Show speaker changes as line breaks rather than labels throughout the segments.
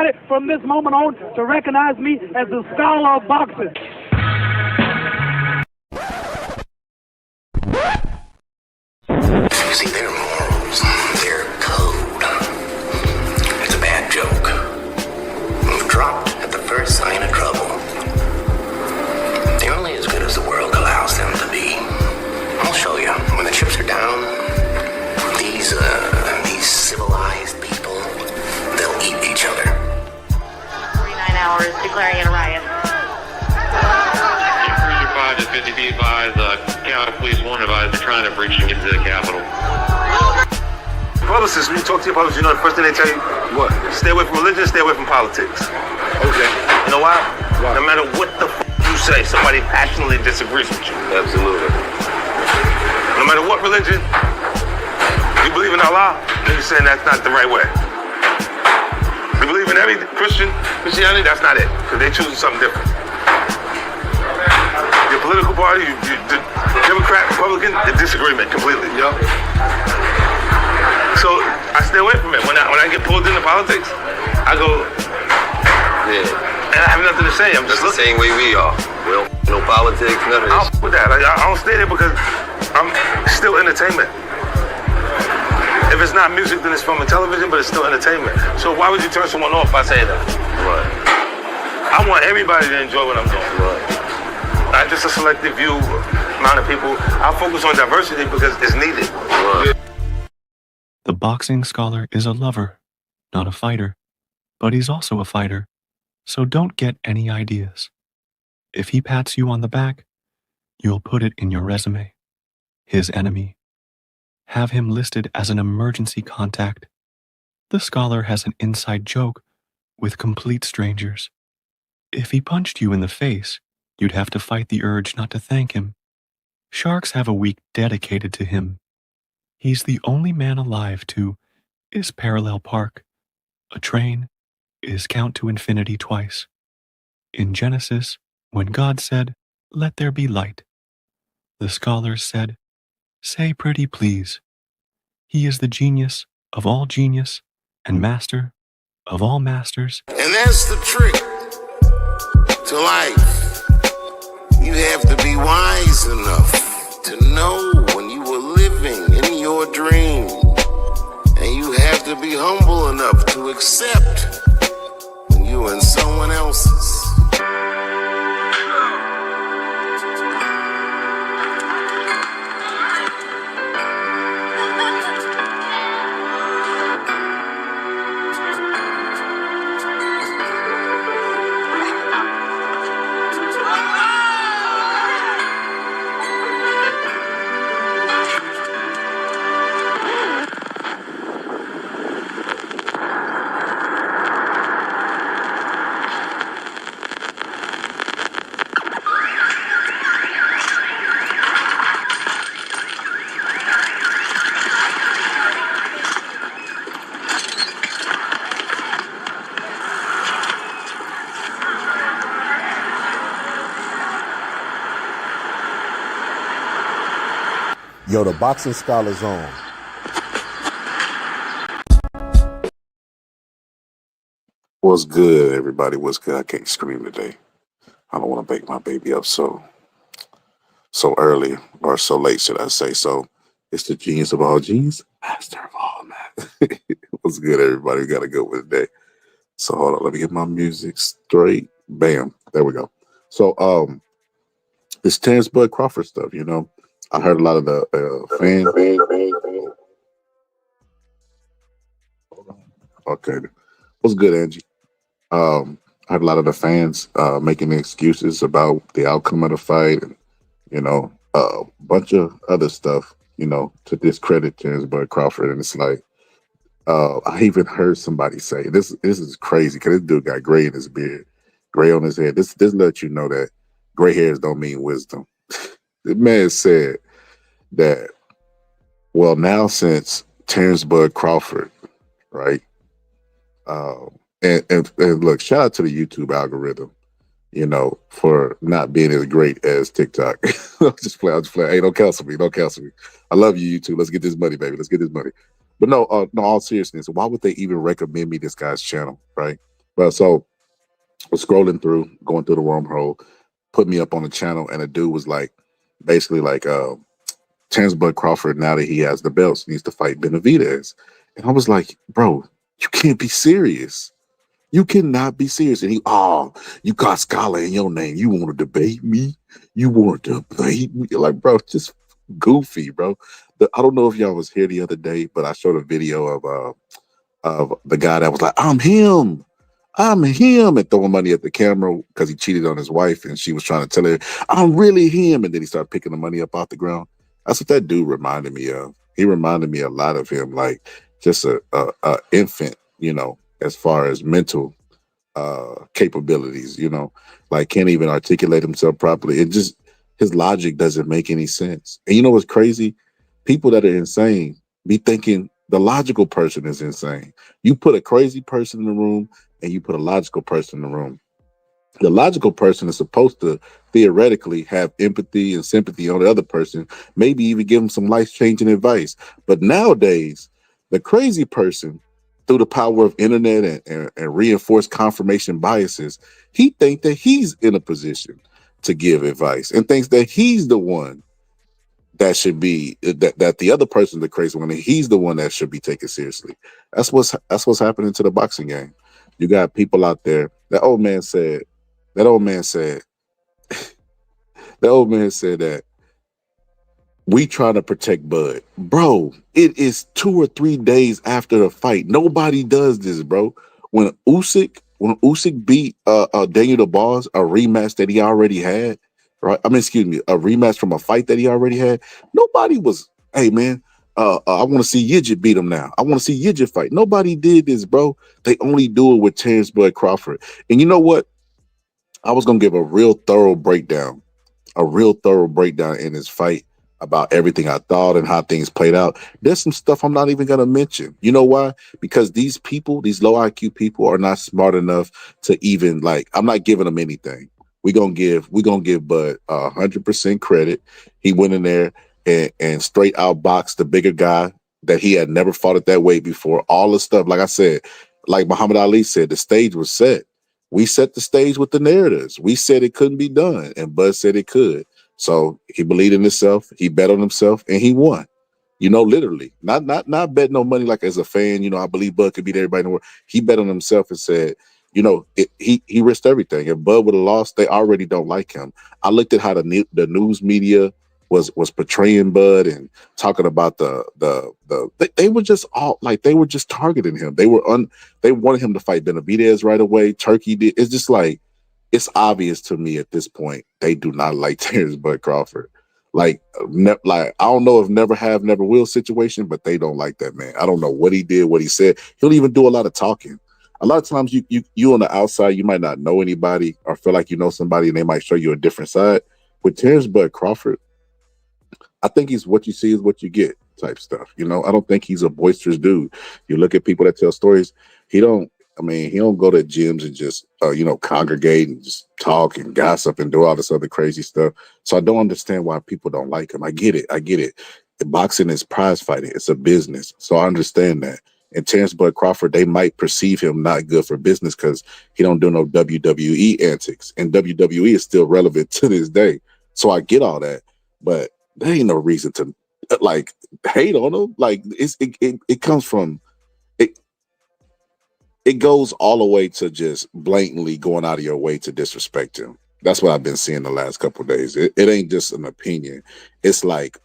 everybody from this moment on to recognize me as the scholar of boxing.
You see, their morals, their code, it's a bad joke. Dropped at the first sign of trouble. They're only as good as the world allows them to be. I'll show you. When the chips are down, these civilized people, they'll eat each other.
49 hours declaring it a riot.
Cruiser 5 to 50 feet advised, County Police 1 advised they're trying to breach and get to the Capitol.
Publicists, when you talk to your publicists, you know the first thing they tell you? What? Stay away from religion, stay away from politics.
Okay.
You know why?
Why?
No matter what the you say, somebody passionately disagrees with you.
Absolutely.
No matter what religion, you believe in Allah, then you're saying that's not the right way. You believe in every Christianity, that's not it, because they're choosing something different. Your political party, the Democrat, Republican, the disagreement completely.
Yep.
So I stay away from it. When I get pulled into politics, I go,
Yeah.
and I have nothing to say. I'm
That's
just
the
looking.
same way we are. Well, no politics, none of
I'll
this.
with that. Like, I don't stay there because I'm still entertainment. If it's not music, then it's film and television, but it's still entertainment. So why would you turn someone off by saying that?
Right.
I want everybody to enjoy what I'm doing.
Right.
Not just a selective few amount of people. I focus on diversity because it's needed.
Right.
The boxing scholar is a lover, not a fighter, but he's also a fighter, so don't get any ideas. If he pats you on the back, you'll put it in your resume. His enemy. Have him listed as an emergency contact. The scholar has an inside joke with complete strangers. If he punched you in the face, you'd have to fight the urge not to thank him. Sharks have a week dedicated to him. He's the only man alive to is parallel park. A train is count to infinity twice. In Genesis, when God said, "Let there be light," the scholars said, "Say pretty please." He is the genius of all genius and master of all masters.
And that's the trick to life. You have to be wise enough to know when you were living in your dream. And you have to be humble enough to accept when you're in someone else's.
Yo, the boxing scholar's on.
What's good, everybody? What's good? I can't scream today. I don't want to wake my baby up so early, or so late, should I say. So it's the genius of all genius, master of all, man. What's good, everybody? We got a good one today. So hold on, let me get my music straight. Bam, there we go. So it's Terrence Bud Crawford stuff, you know. I heard a lot of the fans. Okay, what's good, Angie? I heard a lot of the fans making excuses about the outcome of the fight, and you know, a bunch of other stuff, you know, to discredit Terrence Bud Crawford. And it's like, I even heard somebody say this is crazy because this dude got gray in his beard, gray on his head. This lets you know that gray hairs don't mean wisdom. The man said that, well, now since Terrence Bud Crawford, right? And look, shout out to the YouTube algorithm, you know, for not being as great as TikTok. I'll just play. Hey, don't cancel me. Don't cancel me. I love you, YouTube. Let's get this money, baby. Let's get this money. But no, all seriousness, why would they even recommend me this guy's channel, right? But so I was scrolling through, going through the wormhole, put me up on the channel, and a dude was like, basically like, Terrence Bud Crawford, now that he has the belts, needs to fight Benavidez. And I was like, bro, you can't be serious. You cannot be serious. And you got Scholar in your name. You want to debate me? You want to debate me? Like, bro, just goofy, bro. I don't know if y'all was here the other day, but I showed a video of the guy that was like, I'm him, and throwing money at the camera because he cheated on his wife, and she was trying to tell her, I'm really him, and then he started picking the money up off the ground. That's what that dude reminded me of. He reminded me a lot of him, like just a infant, as far as mental capabilities, like can't even articulate himself properly. It just his logic doesn't make any sense. And you know what's crazy? People that are insane be thinking the logical person is insane. You put a crazy person in the room and you put a logical person in the room. The logical person is supposed to theoretically have empathy and sympathy on the other person, maybe even give them some life-changing advice. But nowadays, the crazy person, through the power of internet and reinforced confirmation biases, he thinks that he's in a position to give advice and thinks that he's the one that should be that the other person, the crazy one, and he's the one that should be taken seriously. That's what's happening to the boxing game. You got people out there. That old man said that we trying to protect Bud. Bro, it is 2 or 3 days after the fight. Nobody does this, bro. When Usyk beat Daniel DeBarge, a rematch that he already had, right? I mean, excuse me, a rematch from a fight that he already had. Nobody was, hey man, I want to see Yidget beat him now. I want to see Yidget fight. Nobody did this, bro. They only do it with Terrence Bud Crawford. And you know what? I was gonna give a real thorough breakdown in this fight about everything I thought and how things played out. There's some stuff I'm not even gonna mention. You know why? Because these people, these low IQ people, are not smart enough to even like. I'm not giving them anything. We gonna give Bud 100% credit. He went in there and straight outboxed the bigger guy that he had never fought at that weight before. All the stuff, like I said, like Muhammad Ali said, the stage was set. We set the stage with the narratives. We said it couldn't be done, and Bud said it could. So he believed in himself. He bet on himself, and he won. Literally, not bet no money like as a fan. I believe Bud could beat everybody in the world. He bet on himself and said, he risked everything. If Bud would have lost, they already don't like him. I looked at how the news media was portraying Bud and talking about they were just all like they were just targeting him. They wanted him to fight Benavidez right away. Turkey did. It's just like it's obvious to me at this point they do not like Terrence Bud Crawford. Like I don't know if never have, never will situation, but they don't like that man. I don't know what he did, what he said. He'll even do a lot of talking. A lot of times you on the outside, you might not know anybody or feel like you know somebody and they might show you a different side. With Terrence Bud Crawford, I think he's what you see is what you get type stuff. I don't think he's a boisterous dude. You look at people that tell stories, he don't go to gyms and just, congregate and just talk and gossip and do all this other crazy stuff. So I don't understand why people don't like him. I get it. Boxing is prize fighting. It's a business. So I understand that. And Terrence Bud Crawford, they might perceive him not good for business because he don't do no WWE antics. And WWE is still relevant to this day. So I get all that. But there ain't no reason to like hate on him. Like it comes from it. It goes all the way to just blatantly going out of your way to disrespect him. That's what I've been seeing the last couple of days. It ain't just an opinion. It's like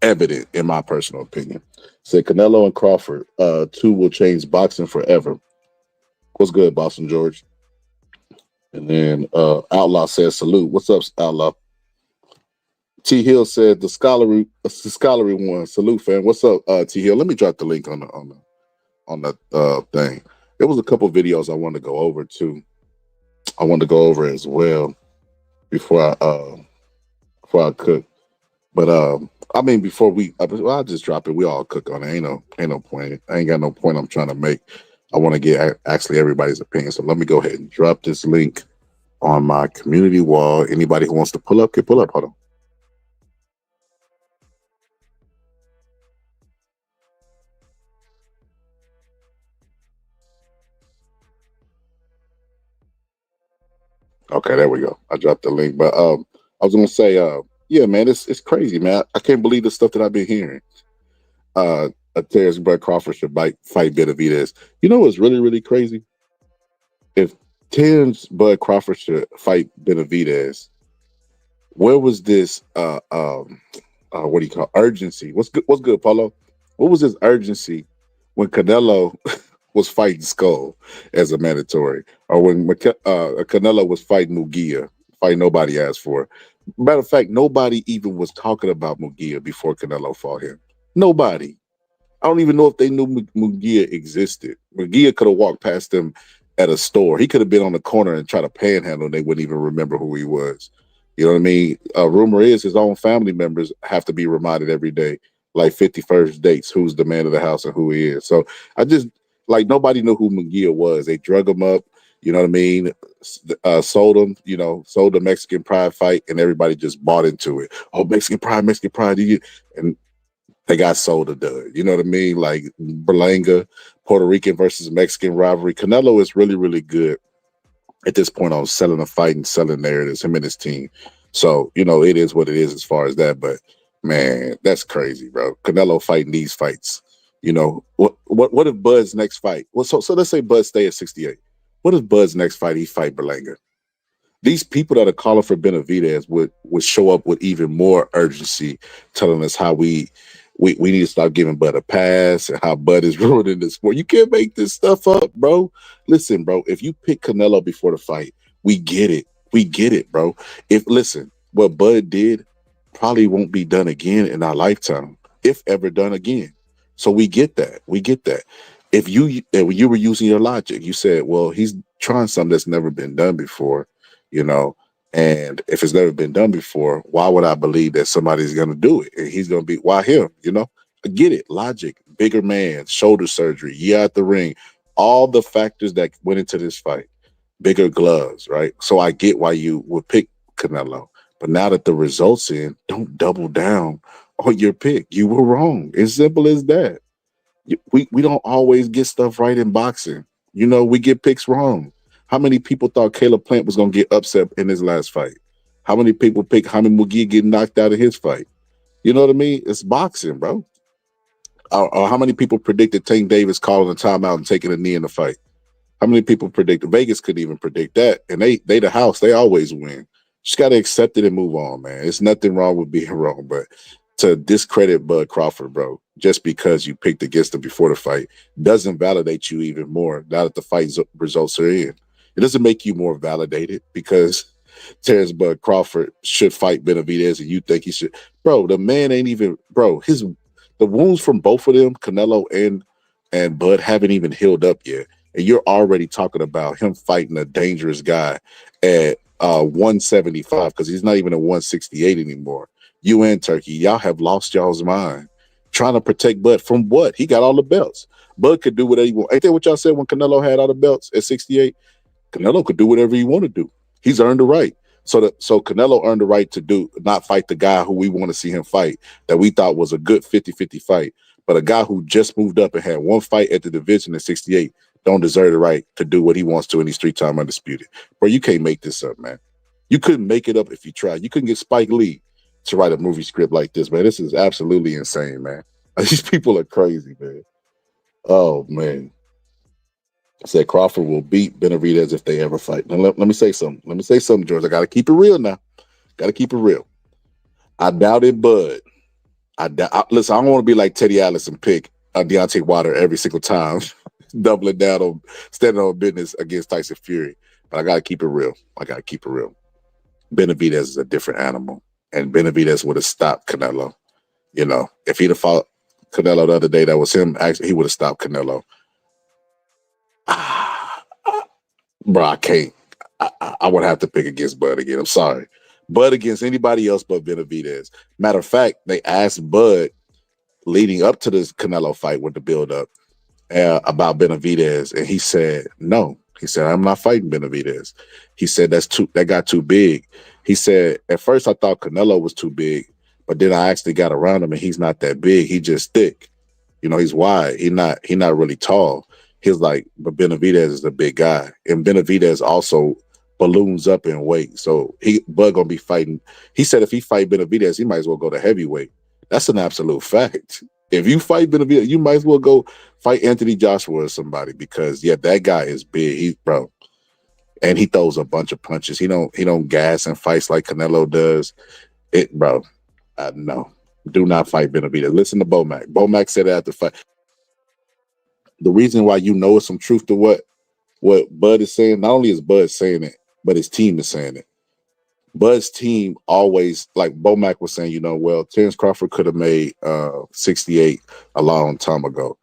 evident, in my personal opinion. Said Canelo and Crawford, two will change boxing forever. What's good, Boston George? And then Outlaw says salute. What's up, Outlaw? T Hill said the scholarly one. Salute, fam. What's up, T Hill? Let me drop the link on the thing. There was a couple videos I wanted to go over too. I wanted to go over as well before I cook. But I'll just drop it. We all cook on it. Ain't no point. I ain't got no point I'm trying to make. I want to get actually everybody's opinion. So let me go ahead and drop this link on my community wall. Anybody who wants to pull up can pull up. Hold on. Okay, there we go. I dropped the link, but I was gonna say, yeah, man, it's crazy, man. I can't believe the stuff that I've been hearing. Terrence Bud Crawford should fight Benavidez. You know what's really really crazy? If Terrence Bud Crawford should fight Benavidez, where was this what do you call urgency? What's good, Paulo? What was his urgency when Canelo was fighting Skull as a mandatory, or when Canelo was fighting Mugia, fight nobody asked for? Matter of fact, nobody even was talking about Mugia before Canelo fought him. Nobody. I don't even know if they knew Mugia existed. Mugia could have walked past them at a store. He could have been on the corner and tried to panhandle, and they wouldn't even remember who he was. You know what I mean? Rumor is his own family members have to be reminded every day, like 51st dates, who's the man of the house and who he is. So I just, like, nobody knew who Mugia was. They drug him up, you know what I mean? Sold him, sold the Mexican Pride fight, and everybody just bought into it. Oh, Mexican Pride. And they got sold a dud. You know what I mean? Like Berlanga, Puerto Rican versus Mexican rivalry. Canelo is really, really good at this point on selling a fight and selling narratives, him and his team. So, it is what it is as far as that. But man, that's crazy, bro. Canelo fighting these fights. What if Bud's next fight? Well, so let's say Bud stay at 68. What if Bud's next fight he fight Berlanga? These people that are calling for Benavidez would show up with even more urgency, telling us how we need to stop giving Bud a pass and how Bud is ruining the sport. You can't make this stuff up, bro. Listen, bro, if you pick Canelo before the fight, we get it. We get it, bro. What Bud did probably won't be done again in our lifetime, if ever done again. So we get that. We get that. If you were using your logic, you said, well, he's trying something that's never been done before, and if it's never been done before, why would I believe that somebody's going to do it? And he's going to be, why him? I get it. Logic, bigger man, shoulder surgery, at the ring, all the factors that went into this fight, bigger gloves, right? So I get why you would pick Canelo. But now that the results in, don't double down on your pick. You were wrong. As simple as that. We don't always get stuff right in boxing. We get picks wrong. How many people thought Caleb Plant was going to get upset in his last fight? How many people picked Jaime Mugia getting knocked out of his fight? You know what I mean? It's boxing, bro. Or how many people predicted Tank Davis calling a timeout and taking a knee in the fight? How many people predicted? Vegas couldn't even predict that. And they the house. They always win. Just got to accept it and move on, man. It's nothing wrong with being wrong. But to discredit Bud Crawford, bro, just because you picked against him before the fight doesn't validate you even more now that the fight results are in. It doesn't make you more validated because Terrence Bud Crawford should fight Benavidez and you think he should. Bro, the man ain't even, bro, the wounds from both of them, Canelo and Bud, haven't even healed up yet. And you're already talking about him fighting a dangerous guy at 175 because he's not even at 168 anymore. You and Turkey, y'all have lost y'all's mind trying to protect Bud from what? He got all the belts. Bud could do whatever he wants. Ain't that what y'all said when Canelo had all the belts at 68? Canelo could do whatever he want to do. He's earned the right. So Canelo earned the right to not fight the guy who we want to see him fight, that we thought was a good 50-50 fight. But a guy who just moved up and had one fight at the division at 68 don't deserve the right to do what he wants to, and he's 3-time undisputed. Bro, you can't make this up, man. You couldn't make it up if you tried. You couldn't get Spike Lee to write a movie script like this, man. This is absolutely insane, man. These people are crazy, man. Oh, man. Said Crawford will beat Benavidez if they ever fight. Now, let me say something. Let me say something, George. I got to keep it real now. Got to keep it real. I doubted Bud. Listen, I don't want to be like Teddy Atlas and pick Deontay Wilder every single time, doubling down on standing on business against Tyson Fury. But I got to keep it real. Benavidez is a different animal. And Benavidez would have stopped Canelo. If he'd have fought Canelo the other day, that was him. Actually, he would have stopped Canelo. Bro, I can't. I would have to pick against Bud again. I'm sorry. Bud against anybody else but Benavidez. Matter of fact, they asked Bud leading up to this Canelo fight with the build-up about Benavidez, and he said no. He said, I'm not fighting Benavidez. He said that got too big. He said, at first I thought Canelo was too big, but then I actually got around him and he's not that big. He just thick. He's wide. He not really tall. He's like, but Benavidez is a big guy. And Benavidez also balloons up in weight. So Bud gonna be fighting. He said if he fight Benavidez, he might as well go to heavyweight. That's an absolute fact. If you fight Benavidez, you might as well go fight Anthony Joshua or somebody because that guy is big. He bro, and he throws a bunch of punches. He don't gas and fights like Canelo does. Bro, no. Do not fight Benavidez. Listen to Bomac. Bomac said after the fight. The reason why it's some truth to what Bud is saying, not only is Bud saying it, but his team is saying it. Bud's team always, like Bomac was saying, Terrence Crawford could have made 68 a long time ago.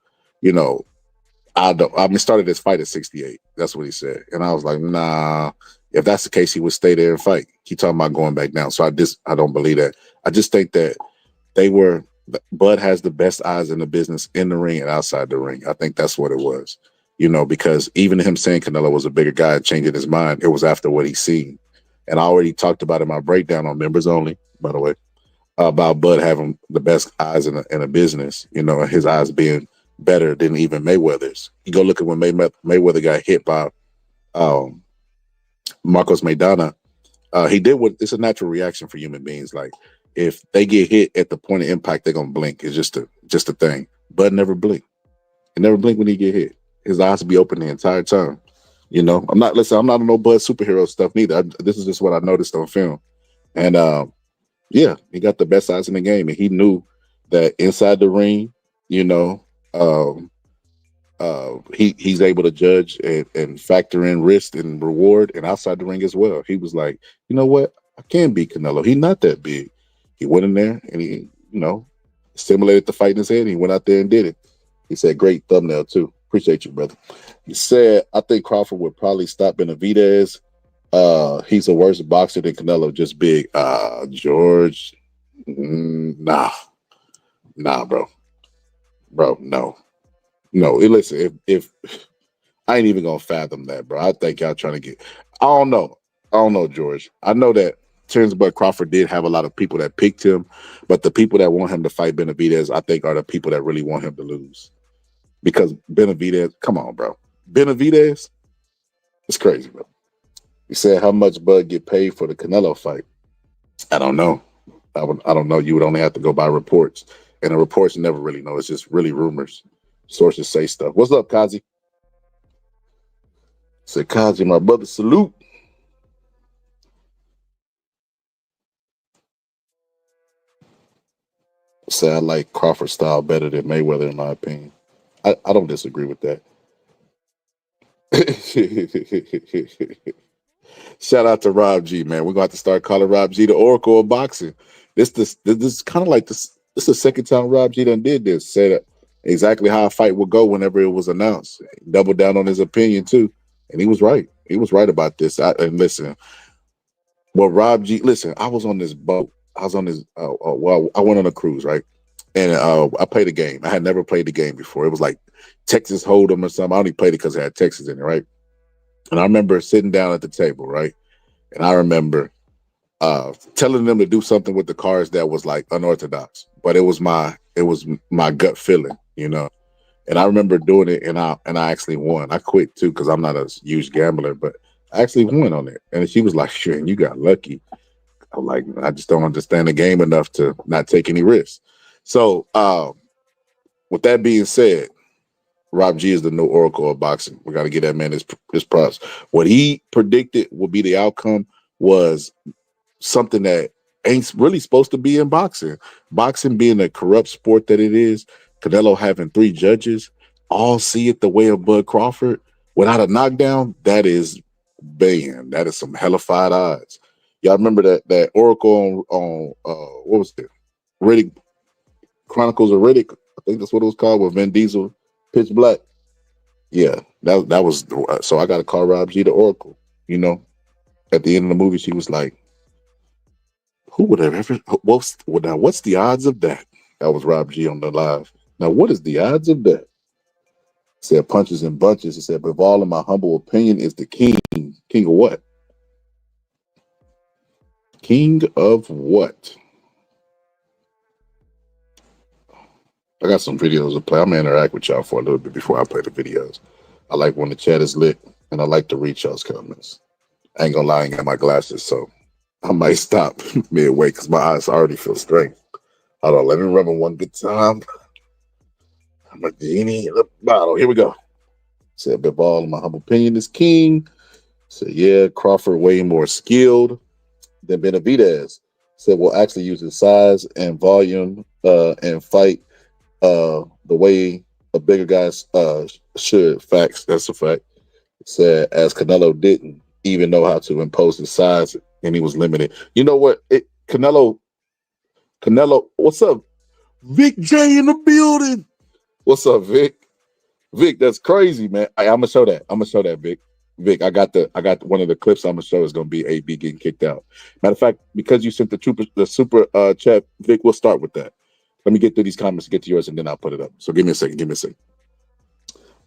Started this fight at 68. That's what he said. And I was like, nah, if that's the case, he would stay there and fight. He talking about going back down. So I don't believe that. I just think that Bud has the best eyes in the business in the ring and outside the ring. I think that's what it was, because even him saying Canelo was a bigger guy and changing his mind, it was after what he seen. And I already talked about in my breakdown on members only, by the way, about Bud having the best eyes in a business, his eyes being better than even Mayweather's. You go look at when Mayweather got hit by Marcos Maidana. He did it's a natural reaction for human beings. Like if they get hit at the point of impact, they're gonna blink. It's just a thing. Bud never blinked. He never blinked when he get hit. His eyes be open the entire time. I'm not on no Bud superhero stuff neither. This is just what I noticed on film. And he got the best eyes in the game, and he knew that inside the ring, he's able to judge and factor in risk and reward, and outside the ring as well. He was like, you know what? I can beat Canelo. He's not that big. He went in there and he, stimulated the fight in his head. And he went out there and did it. He said, great thumbnail too. Appreciate you, brother. He said, I think Crawford would probably stop Benavidez. He's a worse boxer than Canelo, just big. George, nah, bro. Bro, no. Listen, if I ain't even gonna fathom that, bro. I think y'all trying to get. I don't know, George. I know that Terrence Bud Crawford did have a lot of people that picked him, but the people that want him to fight Benavidez, I think, are the people that really want him to lose. Because Benavidez, come on, bro. Benavidez, it's crazy, bro. You said how much Bud get paid for the Canelo fight? I don't know. I don't know. You would only have to go by reports, and the reports never really know. It's just really rumors. Sources say stuff. What's up, Kazi? Said Kazi, my brother, salute. Say I like Crawford style better than Mayweather, in my opinion. I don't disagree with that. Shout out to Rob G, man. We're gonna have to start calling Rob G the Oracle of boxing. This is kind of like this. This is the second time Rob G done did this. Said exactly how a fight would go whenever it was announced. He doubled down on his opinion too, and he was right. He was right about this. And listen, Rob G. Listen, I was on this boat. I was on this. I went on a cruise, right? And I played a game. I had never played the game before. It was like Texas Hold'em or something. I only played it because it had Texas in it, right? And I remember sitting down at the table, right? And I remember telling them to do something with the cards that was like unorthodox, but it was my gut feeling, And I remember doing it, and I actually won. I quit too because I'm not a huge gambler, but I actually won on it. And she was like, "Sure, you got lucky." I'm like, I just don't understand the game enough to not take any risks. So, with that being said, Rob G is the new oracle of boxing. We got to get that man his props. What he predicted would be the outcome was something that ain't really supposed to be in boxing. Boxing being a corrupt sport that it is, Canelo having 3 judges, all see it the way of Bud Crawford without a knockdown, that is banned. That is some hellified odds. Y'all remember that oracle on what was it? Riddick, Chronicles of Riddick, I think that's what it was called, with Vin Diesel, Pitch Black. Yeah, that was, so I got to call Rob G the oracle. At the end of the movie, she was like, who would have ever, what's the odds of that? That was Rob G on the live. Now, what is the odds of that? Said punches and bunches. He said, but all in my humble opinion is the king. King of what? King of what? I got some videos to play. I'm going to interact with y'all for a little bit before I play the videos. I like when the chat is lit, and I like to read y'all's comments. I ain't gonna lie, I ain't got my glasses, so I might stop midway because my eyes already feel strained. Hold on, let me remember one good time. I'm a genie in the bottle. Here we go. Said Bivol, in my humble opinion, is king. Said, yeah, Crawford way more skilled than Benavidez. Said, we'll actually use his size and volume and fight the way a bigger guy should. Facts. That's a fact. Said, as Canelo didn't even know how to impose his size and he was limited. You know what? Canelo, what's up? Vic J in the building. What's up, Vic? Vic, that's crazy, man. I'm gonna show that. Vic. Vic, I got one of the clips I'm gonna show is gonna be AB getting kicked out. Matter of fact, because you sent the super chat, Vic, we'll start with that. Let me get through these comments, get to yours, and then I'll put it up. So give me a second.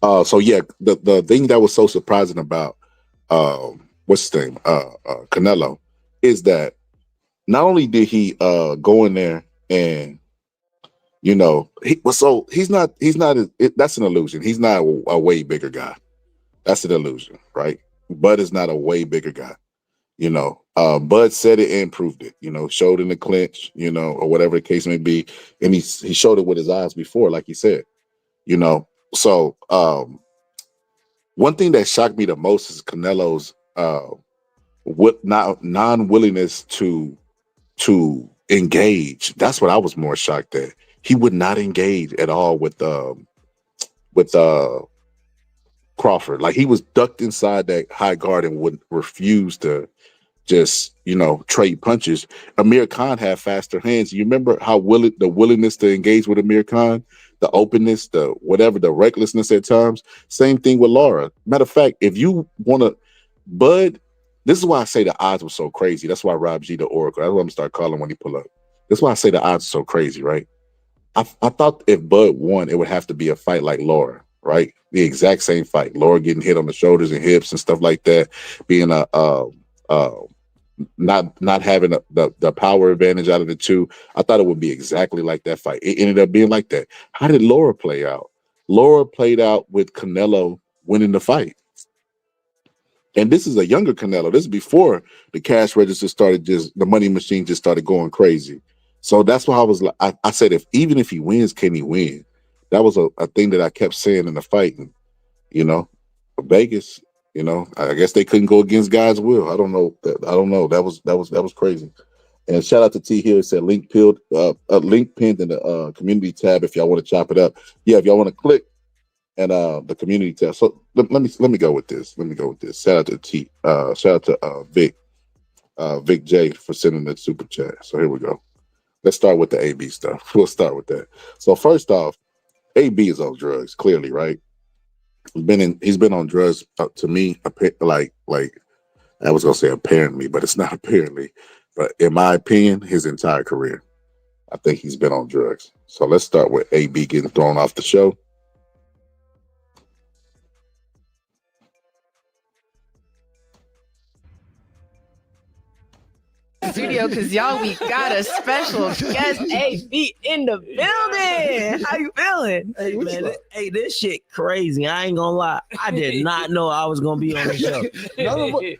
So yeah, the thing that was so surprising about what's his name, Canelo, is that not only did he go in there and he's not that's an illusion. He's not a way bigger guy. That's an illusion, right? Bud is not a way bigger guy. Bud said it and proved it, showed in the clinch, or whatever the case may be. And he showed it with his eyes before, like he said, So one thing that shocked me the most is Canelo's non-willingness to engage. That's what I was more shocked at. He would not engage at all with Crawford. Like, he was ducked inside that high guard and would refuse to just trade punches. Amir Khan had faster hands. You remember how the willingness to engage with Amir Khan, the openness, the whatever, the recklessness at times. Same thing with Lara. Matter of fact, if you want to, Bud, this is why I say the odds were so crazy. That's why Rob G the Oracle. That's what I'm gonna start calling when he pull up. That's why I say the odds are so crazy, right? I thought if Bud won, it would have to be a fight like Lara, right? The exact same fight. Lara getting hit on the shoulders and hips and stuff like that, being not having the power advantage out of the two. I thought it would be exactly like that fight. It ended up being like that. How did Lara play out? Lara played out with Canelo winning the fight. And this is a younger Canelo. This is before the cash register started, the money machine just started going crazy. So that's why I was like, I said, even if he wins, can he win? That was a thing that I kept saying in the fight. And, Vegas, I guess they couldn't go against God's will. I don't know. That was crazy. And shout out to T Hill. He said link pinned in the community tab if y'all want to chop it up. Yeah, if y'all want to click and the community tab. So let me go with this. Shout out to T. Shout out to Vic J for sending the super chat. So here we go. Let's start with the AB stuff. We'll start with that. So first off, AB is on drugs, clearly, right? He's been on drugs to me, like I was gonna say apparently, but it's not apparently. But in my opinion, his entire career, I think he's been on drugs. So let's start with AB getting thrown off the show.
Studio, because y'all, we got a special guest, AB in the building. How you feeling?
Hey, man, this shit crazy. I ain't gonna lie. I did not know I was gonna be on the show.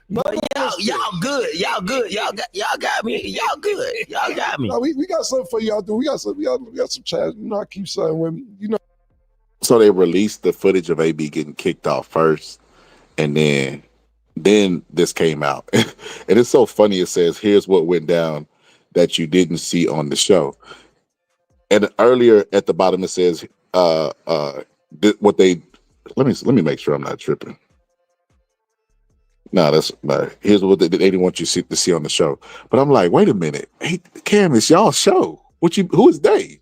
But y'all good. Y'all got me. Y'all good. Y'all got me.
No, we got something for y'all. We got some chat. I keep saying when
So they released the footage of AB getting kicked off first, and then this came out. And it's so funny. It says, here's what went down that you didn't see on the show. And earlier at the bottom it says let me make sure I'm not tripping. No, that's not. Here's what they didn't want you to see on the show. But I'm like, wait a minute. Hey, Cam, it's y'all show. Who is they?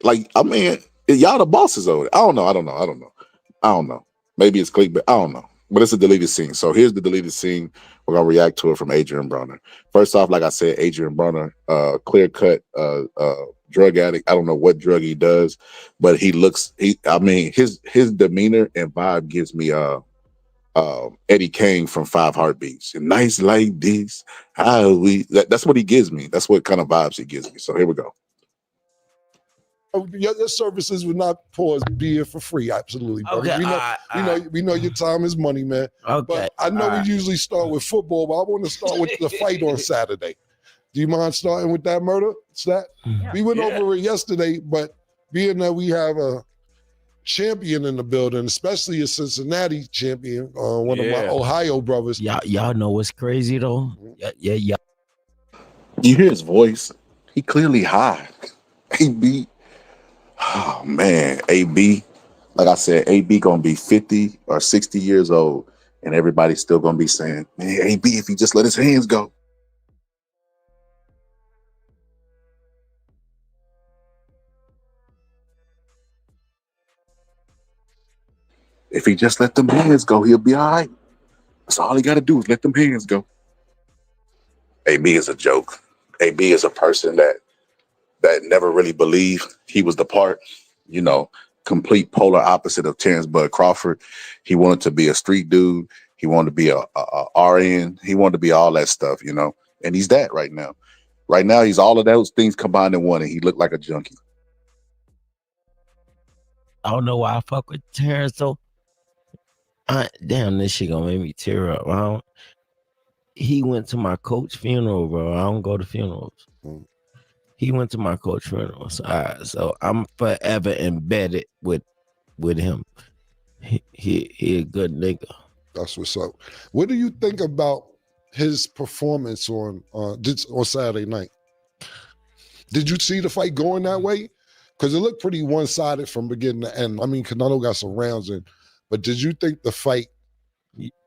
Like, I mean, y'all the bosses over it. I don't know. Maybe it's clickbait. I don't know. But it's a deleted scene. So here's the deleted scene. We're gonna react to it from Adrian Broner. First off, like I said, Adrian Broner, clear cut drug addict. I don't know what drug he does, but his demeanor and vibe gives me Eddie Kane from 5 Heartbeats. And nice like this. That's what he gives me. That's what kind of vibes he gives me. So here we go.
Your services would not be here for free. Absolutely, brother.
Okay,
we know your time is money, man.
Okay,
but I know we usually start with football, but I want to start with the fight on Saturday. Do you mind starting with that murder stat? We went over it yesterday, but being that we have a champion in the building, especially a Cincinnati champion, one of my Ohio brothers.
Y'all know what's crazy though? Yeah.
You hear his voice? He clearly high. AB. Oh man, AB. Like I said, AB gonna be 50 or 60 years old, and everybody's still gonna be saying, "Man, AB, if he just let his hands go." If he just let them hands go, he'll be all right. That's all he got to do is let them hands go. AB is a joke. AB is a person that never really believed he was the part, complete polar opposite of Terrence Bud Crawford. He wanted to be a street dude. He wanted to be a RN. He wanted to be all that stuff, and he's that right now. Right now, he's all of those things combined in one, and he looked like a junkie.
I don't know why I fuck with Terrence though. Damn, this shit gonna make me tear up. He went to my coach funeral, bro. I don't go to funerals. He went to my coach funeral, so I'm forever embedded with him. He a good nigga.
That's what's up. What do you think about his performance on Saturday night? Did you see the fight going that way? Because it looked pretty one-sided from beginning to end. I mean, Canelo got some rounds in, but did you think the fight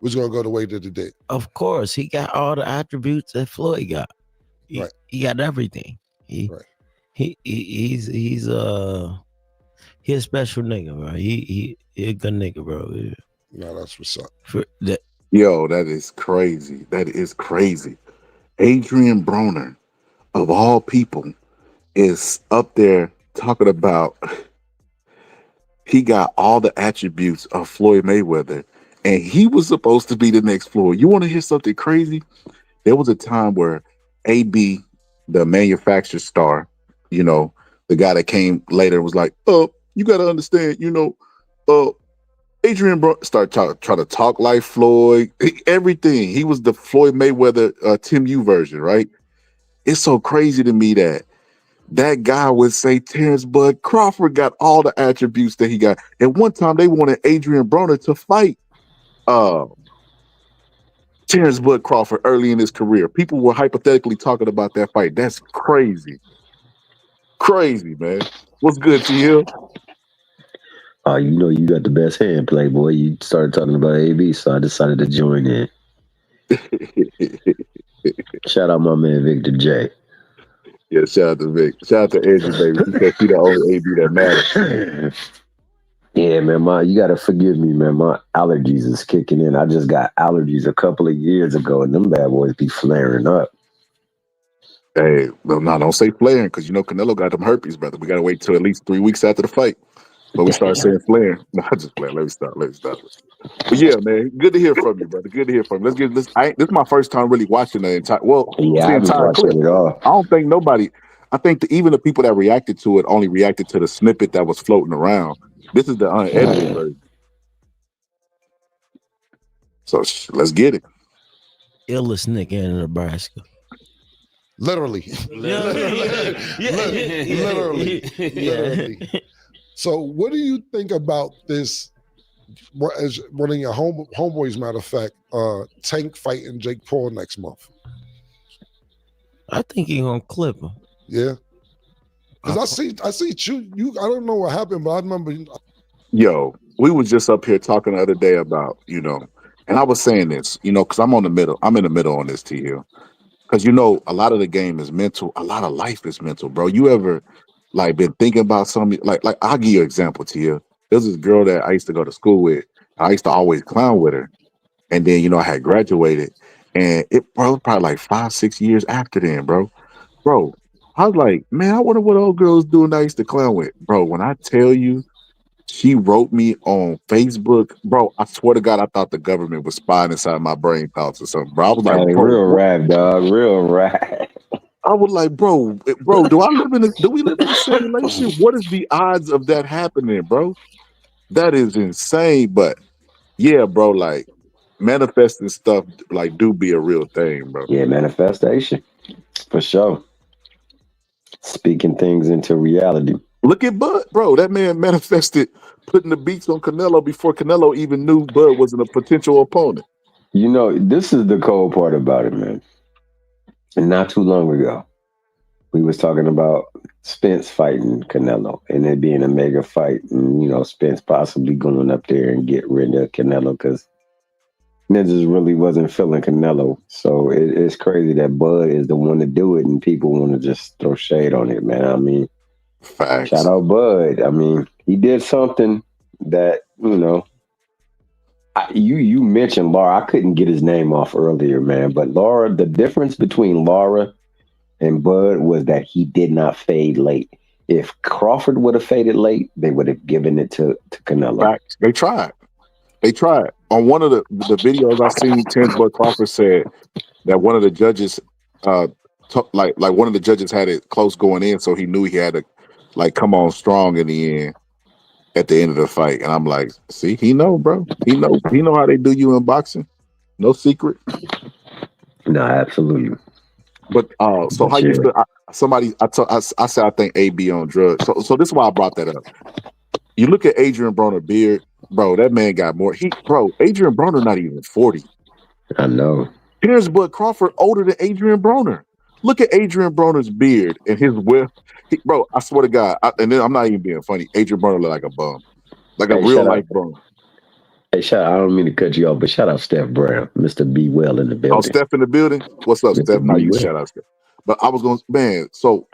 was going to go the way that it did?
Of course, he got all the attributes that Floyd got. He got everything. He's a special nigga, bro. He a good nigga, bro. Yeah.
No, that's what's up.
Yo, that is crazy. That is crazy. Adrian Broner, of all people, is up there talking about he got all the attributes of Floyd Mayweather, and he was supposed to be the next Floyd. You want to hear something crazy? There was a time where AB, the manufacturer star, the guy that came later was like, you got to understand, Adrian started trying to talk like Floyd, everything. He was the Floyd Mayweather Tim U version, right? It's so crazy to me that guy would say Terrence Bud Crawford got all the attributes that he got. At one time, they wanted Adrian Broner to fight Terrence Bud Crawford early in his career. People were hypothetically talking about that fight. That's crazy. Crazy, man. What's good, T-Hill?
You got the best hand, Playboy. You started talking about AB, so I decided to join in. Shout out my man Victor J.
Yeah, shout out to Vic. Shout out to Andrew, baby. She said she the only AB that matters.
Yeah, man, you gotta forgive me, man. My allergies is kicking in. I just got allergies a couple of years ago, and them bad boys be flaring up.
Hey, well, no, don't say flaring, because Canelo got them herpes, brother. We gotta wait till at least 3 weeks after the fight. But we start saying flaring. No, I just playing. Let me stop. But yeah, man, good to hear from you, brother. Good to hear from you. This is my first time really watching the entire.
I haven't watched it at all.
I don't think nobody. I think even the people that reacted to it only reacted to the snippet that was floating around. This is the unedited version. So let's get it.
Illest nigga in Nebraska.
Literally. Literally. So what do you think about this? As one of your homeboys, matter of fact, Tank fighting Jake Paul next month?
I think he gonna clip him.
Yeah. Because I see you. I don't know what happened, but I remember.
Yo, we was just up here talking the other day about, and I was saying this, because I'm in the middle on this, T-Hill. Because, a lot of the game is mental. A lot of life is mental, bro. You ever, been thinking about something? Like I'll give you an example, T-Hill. There's this girl that I used to go to school with. I used to always clown with her. And then, I had graduated. And it was probably like 5-6 years after then, bro. Bro, I was like, man, I wonder what old girls doing that I used to clown with. Bro, when I tell you, she wrote me on Facebook. Bro, I swear to God, I thought the government was spying inside my brain thoughts or something. Bro, I was like,
real rap, dog. Real rap.
I was like, bro, do we live in a simulation? What is the odds of that happening, bro? That is insane. But yeah, bro, like manifesting stuff like do be a real thing, bro.
Yeah, manifestation for sure. Speaking things into reality.
Look at Bud, bro. That man manifested putting the beats on Canelo before Canelo even knew Bud wasn't a potential opponent.
You know, this is the cold part about it, man. And not too long ago, we was talking about Spence fighting Canelo and it being a mega fight, and Spence possibly going up there and get rid of Canelo because niggas really wasn't feeling Canelo. So it's crazy that Bud is the one to do it, and people want to just throw shade on it, man. I mean,
facts.
Shout out Bud. I mean, he did something that you mentioned Laura. I couldn't get his name off earlier, man. But Laura, the difference between Laura and Bud was that he did not fade late. If Crawford would have faded late, they would have given it to Canelo.
Facts. They tried. On one of the videos I seen, Terrence Bud Crawford said that one of the judges, like one of the judges had it close going in, so he knew he had to come on strong in the end. At the end of the fight, and I'm like, see, he know, bro. He know how they do you in boxing. No secret.
No, absolutely.
But so how you feel? I said I think AB on drugs. So this is why I brought that up. You look at Adrian Broner beard, bro. That man got more. Adrian Broner not even 40.
I know.
Terrence Bud Crawford older than Adrian Broner. Look at Adrian Broner's beard and his whip. Bro, I swear to God, and then I'm not even being funny. Adrian Broner look like a bum, like a real life bum.
Hey, I don't mean to cut you off, but shout out Steph Brown, Mr. B Well in the building.
Oh, Steph in the building. What's up, Steph? Now you shout out Steph. But I was going, man. So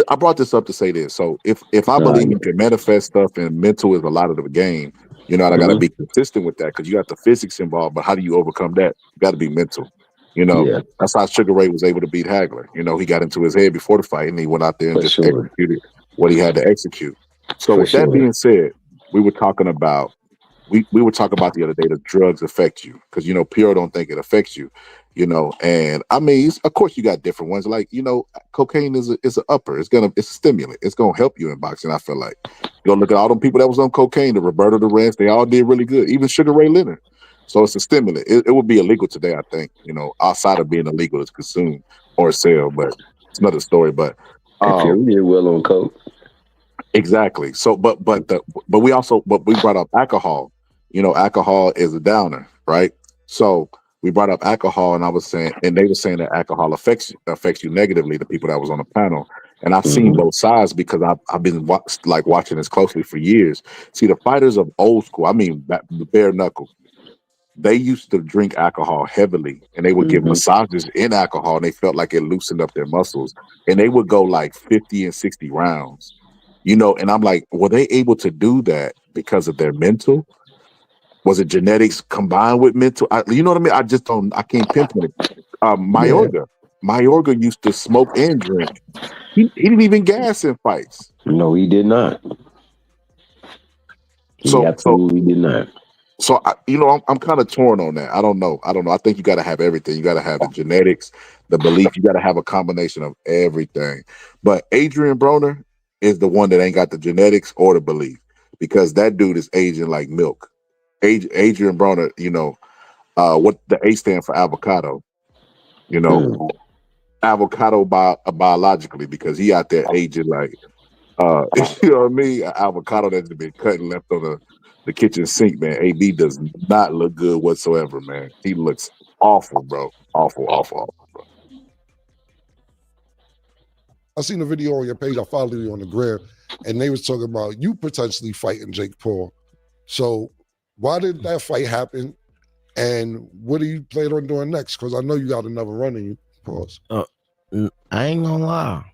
I brought this up to say this. So if I believe you can manifest stuff and mental is a lot of the game, I got to be consistent with that because you got the physics involved. But how do you overcome that? You got to be mental. That's how Sugar Ray was able to beat Hagler. He got into his head before the fight and he went out there and executed what he had to execute. So with that being said, we were talking about the other day that drugs affect you because Pure don't think it affects you. And I mean, of course you got different ones. Like cocaine is an upper. It's a stimulant. It's gonna help you in boxing. I feel like look at all them people that was on cocaine. The Roberto Durant, they all did really good. Even Sugar Ray Leonard. So it's a stimulant. It would be illegal today, I think. Outside of being illegal to consume or sell, but it's another story. But
if you're really well on coke,
exactly. So, but we brought up alcohol. Alcohol is a downer, right? So we brought up alcohol, and I was saying, and they were saying that alcohol affects you negatively. The people that was on the panel, and I've seen both sides because I've been watching this closely for years. See, the fighters of old school, I mean, bare knuckle. They used to drink alcohol heavily and they would give massages in alcohol and they felt like it loosened up their muscles and they would go like 50 and 60 rounds, and I'm like, were they able to do that because of their mental? Was it genetics combined with mental? You know what I mean? I can't pinpoint it. Mayorga used to smoke and drink. He didn't even gas in fights.
No, he did not. He absolutely did not.
So, I'm kind of torn on that. I don't know. I think you got to have everything. You got to have the genetics, the belief. You got to have a combination of everything. But Adrian Broner is the one that ain't got the genetics or the belief because that dude is aging like milk. Adrian Broner, what the A stand for avocado, avocado biologically because he out there aging like, you know what I mean? An avocado that's been cut and left on the kitchen sink, man. AB does not look good whatsoever, man. He looks awful, bro. Awful, bro.
I seen a video on your page. I followed you on the gram, and they was talking about you potentially fighting Jake Paul. So why did that fight happen? And what do you plan on doing next? Because I know you got another run in you. Pause.
I ain't gonna lie.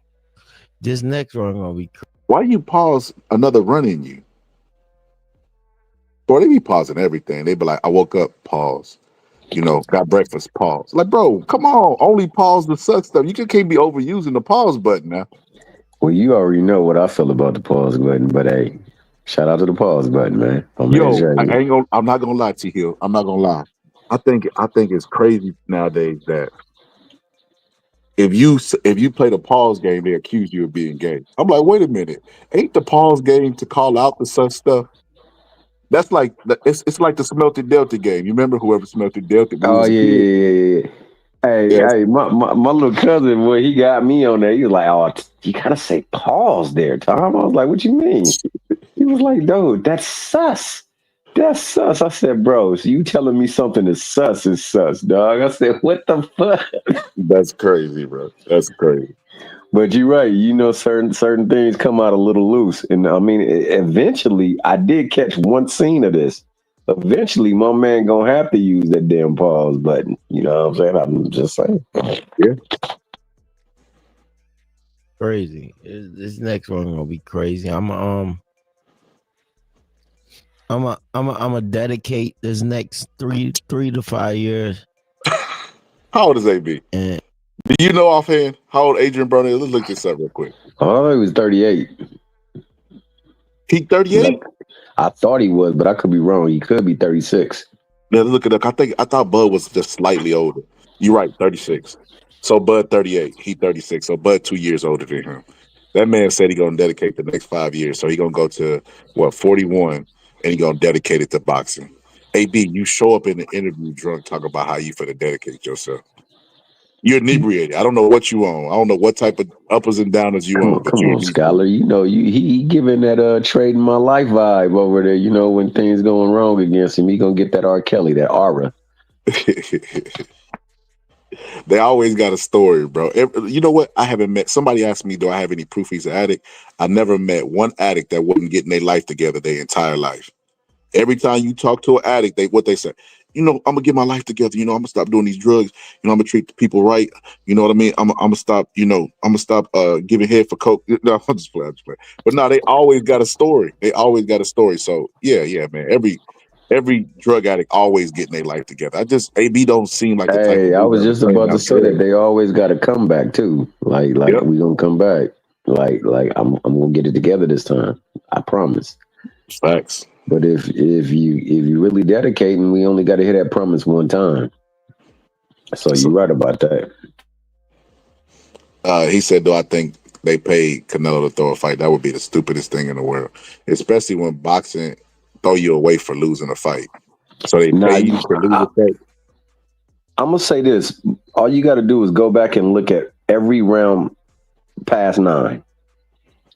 This next run gonna be.
Why you pause another run in you? Bro, they be pausing everything. They be like, I woke up, pause. Got breakfast, pause. Like, bro, come on. Only pause the suck stuff. You just can't be overusing the pause button now.
Well, you already know what I feel about the pause button, but hey, shout out to the pause button, man.
I'm not gonna lie to you. I'm not gonna lie. I think it's crazy nowadays that if you play the pause game, they accuse you of being gay. I'm like, wait a minute, ain't the pause game to call out the such stuff? That's like it's like the Smelted Delta game. You remember whoever Smelted Delta when we
Oh
was a
yeah,
kid?
yeah, yeah, yeah. Hey,
Yes.
hey, my little cousin, boy, he got me on there. He was like, "Oh, you gotta say pause there, Tom." I was like, "What you mean?" He was like, "Dude, that's sus. That's sus." I said, "Bro, so you telling me something is sus, dog?" I said, "What the fuck?"
That's crazy, bro. That's crazy.
But you're right. You know, certain things come out a little loose, and I mean, eventually, I did catch one scene of this. Eventually, my man gonna have to use that damn pause button. You know what I'm saying? I'm just saying.
Yeah.
Crazy. This next one gonna be crazy. I'm a dedicate this next 3 to 5 years.
How old is AB?
And
do you know offhand how old Adrian Broner is? Let's look this up real quick.
Oh, he was 38.
He 38?
I thought he was, but I could be wrong. He could be 36.
Now look it up. I thought Bud was just slightly older. You're right, 36. So Bud 38, he 36. So Bud 2 years older than him. That man said he gonna dedicate the next 5 years. So he gonna go to 41, and he gonna dedicate it to boxing. AB, you show up in the interview drunk, talk about how you finna dedicate yourself. You're inebriated. I don't know what you on. I don't know what type of uppers and downers you on, but
Come
you're
on, Scholar. You know, he giving that trading my life vibe over there. You know, when things going wrong against him, he gonna get that R. Kelly, that aura.
They always got a story, bro. You know what? I haven't met somebody asked me, do I have any proof he's an addict? I never met one addict that wasn't getting their life together their entire life. Every time you talk to an addict, what they say, I'm gonna get my life together. I'm gonna stop doing these drugs. I'm gonna treat the people right. You know what I mean? I'm gonna stop. I'm gonna stop giving head for coke. No, I'm just playing. But no, they always got a story. They always got a story. So yeah, man. Every drug addict always getting their life together. AB don't seem like the type of
Hey, I
dude
was
that
just
was playing
about to
out
say that
drugs.
they always got to come back too. Like
Yep.
we gonna come back. Like I'm gonna get it together this time. I promise.
Facts.
But if you really dedicating, we only got to hit that promise one time. So you're right about that.
He said, "Do I think they paid Canelo to throw a fight? That would be the stupidest thing in the world, especially when boxing throw you away for losing a fight. So they pay you to lose a fight."
I'm gonna say this: all you got to do is go back and look at every round past 9.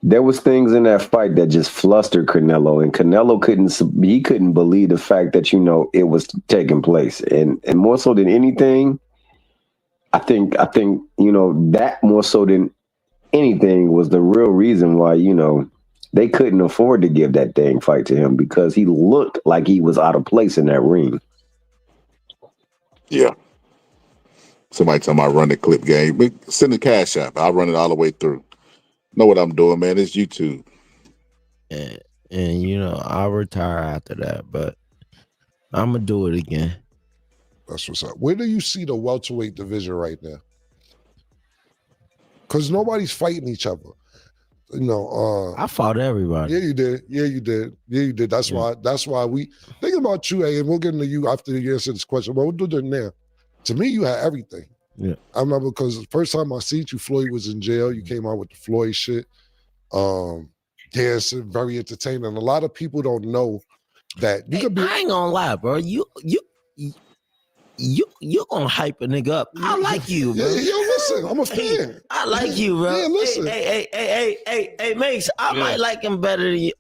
There was things in that fight that just flustered Canelo, and Canelo couldn't believe the fact that it was taking place, and more so than anything, I think that more so than anything was the real reason why they couldn't afford to give that dang fight to him, because he looked like he was out of place in that ring.
Yeah. Somebody tell me I run the clip game, but send the cash app. I'll run it all the way through. Know what I'm doing, man? It's YouTube.
And I'll retire after that, but I'm gonna do it again.
That's what's up. Where do you see the welterweight division right now? Because nobody's fighting each other.
I fought everybody.
Yeah, you did. That's why we think about you, and we'll get into you after you answer this question. But we'll do that now. To me, you had everything.
Yeah.
I remember because the first time I seen you, Floyd was in jail. You came out with the Floyd shit. Dancing, very entertaining. And a lot of people don't know that you could be.
I ain't gonna lie, bro. You gonna hype a nigga up. I like you, bro.
Yo, listen, I'm a fan.
I like you, bro.
Yeah, listen.
Hey, Mace, I might like him better than you.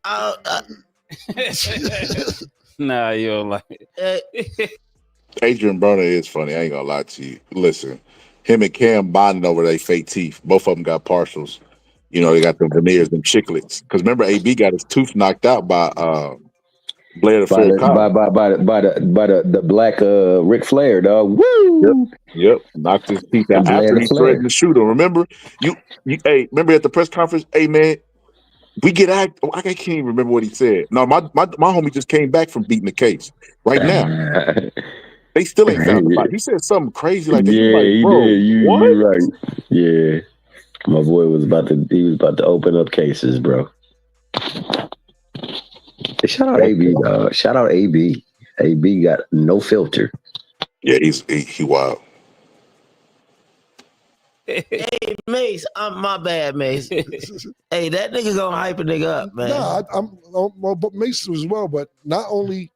Nah, you don't like it.
Adrian Broner is funny. I ain't gonna lie to you. Listen, him and Cam bonding over their fake teeth. Both of them got partials. They got the veneers and chiclets. Because remember, AB got his tooth knocked out by Blair the Farrakhan.
By the black Ric Flair, dog. Woo!
Yep. Knocked his teeth out after he threatened to shoot him. Remember? Remember at the press conference, hey man, we get act. I can't even remember what he said. No, my homie just came back from beating the case right now. They still ain't found the body. He said something crazy like that.
Yeah, he
bro,
did.
what?
You right. Yeah. My boy was about to open up cases, bro. Shout out AB, dog. Shout out AB. AB got no filter.
Yeah, he wild.
Hey, Mace, my bad, Mace. Hey, that nigga gonna hype a nigga up, man.
Nah, well, but Mason as well. But not only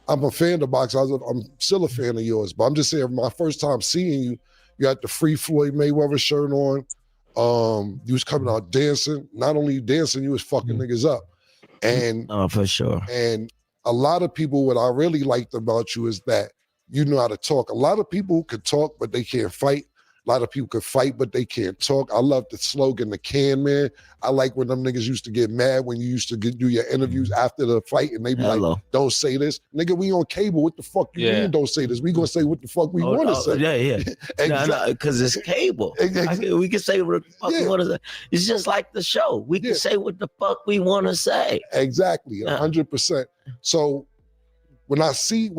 I'm a fan of boxing, I'm still a fan of yours. But I'm just saying, my first time seeing you, you had the Free Floyd Mayweather shirt on. You was coming out dancing. Not only dancing, you was fucking niggas up. And
for sure.
And a lot of people, what I really liked about you is that you know how to talk. A lot of people could talk, but they can't fight. A lot of people could fight, but they can't talk. I love the slogan, the can man. I like when them niggas used to get mad when you used to do your interviews after the fight and they be like, don't say this. Nigga, we on cable. What the fuck you mean don't say this? We gonna say what the fuck we want to say.
Yeah.
Exactly.
No, because it's cable. We can say what the fuck we want to say. It's just like the show. We can say what the fuck we want to say.
Exactly, 100%. So when I see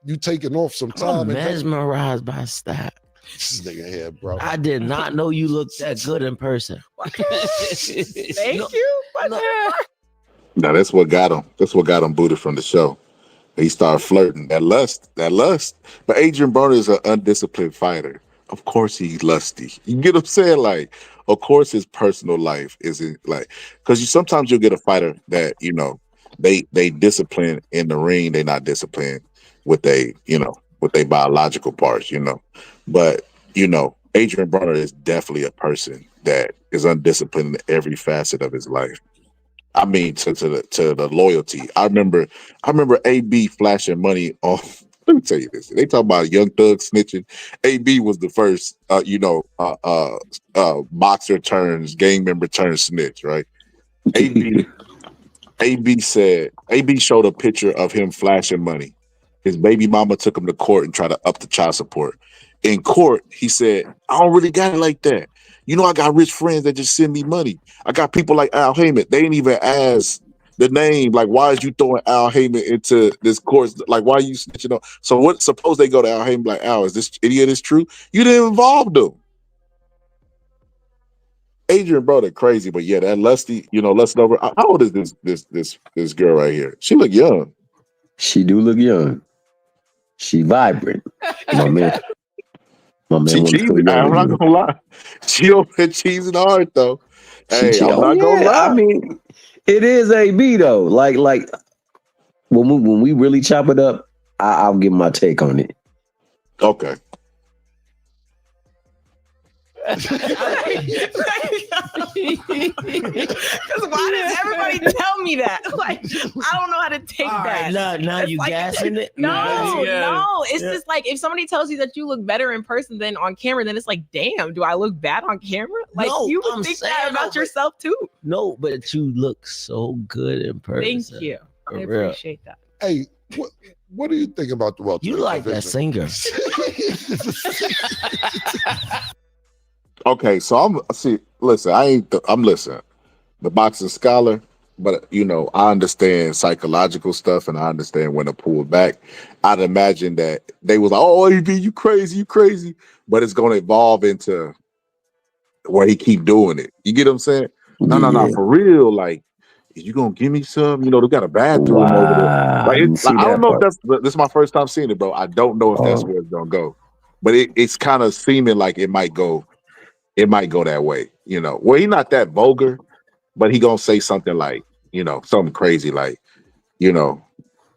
you taking off some time,
I'm mesmerized by style.
This nigga here, bro.
I did not know you looked that good in person.
Thank you.
Now that's what got him. That's what got him booted from the show. He started flirting. That lust. But Adrian Broner is an undisciplined fighter. Of course he's lusty. You get what I'm saying? Like, of course his personal life isn't like, because sometimes you'll get a fighter that, you know, they discipline in the ring, they not disciplined with with their biological parts, you know. But, you know, Adrian Broner is definitely a person that is undisciplined in every facet of his life. I mean, to the loyalty. I remember AB flashing money on. Let me tell you this. They talk about Young Thug snitching. AB was the first, boxer turns gang member turns snitch, right? AB showed a picture of him flashing money. His baby mama took him to court and tried to up the child support. In court, he said, I don't really got it like that. You know, I got rich friends that just send me money. I got people like Al Heyman. They ain't even ask the name. Like, why is you throwing Al Heyman into this course? Like, why are you snitching on? So what? Suppose they go to Al Heyman like, Al, is any of this true? You didn't involve them. Adrian Broner crazy, but yeah, that lusty, lusting over. How old is this girl right here? She look young.
She do look young. She vibrant. My man.
She cheesy. I'm not gonna lie. She over here cheesing hard though. Hey, I'm not gonna lie.
I mean, it is AB though. Like when we really chop it up, I'll give my take on it.
Okay.
Because why does everybody tell me that? Like, I don't know how to take that.
Now you like, gassing it?
No. It's just like if somebody tells you that you look better in person than on camera, then it's like, damn, do I look bad on camera? Like you would think that about yourself too.
No, but you look so good in person.
Thank you. I appreciate that.
Hey, what do you think about the welterweight?
You like that singer.
Okay, so I'm listening. The boxing scholar, but I understand psychological stuff and I understand when to pull back. I'd imagine that they was like, oh, AB, you crazy, but it's gonna evolve into where he keep doing it. You get what I'm saying? No, for real. Like, is you gonna give me some? They got a bathroom over there. Like, I don't know if this is my first time seeing it, bro. I don't know if that's where it's gonna go, but it's kind of seeming like it might go that way, Well, he's not that vulgar, but he gonna say something like, something crazy like, hey,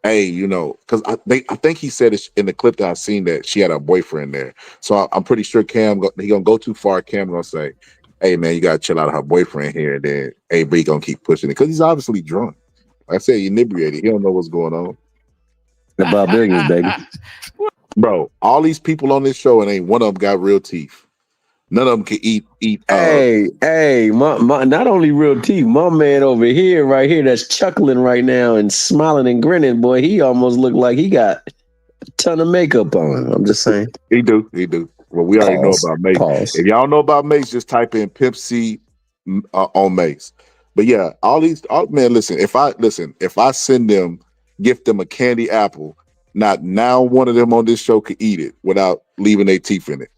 because I think he said it in the clip that I seen that she had a boyfriend there. So I'm pretty sure he gonna go too far. Cam gonna say, hey man, you gotta chill out of her boyfriend here. And then AB gonna keep pushing it because he's obviously drunk. Like I said, inebriated. He don't know what's going on.
The Barbarians, baby.
Bro, all these people on this show and ain't one of them got real teeth. None of them can eat.
Hey, my not only real teeth, my man over here, right here, that's chuckling right now and smiling and grinning. Boy, he almost looked like he got a ton of makeup on. I'm just saying.
He do. Well, we already know about Mace.
Pause.
If y'all know about Mace, just type in Pimp C on Mace. But yeah, man, listen. If I send them, gift them a candy apple, not now one of them on this show could eat it without leaving their teeth in it.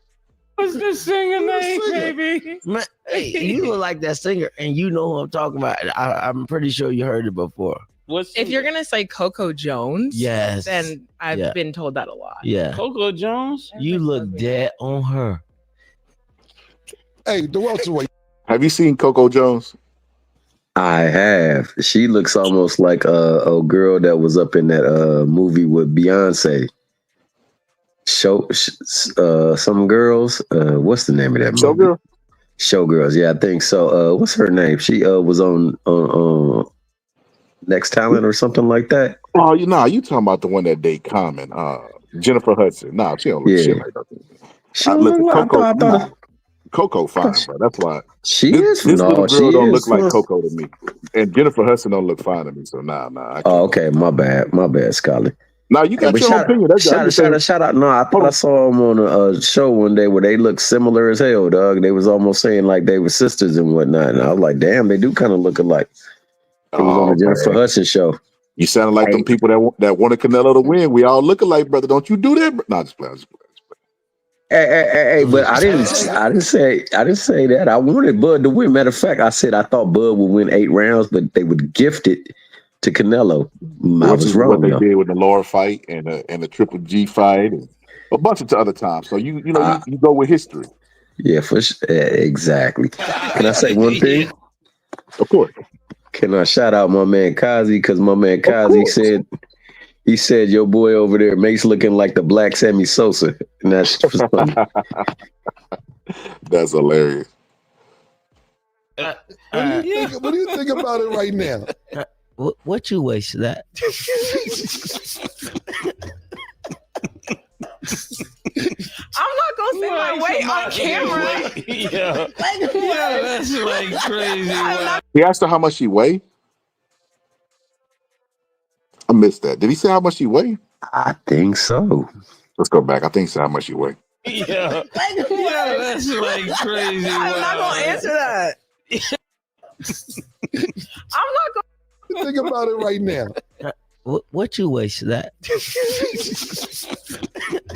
What's the singer name, baby?
Man, hey, you look like that singer, and you know who I'm talking about. I'm pretty sure you heard it before.
If you're gonna say Coco Jones,
yes,
then I've been told that a lot.
Yeah,
Coco Jones.
You look dead on her.
Hey, the welterweight.
Have you seen Coco Jones?
I have. She looks almost like a girl that was up in that movie with Beyonce. Some girls. What's the name of that movie?
Showgirl?
Showgirls. Yeah, I think so. What's her name? She was on Next Talent or something like that.
Oh, you talking about the one that date Common, Jennifer Hudson. Nah, she don't look shit like that.
She don't
Listen,
look like,
Coco, Coco fine, bro. That's why
she
this
is. No,
little girl
she
don't
is.
look like Coco to me, and Jennifer Hudson don't look fine to me. So nah, I can't.
Oh, okay. My bad, Scully.
Now you got your own opinion.
Shout out. No, I thought I saw them on a show one day where they looked similar as hell, dog. They was almost saying like they were sisters and whatnot. And I was like, damn, they do kind of look alike. It was on the Jennifer Hudson show.
You sounded like them people that wanted Canelo to win. We all look alike, brother. Don't you do that? Nah, just play.
Hey, but I didn't say that. I wanted Bud to win. Matter of fact, I said I thought Bud would win 8 rounds, but they would gift it to Canelo. I was wrong.
What they did with the Laura fight and the Triple G fight and a bunch of other times. So you go with history.
Yeah, exactly. Can I say one thing?
Of course.
Can I shout out my man Kazi? Because my man Kazi said your boy over there makes looking like the black Sammy Sosa. And that's funny.
That's hilarious.
What do you think about it right now?
What you waste that?
I'm not gonna say my weight on camera.
Yeah, that's like crazy.
He asked her how much she weighed. I missed that. Did he say how much she weighed?
I think so.
Let's go back. I think he said how much she weighed.
Yeah, that's like crazy.
I'm not gonna answer that. I'm not gonna
think about it right now.
What you waste that?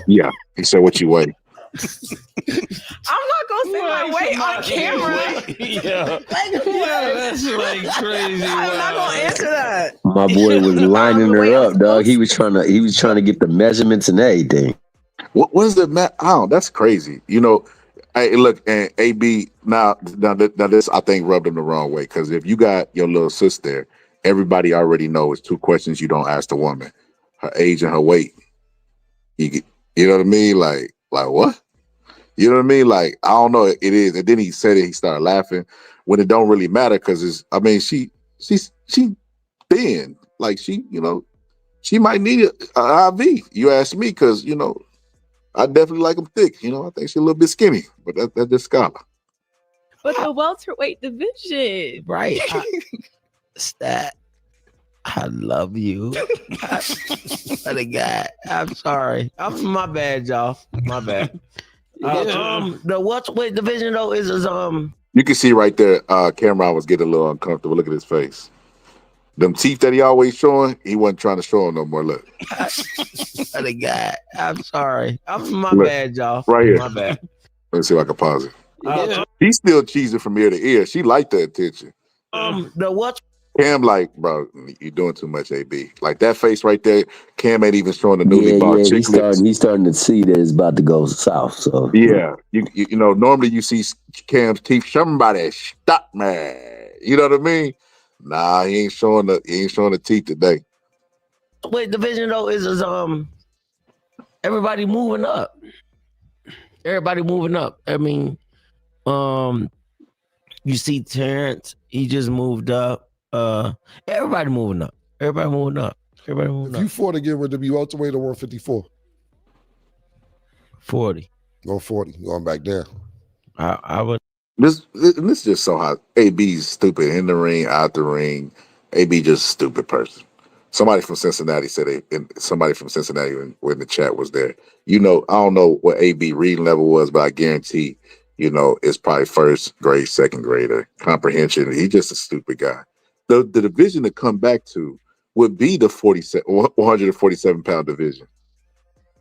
Yeah, he said what you weigh.
I'm not gonna say my weight on camera.
Yeah, that's like crazy.
I'm not gonna answer that.
My boy was lining her up, dog. He was trying to get the measurements and everything.
What was it, Matt? Oh, that's crazy. Hey, look, and AB now this I think rubbed him the wrong way, because if you got your little sister, everybody already knows 2 questions you don't ask the woman: her age and her weight. You know what I mean? Like what? You know what I mean? Like, I don't know. It is. And then he said it. He started laughing when it don't really matter, because she's thin. Like she might need an IV. You ask me, because I definitely like them thick. I think she's a little bit skinny, but that's just scholar.
But the welterweight division,
right? Stat. I love you. What a guy. I'm sorry. My bad, y'all. My bad. The welterweight division though is
You can see right there, Cameron was getting a little uncomfortable. Look at his face. Them teeth that he always showing, he wasn't trying to show them no more. Look.
What a guy. I'm sorry. My bad, y'all.
Right here.
My bad.
Let me see if I can pause it. He's still cheesing from ear to ear. She liked the attention.
The what?
Cam, like, bro, you're doing too much, AB. Like that face right there, Cam ain't even showing the newly bought chiclets.
He's starting to see that it's about to go south. So
yeah, you normally you see Cam's teeth. Somebody stop, man. You know what I mean? Nah, he ain't showing the teeth today.
Wait, division though is everybody moving up. Everybody moving up. I mean, you see Terrence, he just moved up. Everybody moving up. Everybody moving up. Everybody moving up.
If you fought again, would it be welterweight or 154?
40.
Go 40. Going back down.
I would.
This just so hot. AB's stupid in the ring, out the ring. AB just a stupid person. Somebody from Cincinnati said somebody from Cincinnati when the chat was there. I don't know what AB reading level was, but I guarantee, it's probably first grade, second grader comprehension. He's just a stupid guy. The division to come back to would be the 147-pound division.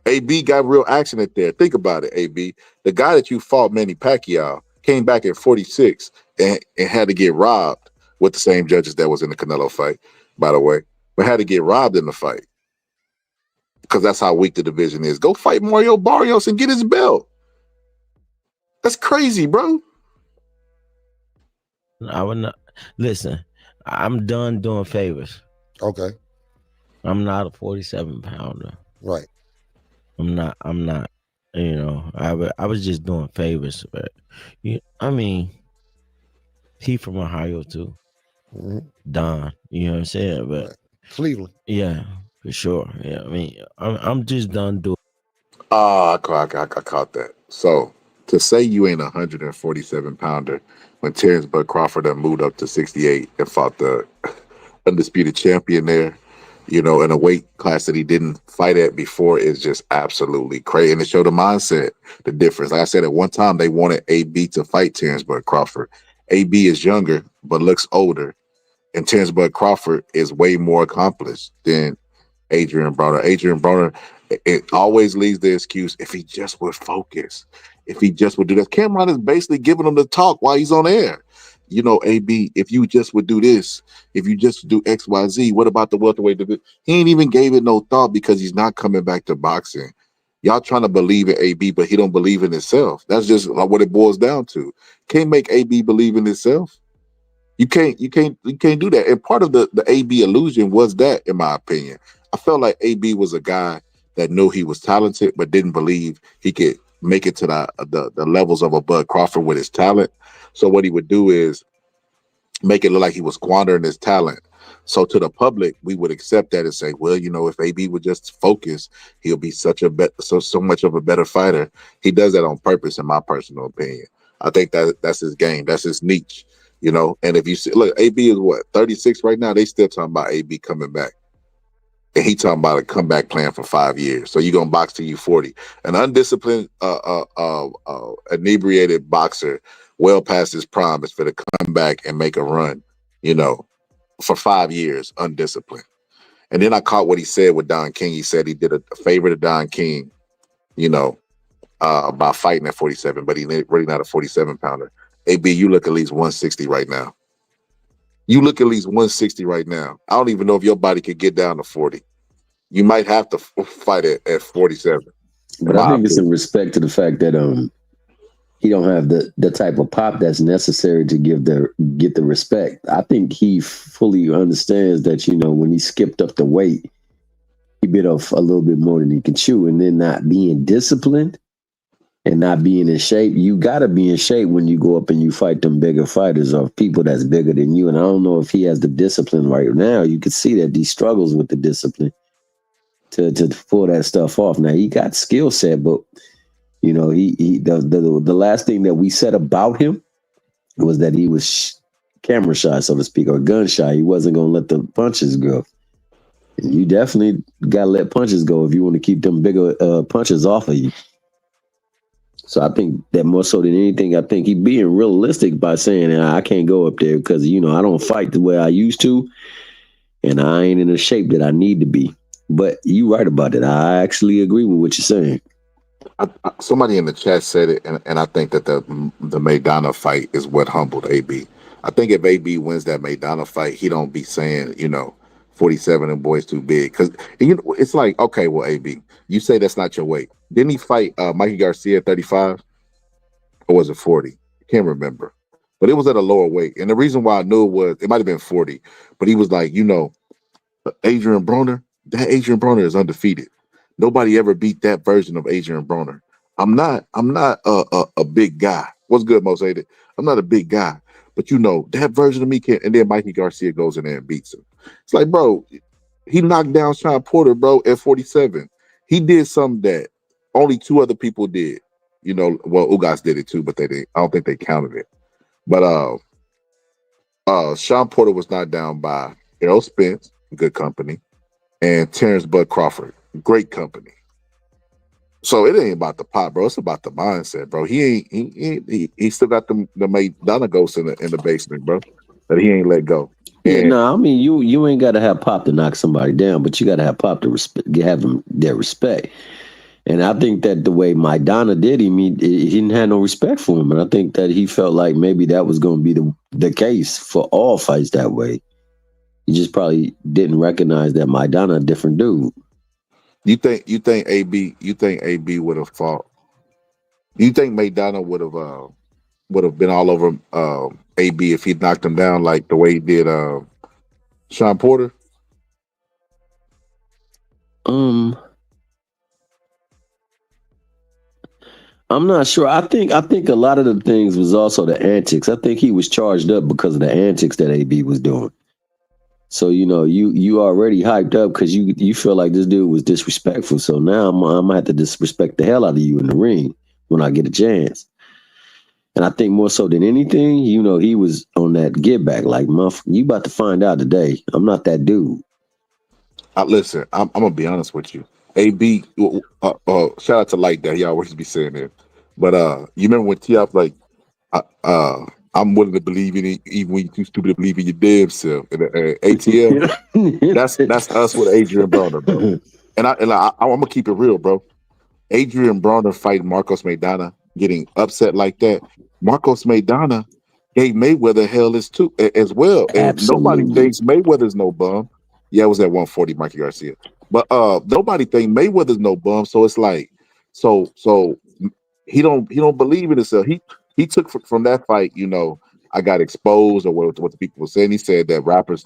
AB got real action at there. Think about it, AB. The guy that you fought, Manny Pacquiao, came back at 46 and had to get robbed with the same judges that was in the Canelo fight, by the way, but had to get robbed in the fight because that's how weak the division is. Go fight Mario Barrios and get his belt. That's crazy, bro.
I would not listen. I'm done doing favors.
Okay.
I'm not a 47 pounder.
Right.
I'm not. You know, I was just doing favors, but I mean, he from Ohio too. Don, you know what I'm saying? But
right. Cleveland.
Yeah, for sure. Yeah, I mean, I'm just done doing.
I caught that. So to say you ain't a 147 pounder when Terrence Bud Crawford had moved up to 68 and fought the undisputed champion there, you know, in a weight class that he didn't fight at before is just absolutely crazy. And it showed the mindset, the difference. Like I said, at one time they wanted AB to fight Terrence Bud Crawford. AB is younger but looks older, and Terrence Bud Crawford is way more accomplished than Adrian Broner. Adrian Broner, it always leaves the excuse if he just would focus, if he just would do that. Cameron is basically giving him the talk while he's on air. You know, AB, if you just would do this, if you just do X, Y, Z, what about the welterweight division? He ain't even gave it no thought because he's not coming back to boxing. Y'all trying to believe in AB, but he don't believe in himself. That's just what it boils down to. Can't make AB believe in himself. You can't do that. And part of the AB illusion was that, in my opinion. I felt like AB was a guy that knew he was talented, but didn't believe he could make it to the levels of a Bud Crawford with his talent. So what he would do is make it look like he was squandering his talent. So to the public, we would accept that and say, well, you know, if AB would just focus, he'll be so much of a better fighter. He does that on purpose, in my personal opinion. I think that's his game. That's his niche, you know. And if you see, look, AB is what, 36 right now. They still talking about AB coming back. And he talking about a comeback plan for 5 years. So you're gonna box till you 40. An undisciplined, inebriated boxer, well past his prime, is for to come back and make a run, you know, for 5 years, undisciplined. And then I caught what he said with Don King. He said he did a favor to Don King, you know, by fighting at 47, but he really not a 47 pounder. AB, you look at least 160 right now. You look at least 160 right now. I don't even know if your body could get down to 40. You might have to fight at 47.
But I think it's in respect to the fact that he don't have the type of pop that's necessary to get the respect. I think he fully understands that, you know, when he skipped up the weight, he bit off a little bit more than he can chew, and then not being disciplined and not being in shape. You got to be in shape when you go up and you fight them bigger fighters or people that's bigger than you. And I don't know if he has the discipline right now. You can see that he struggles with the discipline to pull that stuff off. Now he got skill set, but you know, the last thing that we said about him was that he was camera shy, so to speak, or gun shy. He wasn't going to let the punches go. And you definitely got to let punches go if you want to keep them bigger punches off of you. So I think that more so than anything, I think he being realistic by saying, I can't go up there because, you know, I don't fight the way I used to, and I ain't in the shape that I need to be. But you right about it. I actually agree with what you're saying.
Somebody in the chat said it, and I think that the Maidana fight is what humbled AB. I think if AB wins that Maidana fight, he don't be saying, you know, 47 and boys too big. Because, you know, it's like, okay, well, AB, you say that's not your weight. Didn't he fight Mikey Garcia at 35? Or was it 40? I can't remember. But it was at a lower weight. And the reason why I knew it might have been 40. But he was like, you know, Adrian Broner, that Adrian Broner is undefeated. Nobody ever beat that version of Adrian Broner. I'm not a big guy. What's good, Mosaic? I'm not a big guy. But you know, that version of me can, and then Mikey Garcia goes in there and beats him. It's like, bro, he knocked down Sean Porter, bro, at 47. He did something that only 2 other people did. You know, well, Ugas did it too, but they didn't. I don't think they counted it. But Sean Porter was knocked down by Errol Spence, good company, and Terrence Bud Crawford, great company. So it ain't about the pop, bro. It's about the mindset, bro. He still got the Maidana ghosts in the basement, bro, that he ain't let go.
Yeah, no, I mean you ain't got to have pop to knock somebody down, but you got to have pop to have them their respect. And I think that the way Maidana did him, he didn't have no respect for him, and I think that he felt like maybe that was going to be the case for all fights that way. He just probably didn't recognize that Maidana a different dude.
You think AB would have fought? You think Maidana would have been all over AB if he knocked him down like the way he did Sean Porter?
I'm not sure. I think a lot of the things was also the antics. I think he was charged up because of the antics that AB was doing. So you already hyped up because you feel like this dude was disrespectful. So now I'm gonna have to disrespect the hell out of you in the ring when I get a chance. And I think more so than anything, he was on that get back. Like, you about to find out today. I'm not that dude.
Listen, I'm gonna be honest with you. AB, shout out to Light that he always be saying that. But you remember when T.I. was like, I'm willing to believe in it, even when you're too stupid to believe in your damn self. And ATL, that's us with Adrian Broner, bro. And I'm gonna keep it real, bro. Adrian Broner fighting Marcos Maidana, getting upset like that. Marcos Maidana gave Mayweather hell as well. And
Absolutely.
Nobody thinks Mayweather's no bum. Yeah, it was at 140, Mikey Garcia. But nobody think Mayweather's no bum. So it's like, so he don't believe in himself. He took from that fight, I got exposed or what the people were saying. He said that rappers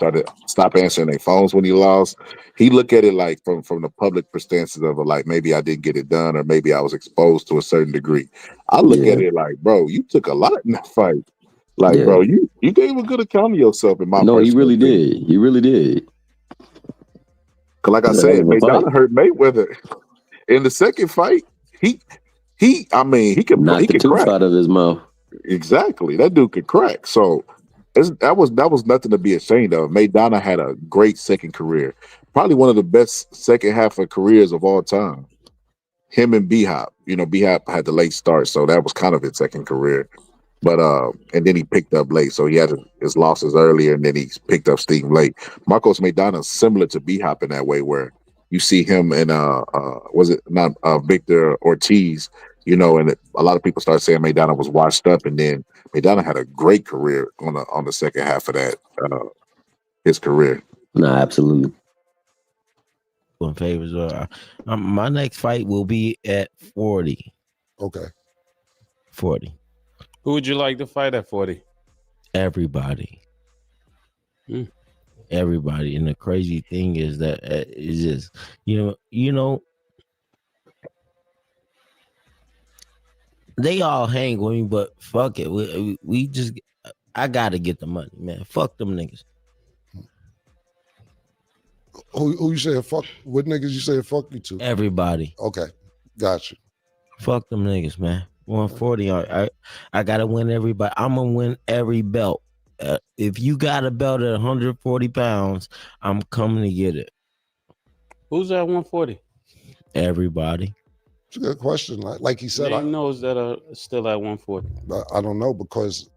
stop answering their phones when he lost. He looked at it like from the public perspective of like maybe I didn't get it done or maybe I was exposed to a certain degree. I look at it like, bro, you took a lot in that fight. Like, bro, you gave a good account of yourself in my
No, he really
opinion.
did. He really did.
Cause like I said, Maidana hurt Mayweather in the second fight. He could
knock the tooth out of his mouth.
Exactly, that dude could crack. So that was nothing to be ashamed of. Maidana had a great second career, probably one of the best second half of careers of all time. Him and B-Hop, B-Hop had the late start, so that was kind of his second career. But and then he picked up late, so he had his losses earlier, and then he picked up steam late. Marcos Maidana is similar to B-Hop in that way, where you see him and was it not Victor Ortiz, and a lot of people start saying Maidana was washed up, and then Maidana had a great career on the second half of that his career.
No, absolutely.
In favors. My next fight will be at 40.
Okay.
40.
Who would you like to fight at 40?
Everybody. Everybody. And the crazy thing is that it's just, they all hang with me, but fuck it. We just, I gotta get the money, man. Fuck them niggas.
Who you saying fuck? What niggas you saying fuck you to?
Everybody.
Okay, got you.
Fuck them niggas, man. 140. I gotta win everybody. I'm gonna win every belt. If you got a belt at 140 pounds, I'm coming to get it.
Who's at 140?
Everybody.
It's a good question. Like he said,
Name those that are still at 140.
I don't know because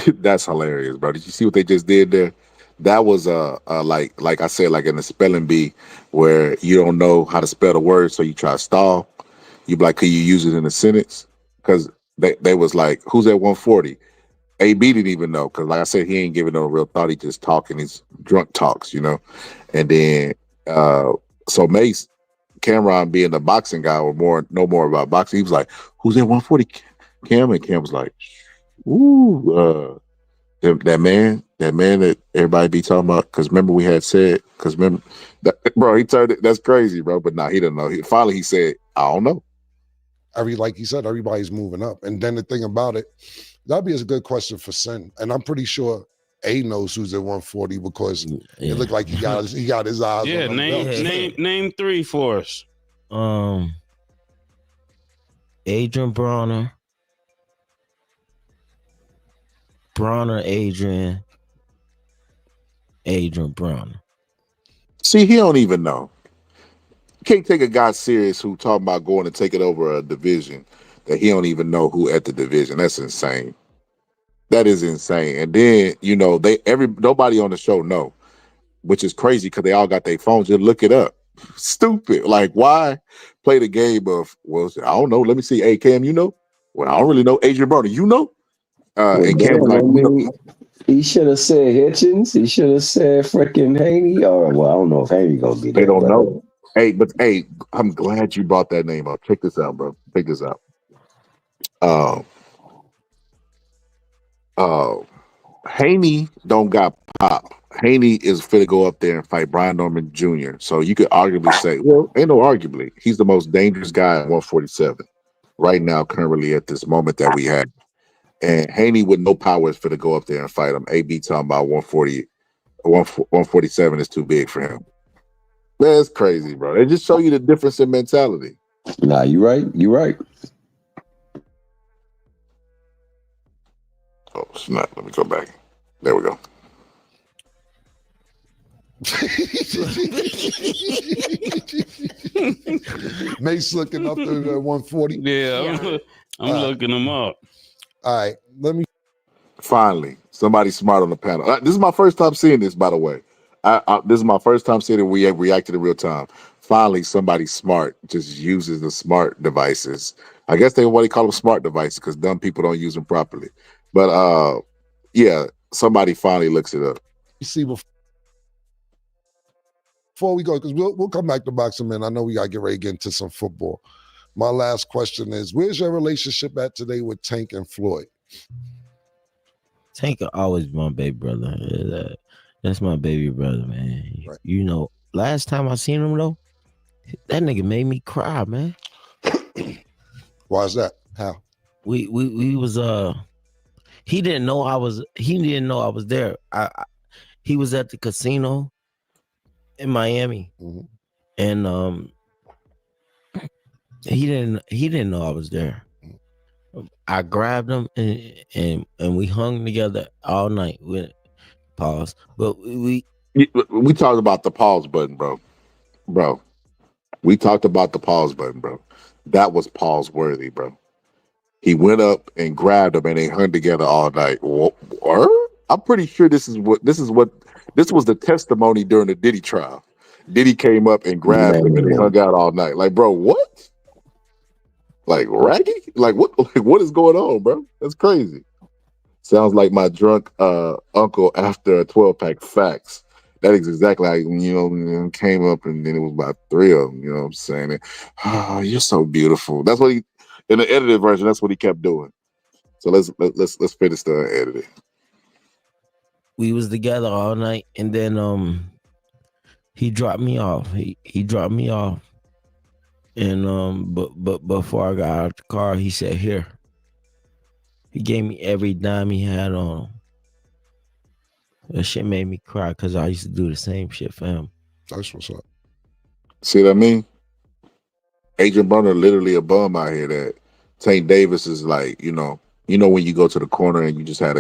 that's hilarious, bro. Did you see what they just did there? That was like I said, like in the spelling bee, where you don't know how to spell the word, so you try to stall. You be like, could you use it in a sentence? Because they was like, who's at 140? AB didn't even know, because like I said, he ain't giving no real thought. He just talking his drunk talks, And then so Mace, Cameron being the boxing guy or know more about boxing, he was like, who's at 140? Cam, and Cam was like, ooh, that man that everybody be talking about. Because remember we had said, bro, he turned it. That's crazy, bro. But nah, he didn't know. Finally he said, I don't know.
Like he said, everybody's moving up. And then the thing about it, that'd be a good question for Sin. And I'm pretty sure A knows who's at 140 because it looked like he got his eyes.
Yeah,
on
name three for us.
Adrian Bronner, Adrian Bronner.
See, he don't even know. You can't take a guy serious who talking about going to take it over a division that he don't even know who at the division. That's insane. That is insane. And then, nobody on the show know, which is crazy because they all got their phones. Just look it up. Stupid. Like, why play the game of, well, I don't know. Let me see. Hey, Cam, you know? Well, I don't really know. Adrian Broner, you know? And Cam was like,
he should have said Hitchens. He should have said freaking Haney. Or, well, I don't know if Haney going to be there.
They don't know. Hey, I'm glad you brought that name up. Check this out, bro. Check this out. Haney don't got pop. Haney is fit to go up there and fight Brian Norman Jr. So you could arguably say, well, ain't no arguably. He's the most dangerous guy at 147 right now, currently at this moment that we have. And Haney with no power is fit to go up there and fight him. AB talking about 147 is too big for him. That's crazy, bro. They just show you the difference in mentality.
Nah, you right. You right.
Oh, snap. Let me go back. There we go.
Mace looking up to the 140.
Yeah, I'm looking them up.
All right, let me.
Finally, somebody smart on the panel. This is my first time seeing this, by the way. This is my first time seeing it. We have reacted in real time. Finally, somebody smart just uses the smart devices. I guess they call them smart devices because dumb people don't use them properly. But yeah, somebody finally looks it up.
You see, before we go, because we'll come back to boxing, man. I know we gotta get ready to get into some football. My last question is: where's your relationship at today with Tank and Floyd?
Tank will always be my baby brother. That's my baby brother, man.
Right.
You know, last time I seen him though, that nigga made me cry, man.
Why is that? How?
We was he didn't know I was there. He was at the casino in Miami, and he didn't know I was there. I grabbed him and we hung together all night with pause. But we
talked about the pause button, bro. We talked about the pause button, bro. That was pause worthy, bro. He went up and grabbed him and they hung together all night. I'm pretty sure this was the testimony during the Diddy trial. Diddy came up and grabbed him and they hung out all night. Like, bro, what? Like Raggy? Like what is going on, bro? That's crazy. Sounds like my drunk uncle after a 12-pack. Facts. That is exactly how came up and then it was about 3 of them. You know what I'm saying? Oh, you're so beautiful. That's what he in the edited version. That's what he kept doing. So let's finish the editing.
We was together all night, and then he dropped me off. He dropped me off, and but before I got out of the car, he said, "Here." He gave me every dime he had on him. That shit made me cry because I used to do the same shit for him.
That's what's up.
See what I mean? Adrian Broner literally a bum out here that Tank Davis is like, you know when you go to the corner and you just had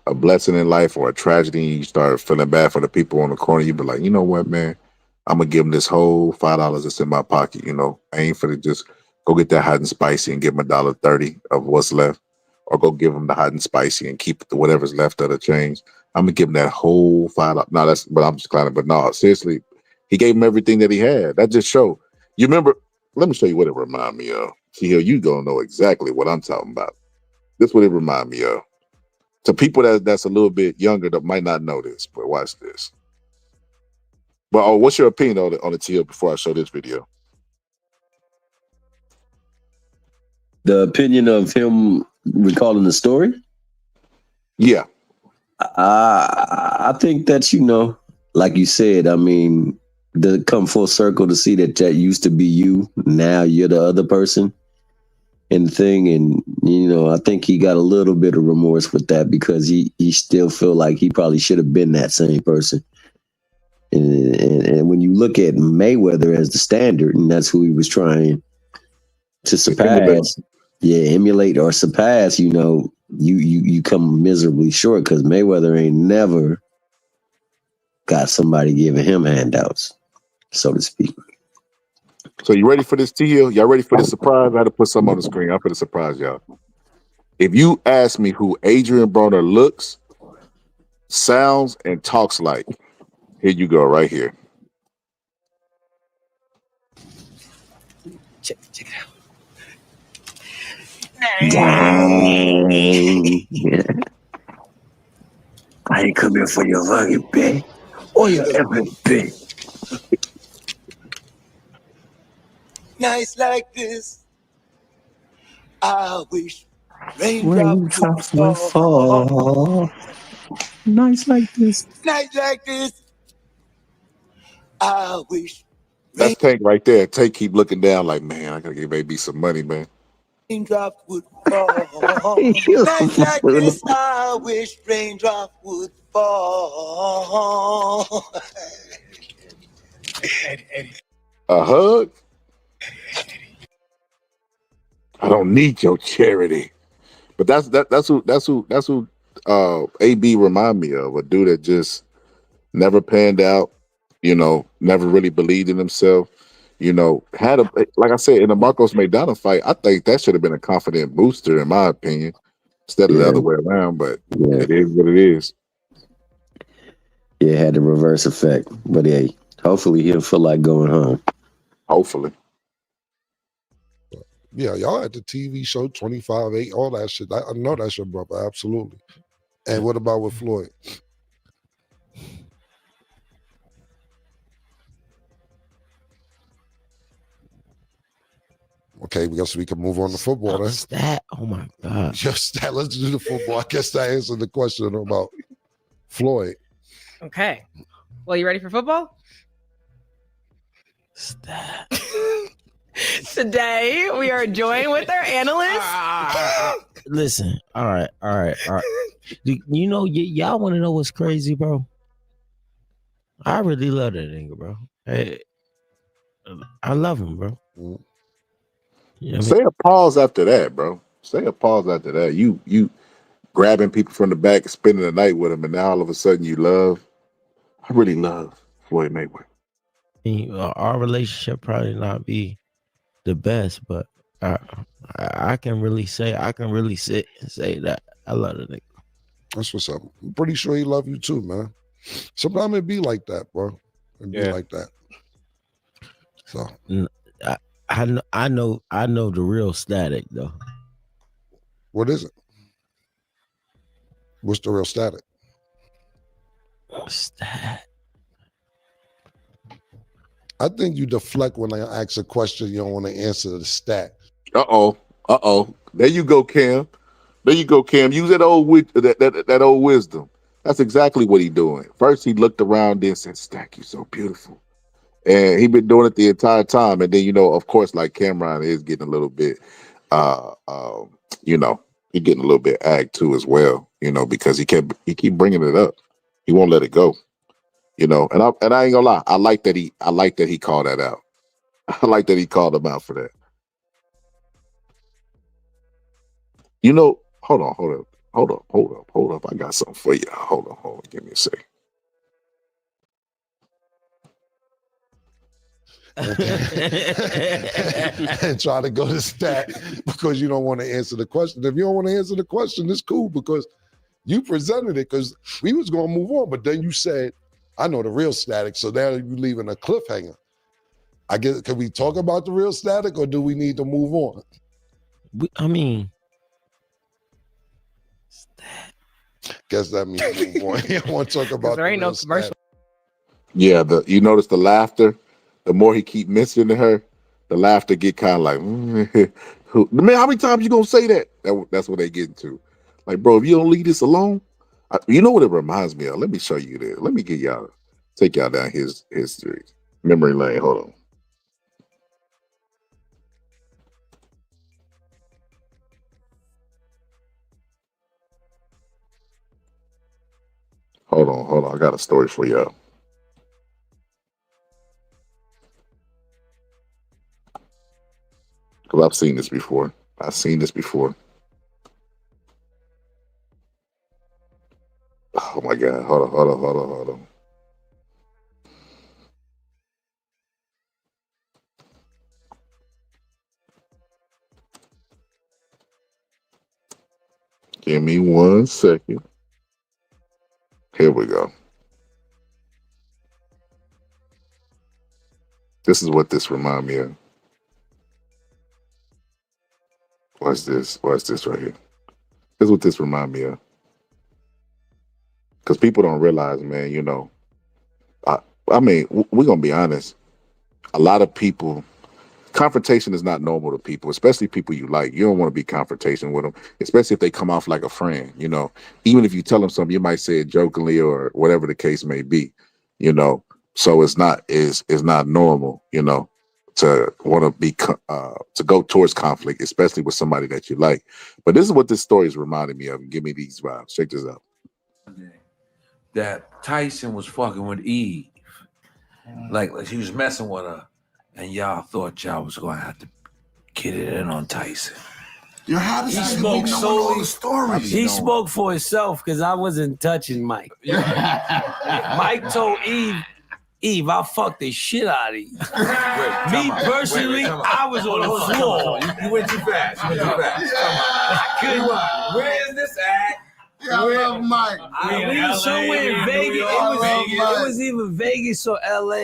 a blessing in life or a tragedy and you start feeling bad for the people on the corner, you be like, you know what, man? I'm gonna give them this whole $5 that's in my pocket, I ain't finna just go get that hot and spicy and give them $1.30 of what's left. Or go give them the hot and spicy and keep whatever's left of the change. I'm gonna give him that whole $5. No, but I'm just clowning. But no, seriously, he gave him everything that he had. That just showed. You remember? Let me show you what it remind me of. See here, you gonna know exactly what I'm talking about. This is what it remind me of. To people that's a little bit younger that might not know this, but watch this. But what's your opinion on the TL before I show this video?
The opinion of him recalling the story?
Yeah.
I think that, like you said, I mean, to come full circle to see that used to be you, now you're the other person and the thing. And, I think he got a little bit of remorse with that because he still feel like he probably should have been that same person. And when you look at Mayweather as the standard, and that's who he was trying to surpass, emulate or surpass, you come miserably short because Mayweather ain't never got somebody giving him handouts, so to speak.
So you ready for this, T-Hill? Y'all ready for this surprise? I had to put something on the screen. I'm for the surprise, y'all. If you ask me who Adrian Broner looks, sounds, and talks like, here you go, right here.
Check it out.
Dang. Yeah. I ain't coming for your fucking pay or your every bit.
Nights like this, I wish raindrops would fall.
Nights like this.
Nights like this, I wish
That's Tank right there. Tank keep looking down like, man, I gotta give baby some money, man.
raindrop would fall. Nights like this, I wish raindrop would fall.
A hug? I don't need your charity. But that's who AB remind me of, a dude that just never panned out, never really believed in himself, had a, like I said, in the Marcos Maidana fight, I think that should have been a confident booster in my opinion, instead of the other way around, but it is what it is.
Yeah, it had the reverse effect. But hey, hopefully he'll feel like going home.
Hopefully.
Yeah, y'all at the TV show 25-8, all that shit. I know that shit, brother. Absolutely. And what about with Floyd? Okay, we guess we can move on to football then.
Stat. Oh my God.
Just stat. Let's do the football. I guess that answered the question about Floyd.
Okay. Well, you ready for football?
Stat.
Today we are joined with our analyst.
Listen, all right. You know, y'all want to know what's crazy, bro? I really love that nigga, bro. Hey, I love him, bro. You know
Say a pause after that, bro. Say a pause after that. You grabbing people from the back, spending the night with them, and now all of a sudden you love. I really love Floyd Mayweather.
Our relationship probably not be the best, but I can really sit and say that I love the nigga.
That's what's up. I'm pretty sure he love you too, man. Sometimes it be like that, bro. It be like that. So
I know the real static though.
What is it? What's the real static?
Stat.
I think you deflect when I ask a question you don't want to answer the stat.
Uh-oh. There you go, Cam. Use that old wisdom. That's exactly what he doing. First, he looked around, then said, "Stack, you so beautiful." And he been doing it the entire time. And then, of course, like Cameron is getting a little bit, he getting a little bit ag too as well, because he keep bringing it up. He won't let it go, and I ain't gonna lie. I like that he called that out. I like that he called him out for that. Hold up. I got something for you. Hold on. Give me a second.
And try to go to stat because you don't want to answer the question. If you don't want to answer the question, it's cool because you presented it because we was going to move on. But then you said, I know the real static. So now you're leaving a cliffhanger. I guess, can we talk about the real static or do we need to move on? Guess that means move on. You don't want to talk about
there ain't no commercial.
Yeah, you notice the laughter. The more he keep mentioning her, the laughter get kind of like, man, how many times you gonna say that? That's what they get into. Like, bro, if you don't leave this alone, you know what it reminds me of? Let me show you this. Let me take y'all down his history. Memory lane. Hold on. Hold on. I got a story for y'all. Because I've seen this before. Oh my God. Hold on. Give me 1 second. Here we go. This is what this remind me of. Watch this right here. This is what this remind me of. Because people don't realize, man, I mean, we're going to be honest. A lot of people confrontation is not normal to people, especially people you like. You don't want to be confrontation with them, especially if they come off like a friend. You know, even if you tell them something, you might say it jokingly or whatever the case may be. You know, so it's not normal. You know, to want to be to go towards conflict, especially with somebody that you like. But this is what this story is reminding me of. And give me these vibes. Check this out.
That Tyson was fucking with Eve, like he was messing with her, and y'all thought y'all was gonna have to get it in on Tyson.
Yo, how does
He
he
spoke
know all
solely.
the stories?
He spoke for himself because I wasn't touching Mike. Mike told Eve, I'll fuck the shit out of you. Me personally, I was on the floor.
You went too fast.
I couldn't.
Where is this at?
Yeah, I love Mike.
We were somewhere in Vegas. It was either Vegas or LA.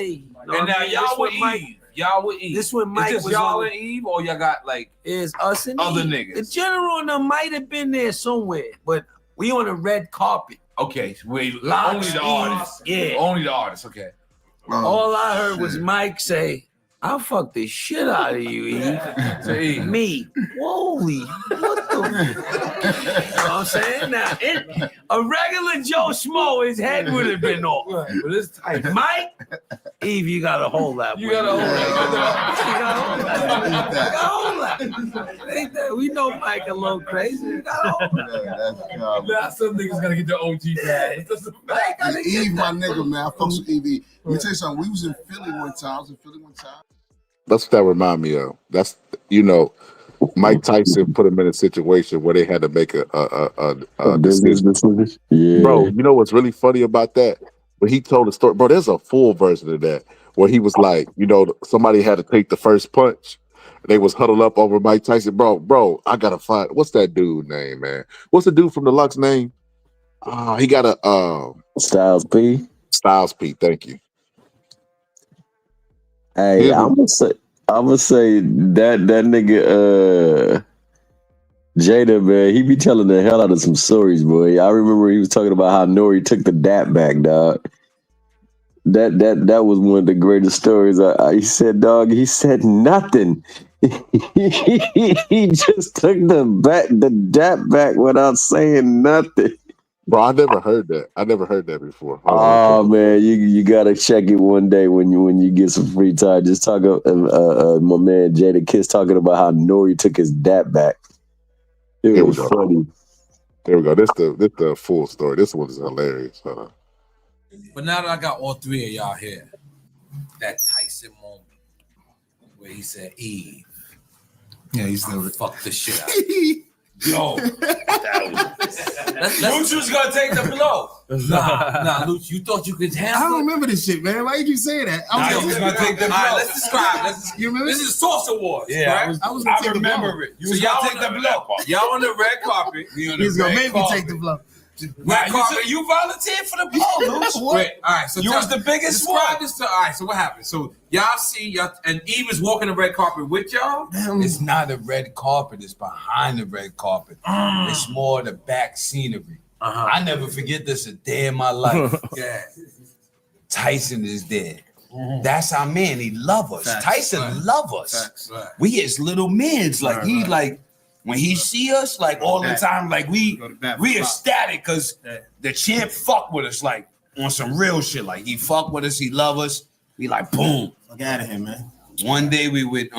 And now y'all with Eve. Y'all with Eve.
This when Mike
is this
was
y'all
on-
and Eve, or y'all got like
It's us and
other
Eve.
niggas?
The general and them might have been there somewhere, but we on a red carpet.
Okay, wait,
Locks,
only the
Eve,
artists.
yeah.
Only the artists. Okay.
All I heard was Mike say, I'll fuck the shit out of you, Eve.
To Eve.
Me. Holy, what the? You know what I'm saying? Now, a regular Joe Schmo, his head would have been off.
But it's tight.
Mike, Eve, you gotta hold that.
You gotta hold
that. Ain't that? We know Mike a little crazy. You gotta hold that.
Now some niggas gotta get the OG bag.
Eve, my nigga, man. I fucks with Eve. Let me tell you something. We was in Philly one time.
That's what that remind me of. That's, you know, Mike Tyson put him in a situation where they had to make a decision.
Yeah.
Bro, you know what's really funny about that? When he told the story, bro, there's a full version of that where he was like, you know, somebody had to take the first punch. They was huddled up over Mike Tyson. Bro, I gotta find, what's that dude name, man? What's the dude from the Lux name? He got a
Styles P.
Styles P, thank you.
Hey, I'm gonna say that nigga Jada, man, he be telling the hell out of some stories, boy. I remember he was talking about how Nori took the dap back, dog. That was one of the greatest stories. He said, dog, he said nothing. He just took the dap back without saying nothing.
Bro, I never heard that. I never heard that before.
Oh man, you gotta check it one day when you get some free time. Just talk my man Jada Kiss talking about how Nori took his dap back. It was funny.
There we go. This the full story. This one is hilarious.
But now that I got all three of y'all here, that Tyson moment where he said Eve.
Yeah, he's never
fuck the shit out of you. Yo, Luch was gonna take the blow. Nah, Luch, you thought you could handle it?
I don't remember this shit, man. Why did you say that?
He was gonna take the blow. All right, let's describe.
You remember
This is Source Awards.
Yeah,
right?
I was gonna take the blow.
So y'all take the blow. Y'all on the red carpet.
He's gonna make me take the blow.
Red carpet. You volunteered for the blow, Luch. Wait, all right. So
You was the biggest
describe
one.
this to. All right. So what happened? So y'all see y'all, and Eve is walking the red carpet with y'all.
It's not a red carpet. It's behind the red carpet. It's more the back scenery. I never forget this a day in my life.
Yeah.
Tyson is there. That's our man. He love us.
Facts.
Tyson
Right.
love us.
Facts. Right.
We his little mans. Like he like when he see us like all the time. Like we ecstatic because the champ fuck with us like on some real shit. Like he fuck with us. He love us. We like boom.
Fuck out of here, man.
One day we would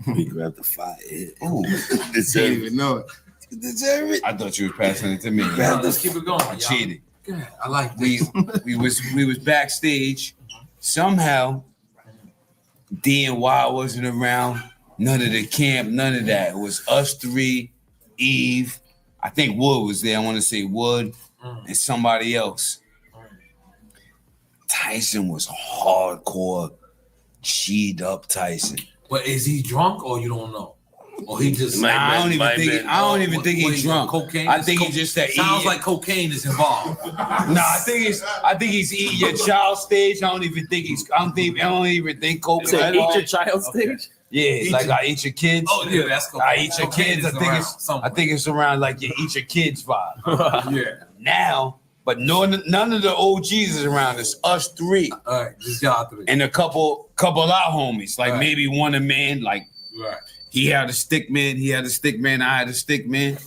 we grabbed the fire. Ooh,
Didn't even know it.
I thought you was passing it to me.
Yeah, let's keep it going.
I cheated.
Good. I like this.
We was backstage. Somehow, D and Y wasn't around. None of the camp, none of that. It was us three, Eve. I think Wood was there. I want to say Wood and somebody else. Tyson was hardcore, G'd up Tyson.
But is he drunk or you don't know? Or he just
I don't even think he's drunk.
Cocaine.
I think he's just that
sounds like cocaine is involved.
I think he's eating your child stage. I don't even think coke.
Say eat your child stage?
Yeah, it's like I eat your kids.
Oh yeah, that's cool.
I eat your kids. I think it's around like you eat your kids vibe.
Yeah.
Now But none of the OGs is around. It's us three.
All right, just y'all three.
And a couple of our homies. Like
Right.
maybe one a man. Like
Right.
he had a stick man. I had a stick man.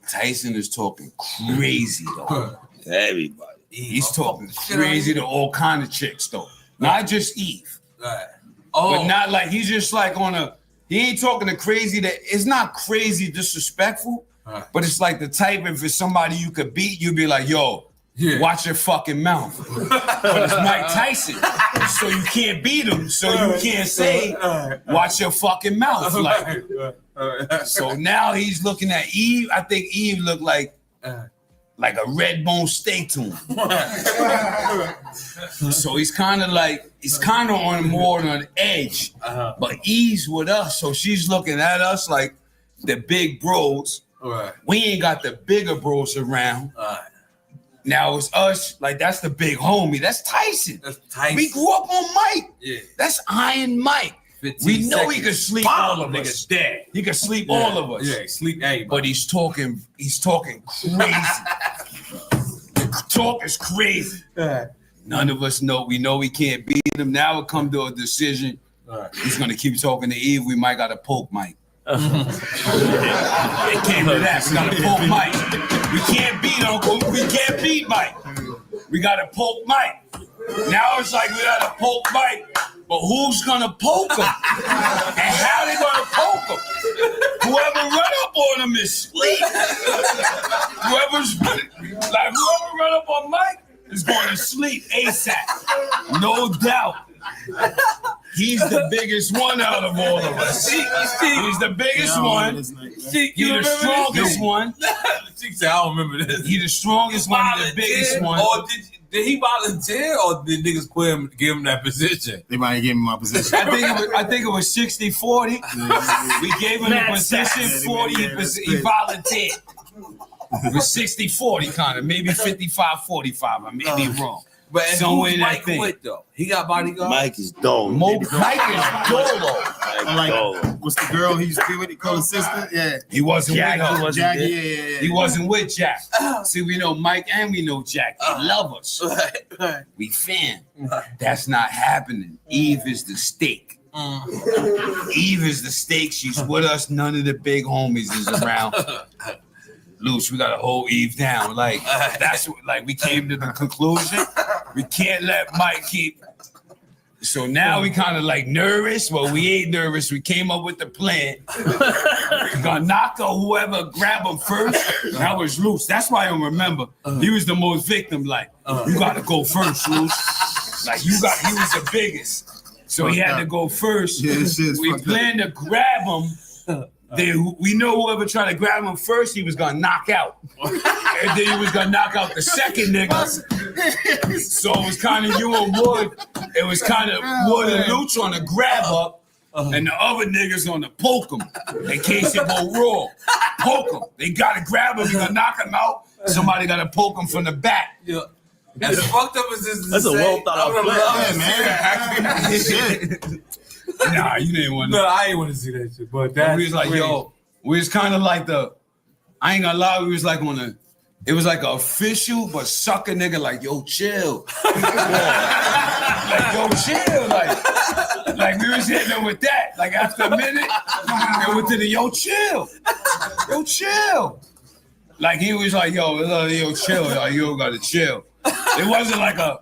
Tyson is talking crazy though. Everybody. He's talking crazy to all kind of chicks though. Not just Eve.
Right.
But not like he's just like he ain't talking to crazy that it's not crazy disrespectful, but it's like the type if it's somebody you could beat, you'd be like, yo, watch your fucking mouth. But it's Mike Tyson, so you can't beat him, so you can't say, watch your fucking mouth. So now he's looking at Eve. I think Eve looked like a red bone steak to him. So he's kind of on more on the edge. But Eve's with us, so she's looking at us like the big bros.
Right.
We ain't got the bigger bros around. Now it's us, like that's the big homie. That's Tyson. We grew up on Mike.
Yeah.
That's Iron Mike. We know he could sleep all of us. Dead. He could sleep all of us.
Yeah, sleep everybody.
But he's talking crazy. The talk is crazy. None of us know. We know we can't beat him. Now it come to a decision. He's gonna keep talking to Eve. We might gotta poke Mike. It came to that. We gotta poke Mike. We can't beat Uncle. We can't beat Mike. We gotta poke Mike. Now it's like we gotta poke Mike. But who's gonna poke him? And how they gonna poke him? Whoever run up on him is sleep. Whoever run up on Mike is going to sleep ASAP. No doubt. He's the biggest one out of all of us. He's the biggest one. He's the strongest one.
She said, I don't remember this.
He's the strongest one. He's the biggest one.
Or did he volunteer or did niggas quit him to give him that position?
They might give him my position.
I think it was 60-40. We gave him the position, 40. He volunteered. It was 60-40 kind of, maybe 55-45. I may be wrong.
But
somewhere in that
Mike
thing.
quit though. He got bodyguard.
Mike is dolo.
Mike is dolo.
What's the girl he used to be with? He called his sister? Yeah.
He wasn't with her.
Jackie, yeah.
He wasn't with Jack. See, we know Mike and we know Jack. They love us. We fan. That's not happening. Eve is the steak. Eve is the steak. She's with us. None of the big homies is around. Luce, we gotta hold Eve down. Like that's what, like we came to the conclusion. We can't let Mike keep. So now we kind of like nervous. Well, we ain't nervous. We came up with the plan. We gonna knock out whoever grab him first. That was Luce. That's why I don't remember. He was the most victim. Like you gotta go first, Luce. Like he was the biggest. So he had to go first. We planned to grab him. We know whoever tried to grab him first, he was gonna knock out. And then he was gonna knock out the second nigga. So it was kind of you and Wood. It was kind of Wood and Luch on the grab up, and the other niggas on the poke him in case it go wrong. Poke him. They gotta grab him. You gonna knock him out. Somebody gotta poke him from the back.
Yeah. As fucked up as this is,
That's a well thought out
plan.
Nah, you didn't want to.
No, I ain't want to see that shit. But
we was like, yo, we was kind of like I ain't gonna lie, we was like it was like an official but sucker nigga, like, yo, chill. Like, yo, chill. Like we was hitting him with that. Like after a minute, it went to the yo, chill. Yo, chill. Like he was like, yo, chill. Like, yo, gotta chill. It wasn't like a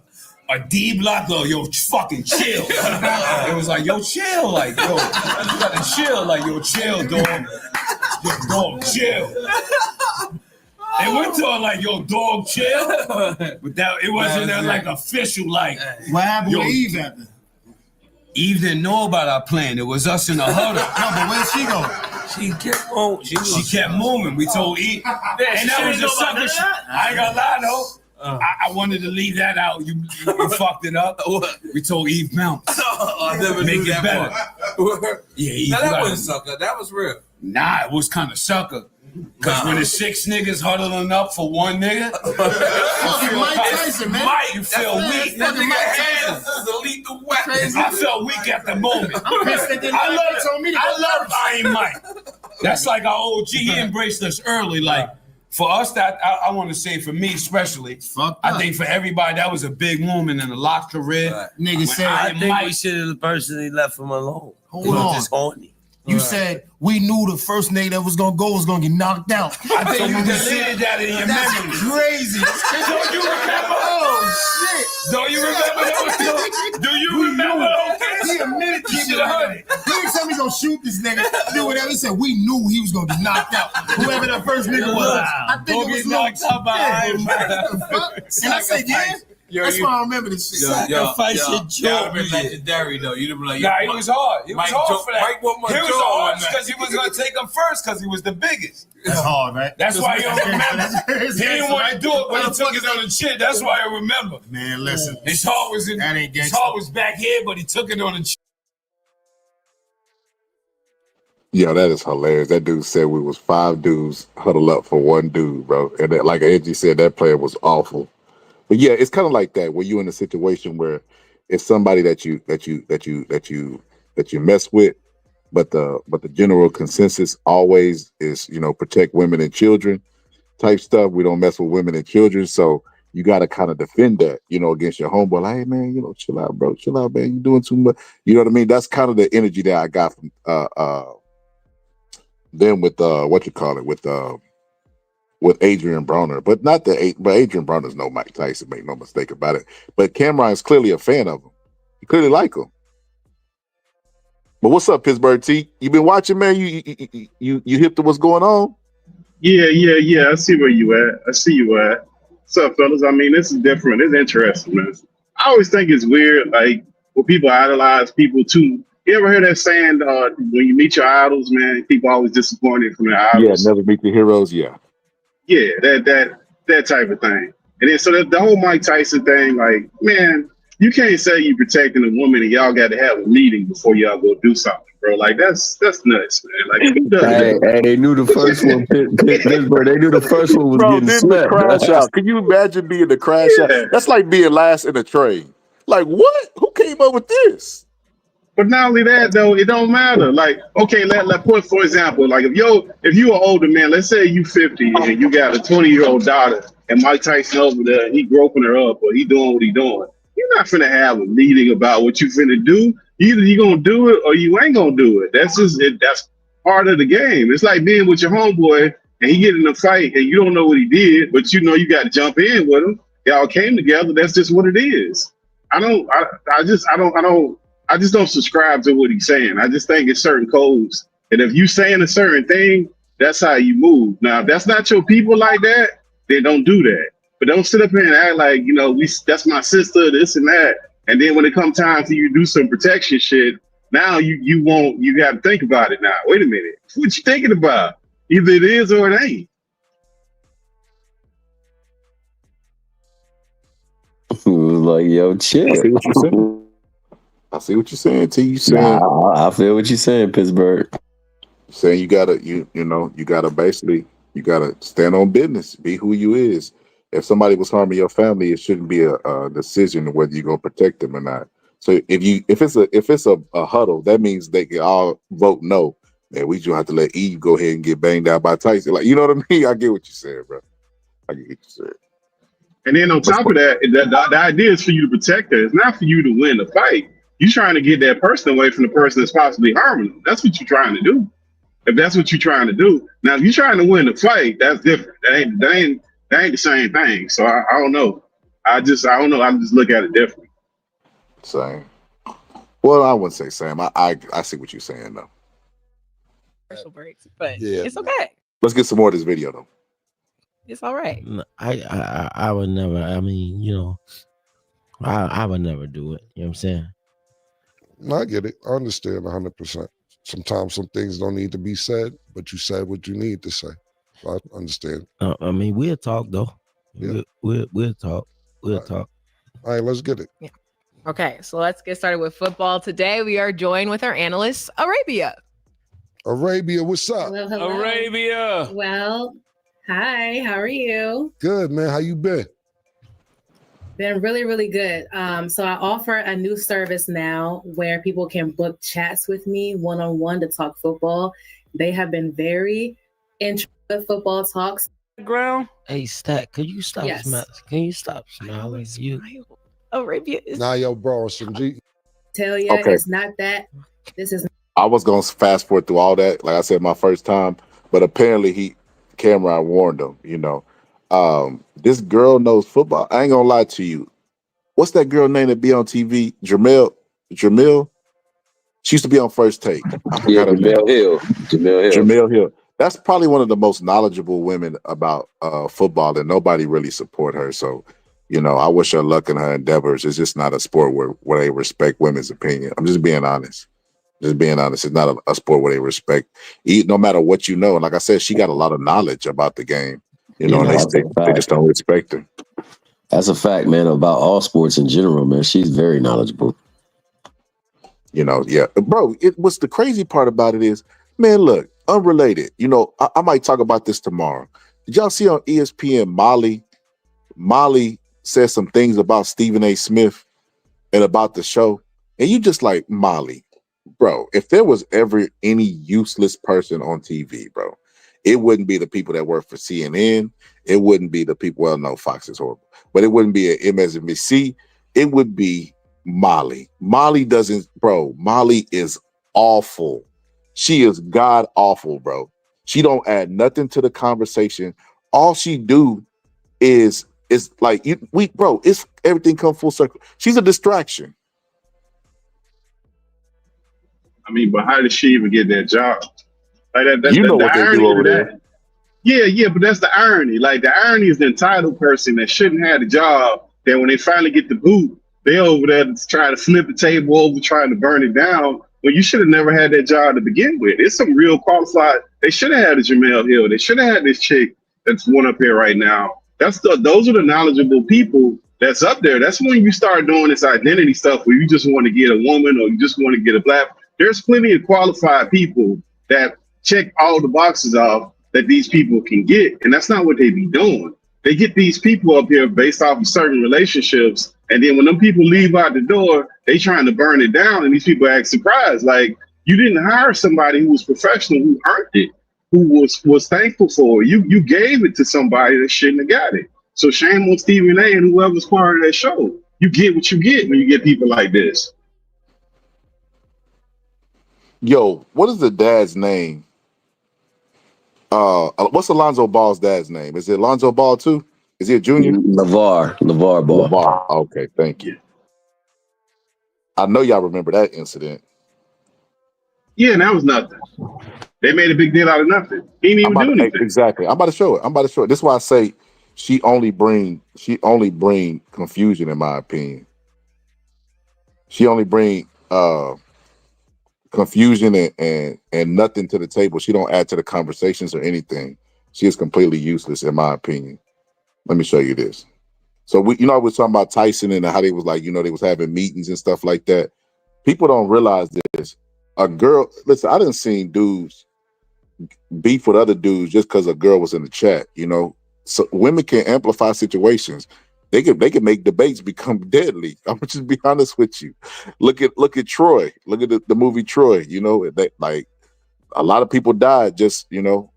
D block or yo fucking chill. It was like yo chill, like yo, you gotta chill, like yo chill, dog. Yo dog, chill. It went to her like yo dog, chill, but that it wasn't that like official like.
What happened with Eve after?
Eve didn't know about our plan. It was us in the huddle.
No, but where'd she go?
She kept moving. We told Eve, and that was the sucker. I ain't gonna lie though. I wanted to leave that out. You fucked it up. We told Eve Mount.
I never
make
knew
it
that
better.
Part.
Yeah, Eve.
Now, that wasn't sucker. That was real.
Nah, it was kind of sucker. Cause when the 6 niggas huddling up for one nigga,
Mike Tyson, man.
You feel weak.
That nigga hands is a lethal weapon.
I felt weak at the moment. I love Iron Mike. That's like our OG. He embraced us early. Like for us, that I want to say for me especially, I think for everybody that was a big moment in the locker career.
Nigga said,
I think we should have personally left him alone.
Hold on.
Just horny.
You said we knew the first nigga that was gonna go was gonna get knocked out.
I think you deleted that in your
That's
memory.
crazy.
Don't you remember?
Oh shit!
Don't you remember those? Do you remember those?
He admitted he
should have heard it.
He didn't tell me he's gonna shoot this nigga. Do whatever. He said we knew he was gonna get knocked out. Whoever that first nigga was, I think it was knocked out by him. And I said, yeah. That's why I remember this shit.
That would have been legendary though. You'd have been like, nah, it was hard. It was hard for that. He was hard because he was gonna take him first because he was the biggest.
That's hard, right?
That's why you don't remember. He didn't want to do it, but he took it on the chin. That's why I remember.
Man, listen.
His heart was back here, but he took it on the chin.
Yeah, that is hilarious. That dude said we was 5 dudes huddled up for one dude, bro. And that, like Angie said, that player was awful. But yeah, it's kind of like that where you're in a situation where it's somebody that you mess with, but the general consensus always is, protect women and children type stuff. We don't mess with women and children, so you got to kind of defend that, against your homeboy. Like, hey man, chill out, bro, chill out, man. You doing too much. You know what I mean? That's kind of the energy that I got from them with with Adrian Broner, but Adrian Broner's no Mike Tyson, make no mistake about it. But Cameron's clearly a fan of him. You clearly like him. But what's up, Pittsburgh T? You been watching, man? You hip to what's going on?
Yeah. I see where you at. What's up, fellas? I mean, this is different. It's interesting, man. I always think it's weird, like when people idolize people too. You ever hear that saying, when you meet your idols, man, people always disappointed from their idols?
Yeah, never meet your heroes, yeah.
Yeah, that type of thing. And then so the whole Mike Tyson thing, like, man, you can't say you protecting a woman and y'all got to have a meeting before y'all go do something, bro. Like that's nuts, man. Like who does
hey, they knew the first one. Pittsburgh, they knew the first one was getting slept.
Crash out. Can you imagine being the crash out? That's like being last in a train. Like what? Who came up with this?
But not only that, though, it don't matter. Like, okay, let put for example, like if you're an older man, let's say you 50 and you got a 20-year-old daughter, and Mike Tyson over there, he groping her up or he doing what he doing. You're not finna have a meeting about what you finna do. Either you gonna do it or you ain't gonna do it. That's just it. That's part of the game. It's like being with your homeboy and he get in a fight and you don't know what he did, but you know you got to jump in with him. Y'all came together. That's just what it is. I just don't subscribe to what he's saying. I just think it's certain codes. And if you saying a certain thing, that's how you move. Now, if that's not your people like that, then don't do that. But don't sit up here and act like, that's my sister, this and that. And then when it comes time for you to do some protection shit, now you got to think about it now. Wait a minute. What you thinking about? Either it is or it ain't.
Like, yo, chill.
I see what you're saying, T. You saying
I feel what you're saying, Pittsburgh.
Saying you gotta stand on business, be who you is. If somebody was harming your family, it shouldn't be a decision whether you're gonna protect them or not. So if it's a huddle, that means they can all vote no. Man, we just have to let Eve go ahead and get banged out by Tyson. Like, you know what I mean? I get what you're saying, bro. I get what you're saying.
And then on top of that, the idea is for you to protect her. It's not for you to win the fight. You're trying to get that person away from the person that's possibly harming them. That's what you're trying to do. If that's what you're trying to do. Now, if you're trying to win the fight, that's different. That ain't the same thing. So I don't know. I don't know. I just look at it differently.
Same. Well, I wouldn't say same. I see what you're saying though.
Commercial breaks, but it's okay.
Let's get some more of this video though.
It's all right.
I would never. I mean, I would never do it. You know what I'm saying?
No, I get it. I understand 100%. Sometimes some things don't need to be said, but you said what you need to say. So I understand.
I mean, we'll talk though.
Yeah.
We'll talk. We'll talk.
All right, let's get it.
Yeah. Okay, so let's get started with football. Today we are joined with our analyst, Arabia.
Arabia, what's up?
Hello. Arabia.
Well, hi, how are you?
Good, man. How you been?
Been really, really good. So I offer a new service now where people can book chats with me one-on-one to talk football. They have been very interested in football talks.
Ground.
Hey, Stat, can you stop
Yes.
Can you stop smiling? You
Arabia is.
Now yo, bro, some G.
Tell you
Okay.
it's not that. This is
I was gonna fast forward through all that, like I said, my first time, but apparently Cameron warned him. This girl knows football. I ain't gonna lie to you. What's that girl name that be on TV? Jamil. She used to be on First Take. I forgot her name. Jamel Hill. That's probably one of the most knowledgeable women about football, and nobody really support her. So, I wish her luck in her endeavors. It's just not a sport where they respect women's opinion. I'm just being honest. It's not a sport where they respect, no matter what you know. And like I said, she got a lot of knowledge about the game, and they just don't respect her.
That's a fact, man, about all sports in general, man. She's very knowledgeable.
Yeah. Bro, what's the crazy part about it is, man, look, unrelated. I might talk about this tomorrow. Did y'all see on ESPN Molly said some things about Stephen A. Smith and about the show? And you just like, Molly, bro, if there was ever any useless person on TV, bro, it wouldn't be the people that work for CNN. It wouldn't be the people, well, no, Fox is horrible, but it wouldn't be at MSNBC. It would be Molly. Molly is awful. She is god awful, bro. She don't add nothing to the conversation. All she do is like it's everything come full circle. She's a distraction.
I mean, but how did she even get that job? Like that's
what they do over there.
Yeah, but that's the irony. Like the irony is the entitled person that shouldn't have the job. That when they finally get the boot, they over there trying to flip the table over, trying to burn it down. Well, you should have never had that job to begin with. It's some real qualified. They should have had a Jamel Hill. They should have had this chick that's one up here right now. Those are the knowledgeable people that's up there. That's when you start doing this identity stuff where you just want to get a woman or you just want to get a black. There's plenty of qualified people that check all the boxes off that these people can get, and that's not what they be doing. They get these people up here based off of certain relationships, and then when them people leave out the door, they trying to burn it down, and these people act surprised. Like, you didn't hire somebody who was professional, who earned it, who was thankful for it. You gave it to somebody that shouldn't have got it. So shame on Stephen A. and whoever's part of that show. You get what you get when you get people like this.
Yo, what is the dad's name? What's Alonzo Ball's dad's name? Is it Alonzo Ball too? Is he a junior?
LeVar Ball.
LeVar. Okay, thank you. I know y'all remember that incident.
Yeah, and that was nothing. They made a big deal out of nothing. He didn't even do anything.
Exactly. I'm about to show it. This is why I say she only bring confusion, in my opinion. She only bring confusion and nothing to the table. She don't add to the conversations or anything. She is completely useless, in my opinion. Let me show you this. So we was talking about Tyson and how they was like, they was having meetings and stuff like that. People don't realize this. A girl, listen, I didn't see dudes beef with other dudes just because a girl was in the chat. So women can amplify situations. They can make debates become deadly. I'm gonna just be honest with you. Look at Troy. Look at the movie Troy. That like a lot of people died just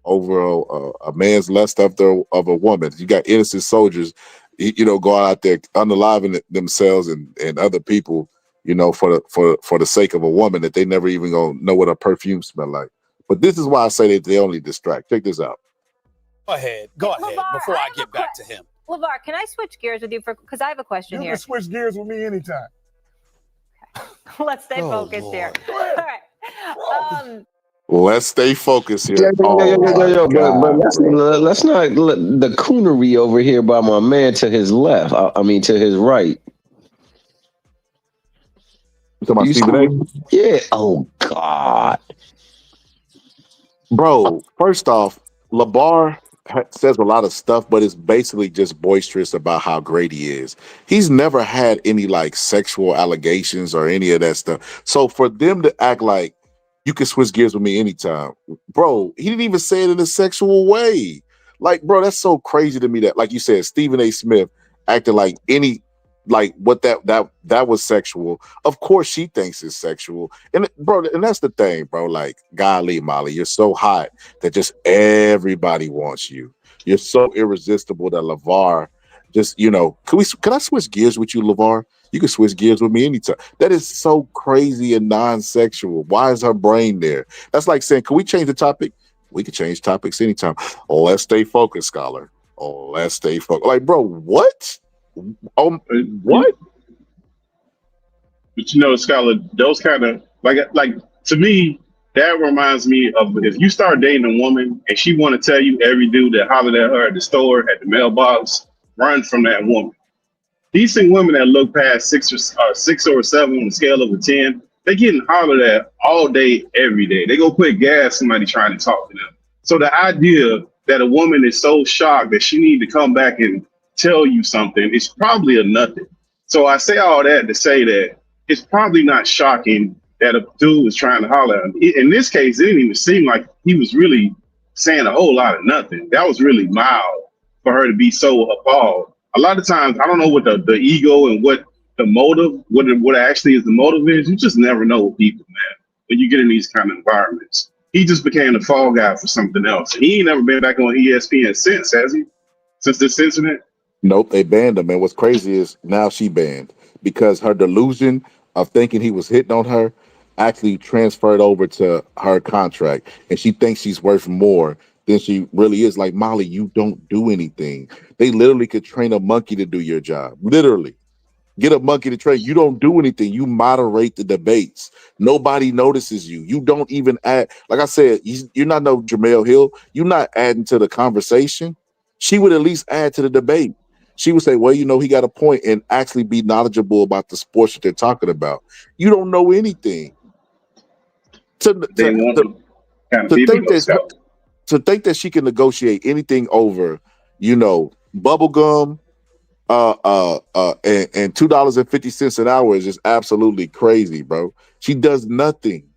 over a man's lust of a woman. You got innocent soldiers, going out there unaliving themselves and other people, for the sake of a woman that they never even gonna know what her perfume smell like. But this is why I say that they only distract. Check this out.
Go ahead,
LeVar,
before I get back to him.
LeVar, can I switch gears with you because I have a question here?
You can switch gears with me anytime.
Let's stay focused here. All right.
Let's stay focused here.
But let's not let the coonery over here by my man to his left. I mean, to his right.
You talking about Stephen A?
Yeah. Oh God.
Bro, first off, LeVar says a lot of stuff, but it's basically just boisterous about how great he is. He's never had any like sexual allegations or any of that stuff. So for them to act like you can switch gears with me anytime, bro, he didn't even say it in a sexual way. Like, bro, that's so crazy to me that, like you said, Stephen A. Smith acted like what that was sexual. Of course she thinks it's sexual. And bro, and that's the thing, bro. Like, golly, Molly, you're so hot that just everybody wants you. you're so irresistible that LeVar just, can I switch gears with you, LeVar? You can switch gears with me anytime. That is so crazy and non-sexual. Why is her brain there? That's like saying, can we change the topic? We can change topics anytime. Let's stay focused, scholar. Let's stay focused. Like, bro, what? What?
But Scholar, those kind of like to me, that reminds me of if you start dating a woman and she want to tell you every dude that hollered at her at the store, at the mailbox, run from that woman. Decent women that look past 6 or 7 on the scale of a 10, they getting hollered at all day, every day. They go put gas somebody trying to talk to them. So the idea that a woman is so shocked that she need to come back and tell you something is probably a nothing. So I say all that to say that it's probably not shocking that a dude was trying to holler at him. In this case, it didn't even seem like he was really saying a whole lot of nothing. That was really mild for her to be so appalled. A lot of times, I don't know what the ego and what the motive, what actually is the motive is. You just never know with people, man, when you get in these kind of environments. He just became the fall guy for something else. And he ain't never been back on ESPN since, has he? Since this incident?
Nope, they banned him. And what's crazy is now she banned because her delusion of thinking he was hitting on her actually transferred over to her contract. And she thinks she's worth more than she really is. Like, Molly, you don't do anything. They literally could train a monkey to do your job. Literally. Get a monkey to train. You don't do anything. You moderate the debates. Nobody notices you. You don't even add. Like I said, you're not no Jamel Hill. You're not adding to the conversation. She would at least add to the debate. She would say, well, he got a point, and actually be knowledgeable about the sports that they're talking about. You don't know anything. To think that she can negotiate anything over, bubble gum, and $2.50 an hour is just absolutely crazy, bro. She does nothing.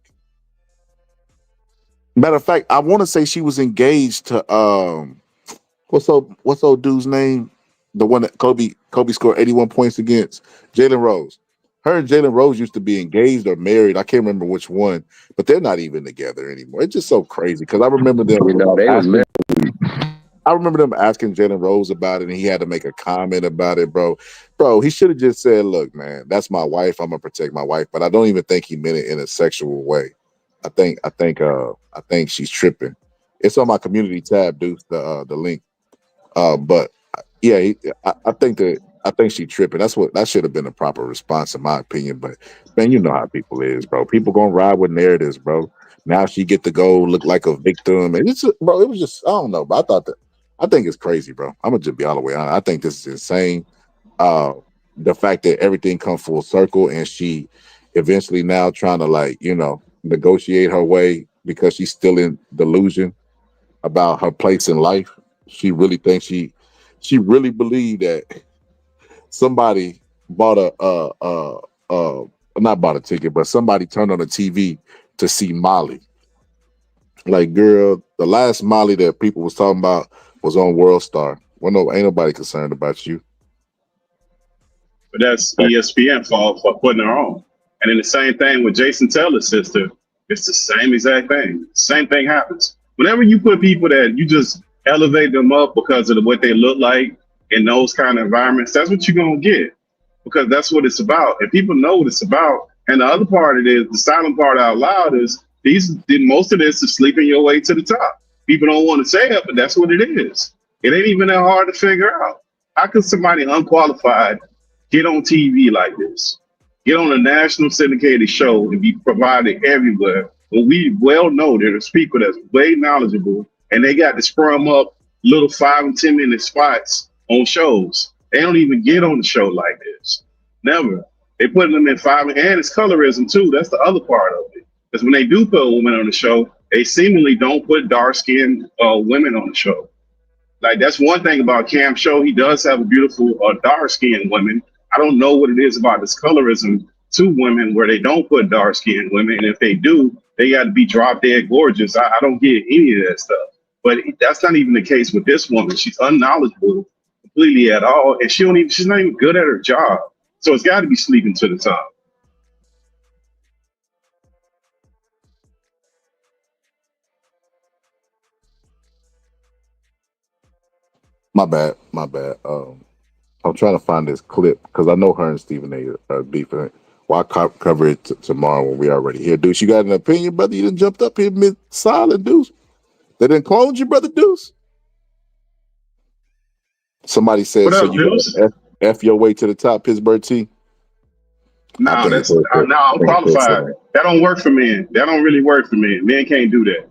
Matter of fact, I want to say she was engaged to what's old dude's name? The one that Kobe scored 81 points against, Jalen Rose. Her and Jalen Rose used to be engaged or married. I can't remember which one, but they're not even together anymore. It's just so crazy because I remember them.
They was married.
I remember them asking Jalen Rose about it, and he had to make a comment about it, bro. Bro, he should have just said, "Look, man, that's my wife. I'm gonna protect my wife." But I don't even think he meant it in a sexual way. I think she's tripping. It's on my community tab, dude. The link. But yeah, I think she's tripping. That should have been a proper response, in my opinion. But man, you know how people is, bro. People gonna ride with narratives, bro. Now she get to go look like a victim, and bro. It was just, I don't know, but I think it's crazy, bro. I'm gonna just be all the way honest. I think this is insane. The fact that everything come full circle, and she eventually now trying to negotiate her way because she's still in delusion about her place in life. She really thinks she really believed that somebody bought not bought a ticket, but somebody turned on the TV to see Molly. Like, girl, the last Molly that people was talking about was on World Star. Well, ain't nobody concerned about you.
But that's ESPN fault for putting her on. And then the same thing with Jason Taylor's sister. It's the same exact thing. Same thing happens. Whenever you put people that you just elevate them up because of what they look like in those kind of environments, that's what you're going to get. Because that's what it's about. And people know what it's about. And the other part of it is, the silent part out loud is, most of this is sleeping your way to the top. People don't want to say it, but that's what it is. It ain't even that hard to figure out. How could somebody unqualified get on TV like this? Get on a national syndicated show and be provided everywhere. But we well know there's people that's way knowledgeable, and they got to scrum up little 5 and 10 minute spots on shows. They don't even get on the show like this. Never. They put them in 5, and it's colorism too. That's the other part of it. Because when they do put women on the show, they seemingly don't put dark-skinned women on the show. Like, that's one thing about Cam's show. He does have a beautiful dark-skinned women. I don't know what it is about this colorism to women where they don't put dark-skinned women. And if they do, they got to be drop-dead gorgeous. I don't get any of that stuff. But that's not even the case with this woman. She's unknowledgeable completely at all. And she's not even good at her job. So it's got to be sleeping to the top.
My bad. I'm trying to find this clip because I know her and Stephen A are beefing. Why cover it tomorrow when we already here? Deuce, you got an opinion, brother? You done jumped up here mid-silent, Deuce. They didn't clone you, brother Deuce? Somebody said,
What
so
up,
you
Deuce?
got F your way to the top, Pittsburgh T?
No, I'm qualified. That don't work for men. That don't really work for men. Men can't do that.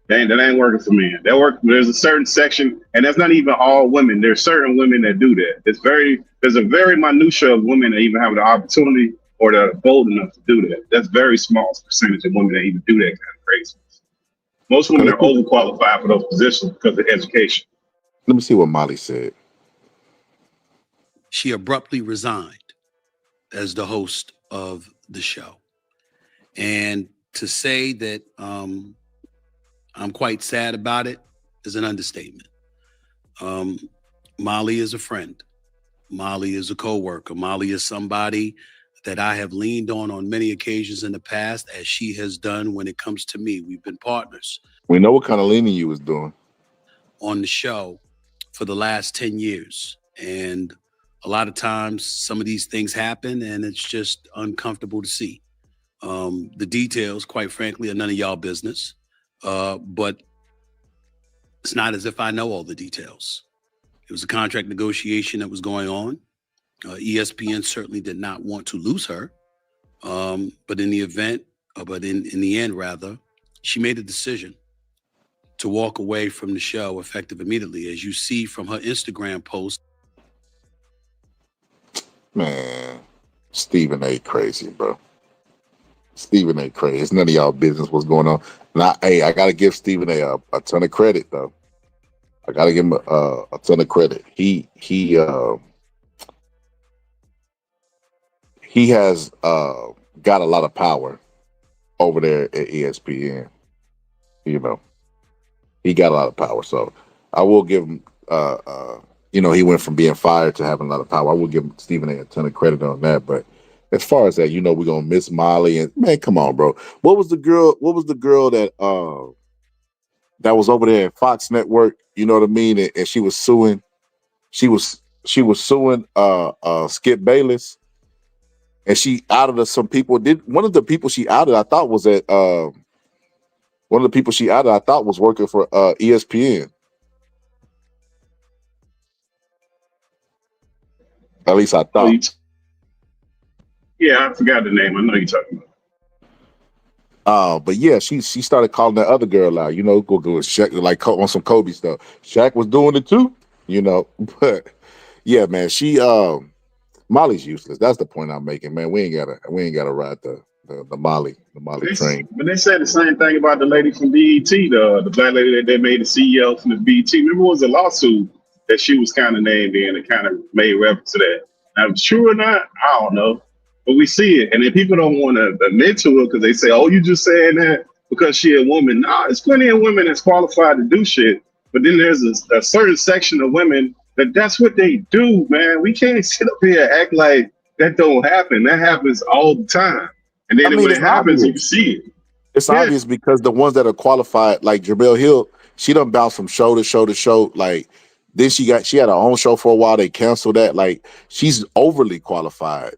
That ain't working for men. There's a certain section, and that's not even all women. There's certain women that do that. There's a very minutia of women that even have the opportunity or that are bold enough to do that. That's very small percentage of women that even do that kind of craziness. Most women are overqualified for those positions because of education.
Let me see what Molly said.
She abruptly resigned as the host of the show. And to say that I'm quite sad about it is an understatement. Molly is a friend. Molly is a coworker. Molly is somebody that I have leaned on many occasions in the past, as she has done when it comes to me. We've been partners.
We know what kind of leaning you was doing
on the show for the last 10 years. And a lot of times some of these things happen and it's just uncomfortable to see. The details, quite frankly, are none of y'all business. But it's not as if I know all the details. It was a contract negotiation that was going on. ESPN certainly did not want to lose her. But in the end, rather, she made a decision to walk away from the show effective immediately, as you see from her Instagram post.
Man, Stephen A crazy, bro. Stephen A crazy. It's none of y'all business what's going on. Now, hey, I gotta give Stephen A ton of credit though. I gotta give him a ton of credit. He has got a lot of power over there at ESPN. You know, he got a lot of power. So I will give him he went from being fired to having a lot of power. I will give Stephen A ton of credit on that. But as far as that, we're gonna miss Molly, and man, come on, bro. What was the girl that that was over there at Fox Network? You know what I mean? And she was suing. She was suing Skip Bayless, and she outed some people. One of the people she outed, I thought was working for ESPN. At least I thought.
Yeah, I forgot the name. I know you're talking about.
But yeah, she started calling that other girl out. Go Shaq, like on some Kobe stuff. Shaq was doing it too. But yeah, man, Molly's useless. That's the point I'm making, man. We ain't gotta ride the Molly train.
But they said the same thing about the lady from BET, the black lady that they made the CEO from the BET. Remember, it was a lawsuit that she was kind of named in and kind of made reference to that. Now, if it's true or not, I don't know. But we see it. And then people don't want to admit to it because they say, oh, you just saying that because she a woman. Nah, there's plenty of women that's qualified to do shit. But then there's a certain section of women that's what they do, man. We can't sit up here and act like that don't happen. That happens all the time. And then when it happens, you see it.
It's obvious because the ones that are qualified, like Jamel Hill, she done bounced from show to show to show. Like then she had her own show for a while. They canceled that. Like she's overly qualified.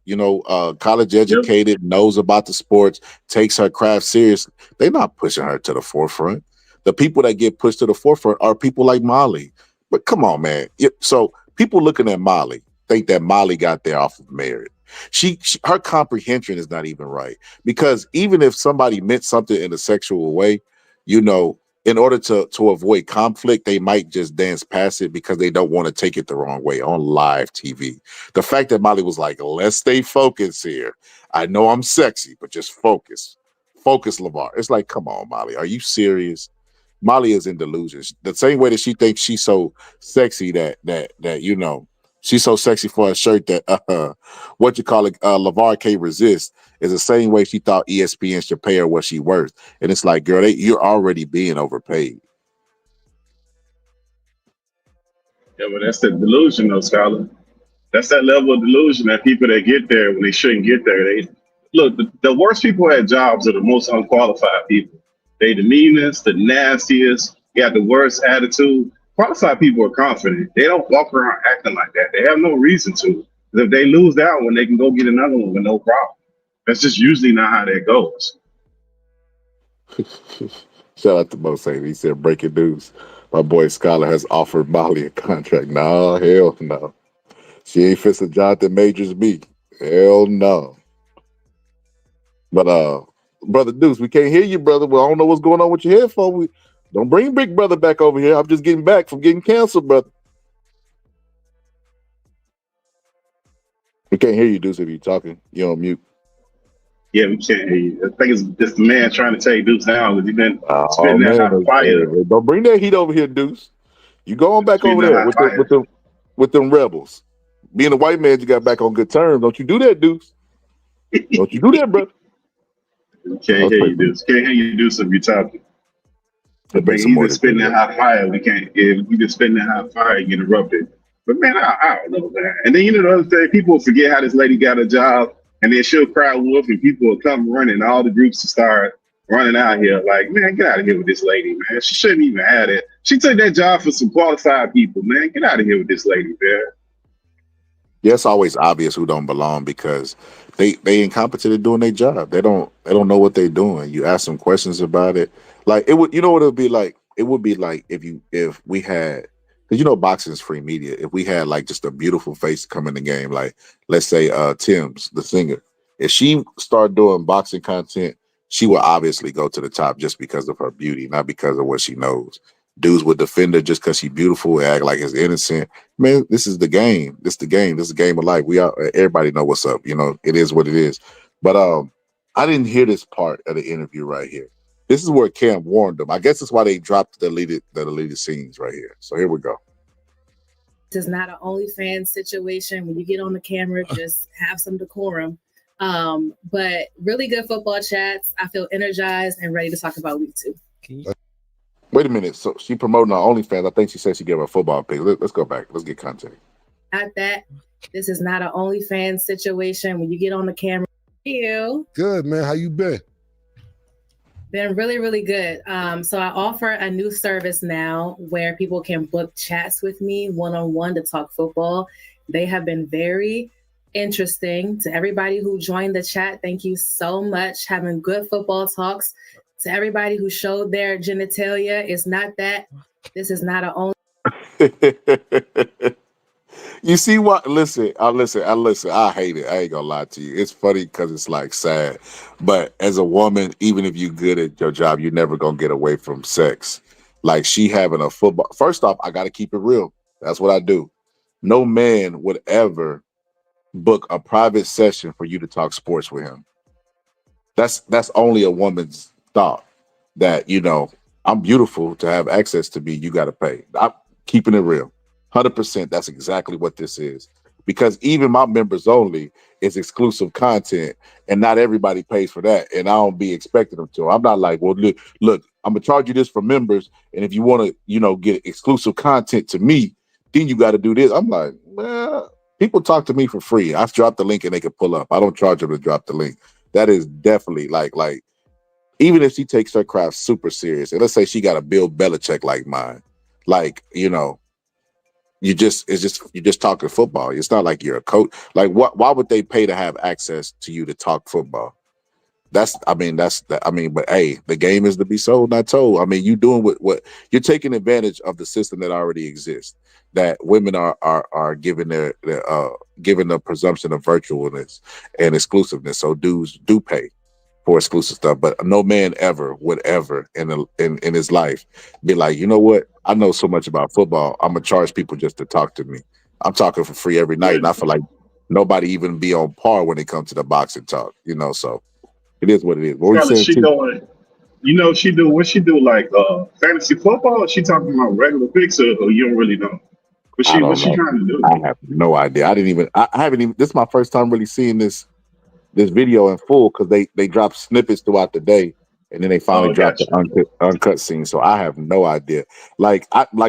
College educated, knows about the sports, takes her craft serious. They're not pushing her to the forefront. The people that get pushed to the forefront are people like Molly. But come on, man. So people looking at Molly think that Molly got there off of merit. Her comprehension is not even right, because even if somebody meant something in a sexual way, in order to avoid conflict, they might just dance past it because they don't want to take it the wrong way on live TV. The fact that Molly was like, let's stay focused here. I know I'm sexy, but just focus. Focus, LeVar. It's like, come on, Molly. Are you serious? Molly is in delusions. The same way that she thinks she's so sexy that she's so sexy for a shirt that LeVar can't resist, is the same way she thought ESPN should pay her what she's worth. And it's like, girl, you're already being overpaid.
Yeah, but that's the delusion, though, Scholar. That's that level of delusion that people that get there when they shouldn't get there. The worst people at jobs are the most unqualified people. They the meanest, the nastiest, got the worst attitude. qualified people are confident. They don't walk around acting like that. They have no reason to. If they lose that one, they can go get another one with no problem. That's just usually not how that goes.
Shout out to Mo saying he said breaking news. My boy Scholar has offered Molly a contract. No, hell no. She ain't fixing Jonathan Majors me. Hell no. But brother Deuce, we can't hear you, brother. Well, I don't know what's going on with your headphone. We don't bring Big Brother back over here. I'm just getting back from getting canceled, brother. We can't hear you, Deuce, if you're talking. You're on mute.
Yeah, we can't hear you. I think it's just the man trying to take Deuce down because he's been
Oh
spitting that
man,
hot fire.
hey, don't bring that heat over here, Deuce. You going back
Spitting
over
that
there
hot fire.
with them rebels. Being a white man, you got back on good terms. Don't you do that, Deuce? Don't you do that, brother?
We can't hear you, Deuce. Can't hear you, Deuce, if you're talking. But
Bring some
he's
more
been spitting that hot fire. We can't. If we been spitting that hot fire, you get erupted. But man, I don't know, man. And then you know the other thing, people forget how this lady got a job, and then she'll crowd wolf, and people will come running. All the groups will start running out here. Like, man, get out of here with this lady, man. She shouldn't even have it. She took that job for some qualified people, man. Get out of here with this lady, man.
Yeah, it's always obvious who don't belong because they incompetent at doing their job. They don't know what they're doing. You ask them questions about it. Like it would, you know what it would be like? It would be like if we had, because you know boxing is free media. If we had like just a beautiful face come in the game, like let's say Tim's the singer, if she started doing boxing content, she would obviously go to the top just because of her beauty, not because of what she knows. Dudes would defend her just because she's beautiful and act like it's innocent. Man, this is the game. This is the game. This is the game of life. Everybody know what's up. You know, it is what it is. But I didn't hear this part of the interview right here. This is where Cam warned them. I guess that's why they dropped the deleted scenes right here. So here we go.
This is not an OnlyFans situation. When you get on the camera, just have some decorum. But really good football chats. I feel energized and ready to talk about week 2.
Wait a minute. So she promoting her OnlyFans. I think she said she gave her a football pick. Let's go back. Let's get context.
Not that. This is not an OnlyFans situation. When you get on the camera,
good, man. How you been?
Been really, really good. So I offer a new service now where people can book chats with me one-on-one to talk football. They have been very interesting. To everybody who joined the chat, thank you so much. Having good football talks. To everybody who showed their genitalia, it's not that. This is not an only.
You see what? Listen. I hate it. I ain't gonna lie to you. It's funny because it's like sad. But as a woman, even if you're good at your job, you're never gonna get away from sex. Like she having a football. First off, I gotta keep it real. That's what I do. No man would ever book a private session for you to talk sports with him. That's only a woman's thought that, you know, I'm beautiful to have access to me. You got to pay. I'm keeping it real. 100%. That's exactly what this is. Because even my members only is exclusive content and not everybody pays for that. And I don't be expecting them to. I'm not like, well, look, I'm going to charge you this for members. And if you want to, you know, get exclusive content to me, then you got to do this. I'm like, well, people talk to me for free. I've dropped the link and they can pull up. I don't charge them to drop the link. That is definitely like, even if she takes her craft super serious, and let's say she got a Bill Belichick like mine, like, you know, you're just talking football. It's not like you're a coach. Like, why would they pay to have access to you to talk football? But hey, the game is to be sold, not told. I mean, you doing what you're taking advantage of the system that already exists. That women are given given the presumption of virtualness and exclusiveness. So dudes do pay for exclusive stuff, but no man would ever in his life be like, you know what? I know so much about football. I'm gonna charge people just to talk to me. I'm talking for free every night, and I feel like nobody even be on par when it comes to the boxing talk. You know, so it is what it is. What were you saying,
She doing, you know, she do what she do, like fantasy football. Or she talking about regular picks, or you don't really know. What's she trying to do?
I have no idea. I haven't even. This is my first time really seeing this video in full because they drop snippets throughout the day and then they finally drop the uncut scene. So I have no idea. Like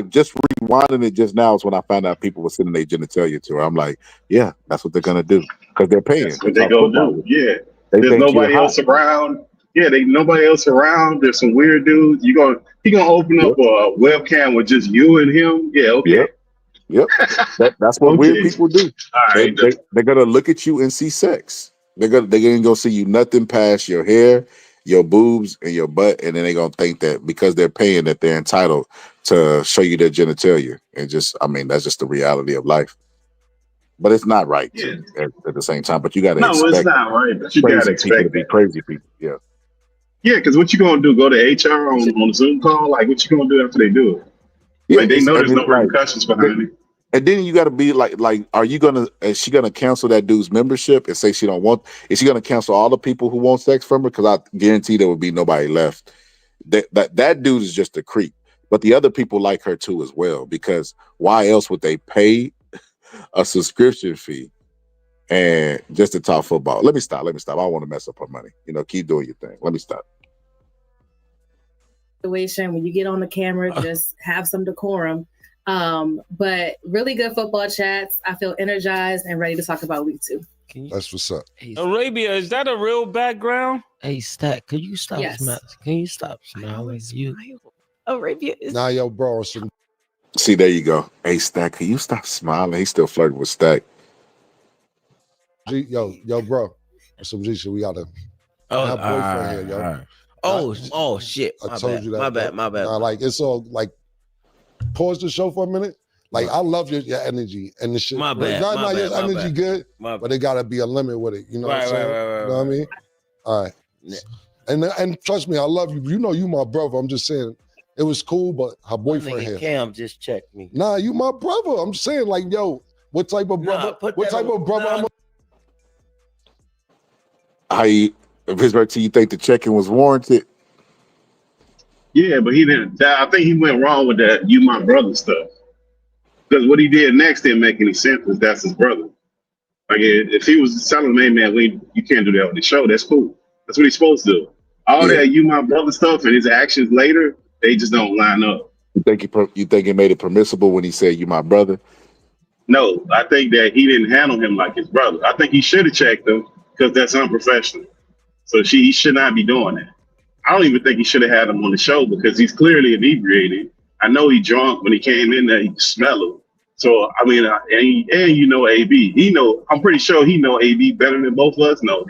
just rewinding it just now is when I found out people were sending their genitalia to her. I'm like, yeah, that's what they're gonna do because they're paying.
That's what they go do. Yeah, there's nobody else around. Yeah, they nobody else around. There's some weird dudes. He gonna open up a webcam with just you and him. Yeah, okay.
Yep. That's what weird
Okay.
people do.
All right.
They're gonna look at you and see sex. They're gonna go see you nothing past your hair, your boobs, and your butt, and then they're gonna think that because they're paying that they're entitled to show you their genitalia. And that's just the reality of life. But it's not right too at the same time. But you gotta
No, it's
expect
not right. But you gotta
crazy people to
expect
be
that.
crazy people. Yeah.
Yeah, because what you gonna do? Go to HR on a Zoom call? Like, what you gonna do after they do it?
Yeah,
Like, they know there's no
like,
repercussions behind it.
and then you got to be like, is she gonna cancel that dude's membership and say she don't want? Is she gonna cancel all the people who want sex from her? Because I guarantee there would be nobody left. That dude is just a creep. But the other people like her too as well. Because why else would they pay a subscription fee and just to talk football? Let me stop. I don't want to mess up her money. Keep doing your thing. Let me stop.
Situation when you get on the camera, just have some decorum. But really good football chats. I feel energized and ready to talk about week 2.
That's what's up.
Arabia, is that a real background?
Hey, Stack, could you stop
Yes.
Can you stop smiling?
Arabia is
Nah, yo, bro.
See, there you go. Hey, Stack, can you stop smiling? He's still flirting with Stack.
Yo, bro. Some G shit. We gotta.
Oh,
have boyfriend here, yo.
Oh shit.
I told you that.
My bad.
Nah, like it's all like. Pause the show for a minute. Like I love your energy and the shit.
My bad.
Your energy good, but it gotta be a limit with it. You know what I'm saying? You know what I mean? All right. Yeah. And trust me, I love you. You know you my brother. I'm just saying it was cool, but her boyfriend here.
Cam just checked me.
Nah, you my brother. I'm just saying, like, yo, what type of brother? What type of brother?
Pittsburgh, you think the check-in was warranted?
Yeah, but he didn't. I think he went wrong with that "you my brother" stuff. Because what he did next didn't make any sense. Because that's his brother. Like if he was telling him, "Hey man, you can't do that on the show," that's cool. That's what he's supposed to do. All that "you my brother" stuff and his actions later, they just don't line up.
You think he made it permissible when he said "you my brother"?
No, I think that he didn't handle him like his brother. I think he should have checked him because that's unprofessional. So he should not be doing that. I don't even think he should have had him on the show because he's clearly inebriated. I know he drunk when he came in there. He could smell him. So I mean, and you know AB. I'm pretty sure he know AB better than both of us know him.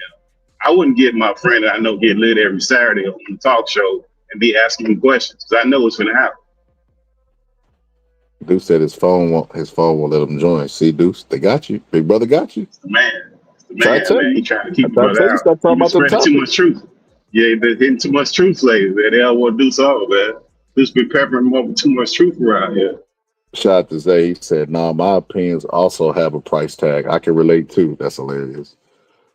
I wouldn't get my friend that I know get lit every Saturday on the talk show and be asking him questions because I know it's gonna happen.
Deuce said his phone won't let him join. See, Deuce, they got you. Big brother got you.
It's the man. He trying to keep the brother out.
Stop talking about
spreading too much truth. Yeah, they're hitting too much truth lately. They don't want to do something, man. Just been peppering them up with too much truth around here.
Shout out to Zay. He said, "Nah, my opinions also have a price tag. I can relate too." That's hilarious.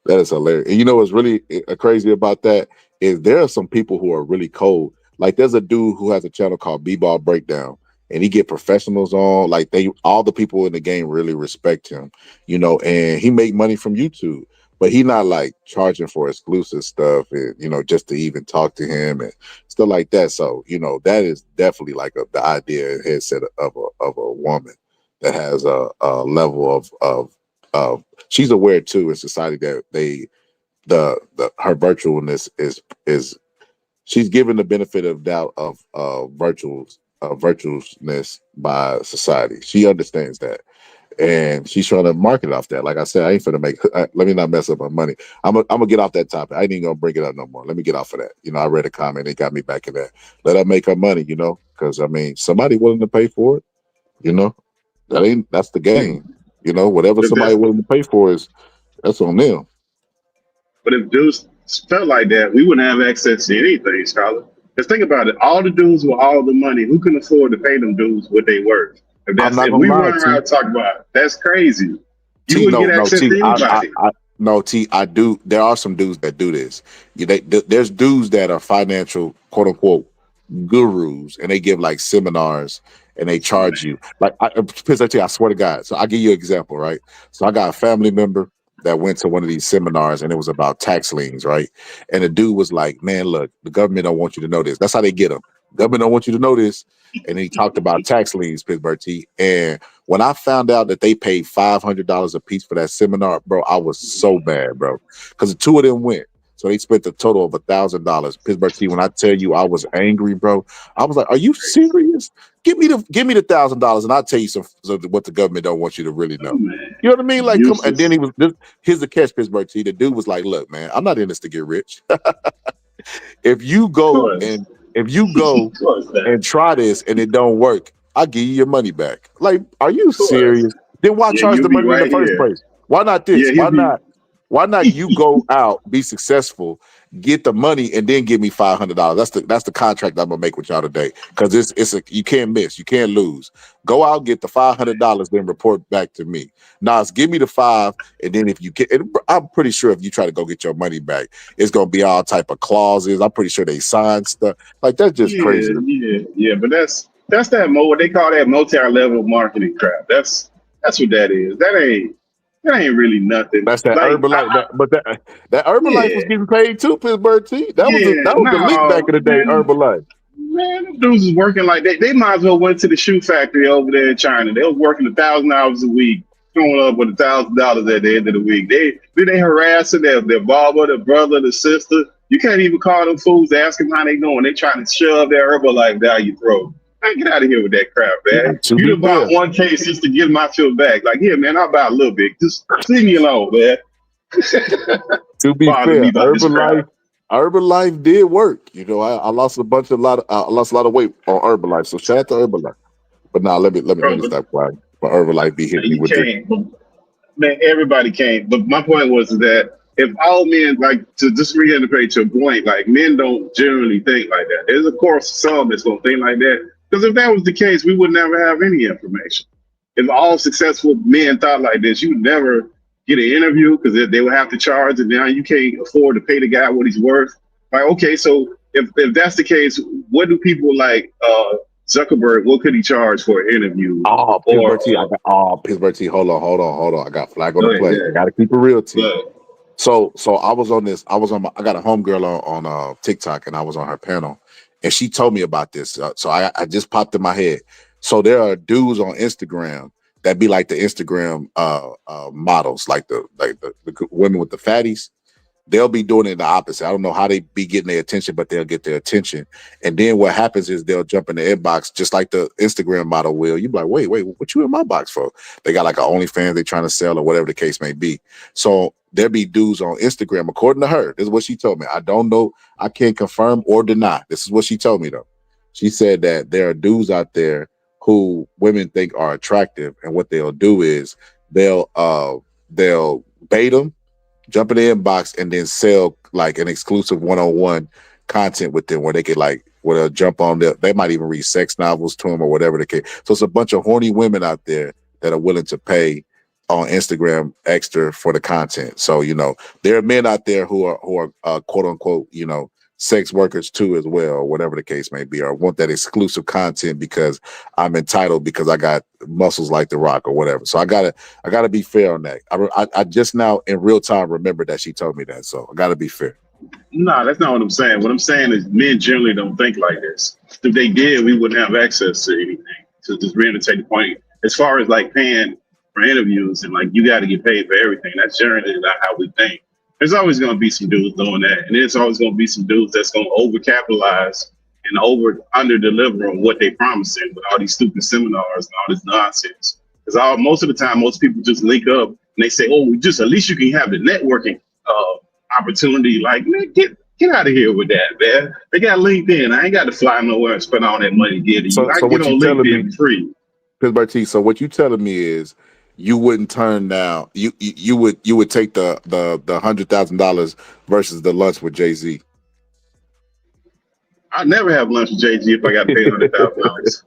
That is hilarious. And you know what's really crazy about that is there are some people who are really cold. Like there's a dude who has a channel called B-Ball Breakdown, and he get professionals on. Like all the people in the game really respect him, and he make money from YouTube. But he not like charging for exclusive stuff and, just to even talk to him and stuff like that. So, that is definitely like the idea and headset of a woman that has a level of she's aware too in society that her virtualness is she's given the benefit of doubt of virtualness by society. She understands that. And she's trying to market off that. Like I said, I ain't finna let me not mess up my money. I'm gonna get off that topic. I ain't even gonna bring it up no more. Let me get off of that. I read a comment. It got me back in that. Let her make her money, because somebody willing to pay for it, that's the game. Whatever somebody willing to pay for that's on them.
But if dudes felt like that, we wouldn't have access to anything, Scholar. Because think about it. All the dudes with all the money, who can afford to pay them dudes what they worth? If we run around and talk about it, that's crazy. You wouldn't get access to anybody.
I do. There are some dudes that do this. There's dudes that are financial, quote unquote, gurus, and they give like seminars and they charge you. Like, I swear to God. So I'll give you an example, right? So I got a family member that went to one of these seminars and it was about tax liens, right? And the dude was like, "Man, look, the government don't want you to know this." That's how they get them. Government don't want you to know this. And he talked about tax liens, Pittsburgh T. And when I found out that they paid $500 a piece for that seminar, bro, I was so bad, bro. Because the two of them went. So they spent a total of $1,000. Pittsburgh T, when I tell you I was angry, bro, I was like, "Are you serious? Give me the $1,000, and I'll tell you some what the government don't want you to really know." You know what I mean? Like, come. And then here's the catch, Pittsburgh T. The dude was like, "Look, man, I'm not in this to get rich. If you go and try this and it don't work, I'll give you your money back." Like, are you serious? Then why charge the money in the first place? Why not this? Why not you go out, be successful, get the money, and then give me $500? That's the contract I'm gonna make with y'all today. Because you can't miss, you can't lose. Go out, get the $500, then report back to me. Nas, give me the $5, and then if you get, I'm pretty sure if you try to go get your money back, it's gonna be all type of clauses. I'm pretty sure they sign stuff. Like, that's just crazy.
Yeah, but that's that what they call that multi-level marketing crap. That's what that is. That ain't really nothing.
That's that
like,
Herbalife. But that Herbalife was getting paid too, Pittsburgh T. That was the leak back in the day, Herbalife.
Man, them dudes is working like that. They might as well went to the shoe factory over there in China. They was working 1,000 hours a week, showing up with $1,000 at the end of the week. They harassing their barber, their brother, their sister. You can't even call them fools, ask them how they doing. They trying to shove their Herbalife down your throat. Man, get out of here with that crap, man. You done bought one case just to get my feel back. Like, here, man, I'll buy a little bit. Just leave me alone, man.
To be fair, Herbalife did work. You know, I lost a lot of weight on Herbalife. So shout out to Herbalife. But now let me stop quiet. But Herbalife be hitting me with it.
Man, everybody came. But my point was that if all men, like, to just reiterate your point, like, men don't generally think like that. There's, of course, some that's going to think like that. Because if that was the case, we would never have any information. If all successful men thought like this, you would never get an interview because they would have to charge, and now you can't afford to pay the guy what he's worth. Like, okay, so if that's the case, what do people like Zuckerberg, what could he charge for an interview?
Pittsburgh T, hold on. I got flag on the play. I got to keep it real, T. So I was on this. I got a homegirl on TikTok, and I was on her panel. And she told me about this. So I just popped in my head. So there are dudes on Instagram that be like the Instagram models, like the women with the fatties. They'll be doing it the opposite. I don't know how they be getting their attention, but they'll get their attention. And then what happens is they'll jump in the inbox just like the Instagram model will. You be like, wait, what you in my box for? They got like an OnlyFans they trying to sell or whatever the case may be. So there be dudes on Instagram, according to her. This is what she told me. I don't know. I can't confirm or deny. This is what she told me, though. She said that there are dudes out there who women think are attractive, and what they'll do is they'll bait them, jump in the inbox, and then sell like an exclusive one-on-one content with them where they could where they'll jump on there. They might even read sex novels to them or whatever the case. So it's a bunch of horny women out there that are willing to pay on Instagram extra for the content. So, you know, there are men out there who are quote unquote, you know, sex workers too as well, or whatever the case may be, or want that exclusive content because I'm entitled because I got muscles like The Rock or whatever. So I gotta be fair on that. I just now in real time remember that she told me that, so I gotta be fair.
No, that's not what I'm saying. What I'm saying is men generally don't think like this. If they did, we wouldn't have access to anything. So just really take the point. As far as like paying for interviews and like you got to get paid for everything, that's generally not how we think. There's always going to be some dudes doing that, and there's always going to be some dudes that's going to overcapitalize and under deliver on what they promising with all these stupid seminars and all this nonsense. Because most of the time, most people just link up and they say, "Oh, just at least you can have the networking opportunity." Like, man, get out of here with that, man. They got LinkedIn. I ain't got to fly nowhere and spend all that money getting you.
So
I
what
get on
you telling
LinkedIn
me,
free.
Pittsburgh T, so what you telling me is you wouldn't turn down, you would take the $100,000 versus the lunch with Jay-Z.
I'd never have lunch with Jay-Z if I got paid $100,000.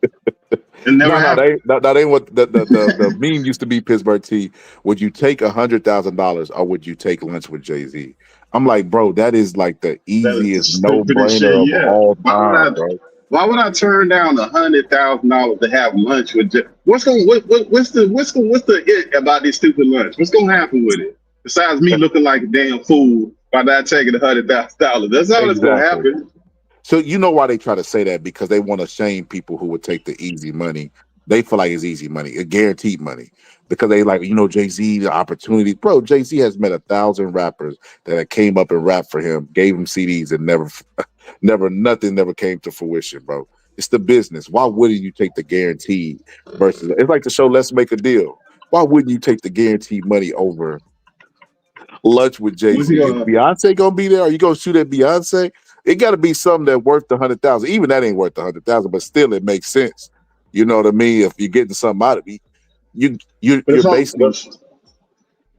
That ain't what the meme used to be, Pittsburgh T. Would you take $100,000 or would you take lunch with Jay-Z? I'm like, bro, that is like the easiest no-brainer of all time, bro.
Why would I turn down $100,000 to have lunch with Jay? What's the it about this stupid lunch? What's gonna happen with it? Besides me looking like a damn fool by not taking $100,000. That's all that's gonna happen.
So you know why they try to say that? Because they want to shame people who would take the easy money They feel like it's easy money, a guaranteed money, because they like, Jay-Z, the opportunity. Bro, Jay-Z has met 1,000 rappers that came up and rapped for him, gave him CDs, and nothing never came to fruition, bro. It's the business. Why wouldn't you take the guaranteed versus? It's like the show Let's Make a Deal. Why wouldn't you take the guaranteed money over lunch with Jay-Z? If Beyonce gonna be there, are you gonna shoot at Beyonce? It got to be something that's worth the 100,000. Even that ain't worth the 100,000, but still, it makes sense. You know what I mean? If you're getting something out of it, you're basically.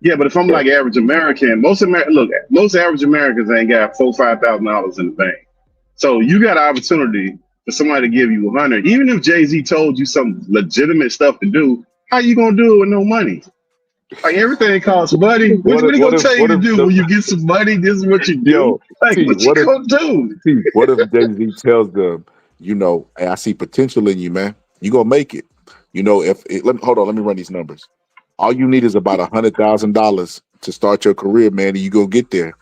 But if I'm like average American, most average Americans ain't got $4,000-$5,000 in the bank. So you got an opportunity for somebody to give you 100. Even if Jay-Z told you some legitimate stuff to do, how you gonna do it with no money? Like everything costs money. What are they gonna tell you to do when you get some money? This is what you do. What you gonna do?
What if Jay-Z tells them, hey, I see potential in you, man. You gonna make it. Let me run these numbers. All you need is about $100,000 to start your career, man, and you gonna get there.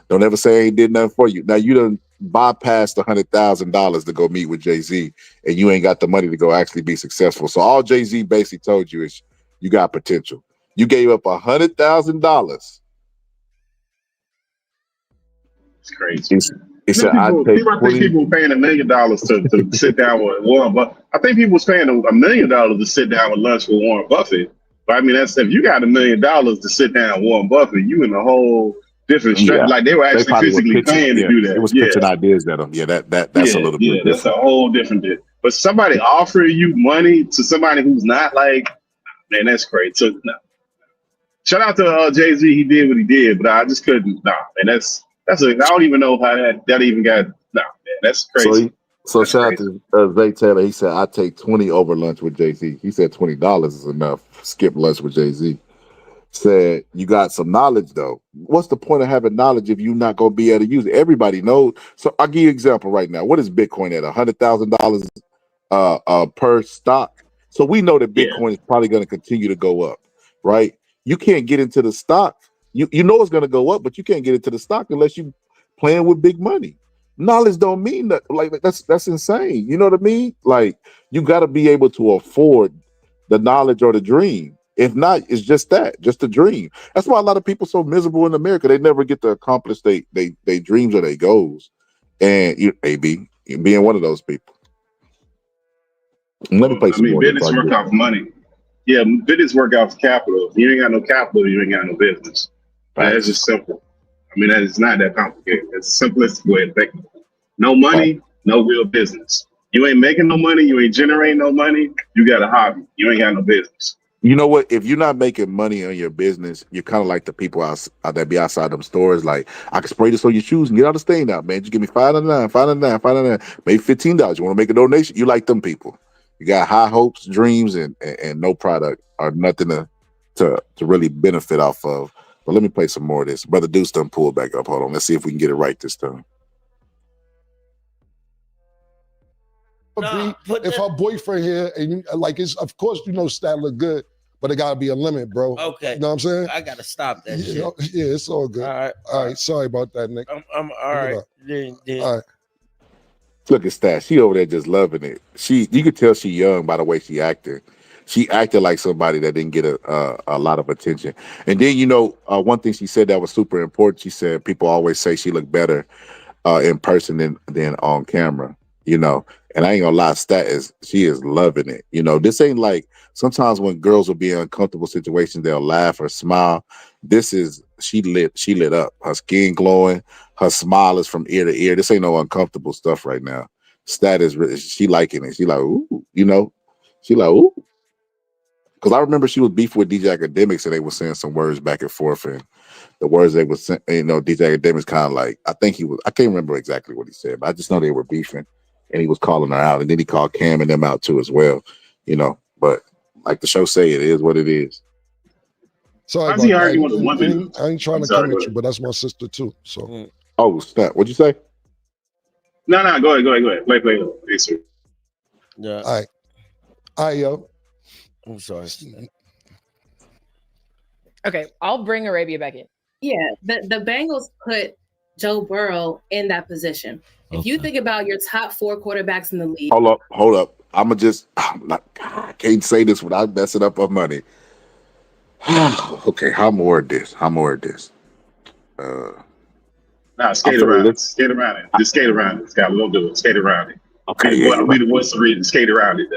Don't ever say I ain't did nothing for you. Now you done bypassed the $100,000 to go meet with Jay-Z, and you ain't got the money to go actually be successful. So all Jay-Z basically told you is you got potential. You gave up $100,000.
It's crazy.
I
think people were paying $1 million to sit down with Warren Buffett. I think people was paying $1 million to sit down with lunch with Warren Buffett. But I mean, that's if you got $1 million to sit down with Warren Buffett, you in a whole different like they were actually physically paying to do that.
It was pitching ideas at them. That's a little bit.
That's a whole different deal. But somebody offering you money to somebody who's not like, man, that's crazy. So no. Shout out to Jay-Z, he did what he did, but I just couldn't. Man, I don't even know how that even got. Man, that's crazy.
So shout out to Zay Taylor. He said, I take 20 over lunch with Jay-Z. He said $20 is enough. Skip lunch with Jay-Z. Said, you got some knowledge though. What's the point of having knowledge if you're not going to be able to use it? Everybody knows. So I'll give you an example right now. What is Bitcoin at? $100,000 per stock. So we know that Bitcoin is probably going to continue to go up, right? You can't get into the stock. You know it's going to go up, but you can't get into the stock unless you playing with big money. Knowledge don't mean that. Like that's insane. You know what I mean? Like you got to be able to afford the knowledge or the dream. If not, it's just a dream. That's why a lot of people so miserable in America. They never get to accomplish they dreams or their goals. And AB being one of those people. Let me play some more.
Business work off money. Yeah, business work off capital. If you ain't got no capital, you ain't got no business. Right. That's just simple. I mean, that is not that complicated. It's the simplest way to think. No money, no real business. You ain't making no money. You ain't generating no money. You got a hobby. You ain't got no business.
You know what? If you're not making money on your business, you're kind of like the people that be outside them stores. Like, I can spray this on your shoes and get all the stain out, man. Just give me $5.99, $5.99, maybe $15. You want to make a donation? You like them people. You got high hopes, dreams, and no product or nothing to really benefit off of. But let me play some more of this. Brother Deuce done pull back up. Hold on. Let's see if we can get it right this time.
If her boyfriend here and you, like, it's of course stat look good, but it gotta be a limit, bro.
Okay,
you know what I'm saying?
I gotta stop that shit.
Yeah, it's all good. All right. Sorry about that, Nick.
I'm all right.
All right.
Look at Stat. She over there just loving it. You could tell she young by the way she acted. She acted like somebody that didn't get a lot of attention. And then one thing she said that was super important. She said people always say she looked better in person than on camera. And I ain't gonna lie, she is loving it. This ain't like sometimes when girls will be in uncomfortable situations, they'll laugh or smile. She lit up. Her skin glowing, her smile is from ear to ear. This ain't no uncomfortable stuff right now. Stat is really, she liking it. She like, ooh, she like, ooh. Because I remember she was beefing with DJ Academics and they were saying some words back and forth, and the words they were saying, DJ Academics kind of like, I can't remember exactly what he said, but I just know they were beefing. And he was calling her out, and then he called Cam and them out too as well, But like the show say, it is what it is.
Sorry about that. I ain't trying to come at you, but that's my sister too. So.
Oh snap! What'd you say?
No, go ahead. Play. Yes, sir.
Yeah.
All right, yo.
I'm sorry.
Okay, I'll bring Arabia back in.
Yeah, the Bengals put Joe Burrow in that position. If you think about your top 4 quarterbacks in the league.
Hold up. I can't say this without messing up her money. Okay, how more of this?
Nah, skate around it. Skate around it. Just skate around it. Scott, we don't do it. Skate around it.
Okay,
I'll be the voice to read and skate around it.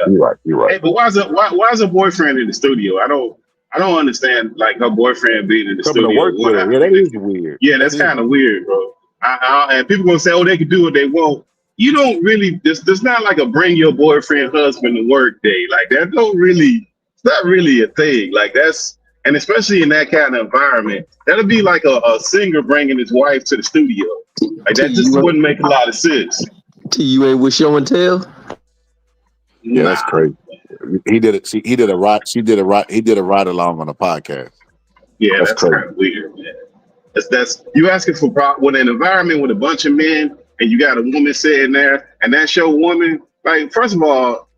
You're right.
Hey, but why is her boyfriend in the studio? I don't understand like her boyfriend being in the
Coming
studio.
to work with her. Yeah, that is weird.
Yeah, that's kind of weird, bro. And people gonna say, oh, they can do what they want. You don't really. There's not like a bring your boyfriend husband to work day. Like that it's not really a thing. Like and especially in that kind of environment, that'll be like a singer bringing his wife to the studio. Like that just wouldn't make a lot of sense.
You ain't with show and tell.
Yeah, that's crazy. He did it. See, he did a ride. She did a ride. He did a ride along on a podcast.
Yeah, that's kind of weird, man. That's you asking for when an environment with a bunch of men and you got a woman sitting there and that's your woman. Like, first of all,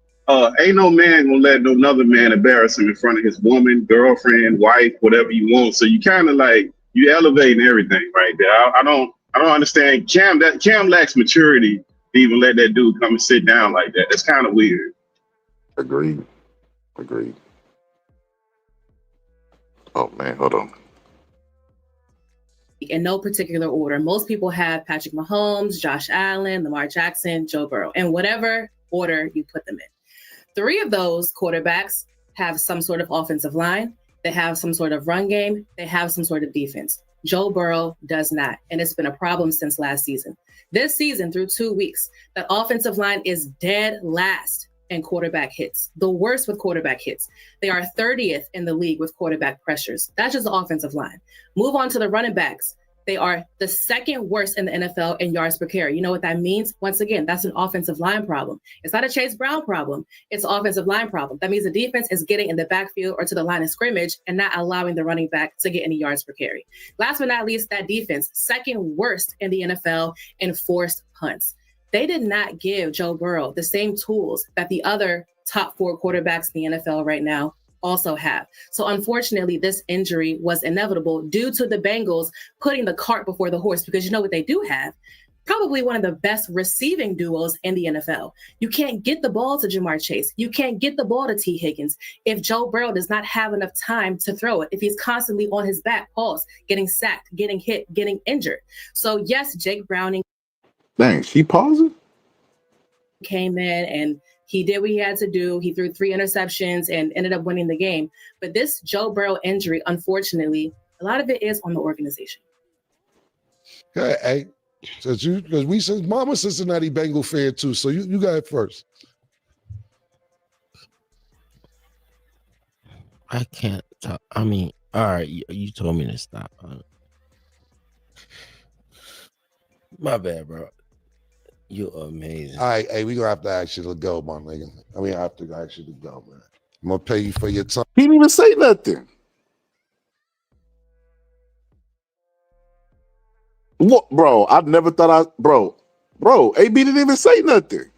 ain't no man gonna let another man embarrass him in front of his woman, girlfriend, wife, whatever you want. So you kind of like you elevating everything right there. I don't understand. Cam lacks maturity to even let that dude come and sit down like that. That's kind of weird.
Agreed. Oh man, hold on.
In no particular order. Most people have Patrick Mahomes, Josh Allen, Lamar Jackson, Joe Burrow, in whatever order you put them in. 3 of those quarterbacks have some sort of offensive line. They have some sort of run game. They have some sort of defense. Joe Burrow does not. And it's been a problem since last season. This season, through 2 weeks, that offensive line is dead last in quarterback hits, the worst with quarterback hits. They are 30th in the league with quarterback pressures. That's just the offensive line. Move on to the running backs. They are the 2nd worst in the NFL in yards per carry. You know what that means? Once again, that's an offensive line problem. It's not a Chase Brown problem. It's an offensive line problem. That means the defense is getting in the backfield or to the line of scrimmage and not allowing the running back to get any yards per carry. Last but not least, that defense, 2nd worst in the NFL in forced punts. They did not give Joe Burrow the same tools that the other top 4 quarterbacks in the NFL right now also have. So unfortunately, this injury was inevitable due to the Bengals putting the cart before the horse, because you know what they do have? Probably one of the best receiving duos in the NFL. You can't get the ball to Jamar Chase. You can't get the ball to T. Higgins if Joe Burrow does not have enough time to throw it, if he's constantly on his back, getting sacked, getting hit, getting injured. So yes, Jake Browning.
Dang, she pausing?
Came in and he did what he had to do. He threw 3 interceptions and ended up winning the game. But this Joe Burrow injury, unfortunately, a lot of it is on the organization.
Hey, because Mama Cincinnati Bengal fan too, so you got it first.
I can't talk. I mean, all right, you told me to stop. My bad, bro. You're amazing.
All right, hey, we gonna have to ask you to go, my nigga. I have to ask you to go, man. I'm gonna pay you for your time.
He didn't even say nothing. What, bro? I never thought bro, AB didn't even say nothing.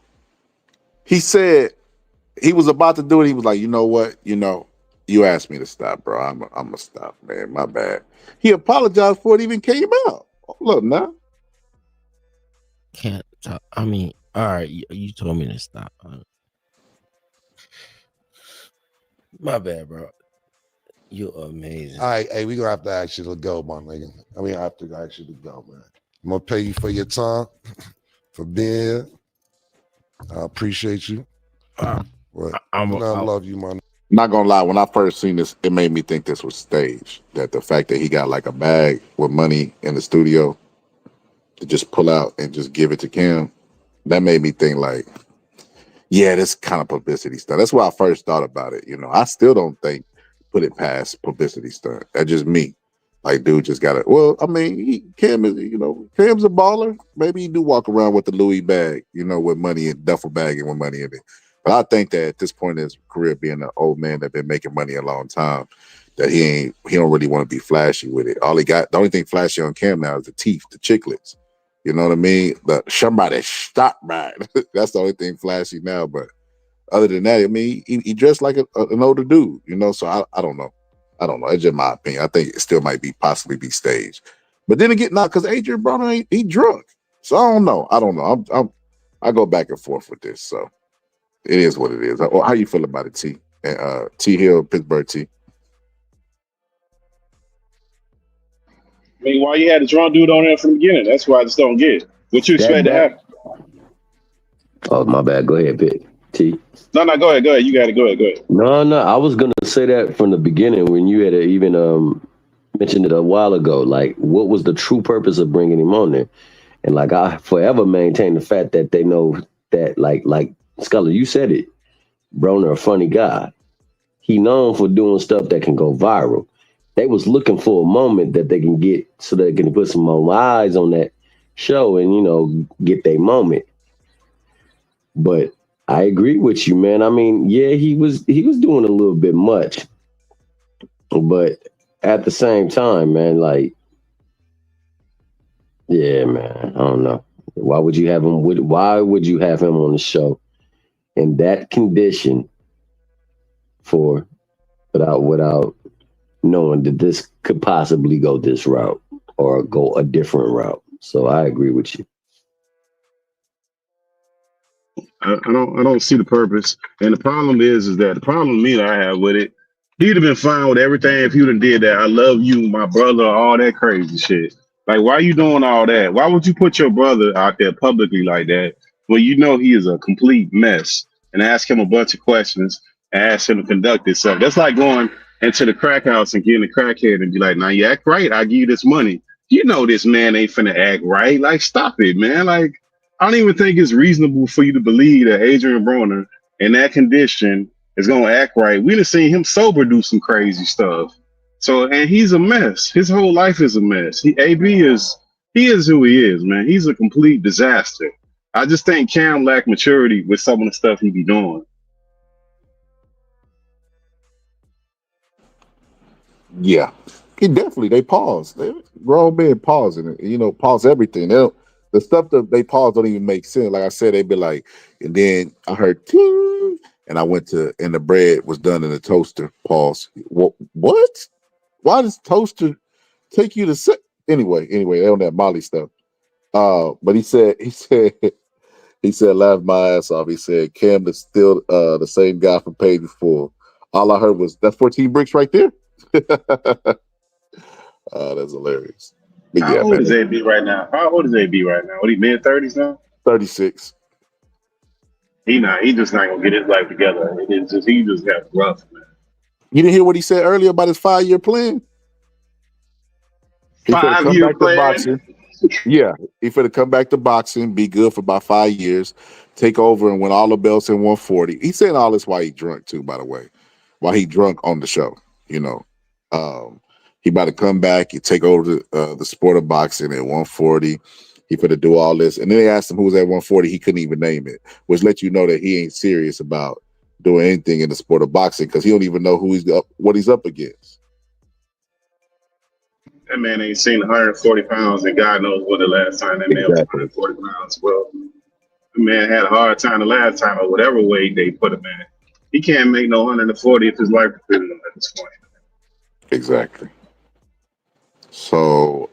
He said he was about to do it. He was like, you know what? You asked me to stop, bro. I'm gonna stop, man. My bad. He apologized before it even came out. Look now.
Can't talk. I mean, all right, you told me to stop. My bad, bro. You're amazing.
All right, hey, we gonna have to ask you to go, my nigga. I have to ask you to go, man. I'm gonna pay you for your time, for being here. I appreciate you. I love you, man.
Not gonna lie, when I first seen this, it made me think this was staged. That the fact that he got like a bag with money in the studio to just pull out and just give it to Cam, that made me think like, yeah, this kind of publicity stuff. That's why I first thought about it. I still don't think put it past publicity stuff. That's just me. Like, dude just got it. Well, Cam is, Cam's a baller. Maybe he do walk around with the Louis bag, with money in duffel bag and with money in it. But I think that at this point in his career, being an old man that been making money a long time, that he don't really want to be flashy with it. The only thing flashy on Cam now is the teeth, the chiclets. You know what I mean? Somebody stop by. That's the only thing flashy now. But other than that, he dressed like an older dude, So I don't know. It's just my opinion. I think it still might possibly be staged. But then again, not because Adrian Broner he drunk. So I don't know. I go back and forth with this. So it is what it is. How you feel about it, T? T Hill, Pittsburgh T.
I mean, why you had the drunk dude on there from the beginning? That's why I just don't get it. What you expect to happen?
Oh, my bad. Go ahead, Pitt. T.
No, go ahead. You got it. Go ahead.
No. I was gonna say that from the beginning when you had even mentioned it a while ago. Like, what was the true purpose of bringing him on there? And like, I forever maintain the fact that they know that, like Scully, you said it. Broner, a funny guy. He known for doing stuff that can go viral. They was looking for a moment that they can get so they can put some more eyes on that show and, get their moment. But I agree with you, man. I mean, yeah, he was doing a little bit much. But at the same time, man, like, yeah, man, I don't know. Why would you have him on the show in that condition without knowing that this could possibly go this route or go a different route? So I agree with you.
I don't see the purpose. And the problem is that the problem me that I have with it, he'd have been fine with everything if you done did that. I love you, my brother, all that crazy shit. Like, why are you doing all that? Why would you put your brother out there publicly like that when you know he is a complete mess and ask him a bunch of questions and ask him to conduct himself? That's like going into the crack house and getting a crackhead and be like, now you act right, I give you this money. You know this man ain't finna act right. Like, stop it, man. Like, I don't even think it's reasonable for you to believe that Adrian Broner in that condition is going to act right. We done seen him sober do some crazy stuff. So, and he's a mess. His whole life is a mess. AB is who he is, man. He's a complete disaster. I just think Cam lacked maturity with some of the stuff he be doing.
Yeah, they pause. Grown men pausing it. Pause everything. The stuff that they pause don't even make sense. Like I said, they'd be like, and then I heard ting, and I went to, and the bread was done in the toaster. Pause. What? Why does toaster take you to sit? Anyway, they on that Molly stuff. But he said, laugh my ass off. He said, Cam is still the same guy from Page Before. All I heard was that's 14 bricks right there. That's hilarious. But
How old is AB right now? What he mid-30s now?
36.
He just not gonna get his life together. He just got rough, man.
You didn't hear what he said earlier about his 5-year plan? He finna come back to boxing. Yeah, he finna come back to boxing, be good for about 5 years, take over and win all the belts in 140. He said all this while he drunk too, by the way. While he drunk on the show, he about to come back and take over the sport of boxing at 140. He finna do all this. And then they asked him who was at 140. He couldn't even name it, which let you know that he ain't serious about doing anything in the sport of boxing because he don't even know what he's up against.
That man ain't seen 140 pounds, and God knows what the last time that man was 140 pounds. Well, the man had a hard time the last time, or whatever weight they put him in. He can't make no 140 if his life depends on at this point.
Exactly. So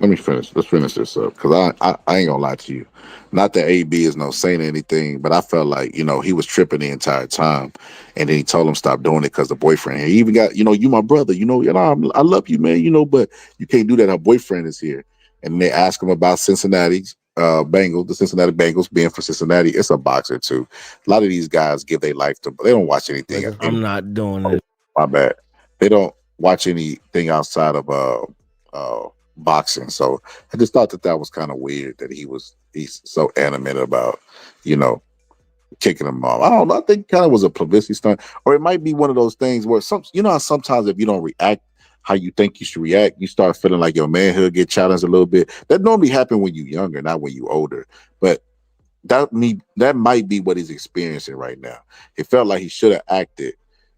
let's finish this up because I ain't gonna lie to you. Not that AB is no saying anything, but I felt like he was tripping the entire time, and then he told him stop doing it because the boyfriend. He even got you my brother. I love you, man. But you can't do that. Her boyfriend is here, and they ask him about Cincinnati's Bengals, the Cincinnati Bengals being for Cincinnati. It's a boxer too. A lot of these guys give their life to, but they don't watch anything.
I'm not doing it.
My bad. They don't watch anything outside of boxing. So I just thought that was kind of weird that he's so animated about, kicking him off. I don't know. I think kind of was a publicity stunt, or it might be one of those things where how sometimes if you don't react how you think you should react, you start feeling like your manhood get challenged a little bit. That normally happen when you're younger, not when you're older. But that might be what he's experiencing right now. It felt like he should have acted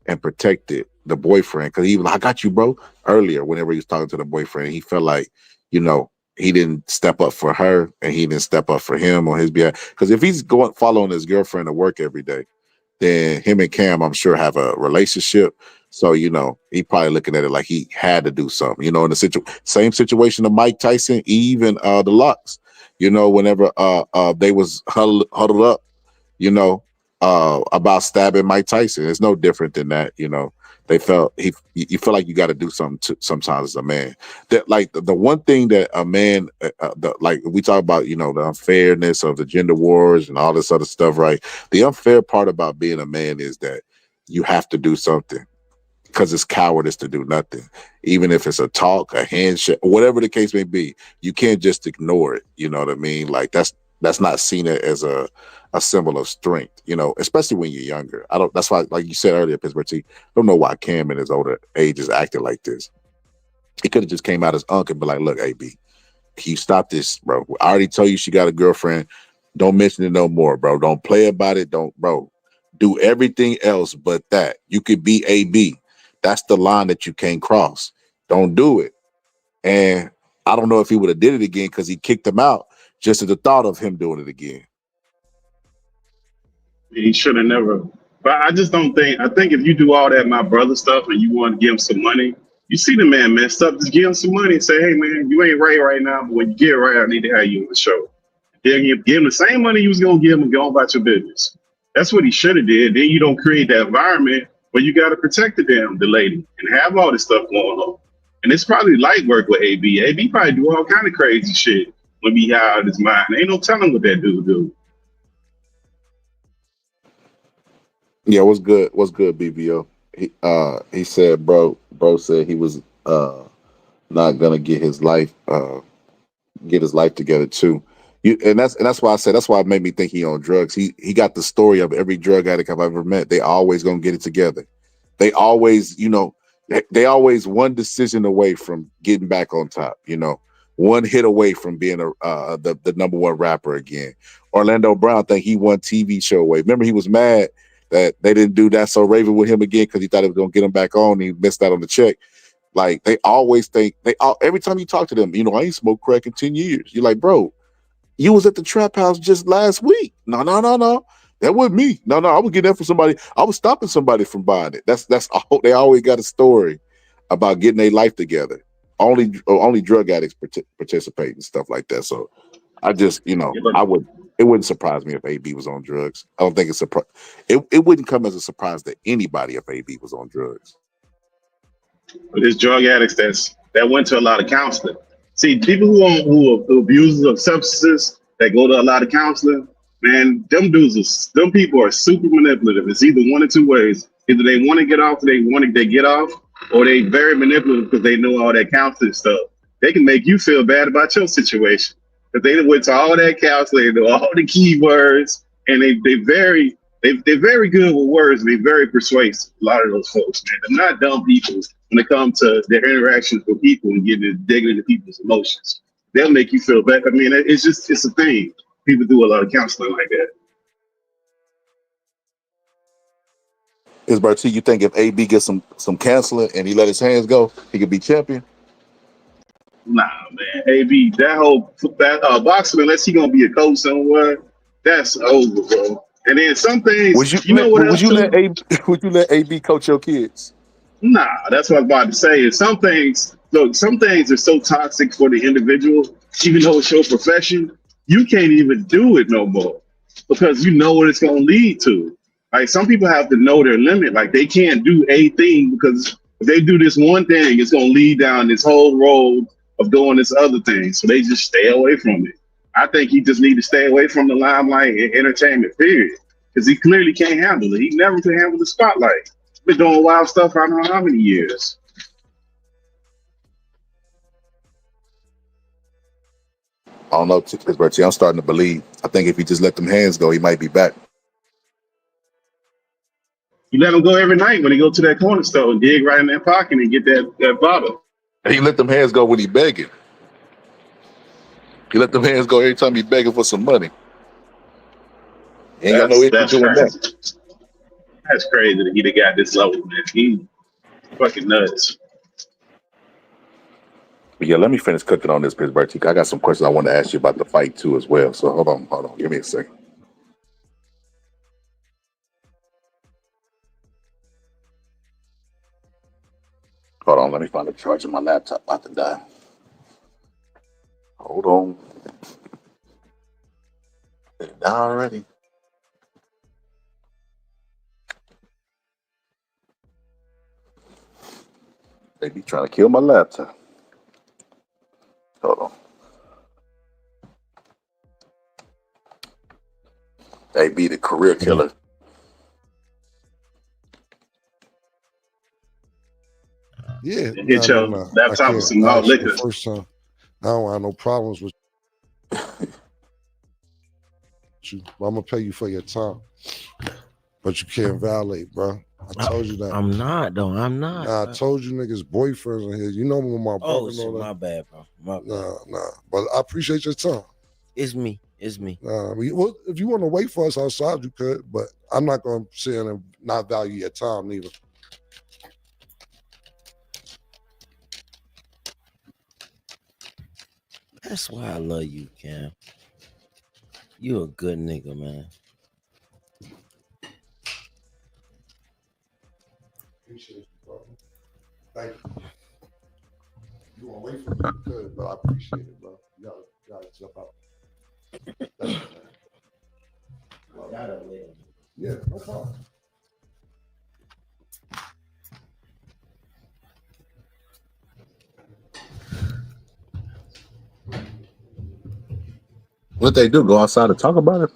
and protected the boyfriend because he was like, I got you, bro. Earlier, whenever he was talking to the boyfriend, he felt like, he didn't step up for her and he didn't step up for him on his behalf. Because if he's following his girlfriend to work every day, then him and Cam, I'm sure, have a relationship. So, he probably looking at it like he had to do something. In the same situation of Mike Tyson, Eve, and the Lux. Whenever they was huddled up, about stabbing Mike Tyson. It's no different than that, you know. They felt you feel like you got to do something sometimes as a man. That like the one thing that a man, like we talk about, you know, the unfairness of the gender wars and all this other stuff, right? The unfair part about being a man is that you have to do something because it's cowardice to do nothing. Even if it's a talk, a handshake, whatever the case may be, you can't just ignore it. You know what I mean? Like that's not seen as a symbol of strength, you know, especially when you're younger. That's why, like you said earlier, Pittsburgh T, I don't know why Cam in his older age is acting like this. He could have just came out as uncle and be like, look, AB, can you stop this, bro? I already told you she got a girlfriend. Don't mention it no more, bro. Don't play about it. Bro, do everything else but that. You could be AB. That's the line that you can't cross. Don't do it. And I don't know if he would have did it again because he kicked him out just at the thought of him doing it again.
He should have never. But I just don't think. I think if you do all that my brother stuff and you want to give him some money, you see the man messed up, just give him some money and say, hey man, you ain't right now, but when you get right, I need to have you on the show. Then you give him the same money you was gonna give him and go on about your business. That's what he should have did. Then you don't create that environment where you gotta protect the lady and have all this stuff going on. And it's probably light work with AB. AB probably do all kind of crazy shit when he out of his mind. Ain't no telling what that dude do.
Yeah, what's good? What's good, BBO? He said, bro said he was not gonna get his life together too. And that's why I said that's why it made me think he on drugs. He got the story of every drug addict I've ever met. They always gonna get it together. They always, you know, they always one decision away from getting back on top. You know, one hit away from being the number one rapper again. Orlando Brown think he won TV show away. Remember, he was mad that they didn't do That So Raven with him again because he thought it was gonna get him back on. And he missed out on the check. Like they always think every time you talk to them, you know, I ain't smoked crack in 10 years. You're like, bro, you was at the trap house just last week. No. That wasn't me. No, I was getting that from somebody. I was stopping somebody from buying it. That's all. They always got a story about getting their life together. Only drug addicts participate and stuff like that. So I just, you know, it wouldn't surprise me if AB was on drugs. I don't think it wouldn't come as a surprise to anybody if AB was on drugs.
But there's drug addicts that went to a lot of counseling. See, people who abusers of substances that go to a lot of counseling, man, them people are super manipulative. It's either one or two ways. Either they want to get off, they get off, or they very manipulative because they know all that counseling stuff. They can make you feel bad about your situation. But they went to all that counseling, they know all the keywords, and they're very good with words, and they're very persuasive. A lot of those folks, man, they're not dumb people when it comes to their interactions with people and digging into people's emotions. They'll make you feel bad. I mean, it's a thing. People do a lot of counseling like that.
Isbert T, you think if AB gets some counseling and he let his hands go, he could be champion?
Nah, man. AB, that boxing, unless he gonna be a coach somewhere, that's over, bro. And then some things, would you let
AB coach your kids?
Nah, that's what I was about to say. Is some things are so toxic for the individual, even though it's your profession, you can't even do it no more because you know what it's gonna lead to. Like some people have to know their limit. Like they can't do a thing because if they do this one thing, it's gonna lead down this whole road of doing this other thing. So they just stay away from it. I think he just need to stay away from the limelight and entertainment, period. Because he clearly can't handle it. He never could handle the spotlight. Been doing wild stuff I don't know how many years.
I don't know, Bertie. I'm starting to believe. I think if he just let them hands go, he might be back.
You let him go every night when he go to that corner store and dig right in that pocket and get that bottle.
He let them hands go when he begging. He let them hands go every time he begging for some money. He ain't got no issue doing that.
That's crazy that he got this level, man. He's fucking nuts.
But yeah, let me finish cooking on this, Pittsburgh. I got some questions I want to ask you about the fight too as well. So hold on. Give me a second. Hold on, let me find the charger. My laptop about to die. Hold on. Did it die already? They be trying to kill my laptop. Hold on. They be the career killer.
Yeah,
Hit your laptop with some malt liquor.
The first time, I don't have no problems with you. I'm gonna pay you for your time, but you can't violate, bro. I told you that.
I'm not though. I'm not.
Nah, I told you niggas boyfriends in here. You know when my brother.
Oh shit, my bad, bro. My bad.
Nah. But I appreciate your time.
It's me.
Well, if you want to wait for us outside, you could, but I'm not gonna sit in and not value your time neither.
That's why I love you, Cam. You a good nigga, man.
Appreciate you, bro. Thank you. You want to wait for me? You could, but I appreciate it, bro. You gotta jump out. Thank you, man. Yeah, no problem.
What they do? Go outside and talk about it?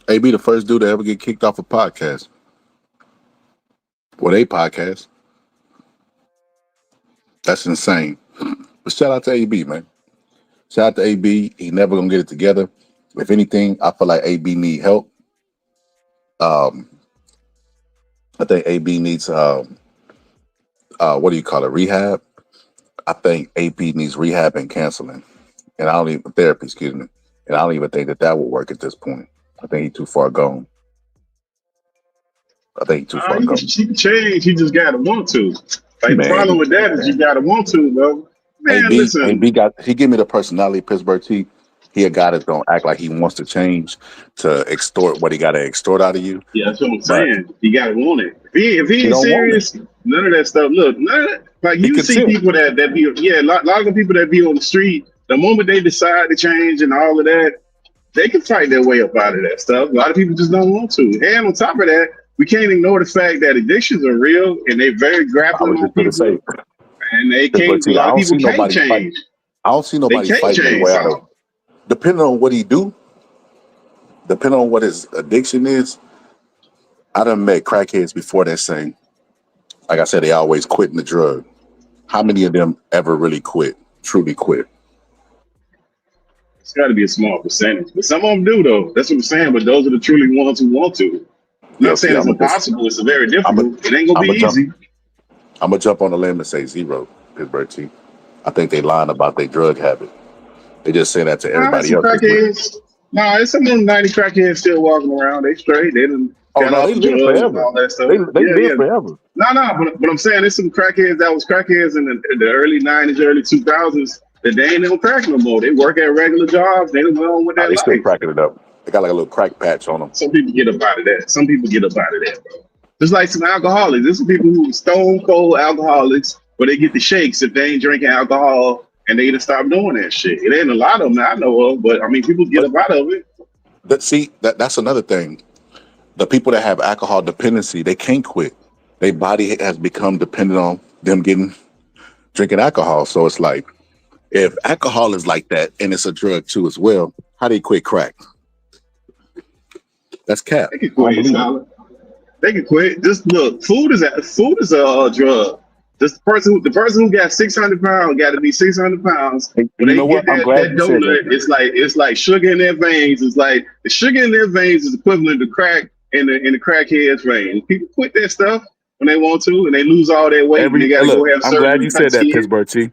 AB the first dude to ever get kicked off a podcast. Well, they podcast. That's insane. But shout out to AB, man. Shout out to AB. He never gonna get it together. If anything, I feel like AB need help. I think AB needs what do you call it? Rehab. I think AB needs rehab and counseling, and I don't even therapy. Excuse me. And I don't even think that would work at this point. I think he's too far gone.
He can change. He just gotta want to. Like the problem with that is you gotta want to, bro. Man, listen.
He give me the personality of Pittsburgh T. He a guy that don't act like he wants to change to extort what he got to extort out of you.
Yeah, that's what I'm saying. You gotta want it. If he ain't serious, none of that stuff. Look, like you see people that be a lot of the people that be on the street. The moment they decide to change and all of that, they can fight their way up out of that stuff. A lot of people just don't want to. And on top of that, we can't ignore the fact that addictions are real and they're very grappling on people. And they can't. A lot of people can't change.
I don't see nobody fighting their way out of. Depending on what he do, depending on what his addiction is, I done met crackheads before that saying, like I said, they always quitting the drug. How many of them ever really quit, truly quit?
It's got to be a small percentage, but some of them do though. That's what I'm saying. But those are the truly ones who want to. I'm not saying it's impossible. It's very difficult. It ain't gonna be easy.
I'm gonna jump on the limb and say 0, Pittsburgh T. I think they lying about their drug habit. They just say that to everybody else.
It's some of them 90 crackheads still walking around. They straight. They done got off
they
drugs
live forever.
and all that stuff.
They live forever.
But I'm saying there's some crackheads that was crackheads in the early 90s, early 2000s that they ain't no crack no more. They work at regular jobs. They don't go on with that life.
They still cracking it up. They got like a little crack patch on them.
Some people get up out of that. Bro. Just like some alcoholics. There's some people who are stone cold alcoholics, but they get the shakes if they ain't drinking alcohol. And they just stop doing that shit. It ain't a lot of them I know of, but I mean, people get up out of it.
That's another thing. The people that have alcohol dependency, they can't quit. Their body has become dependent on them drinking alcohol. So it's like, if alcohol is like that and it's a drug too as well, how do you quit crack? That's cap.
They can quit. They can quit. Just look, food is a drug. Just the person who got 600 pounds got to be 600 pounds. When they get that donut, it's like sugar in their veins. It's like the sugar in their veins is equivalent to crack in the crackhead's veins. People quit that stuff when they want to, and they lose all their weight. They gotta go have surgery.
I'm glad you said that, Pittsburgh T.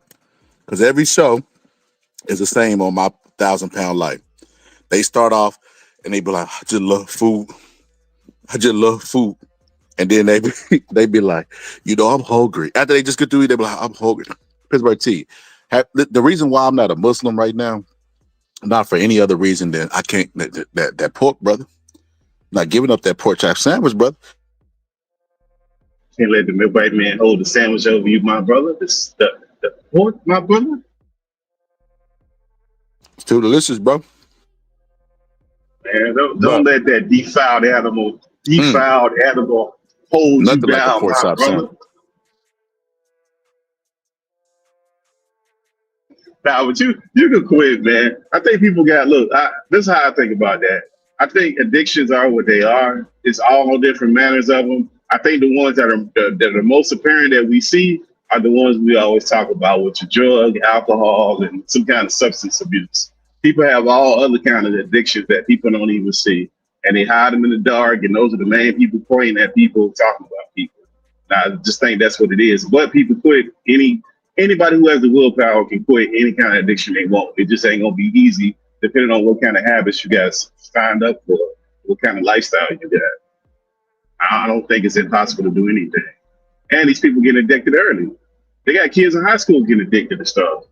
Because every show is the same on my 1,000-pound life. They start off and they be like, I just love food. And then they be like, I'm hungry. After they just get through it, they be like, I'm hungry. Pittsburgh T. The reason why I'm not a Muslim right now, not for any other reason than I can't, that pork, brother. Not giving up that pork chop sandwich, brother.
Can't let the white man hold the sandwich over you, my brother. The pork, my brother.
It's too delicious, bro.
Man, don't let that defiled animal hold
Nothing
you
like a
down,
pork
my
chop
brother.
sandwich.
Nah, but you can quit, man. I think people got look. This is how I think about that. I think addictions are what they are. It's all different manners of them. I think the ones that are the most apparent that we see are the ones we always talk about, which are drug, alcohol, and some kind of substance abuse. People have all other kind of addictions that people don't even see, and they hide them in the dark. And those are the main people pointing at people, talking about people. Now, I just think that's what it is. But people quit anybody who has the willpower can quit any kind of addiction they want. It just ain't gonna be easy, depending on what kind of habits you guys signed up for, what kind of lifestyle you got. I don't think it's impossible to do anything. And these people get addicted early. They got kids in high school getting addicted to stuff.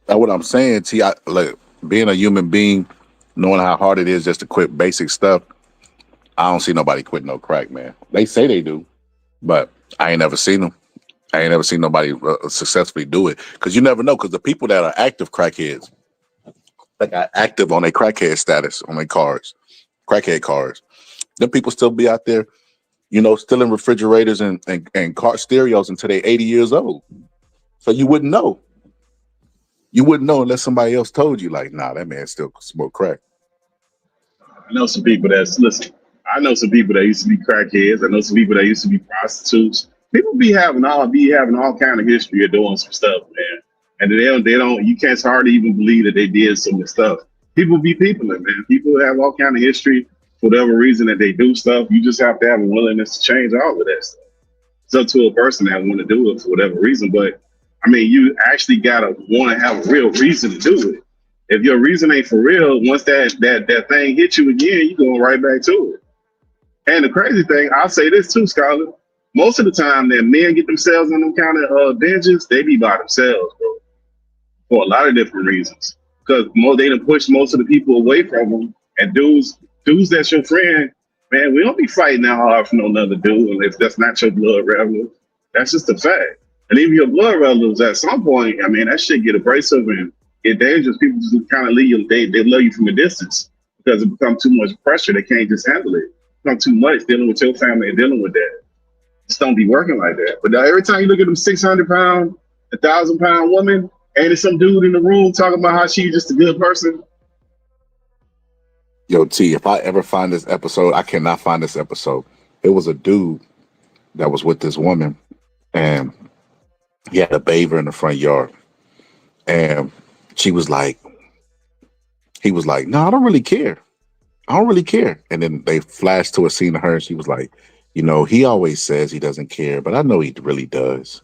That's what I'm saying, T. Like being a human being, knowing how hard it is just to quit basic stuff. I don't see nobody quit no crack, man. They say they do, but I ain't never seen them. I ain't never seen nobody successfully do it, because you never know. Because the people that are active crackheads, that got active on their crackhead status on their cars, crackhead cars, them people still be out there, you know, still in refrigerators and car stereos until they 80 years old. So you wouldn't know. You wouldn't know unless somebody else told you, like, nah, that man still smoke crack.
I know some people listen. I know some people that used to be crackheads. I know some people that used to be prostitutes. People be having all kind of history of doing some stuff, man. And they don't. You can't hardly even believe that they did some of the stuff. People be peopling, man. People have all kind of history for whatever reason that they do stuff. You just have to have a willingness to change all of that stuff. It's up to a person that want to do it for whatever reason. But I mean, you actually gotta want to have a real reason to do it. If your reason ain't for real, once that thing hits you again, you going right back to it. And the crazy thing, I'll say this too, Scholar. Most of the time that men get themselves on them kind of binges, they be by themselves, bro, for a lot of different reasons. Because they done push most of the people away from them. And dudes that's your friend, man, we don't be fighting that hard for no another dude if that's not your blood relative. That's just a fact. And even your blood relatives, at some point, I mean, that shit get abrasive and get dangerous. People just kind of leave you, they love you from a distance because it becomes too much pressure. They can't just handle it. It becomes too much dealing with your family and dealing with that. Just don't be working like that. But every time you look at them 600-pound, 1,000-pound woman, ain't it some dude in the room talking about how she's just a good person?
Yo, T, if I ever find this episode, I cannot find this episode. It was a dude that was with this woman, and he had a bather in the front yard. And he was like, no, I don't really care. I don't really care. And then they flashed to a scene of her, and she was like, you know, he always says he doesn't care, but I know he really does.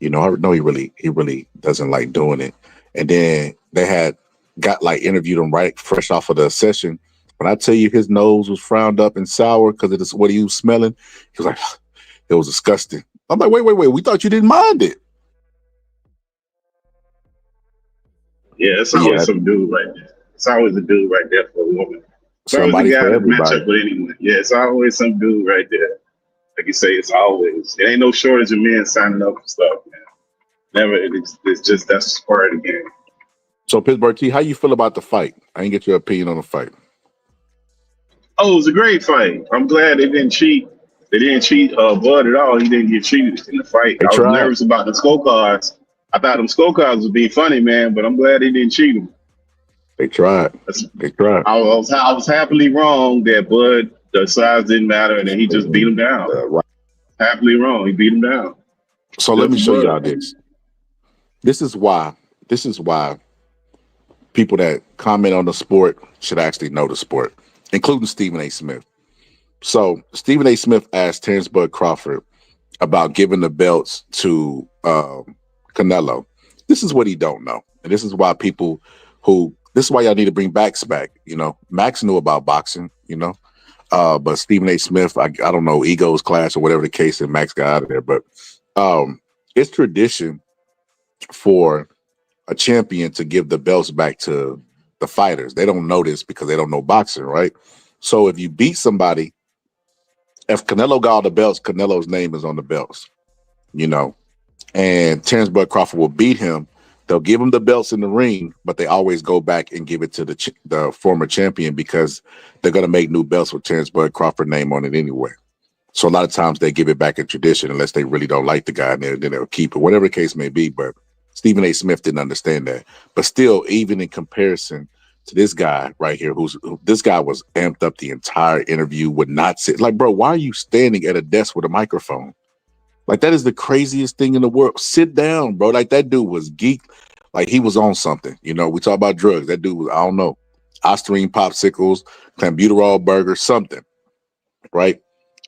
You know, I know he really doesn't like doing it. And then they got interviewed him right fresh off of the session. When I tell you his nose was frowned up and sour because of what he was smelling, he was like, it was disgusting. I'm like, wait, we thought you didn't mind it.
Yeah, it's always some dude right there. It's always a dude right there for a woman.
Somebody for everybody.
Match up with anyone. Yeah, it's always some dude right there. Like you say, it's always. There ain't no shortage of men signing up for stuff, man. Never. It's just that's part of the game.
So Pittsburgh T, how you feel about the fight? I didn't get your opinion on the fight.
Oh, it was a great fight. I'm glad they didn't cheat. They didn't cheat Bud at all. He didn't get cheated in the fight. I was nervous about the scorecards. I thought them scorecards would be funny, man, but I'm glad they didn't cheat him.
They tried.
I was happily wrong that Bud, the size didn't matter, and then he just beat him down.
Right.
Happily wrong. He beat him down.
So let me show y'all this. This is why people that comment on the sport should actually know the sport, including Stephen A. Smith. So Stephen A. Smith asked Terrence Bud Crawford about giving the belts to Canelo. This is what he don't know. And this is why this is why y'all need to bring Max back. You know, Max knew about boxing, you know, but Stephen A. Smith, I don't know, egos clash or whatever the case, and Max got out of there. But it's tradition for a champion to give the belts back to the fighters. They don't know this because they don't know boxing, right? So if you beat somebody, if Canelo got all the belts, Canelo's name is on the belts, you know, and Terrence Bud Crawford will beat him. They'll give him the belts in the ring, but they always go back and give it to the former champion because they're going to make new belts with Terrence Bud Crawford name on it anyway. So a lot of times they give it back in tradition unless they really don't like the guy, and then they'll keep it, whatever the case may be. But Stephen A. Smith didn't understand that. But still, even in comparison to this guy right here, this guy was amped up the entire interview, would not sit. Like, bro, why are you standing at a desk with a microphone? Like, that is the craziest thing in the world. Sit down, bro. Like, that dude was geek. Like, he was on something. You know, we talk about drugs. That dude was, I don't know, Osterine popsicles, clenbuterol burger, something, right?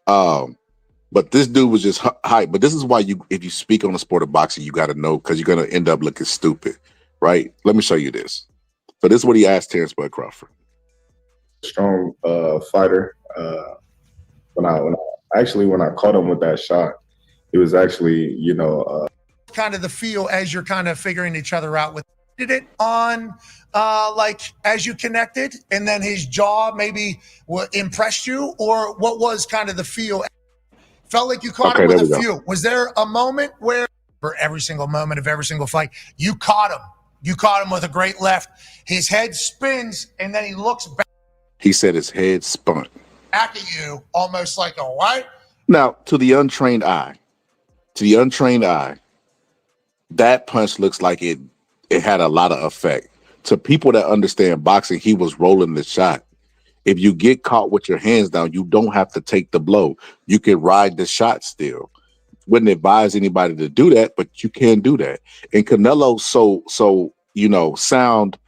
But this dude was just hype. But this is why if you speak on the sport of boxing, you got to know, because you're going to end up looking stupid, right? Let me show you this. So this is what he asked Terrence Bud Crawford.
Strong fighter. When I caught him with that shot, it was actually,
kind of the feel as you're kind of figuring each other out with. Did it on like as you connected, and then his jaw maybe impressed you, or what was kind of the feel? Felt like you caught him with a few. Was there a moment where, for every single moment of every single fight, you caught him? You caught him with a great left. His head spins, and then he looks back.
He said his head spun.
Back at you, almost like a what?
Now, to the untrained eye, that punch looks like it had a lot of effect. To people that understand boxing, he was rolling the shot. If you get caught with your hands down, you don't have to take the blow. You can ride the shot still. Wouldn't advise anybody to do that, but you can do that. And Canelo sound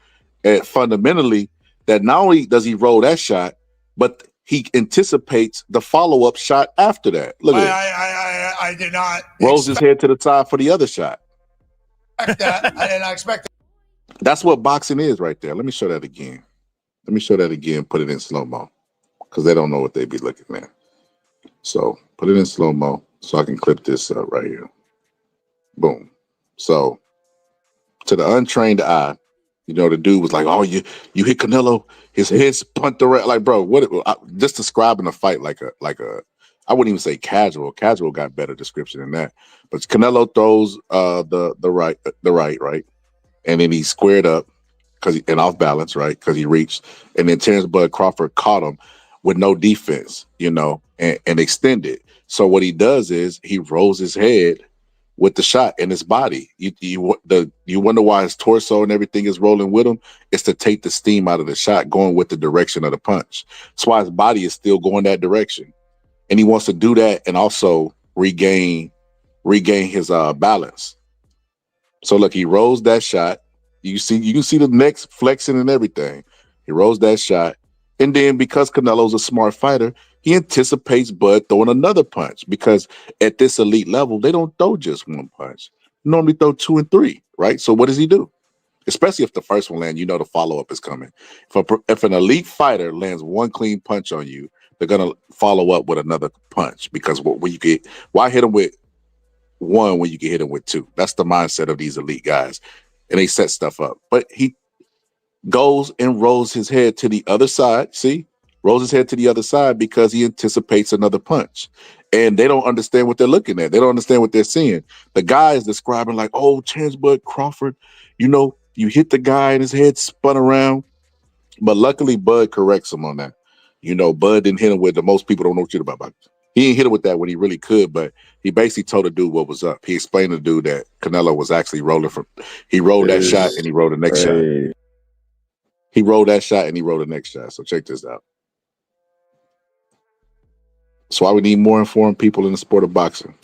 fundamentally that not only does he roll that shot, but he anticipates the follow-up shot after that. Look at
I did not
rolls his head to the side for the other shot.
expect that. I did not expect that.
That's what boxing is right there. Let me show that again. Put it in slow-mo, because they don't know what they be looking at. So put it in slow-mo so I can clip this up right here. Boom. So to the untrained eye, the dude was like, "Oh, you hit Canelo, his head spun around." Like, bro, just describing the fight like a I wouldn't even say casual. Casual got better description than that. But Canelo throws the right, and then he squared up and off balance, right? Because he reached, and then Terrence Bud Crawford caught him with no defense, and extended. So what he does is he rolls his head with the shot in his body. You wonder why his torso and everything is rolling with him? It's to take the steam out of the shot, going with the direction of the punch. That's why his body is still going that direction, and he wants to do that and also regain his balance. So look, he rolls that shot. You can see the neck flexing and everything. He rolls that shot, and then because Canelo's a smart fighter, he anticipates Bud throwing another punch, because at this elite level, they don't throw just one punch. They normally throw 2 and 3, right? So what does he do? Especially if the first one lands, the follow-up is coming. If an elite fighter lands one clean punch on you, they're going to follow up with another punch, because why hit him with one when you can hit him with 2? That's the mindset of these elite guys, and they set stuff up. But he goes and rolls his head to the other side. See? Rolls his head to the other side because he anticipates another punch. And they don't understand what they're looking at. They don't understand what they're seeing. The guy is describing like, "Oh, Terrence Bud Crawford, you hit the guy and his head spun around." But luckily, Bud corrects him on that. Bud didn't hit him with most people don't know shit about boxing. He didn't hit him with that when he really could, but he basically told the dude what was up. He explained to the dude that Canelo was actually rolling he rolled that shot and he rolled the next shot. He rolled that shot and he rolled the next shot. So check this out. That's why we need more informed people in the sport of boxing.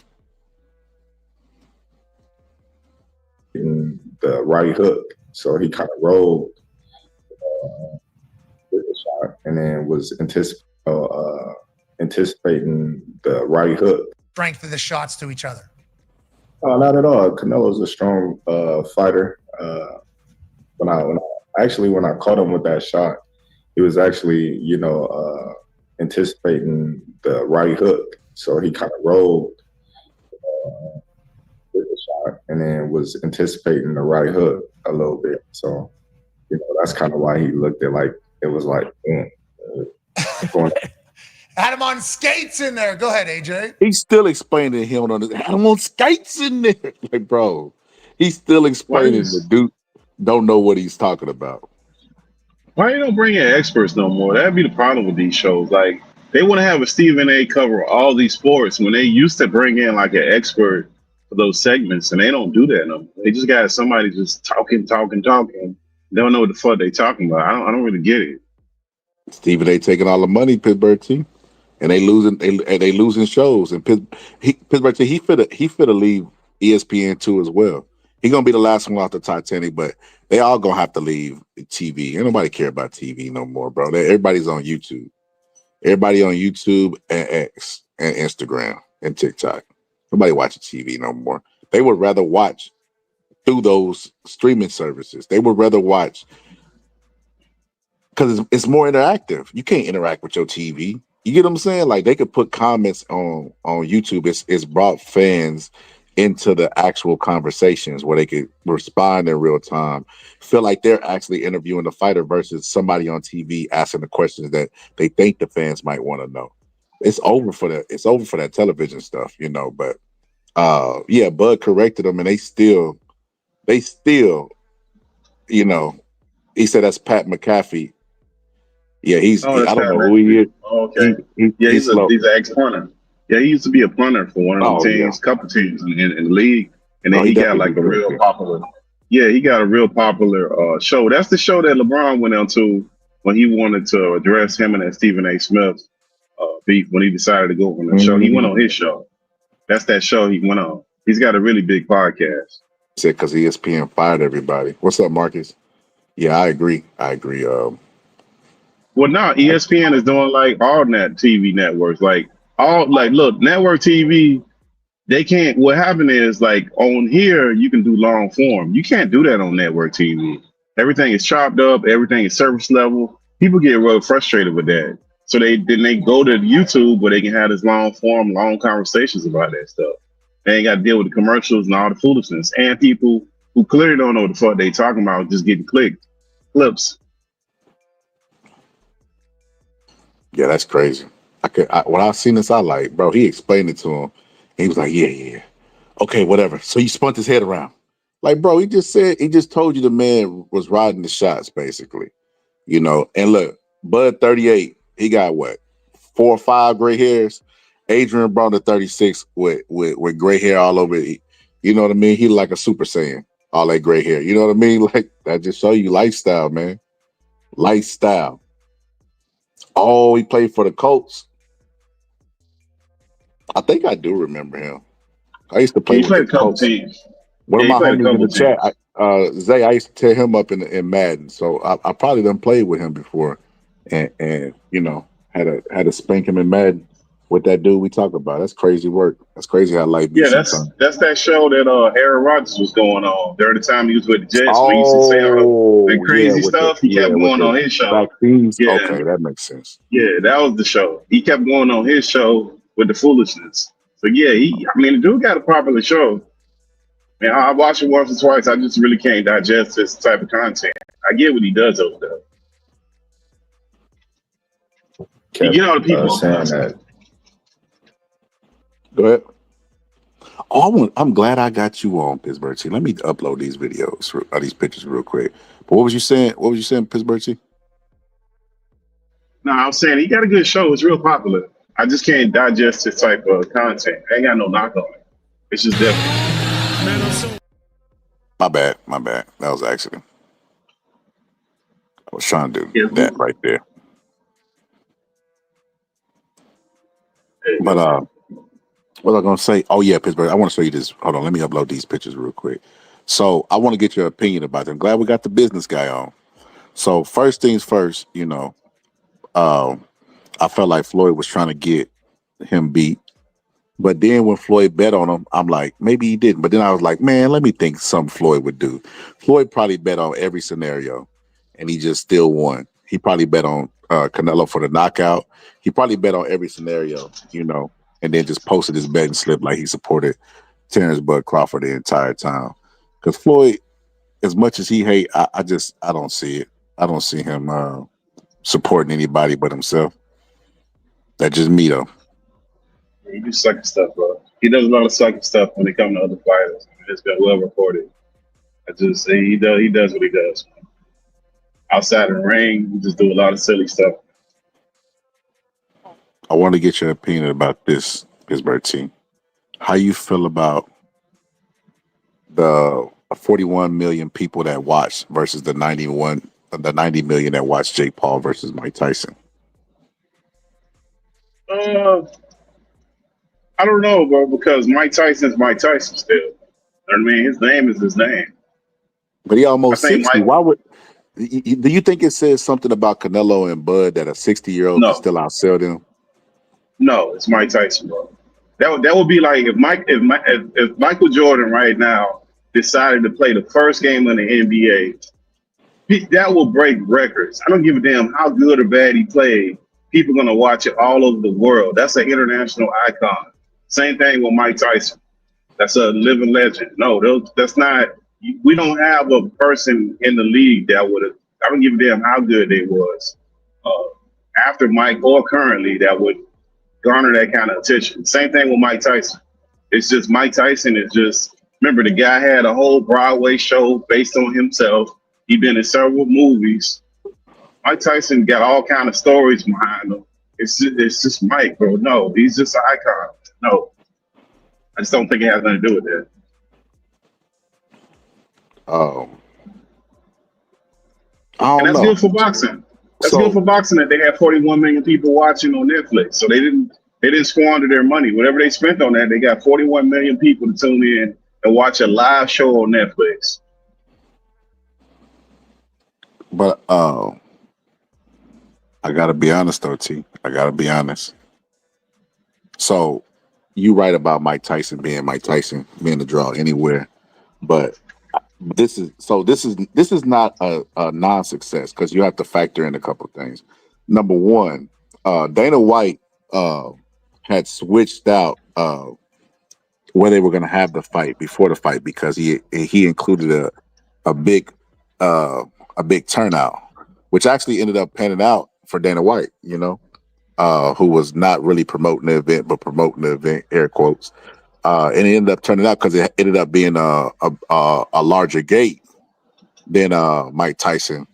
In the right hook, so he kind of rolled with the shot, and then was anticipating the right hook.
Strength of the shots to each other.
Oh, not at all. Canelo's a strong fighter. When I caught him with that shot, it was actually anticipating the right hook. So he kind of rolled with the shot, and then was anticipating the right hook a little bit. So, that's kind of why he looked at like, it was like, going.
Had him on skates in there. Go ahead, AJ.
He's still explaining he don't understand. Had him on skates in there. Like, bro, he's still explaining the dude don't know what he's talking about.
Why you don't bring in experts no more? That'd be the problem with these shows. Like, They want to have a Stephen A. cover all these sports when they used to bring in like an expert for those segments, and they don't do that no more. They just got somebody just talking. They don't know what the fuck they talking about. I don't really get it.
Stephen A. taking all the money, Pittsburgh team, and they losing shows. And Pittsburgh team, he finna leave ESPN too as well. He gonna be the last one off the Titanic, but they all gonna have to leave TV. Ain't nobody care about TV no more, bro. Everybody's on YouTube. Everybody on YouTube and X and Instagram and TikTok. Nobody watching TV no more. They would rather watch through those streaming services. They would rather watch because it's more interactive. You can't interact with your TV. You get what I'm saying? Like they could put comments on YouTube. It's brought fans into the actual conversations where they could respond in real time, feel like they're actually interviewing the fighter versus somebody on TV asking the questions that they think the fans might want to know. It's over for that television stuff, you know. But yeah, Bud corrected them, and they still, you know, he said that's Pat McAfee. Yeah, I don't know who he is.
Oh, okay. He's an ex-punter. Yeah, he used to be a punter for one of the teams, couple teams in the league, and then he got like a real popular. Yeah, he got a real popular show. That's the show that LeBron went on to when he wanted to address him and that Stephen A. Smith beef when he decided to go on the show. He went on his show. That's that show he went on. He's got a really big podcast.
He said because ESPN fired everybody. What's up, Marcus? Yeah, I agree. Well,
now ESPN is doing like all net TV networks, look, network TV. They can't. What happened is like on here, you can do long form. You can't do that on network TV. Everything is chopped up. Everything is service level. People get real frustrated with that. So they go to YouTube where they can have this long form, long conversations about that stuff. They ain't got to deal with the commercials and all the foolishness. And people who clearly don't know what the fuck they talking about just getting clips.
Yeah, that's crazy. When I seen this, I like, bro, he explained it to him. And he was like, yeah. Okay, whatever. So you spun his head around. Like, bro, he just told you the man was riding the shots, basically. You know, and look, Bud 38, he got what? 4 or 5 gray hairs. Adrian Brown at 36 with gray hair all over it. You know what I mean? He like a Super Saiyan, all that gray hair. You know what I mean? Like, that just show you lifestyle, man. Lifestyle. Oh, he played for the Colts. I think I do remember him. I used to play with the Colts. One of my homies in the chat, Zay, I used to tear him up in Madden. So I probably done played with him before, and you know had to spank him in Madden with that dude we talk about. That's crazy work. That's crazy how life be.
Yeah, that's that show that Aaron Rodgers was going on during the time he was with the Jets. When he used to say all the crazy stuff. He kept going on his show.
Yeah. Okay, that makes sense.
Yeah, that was the show. He kept going on his show with the foolishness. So yeah, the dude got a popular show. And I watched it once or twice. I just really can't digest this type of content. I get what he does over there. You get all the people
saying that.
Go ahead. Oh, I'm glad I got you on, Pittsburgh T. Let me upload these videos or these pictures real quick. But what was you saying? Pittsburgh T?
No, I was saying he got a good show. It's real popular. I just can't digest this type of content. I ain't got no knock on it. It's just different.
My bad. That was an accident. I was trying to do that right there. But what was I gonna say? Oh yeah, Pittsburgh. I want to show you this. Hold on, let me upload these pictures real quick. So I want to get your opinion about them. Glad we got the business guy on. So first things first, you know, I felt like Floyd was trying to get him beat. But then when Floyd bet on him, I'm like, maybe he didn't. But then I was like, man, let me think something Floyd would do. Floyd probably bet on every scenario, and he just still won. He probably bet on Canelo for the knockout. He probably bet on every scenario, you know, and then just posted his betting slip like he supported Terrence Bud Crawford the entire time. Because Floyd, as much as he hate, I don't see it. I don't see him supporting anybody but himself. That's just me, though.
He do sucky stuff, bro. He does a lot of sucky stuff when it comes to other fighters. It's been well reported. I just say he does what he does. Outside of the ring, he just do a lot of silly stuff.
I want to get your opinion about this Pittsburgh team. How you feel about the 41 million people that watched versus the 90 million that watched Jake Paul versus Mike Tyson?
I don't know, bro, because Mike Tyson's Mike Tyson still. You know what I mean? His name is his name.
But he almost
I think
60.
Mike-
Why would do you think it says something about Canelo and Bud that a 60-year-old can still outsell them?
No, it's Mike Tyson, bro. That would be like if Michael Jordan right now decided to play the first game in the NBA, that will break records. I don't give a damn how good or bad he played. People are gonna watch it all over the world. That's an international icon. Same thing with Mike Tyson. That's a living legend. No, that's not. We don't have a person in the league that would have. I don't give a damn how good they was after Mike or currently that would garner that kind of attention. Same thing with Mike Tyson. It's just Mike Tyson is just. Remember, the guy had a whole Broadway show based on himself. He been in several movies. Mike Tyson got all kind of stories behind him. It's just Mike, bro. No, he's just an icon. No, I just don't think it has nothing to do with that.
And
that's good for boxing. That's good for boxing that they have 41 million people watching on Netflix. So they didn't squander their money. Whatever they spent on that, they got 41 million people to tune in and watch a live show on Netflix.
But I gotta be honest though, T. I gotta be honest. So you right about Mike Tyson being the draw anywhere, but this is not a non-success because you have to factor in a couple of things. Number one, Dana White had switched out where they were going to have the fight before the fight because he included a big turnout, which actually ended up panning out for Dana White. Who was not really promoting the event, but promoting the event, air quotes. And it ended up turning out because it ended up being a larger gate than Mike Tyson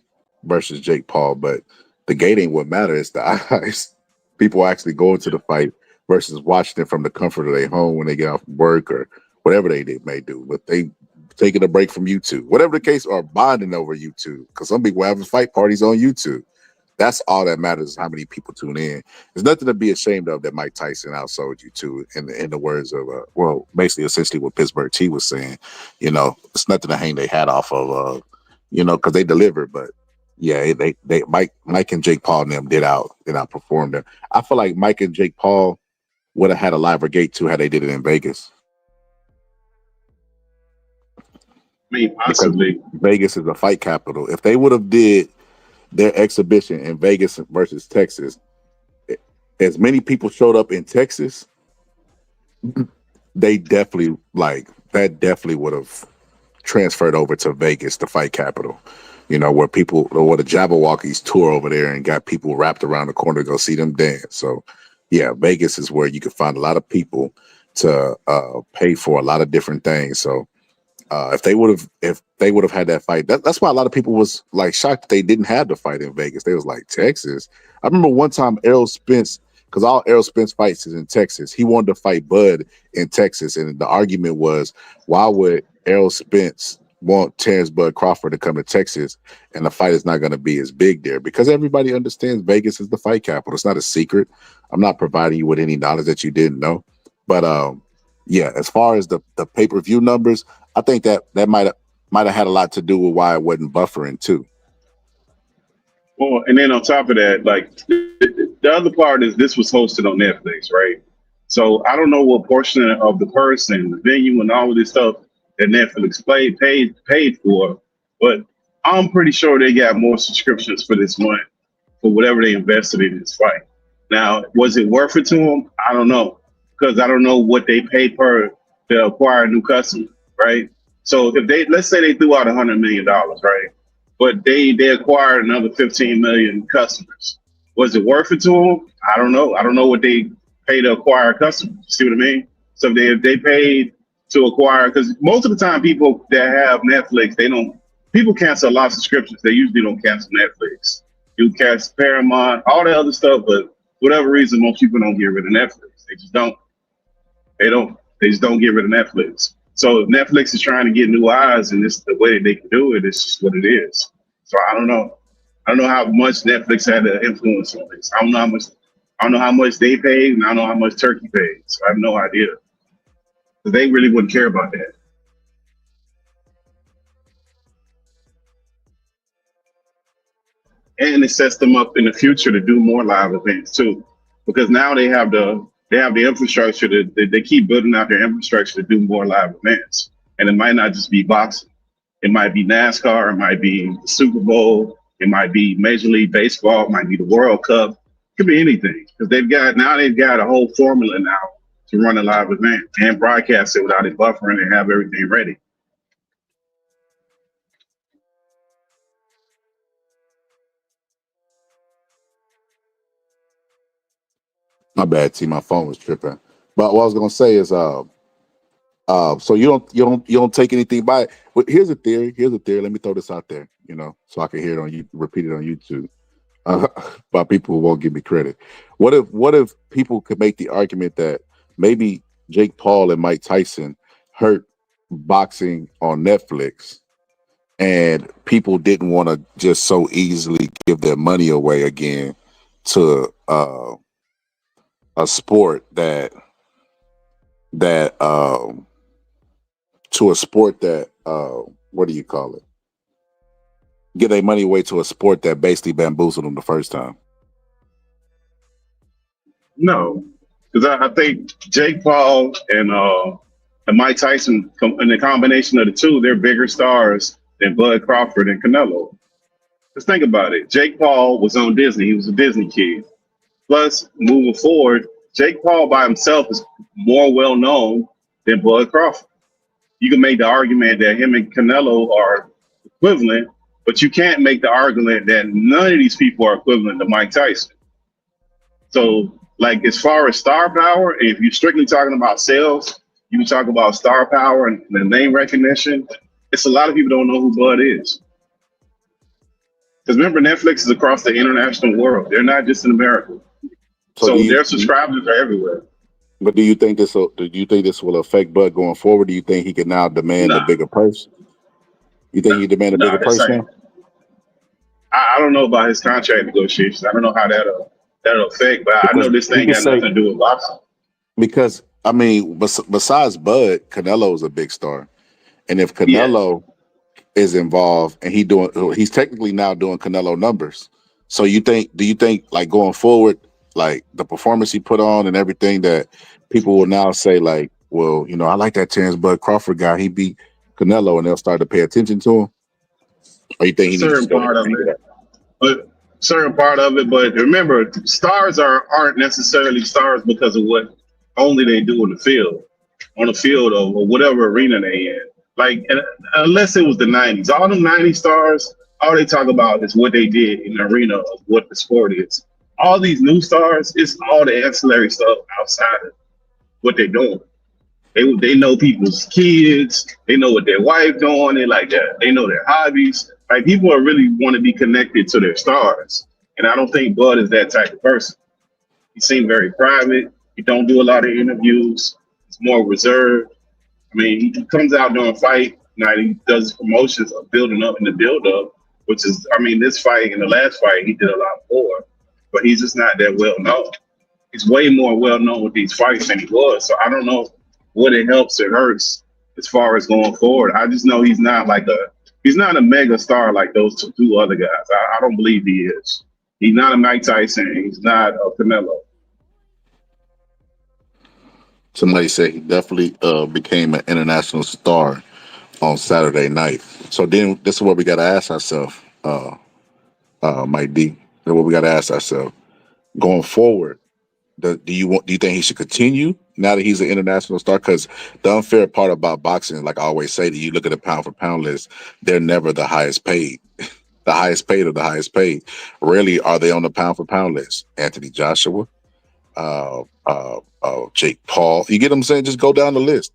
versus Jake Paul. But the gate ain't what matters. It's the eyes. People actually going to the fight versus watching it from the comfort of their home when they get off work or whatever they may do. But they taking a break from YouTube, whatever the case, or bonding over YouTube. Because some people having fight parties on YouTube. That's all that matters is how many people tune in. There's nothing to be ashamed of that Mike Tyson outsold you to, in the words of, basically essentially what Pittsburgh T was saying. It's nothing to hang their hat off of, because they delivered. But yeah, Mike and Jake Paul and them did outperform them. I feel like Mike and Jake Paul would have had a liver gate too had they did it in Vegas.
Possibly.
Because Vegas is a fight capital. If they would have did their exhibition in Vegas versus Texas, as many people showed up in Texas, they definitely would have transferred over to Vegas, the fight capital, where the Jabberwockies tour over there and got people wrapped around the corner to go see them dance. So yeah, Vegas is where you can find a lot of people to pay for a lot of different things. So if they would have had that fight, that's why a lot of people was like shocked that they didn't have the fight in Vegas. They was like, Texas. I remember one time Errol Spence, because all Errol Spence fights is in Texas. He wanted to fight Bud in Texas, and the argument was, why would Errol Spence want Terrence Bud Crawford to come to Texas, and the fight is not going to be as big there? Because everybody understands Vegas is the fight capital. It's not a secret. I'm not providing you with any knowledge that you didn't know, but yeah, as far as the pay-per-view numbers, I think that might have had a lot to do with why it wasn't buffering too.
Well, and then on top of that, like the other part is this was hosted on Netflix, right? So I don't know what portion of the person, the venue, and all of this stuff that Netflix paid for, but I'm pretty sure they got more subscriptions for this month for whatever they invested in this fight. Now, was it worth it to them? I don't know, because I don't know what they pay per to acquire a new customer, right? So if let's say they threw out $100 million, right? But they acquired another 15 million customers. Was it worth it to them? I don't know. I don't know what they pay to acquire customers. See what I mean? So if they paid to acquire, because most of the time people that have Netflix, people cancel a lot of subscriptions. They usually don't cancel Netflix. You cancel Paramount, all the other stuff, but whatever reason, most people don't get rid of Netflix. They just don't. They don't. They just don't get rid of Netflix. So if Netflix is trying to get new eyes, and this is the way that they can do it, it's just what it is. So I don't know. I don't know how much Netflix had an influence on this. I don't know how much. I don't know how much they paid, and I don't know how much Turkey paid. So I have no idea. But they really wouldn't care about that. And it sets them up in the future to do more live events too, because now they have the infrastructure to they keep building out their infrastructure to do more live events, and it might not just be boxing. It might be NASCAR, it might be the Super Bowl, it might be Major League Baseball, it might be the World Cup. It could be anything because they've got a whole formula now to run a live event and broadcast it without it buffering and have everything ready.
My bad, T. My phone was tripping. But what I was gonna say is, so you don't take anything by it. But here's a theory. Let me throw this out there, so I can hear it on you, repeat it on YouTube. By people who won't give me credit. What if people could make the argument that maybe Jake Paul and Mike Tyson hurt boxing on Netflix, and people didn't want to just so easily give their money away again to a sport that what do you call it? Give their money away to a sport that basically bamboozled them the first time.
No, because I think Jake Paul and Mike Tyson, in the combination of the two, they're bigger stars than Bud Crawford and Canelo. Just think about it. Jake Paul was on Disney. He was a Disney kid. Plus, moving forward, Jake Paul by himself is more well-known than Bud Crawford. You can make the argument that him and Canelo are equivalent, but you can't make the argument that none of these people are equivalent to Mike Tyson. So, like, as far as star power, if you're strictly talking about sales, you talk about star power and the name recognition, it's a lot of people don't know who Bud is. Because remember, Netflix is across the international world. They're not just in America. So their subscribers are everywhere.
But do you think this will affect Bud going forward? Do you think he can now demand a bigger purse? You think he demand a bigger purse now?
I don't know about his contract negotiations. I don't know how that'll affect, but I know this thing got nothing to do with boxing.
Because I mean, besides Bud, Canelo is a big star, and if Canelo is involved and he's technically now doing Canelo numbers. So do you think like going forward, like the performance he put on and everything, that people will now say like, well, I like that Terrence Bud Crawford guy. He beat Canelo, and they'll start to pay attention to him. Or you think he needs to
part of it? But certain part of it. But remember, stars aren't necessarily stars because of what only they do in the field, on the field or whatever arena they in. Like, unless it was the 90s, all them 90s stars, all they talk about is what they did in the arena of what the sport is. All these new stars, it's all the ancillary stuff outside of what they're doing. They know people's kids. They know what their wife doing. They like that. They know their hobbies. Like, people are really want to be connected to their stars. And I don't think Bud is that type of person. He seems very private. He don't do a lot of interviews. He's more reserved. I mean, he comes out during a fight. Now he does promotions of building up in the build-up, which is, I mean, this fight and the last fight, he did a lot more. But he's just not that well known. He's way more well known with these fights than he was. So I don't know what it helps or hurts as far as going forward. I just know he's not a mega star like those two other guys. I don't believe he is. He's not a Mike Tyson. He's not a Canelo.
Somebody said he definitely became an international star on Saturday night. So then this is what we got to ask ourselves, Mike D. This is what we got to ask ourselves. Going forward, do you think he should continue now that he's an international star? Because the unfair part about boxing, like I always say, that you look at the pound for pound list, they're never the highest paid. The highest paid are the highest paid. Rarely are they on the pound for pound list. Anthony Joshua, Jake Paul. You get what I'm saying? Just go down the list.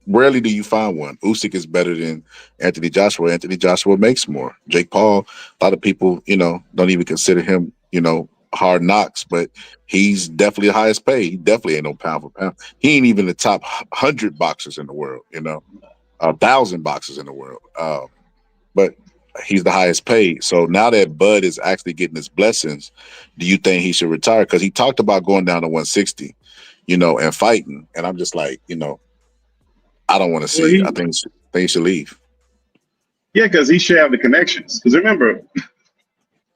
Rarely do you find one. Usyk is better than Anthony Joshua. Anthony Joshua makes more. Jake Paul, a lot of people, don't even consider him, Hard Knocks, but he's definitely the highest paid. He definitely ain't no pound for pound. He ain't even the top 100 boxers in the world, 1,000 boxers in the world. But he's the highest paid. So now that Bud is actually getting his blessings, do you think he should retire? Because he talked about going down to 160, and fighting. And I'm just like, I don't want to see it. I think he should leave.
Yeah, because he should have the connections. Because remember,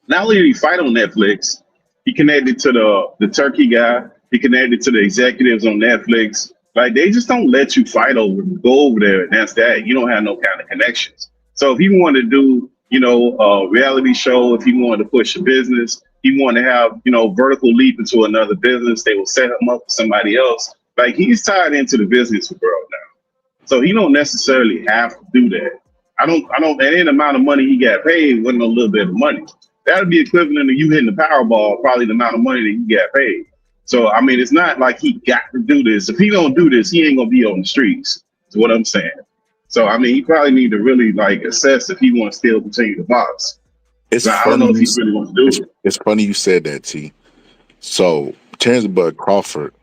not only did he fight on Netflix, he connected to the Turkey guy. He connected to the executives on Netflix. Like, they just don't let you go over there, and that's that. You don't have no kind of connections. So if he wanted to do, a reality show, if he wanted to push a business, he wanted to have, vertical leap into another business, they will set him up with somebody else. Like, he's tied into the business world now. So he don't necessarily have to do that. I don't, any amount of money he got paid wasn't a little bit of money. That would be equivalent to you hitting the Powerball, probably the amount of money that he got paid. So, I mean, it's not like he got to do this. If he don't do this, he ain't going to be on the streets, is what I'm saying. So, I mean, he probably need to really, assess if he wants to still continue to box. I don't know if he really wants to do it.
It's funny you said that, T. So, Terrence Bud Crawford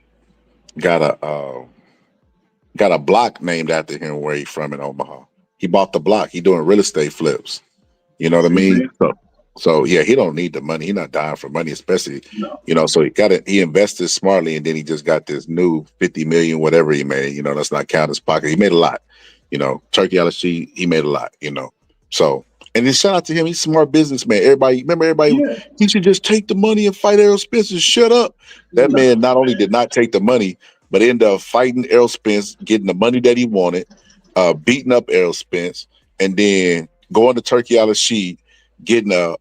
got a block named after him where he's from in Omaha. He bought the block. He doing real estate flips. You know what I mean? So yeah, he don't need the money. He's not dying for money, especially, so he invested smartly, and then he just got this new 50 million, whatever he made, let's not count his pocket. He made a lot, turkey out of sheet, he made a lot, So, and then shout out to him. He's a smart businessman. Everybody, he should just take the money and fight Errol Spence and shut up. That man not only did not take the money, but ended up fighting Errol Spence, getting the money that he wanted, beating up Errol Spence, and then going to Turkey out of sheet, getting a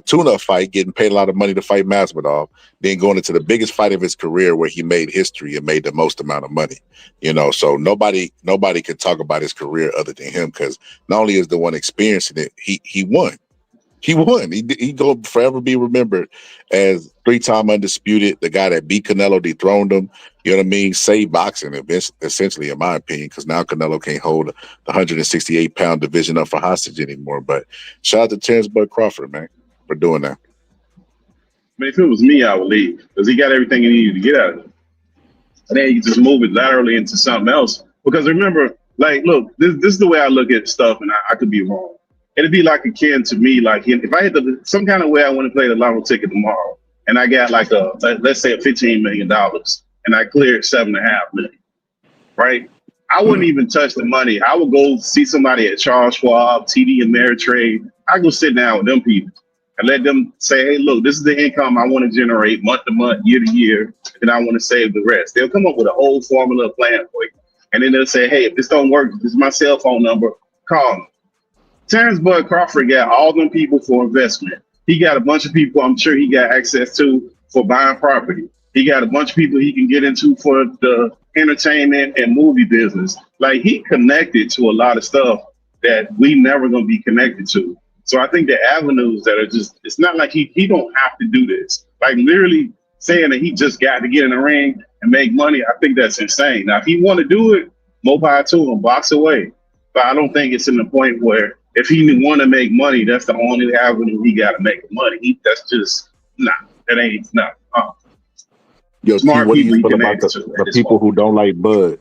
tune-up fight, getting paid a lot of money to fight Masvidal, then going into the biggest fight of his career where he made history and made the most amount of money. So nobody could talk about his career other than him, because not only is the one experiencing it, he won. He won. He go forever be remembered as 3-time undisputed, the guy that beat Canelo, dethroned him. You know what I mean? Saved boxing, essentially, in my opinion, because now Canelo can't hold the 168-pound division up for hostage anymore. But shout out to Terrence Bud Crawford, man, for doing that.
I mean, if it was me, I would leave, because he got everything he needed to get out of it. And then you just move it laterally into something else. Because remember, look, this is the way I look at stuff, and I could be wrong. It'd be akin to me, if I had some kind of way I want to play the lotto ticket tomorrow, and I got let's say $15 million, and I cleared $7.5 million, right? I wouldn't even touch the money. I would go see somebody at Charles Schwab, TD Ameritrade. I go sit down with them people and let them say, hey, look, this is the income I want to generate month to month, year to year, and I want to save the rest. They'll come up with a whole formula plan for you. And then they'll say, hey, if this don't work, this is my cell phone number, call me. Terrence Bud Crawford got all them people for investment. He got a bunch of people I'm sure he got access to for buying property. He got a bunch of people he can get into for the entertainment and movie business. He connected to a lot of stuff that we never going to be connected to. So I think the avenues that are it's not like he don't have to do this. Literally saying that he just got to get in the ring and make money, I think that's insane. Now, if he want to do it, more power to him, box away. But I don't think it's in the point where if he want to make money, that's the only avenue he got to make money. That's just, that ain't,
Yo, Smart T, what do you feel about the people who don't like Bud?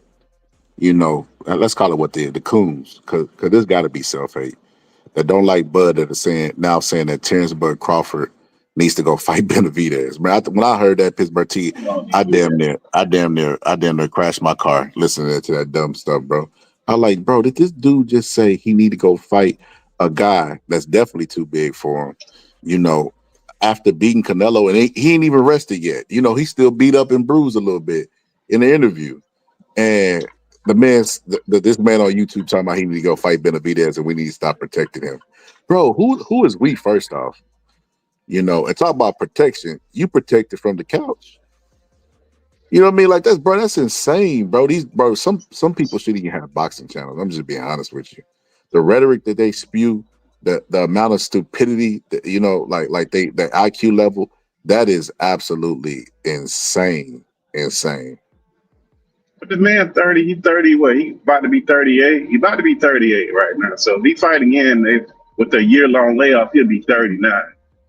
Let's call it what the coons, because there's got to be self-hate that don't like Bud, that are saying that Terrence Bud Crawford needs to go fight Benavidez. Man, when I heard that Pittsburgh T, I damn near crashed my car listening to that dumb stuff, bro. I like, bro, did this dude just say he need to go fight a guy that's definitely too big for him? After beating Canelo, and he ain't even rested yet. He's still beat up and bruised a little bit in the interview. And this man on YouTube talking about he need to go fight Benavidez and we need to stop protecting him. Bro, who is we first off? And talk about protection. You protected from the couch. You know what I mean? That's insane, bro. Some people shouldn't even have boxing channels. I'm just being honest with you. The rhetoric that they spew, the amount of stupidity, the IQ level, that is absolutely insane.
But the man 30, he 30, what? He about to be 38. He about to be 38 right now. So if he fight again with a year-long layoff, he'll be 39.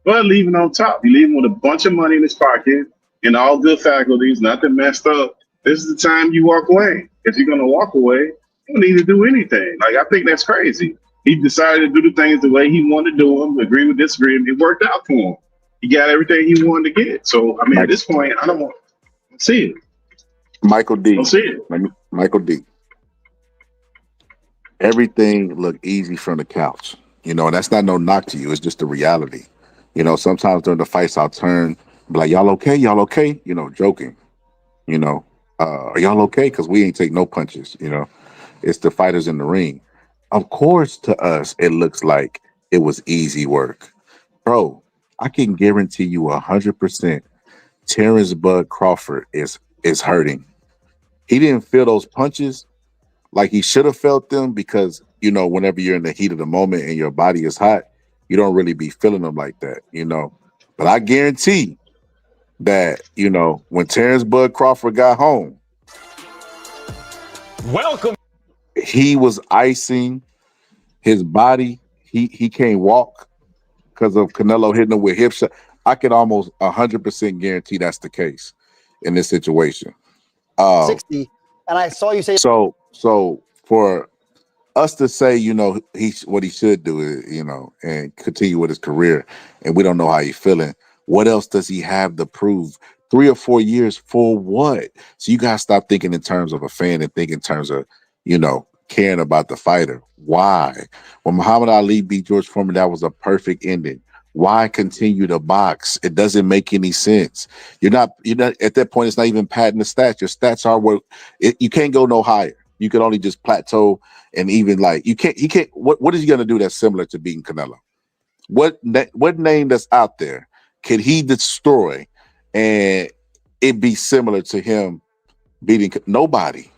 but leaving on top. You leaving with a bunch of money in his pocket and all good faculties, nothing messed up. This is the time you walk away. If you're gonna walk away, you don't need to do anything. Like, I think that's crazy. He decided to do the things the way he wanted to do them, agree with disagree, and it worked out for him. He got everything he wanted to get. So, I mean, at this point, I don't want to see it.
Michael D.
Don't see it.
Michael D. Everything looked easy from the couch. You know, and that's not no knock to you. It's just the reality. You know, sometimes during the fights, I'll turn, be like, y'all okay? Y'all okay? You know, joking. You know, are y'all okay? Because we ain't take no punches. You know, it's the fighters in the ring. Of course, to us, it looks like it was easy work. Bro, I can guarantee you 100% Terrence Bud Crawford is hurting. He didn't feel those punches like he should have felt them because, you know, whenever you're in the heat of the moment and your body is hot, you don't really be feeling them like that, you know. But I guarantee that, you know, when Terrence Bud Crawford got home,
welcome.
He was icing his body. He can't walk because of Canelo hitting him with hip shot. I can almost 100% guarantee that's the case in this situation.
60, and I saw you say
so for us to say, you know, what he should do is, you know, and continue with his career, and we don't know how he's feeling. What else does he have to prove? 3 or 4 years for what? So you gotta stop thinking in terms of a fan and think in terms of, you know, caring about the fighter. Why? When Muhammad Ali beat George Foreman, that was a perfect ending. Why continue to box? It doesn't make any sense. You're not at that point. It's not even padding the stats. Your stats are what you can't go no higher. You can only just plateau, and even like he can't. What is he gonna do that's similar to beating Canelo? What name that's out there can he destroy and it be similar to him beating nobody?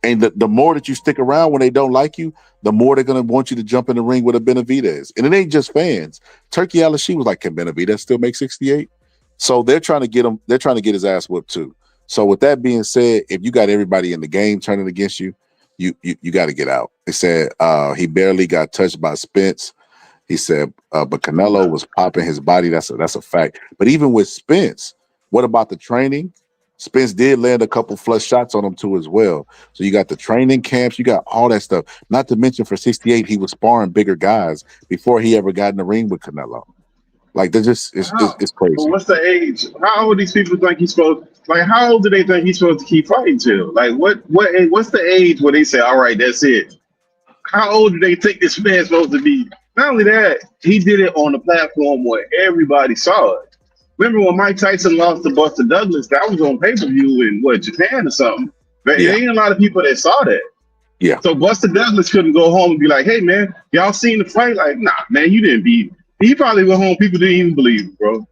And the more that you stick around when they don't like you, the more they're gonna want you to jump in the ring with a Benavidez. And it ain't just fans. Turkey Alashi was like, can Benavidez still make 68? So they're trying to get him. They're trying to get his ass whipped too. So with that being said, if you got everybody in the game turning against you, you got to get out. They said he barely got touched by Spence. He said, but Canelo was popping his body. That's a fact. But even with Spence, what about the training? Spence did land a couple flush shots on him too as well. So you got the training camps, you got all that stuff. Not to mention for 68, he was sparring bigger guys before he ever got in the ring with Canelo. Like they're just it's crazy.
But what's the age? How old do these people think he's supposed? Like, how old do they think he's supposed to keep fighting till? Like, what's the age where they say, all right, that's it? How old do they think this man's supposed to be? Not only that, he did it on a platform where everybody saw it. Remember when Mike Tyson lost to Buster Douglas? That was on pay-per-view in Japan or something. But there ain't a lot of people that saw that.
Yeah.
So Buster Douglas couldn't go home and be like, hey man, y'all seen the fight? Like, nah, man, you didn't beat him. He probably went home, people didn't even believe him, bro.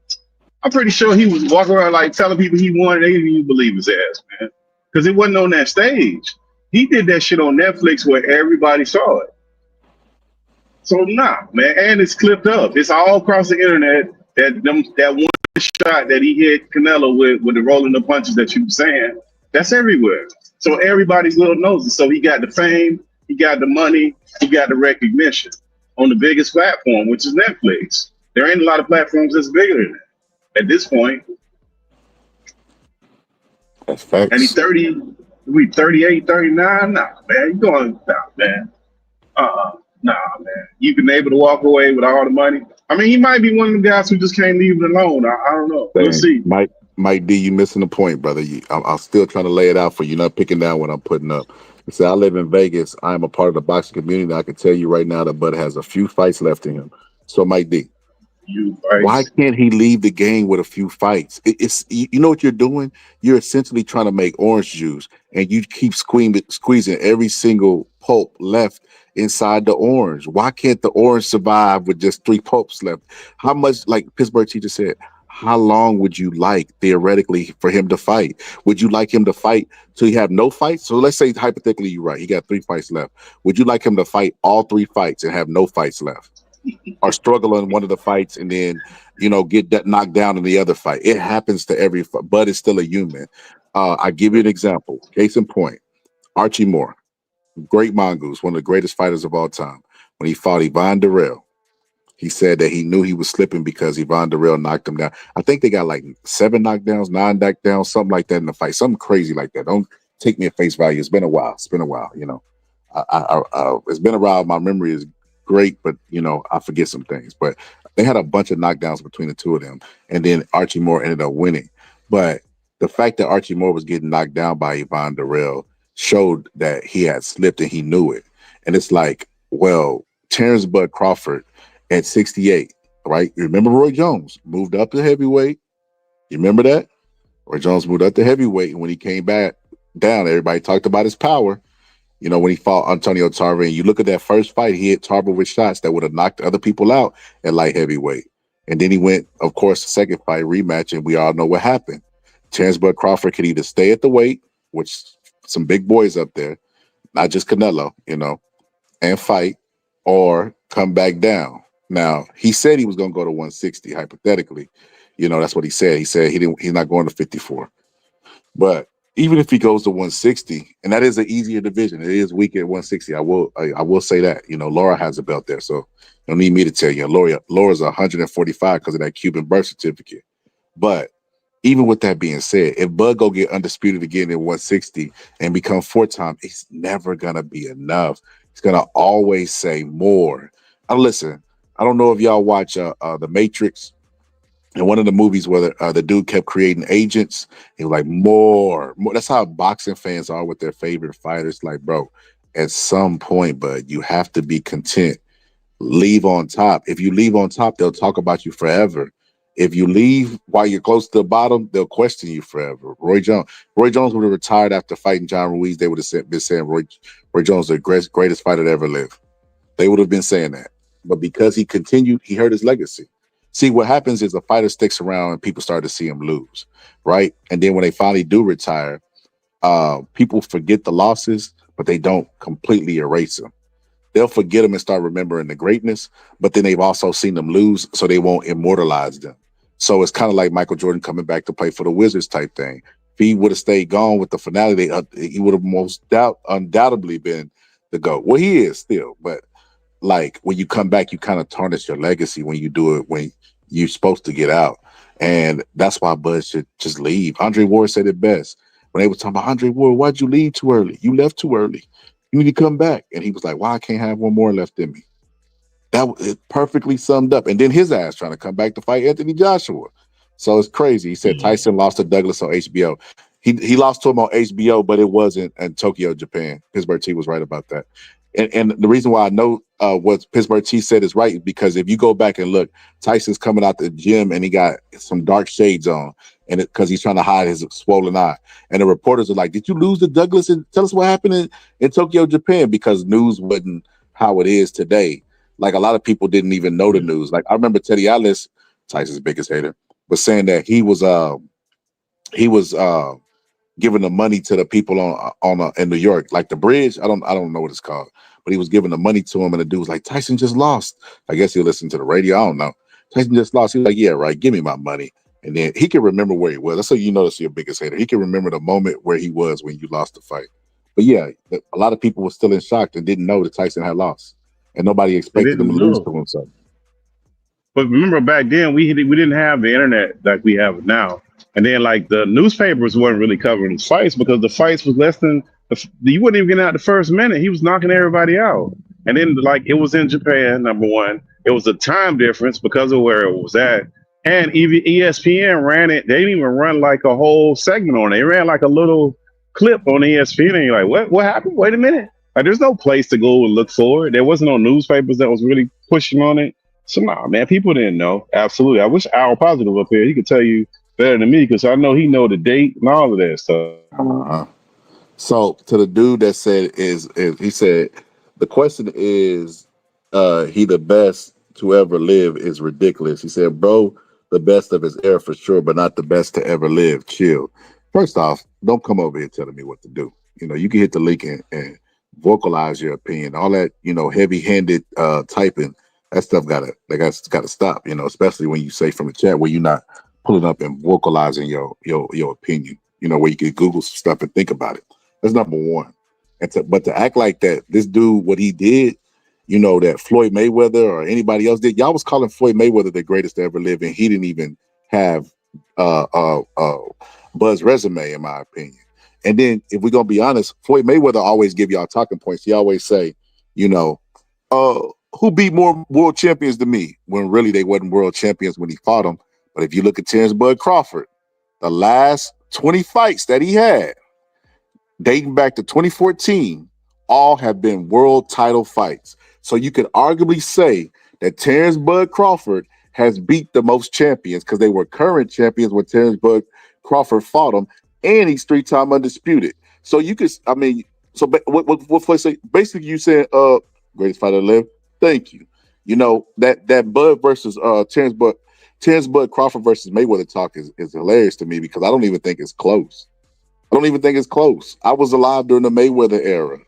I'm pretty sure he was walking around like telling people he won, they didn't even believe his ass, man. Because it wasn't on that stage. He did that shit on Netflix where everybody saw it. So nah, man, and it's clipped up. It's all across the internet. That one shot that he hit Canelo with the rolling the punches that you were saying, that's everywhere. So everybody will knows it. So he got the fame, he got the money, he got the recognition on the biggest platform, which is Netflix. There ain't a lot of platforms that's bigger than that at this point.
That's facts.
And he's 38, 39. Nah, man, you going man. Nah, man. You been able to walk away with all the money. I mean, he might be one of the guys who just can't leave it alone. I don't know. We'll see.
Mike D, you missing the point, brother. I'm still trying to lay it out for you. Not picking down what I'm putting up. You say I live in Vegas. I am a part of the boxing community. I can tell you right now that Bud has a few fights left in him. So, Mike D, why can't he leave the game with a few fights? It's you know what you're doing? You're essentially trying to make orange juice, and you keep squeezing every single pulp left inside the orange. Why can't the orange survive with just 3 pulps left? How much, like Pittsburgh teacher said, how long would you like theoretically for him to fight? Would you like him to fight till he have no fights? So let's say hypothetically you're right, he got 3 fights left. Would you like him to fight all 3 fights and have no fights left? Or struggle in one of the fights and then, you know, get that knocked down in the other fight? It happens to every Bud is still a human. I give you an example. Case in point, Archie Moore, great mongoose, one of the greatest fighters of all time. When he fought Yvonne Durrell, He said that he knew he was slipping because Yvonne Darrell knocked him down. I think they got like 7 knockdowns, 9 knockdowns, something like that in the fight. Something crazy like that. Don't take me at face value. It's been a while. You know. It's been a while. My memory is great, but you know, I forget some things. But they had a bunch of knockdowns between the two of them, and then Archie Moore ended up winning. But the fact that Archie Moore was getting knocked down by Yvonne Darrell showed that he had slipped and he knew it. And it's like, well, Terrence Bud Crawford at 68, right? You remember Roy Jones moved up to heavyweight. You remember that? Roy Jones moved up to heavyweight, and when he came back down, everybody talked about his power. You know, when he fought Antonio Tarver, and you look at that first fight, he hit Tarver with shots that would have knocked other people out at light heavyweight. And then he went, of course, the second fight rematch, and we all know what happened. Terrence Bud Crawford could either stay at the weight, which some big boys up there, not just Canelo, you know, and fight, or come back down. Now, he said he was going to go to 160, hypothetically. You know, that's what he said. He said he's not going to 54. But even if he goes to 160, and that is an easier division, it is weak at 160. I will say that. You know, Laura has a belt there, so you don't need me to tell you. Laura's 145 because of that Cuban birth certificate. But even with that being said, if Bud go get undisputed again at 160 and become 4-time, it's never gonna be enough. He's gonna always say more. Listen, I don't know if y'all watch The Matrix. In one of the movies where the dude kept creating agents, he was like, more. That's how boxing fans are with their favorite fighters. Like, bro, at some point, bud, you have to be content. Leave on top. If you leave on top, they'll talk about you forever. If you leave while you're close to the bottom, they'll question you forever. Roy Jones would have retired after fighting John Ruiz. They would have been saying Roy Jones is the greatest fighter to ever live. They would have been saying that. But because he continued, he hurt his legacy. See, what happens is a fighter sticks around and people start to see him lose, right? And then when they finally do retire, people forget the losses, but they don't completely erase them. They'll forget them and start remembering the greatness, but then they've also seen them lose, so they won't immortalize them. So it's kind of like Michael Jordan coming back to play for the Wizards type thing. If he would have stayed gone with the finale, he would have undoubtedly been the GOAT. Well, he is still, but like when you come back, you kind of tarnish your legacy when you do it when you're supposed to get out. And that's why Bud should just leave. Andre Ward said it best. When they were talking about Andre Ward, why'd you leave too early? You left too early. You need to come back. And he was like, why I can't have one more left in me? That was perfectly summed up. And then his ass trying to come back to fight Anthony Joshua. So it's crazy. He said Tyson lost to Douglas on HBO. He lost to him on HBO, but it wasn't in Tokyo, Japan. Pittsburgh T was right about that. And the reason why I know what Pittsburgh T said is right, because if you go back and look, Tyson's coming out the gym and he got some dark shades on, and because he's trying to hide his swollen eye. And the reporters are like, "Did you lose to Douglas? And tell us what happened in Tokyo, Japan," because news wasn't how it is today. Like a lot of people didn't even know the news. Like I remember Teddy Atlas, Tyson's biggest hater, was saying that he was giving the money to the people on in New York, like the bridge. I don't know what it's called, but he was giving the money to him, and the dude was like, "Tyson just lost." I guess he'll listen to the radio. I don't know. Tyson just lost. He was like, "Yeah, right. Give me my money." And then he can remember where he was. That's how you notice your biggest hater. He can remember the moment where he was when you lost the fight. But yeah, a lot of people were still in shock and didn't know that Tyson had lost, and nobody expected him to lose to himself.
But remember back then we didn't have the internet like we have now. And then like the newspapers weren't really covering his fights because the fights was less than you wouldn't even get out the first minute. He was knocking everybody out. And then like it was in Japan, number one. It was a time difference because of where it was at. And even ESPN ran it. They didn't even run like a whole segment on it. They ran like a little clip on ESPN. And you're like, what happened? Wait a minute. Like there's no place to go and look for it. There wasn't no newspapers that was really pushing on it. So nah, man, people didn't know. Absolutely. I wish Al Positive up here. He could tell you better than me because I know he know the date and all of that stuff.
So to the dude that said he said the question is he the best to ever live is ridiculous. He said, bro, the best of his era for sure, but not the best to ever live. Chill. First off, don't come over here telling me what to do. You know, you can hit the link and vocalize your opinion. All that, you know, heavy-handed typing, that stuff gotta stop, you know, especially when you say from a chat where you're not pulling up and vocalizing your opinion, you know, where you can Google some stuff and think about it. That's number one. But to act like that, this dude, what he did, that Floyd Mayweather or anybody else did. Y'all was calling Floyd Mayweather the greatest to ever live, and he didn't even have Bud's resume, in my opinion. And then, if we're gonna be honest, Floyd Mayweather always give y'all talking points. He always say, who beat more world champions than me? When really they wasn't world champions when he fought them. But if you look at Terrence Bud Crawford, the last 20 fights that he had, dating back to 2014, all have been world title fights. So you could arguably say that Terrence Bud Crawford has beat the most champions because they were current champions when Terrence Bud Crawford fought them, and he's 3-time undisputed. So you could, what Floyd say? Basically, you said, greatest fighter to live. Thank you. That Bud versus Terrence Bud Crawford versus Mayweather talk is hilarious to me because I don't even think it's close. I was alive during the Mayweather era.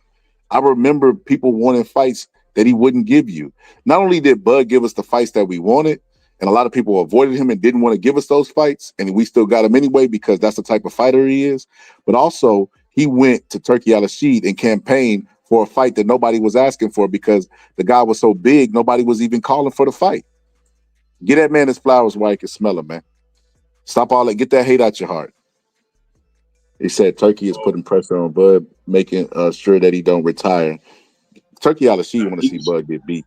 I remember people wanting fights that he wouldn't give you. Not only did Bud give us the fights that we wanted, and a lot of people avoided him and didn't want to give us those fights, and we still got him anyway because that's the type of fighter he is, but also he went to Turkey Al-Rashid and campaigned for a fight that nobody was asking for because the guy was so big, nobody was even calling for the fight. Get that man his flowers while you can smell them, man. Stop all that. Get that hate out your heart. He said Turkey is putting pressure on Bud, making sure that he don't retire. Turkey Al-Rashid want to see Bud get beat.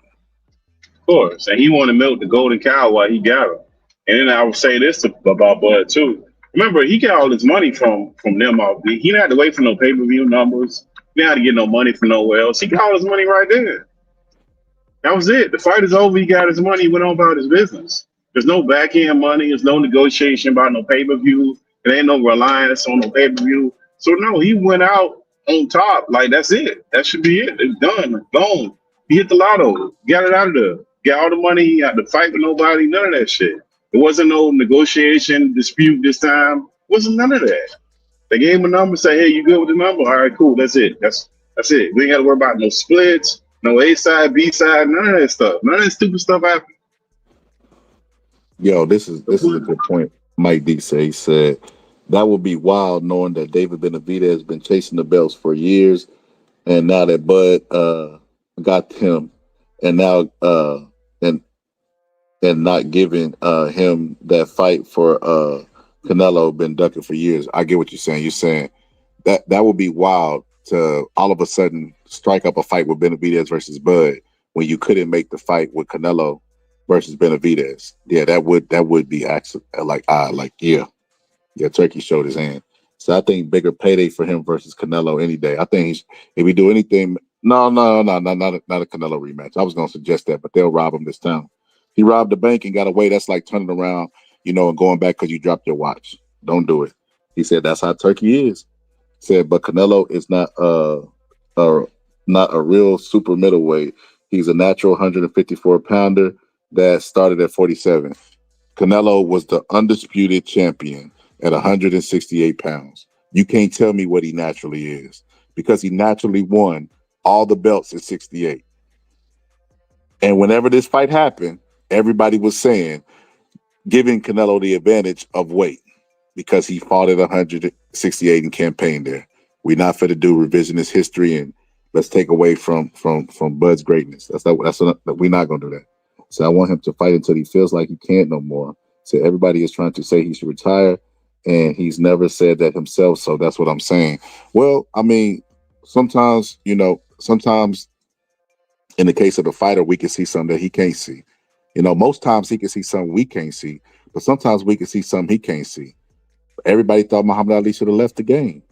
Of course, and he want to milk the golden cow while he got him. And then I would say this about Bud too. Remember, he got all his money from them. He didn't have to wait for no pay-per-view numbers. He didn't have to get no money from nowhere else. He got all his money right there. That was it. The fight is over. He got his money. He went on about his business. There's no back-end money. There's no negotiation about no pay-per-view. There ain't no reliance on no pay-per-view. So no, he went out on top. Like, that's it. That should be it. It's done. Gone. He hit the lotto. Got it out of there. Got all the money. He had to fight with nobody. None of that shit. There wasn't no negotiation dispute this time. Wasn't none of that. They gave him a number. Say, hey, you good with the number? All right, cool. That's it. That's it. We ain't got to worry about no splits, no A side, B side, none of that stuff. None of that stupid stuff happened.
Yo, this is a good point. Mike D said that would be wild knowing that David Benavidez has been chasing the belts for years, and now that Bud got him, and now and not giving him that fight for Canelo been ducking for years. I get what you're saying. You're saying that would be wild to all of a sudden strike up a fight with Benavidez versus Bud when you couldn't make the fight with Canelo versus Benavidez. Yeah, that would be actually yeah, Turkey showed his hand. So I think bigger payday for him versus Canelo any day. I think if we do anything, not a Canelo rematch. I was gonna suggest that, but they'll rob him this time. He robbed the bank and got away. That's like turning around, and going back because you dropped your watch. Don't do it. He said that's how Turkey is. He said, but Canelo is not a real super middleweight. He's a natural 154 pounder that started at 47. Canelo was the undisputed champion at 168 pounds. You can't tell me what he naturally is because he naturally won all the belts at 68. And whenever this fight happened, everybody was saying, giving Canelo the advantage of weight because he fought at 168 and campaigned there. We're not fit to do revisionist history and let's take away from Bud's greatness. We're not gonna do that. So I want him to fight until he feels like he can't no more. So everybody is trying to say he should retire, and he's never said that himself. So that's what I'm saying. Well, I mean, sometimes in the case of the fighter, we can see something that he can't see. Most times he can see something we can't see, but sometimes we can see something he can't see. Everybody thought Muhammad Ali should have left the game.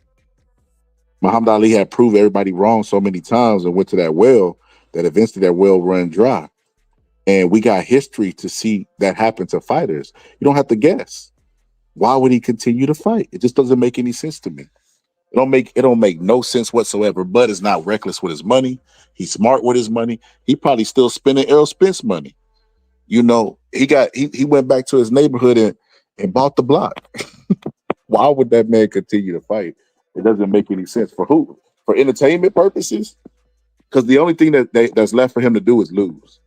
Muhammad Ali had proved everybody wrong so many times and went to that well that eventually that well ran dry. And we got history to see that happen to fighters. You don't have to guess. Why would he continue to fight? It just doesn't make any sense to me. It don't make no sense whatsoever. Bud is not reckless with his money. He's smart with his money. He probably still spending Errol Spence money. He went back to his neighborhood and bought the block. Why would that man continue to fight? It doesn't make any sense. For who? For entertainment purposes? Because the only thing that's left for him to do is lose.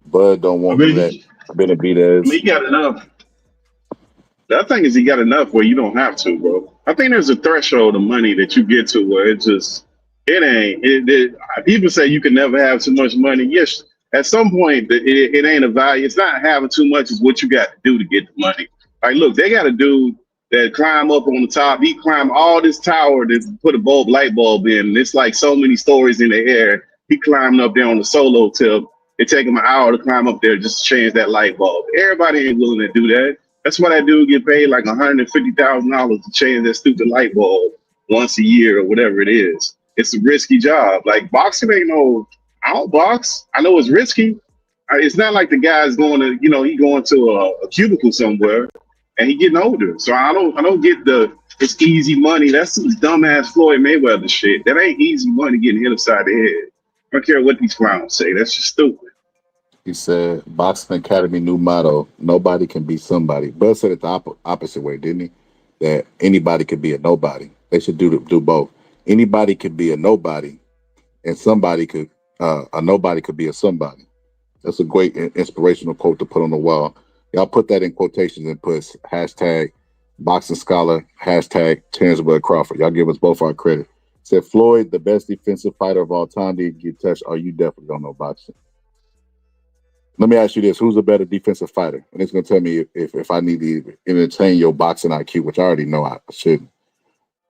Bud don't want that. Benavidez.
He got enough. The thing is, he got enough where you don't have to, bro. I think there's a threshold of money that you get to where it's just It ain't. People say you can never have too much money. Yes, at some point, it ain't a value. It's not having too much. It's what you got to do to get the money. Like, look, they got a dude that climb up on the top. He climbed all this tower to put a light bulb in. And it's like so many stories in the air. He climbed up there on the solo tip. It take him an hour to climb up there just to change that light bulb. Everybody ain't willing to do that. That's why that dude get paid like $150,000 to change that stupid light bulb once a year or whatever it is. It's a risky job. Like boxing ain't no. I don't box. I know it's risky. It's not like the guy's going to, he going to a cubicle somewhere, and he getting older. So I don't get it's easy money. That's some dumbass Floyd Mayweather shit. That ain't easy money getting hit upside the head. I don't care what these clowns say. That's just stupid.
He said, Boxing Academy new motto, nobody can be somebody. Bud said it the opposite way, didn't he? That anybody could be a nobody. They should do both. Anybody could be a nobody, and a nobody could be a somebody. That's a great inspirational quote to put on the wall. Y'all put that in quotations and put hashtag boxing scholar, hashtag Terrence Bud Crawford. Y'all give us both our credit. Said Floyd, the best defensive fighter of all time, did get touched. Are you definitely don't know boxing? Let me ask you this: who's a better defensive fighter? And it's gonna tell me if I need to entertain your boxing IQ, which I already know I shouldn't.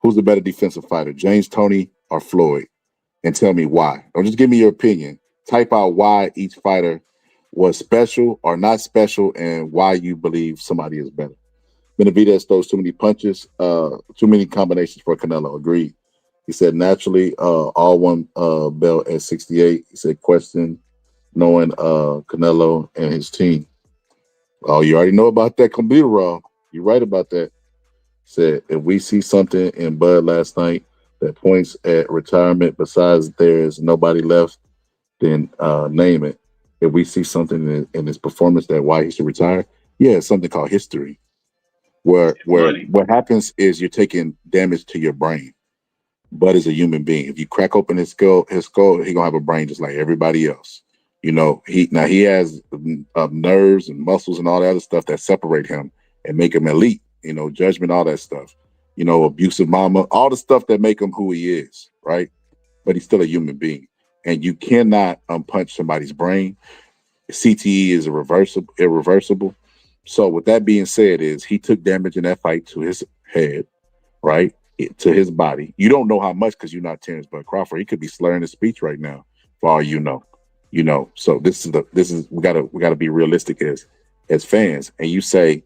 Who's the better defensive fighter, James Toney or Floyd? And tell me why. Don't just give me your opinion. Type out why each fighter was special or not special, and why you believe somebody is better. Benavidez throws too many punches, too many combinations for Canelo. Agreed. He said naturally, all one belt at 68. He said question knowing Canelo and his team. Oh, you already know about that computer raw. You're right about that. Said if we see something in Bud last night that points at retirement besides there's nobody left, then name it. If we see something in his performance that why he should retire, yeah, it's something called history. Where what happens is you're taking damage to your brain. Bud is a human being. If you crack open his skull, he gonna have a brain just like everybody else. He has nerves and muscles and all that other stuff that separate him and make him elite. Judgment, all that stuff. Abusive mama, all the stuff that make him who he is, right? But he's still a human being, and you cannot punch somebody's brain. CTE is irreversible. So with that being said, is he took damage in that fight to his head, right? To his body. You don't know how much because you're not Terrence Bud Crawford. He could be slurring his speech right now, for all you know. So this is we gotta be realistic as fans. And you say,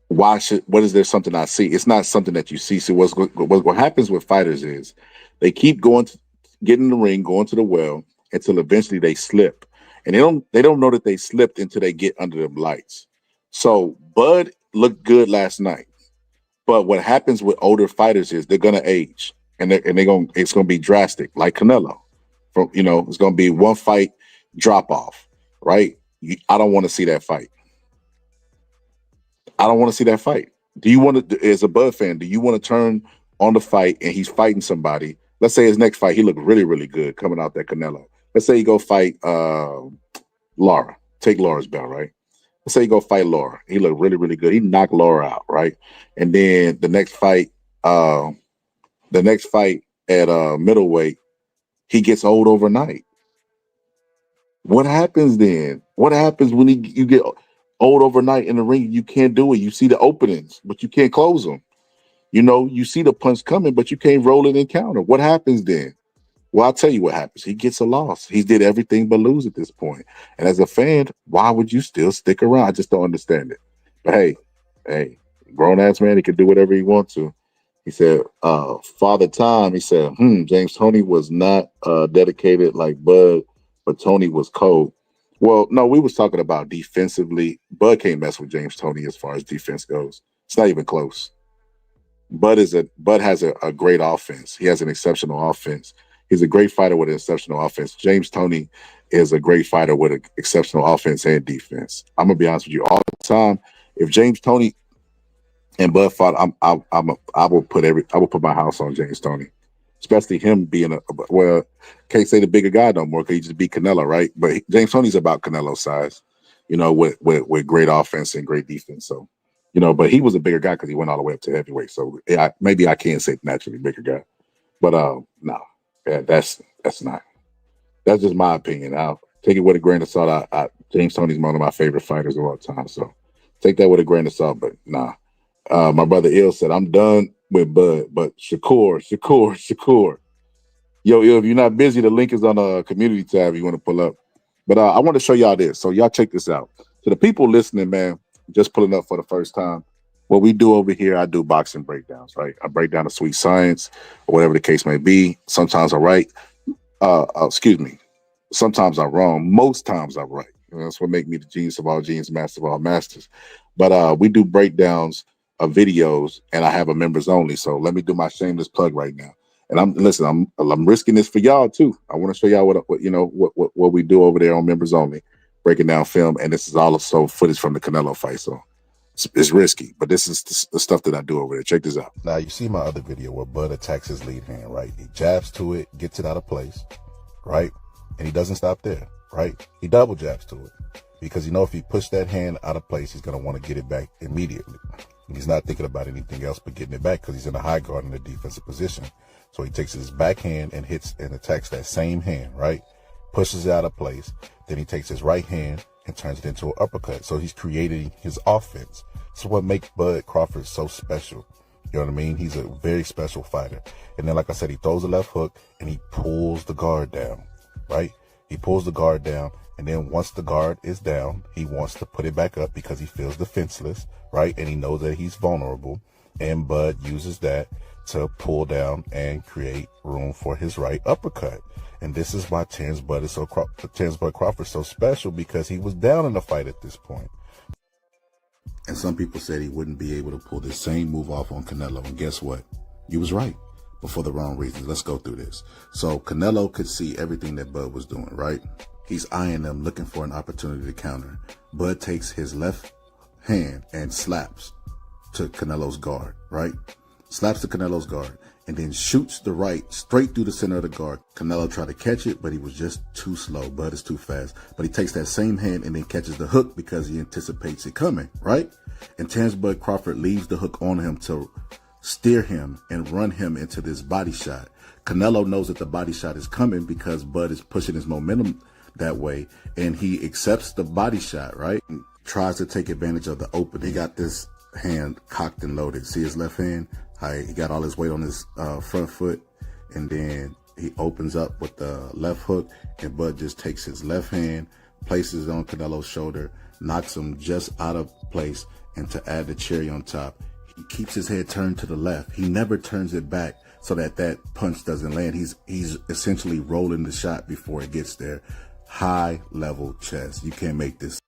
what is there something I see? It's not something that you see. So what happens with fighters is they keep get in the ring, going to the well until eventually they slip. And they don't know that they slipped until they get under the lights. So Bud looked good last night. But what happens with older fighters is they're gonna age, and it's gonna be drastic, like Canelo. It's gonna be one fight drop off, right? I don't want to see that fight. I don't want to see that fight. Do you want to, as a Bud fan, do you want to turn on the fight and he's fighting somebody? Let's say his next fight, he looked really, really good coming out that Canelo. Let's say he go fight Laura, take Laura's belt, right? Let's say you go fight Laura. He looked really, really good. He knocked Laura out, right? And then the next fight at middleweight, he gets old overnight. What happens then? What happens when you get old overnight in the ring? You can't do it. You see the openings, but you can't close them. You see the punch coming, but you can't roll it and counter. What happens then? Well, I'll tell you what happens. He gets a loss. He did everything but lose at this point. And as a fan, why would you still stick around? I just don't understand it. But hey, grown-ass man, he can do whatever he wants to. He said, Father Time, he said, James Toney was not dedicated like Bud, but Toney was cold. Well, no, we was talking about defensively. Bud can't mess with James Toney as far as defense goes. It's not even close. Bud has a great offense. He has an exceptional offense. He's a great fighter with an exceptional offense. James Toney is a great fighter with an exceptional offense and defense. I'm gonna be honest with you all the time. If James Toney and Bud fought, I will put my house on James Toney, especially him being can't say the bigger guy no more because he just beat Canelo, right? But James Toney's about Canelo size, with great offense and great defense. So You know, but he was a bigger guy because he went all the way up to heavyweight. So yeah, maybe I can't say naturally bigger guy, but no, yeah, that's not. That's just my opinion. I'll take it with a grain of salt. James Toney's one of my favorite fighters of all time, so take that with a grain of salt. But nah, my brother Ill said I'm done with Bud, but Shakur. Yo, if you're not busy, the link is on the community tab. You want to pull up. But I want to show y'all this. So y'all check this out. To the people listening, man, just pulling up for the first time. What we do over here, I do boxing breakdowns, right? I break down the sweet science or whatever the case may be. Sometimes I'm right. Excuse me. Sometimes I'm wrong. Most times I'm right. You know, that's what makes me the genius of all genius, master of all masters. But we do breakdowns of videos, and I have a members only. So let me do my shameless plug right now. And I'm risking this for y'all too. I want to show y'all what we do over there on members only, breaking down film, and this is also footage from the Canelo fight. So it's risky, but this is the stuff that I do over there. Check this out.
Now you see my other video where Bud attacks his lead hand, right? He jabs to it, gets it out of place, right? And he doesn't stop there, right? He double jabs to it because if he pushed that hand out of place, he's gonna want to get it back immediately. And he's not thinking about anything else but getting it back because he's in a high guard in a defensive position. So he takes his backhand and hits and attacks that same hand, right? Pushes it out of place. Then he takes his right hand and turns it into an uppercut. So he's creating his offense. So what makes Bud Crawford so special? You know what I mean? He's a very special fighter. And then, like I said, he throws a left hook and he pulls the guard down, right? He pulls the guard down. And then once the guard is down, he wants to put it back up because he feels defenseless, right? And he knows that he's vulnerable. And Bud uses that to pull down and create room for his right uppercut. And this is why Terrence Bud Crawford is so special, because he was down in the fight at this point. And some people said he wouldn't be able to pull this same move off on Canelo. And guess what? He was right, but for the wrong reasons. Let's go through this. So Canelo could see everything that Bud was doing, right? He's eyeing them, looking for an opportunity to counter. Bud takes his left hand and slaps to Canelo's guard, right? Slaps to Canelo's guard, and then shoots the right straight through the center of the guard. Canelo tried to catch it, but he was just too slow. Bud is too fast. But he takes that same hand and then catches the hook because he anticipates it coming, right? And Terrence Bud Crawford leaves the hook on him to steer him and run him into this body shot. Canelo knows that the body shot is coming because Bud is pushing his momentum that way, and he accepts the body shot, right? And tries to take advantage of the open. He got this hand cocked and loaded. See his left hand? He got all his weight on his front foot, and then he opens up with the left hook, and Bud just takes his left hand, places it on Canelo's shoulder, knocks him just out of place, and to add the cherry on top, he keeps his head turned to the left. He never turns it back so that punch doesn't land. He's essentially rolling the shot before it gets there. High level chess. You can't make this.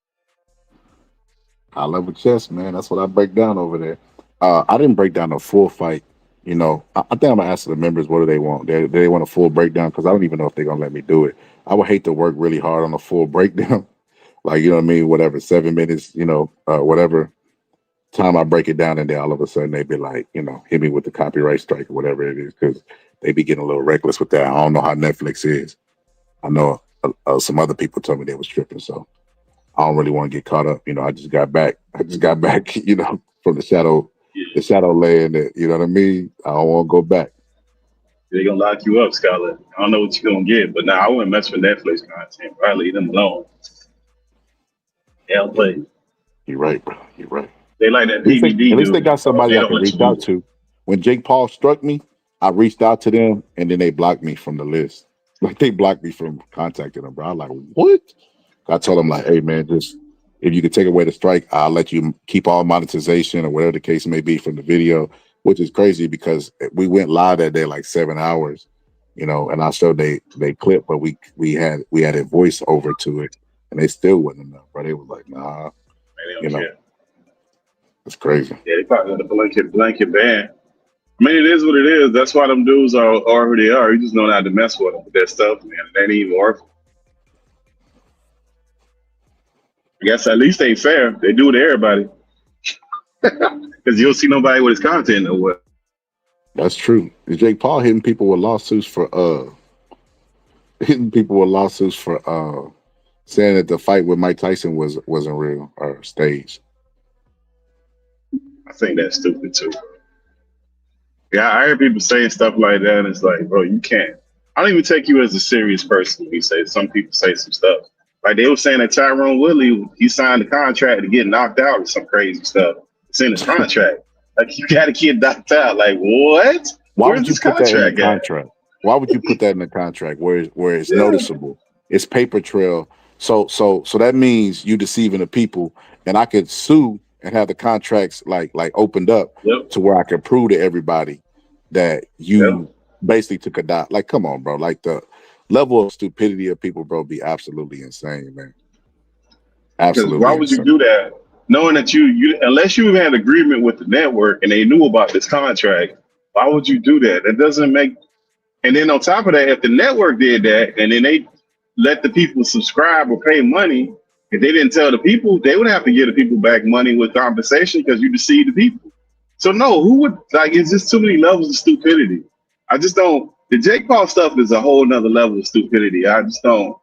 High level chess, man. That's what I break down over there. I didn't break down the full fight. I think I'm gonna ask the members, what do they want? They want a full breakdown, because I don't even know if they're gonna let me do it. I would hate to work really hard on a full breakdown, like, you know what I mean, whatever, 7 minutes, whatever time I break it down, and then all of a sudden they be like, hit me with the copyright strike or whatever it is, because they be getting a little reckless with that. I don't know how Netflix is. I know some other people told me they was tripping, so I don't really want to get caught up. I just got back, from the shadow land. You know what I mean? I don't want to go back.
They're gonna lock you up, Scarlett. I don't know what you're gonna get, but I wouldn't mess with Netflix content. I'd leave them alone. Hell play.
You're right, bro. You're right.
They like that DVD.
At least they got somebody I can reach out to. When Jake Paul struck me, I reached out to them, and then they blocked me from the list. Like, they blocked me from contacting them, bro. I was like, what? I told them, like, hey, man, just if you could take away the strike, I'll let you keep all monetization or whatever the case may be from the video, which is crazy because we went live that day like 7 hours, and I showed they clip, but we had a voice over to it, and they still wouldn't enough, bro. They was like, nah, it's crazy.
Yeah, they probably got a blanket ban. I mean, it is what it is. That's why them dudes are who they are. You just know not to mess with them with that stuff, man. It ain't even worth it. I guess at least they fair. They do it to everybody. Because you don't see nobody with his content or what.
That's true. Jake Paul hitting people with lawsuits for saying that the fight with Mike Tyson wasn't real or staged.
I think that's stupid too. Yeah, I hear people saying stuff like that, and it's like, bro, you can't. I don't even take you as a serious person when you say some people say some stuff. Like they were saying that Tyrone Woodley, he signed a contract to get knocked out or some crazy stuff. It's in his contract. Like you got to get knocked out. Like what?
Why
Where's
would you
this
put that in the
contract at?
contract? Why would you put that in the contract where it's
Yeah.
noticeable? It's paper trail. So that means you deceiving the people, and I could sue and have the contracts like opened up to where I could prove to everybody that you basically took a dot. Like, come on, bro. Like the level of stupidity of people, bro, be absolutely insane, man.
Because
Absolutely
why would you
insane.
do that, knowing that you unless you had agreement with the network and they knew about this contract? Why would you do that? That doesn't make. And then on top of that, if the network did that and then they let the people subscribe or pay money, if they didn't tell the people, they would have to give the people back money with compensation because you deceived the people. So no, who would like? It's just too many levels of stupidity. I just don't. The Jake Paul stuff is a whole nother level of stupidity. I just don't.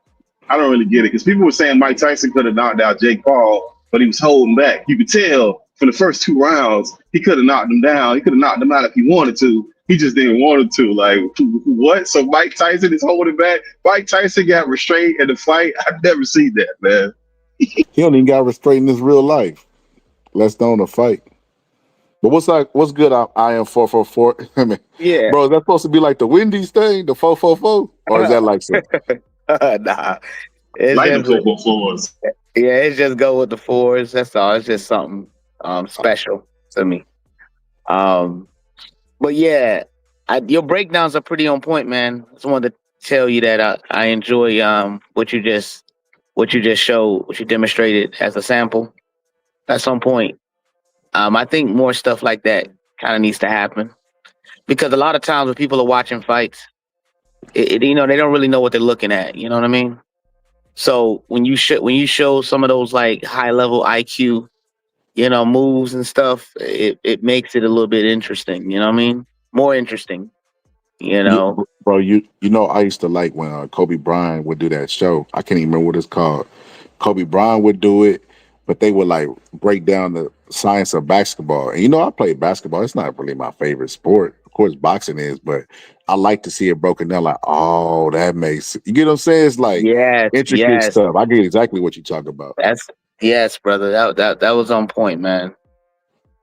I don't really get it because people were saying Mike Tyson could have knocked out Jake Paul, but he was holding back. You could tell from the first 2 rounds he could have knocked him down. He could have knocked him out if he wanted to. He just didn't want to. Like what? So Mike Tyson is holding back. Mike Tyson got restrained in the fight. I've never seen that, man.
He don't even got restraint in his real life. Let's know the fight. But what's good? I am 444. I mean,
Yeah.
bro, is that supposed to be like the Wendy's thing, the 444, or is that like some?
Nah, it's
Like the
just
444s.
yeah, it's just go with the fours. That's all. It's just something special to me. But yeah, your breakdowns are pretty on point, man. Just wanted to tell you that I enjoy what you just showed, what you demonstrated as a sample. That's on point. I think more stuff like that kind of needs to happen because a lot of times when people are watching fights, they don't really know what they're looking at. You know what I mean? So when you show some of those like high level IQ, moves and stuff, it makes it a little bit interesting. You know what I mean? More interesting.
Bro, you know, I used to like when Kobe Bryant would do that show. I can't even remember what it's called. Kobe Bryant would do it, but they would like break down the science of basketball. And I played basketball. It's not really my favorite sport. Of course, boxing is, but I like to see it broken down. Like, oh, that makes you get what I'm saying? It's like intricate stuff. I get exactly what you talk about.
Yes, brother. That was on point, man.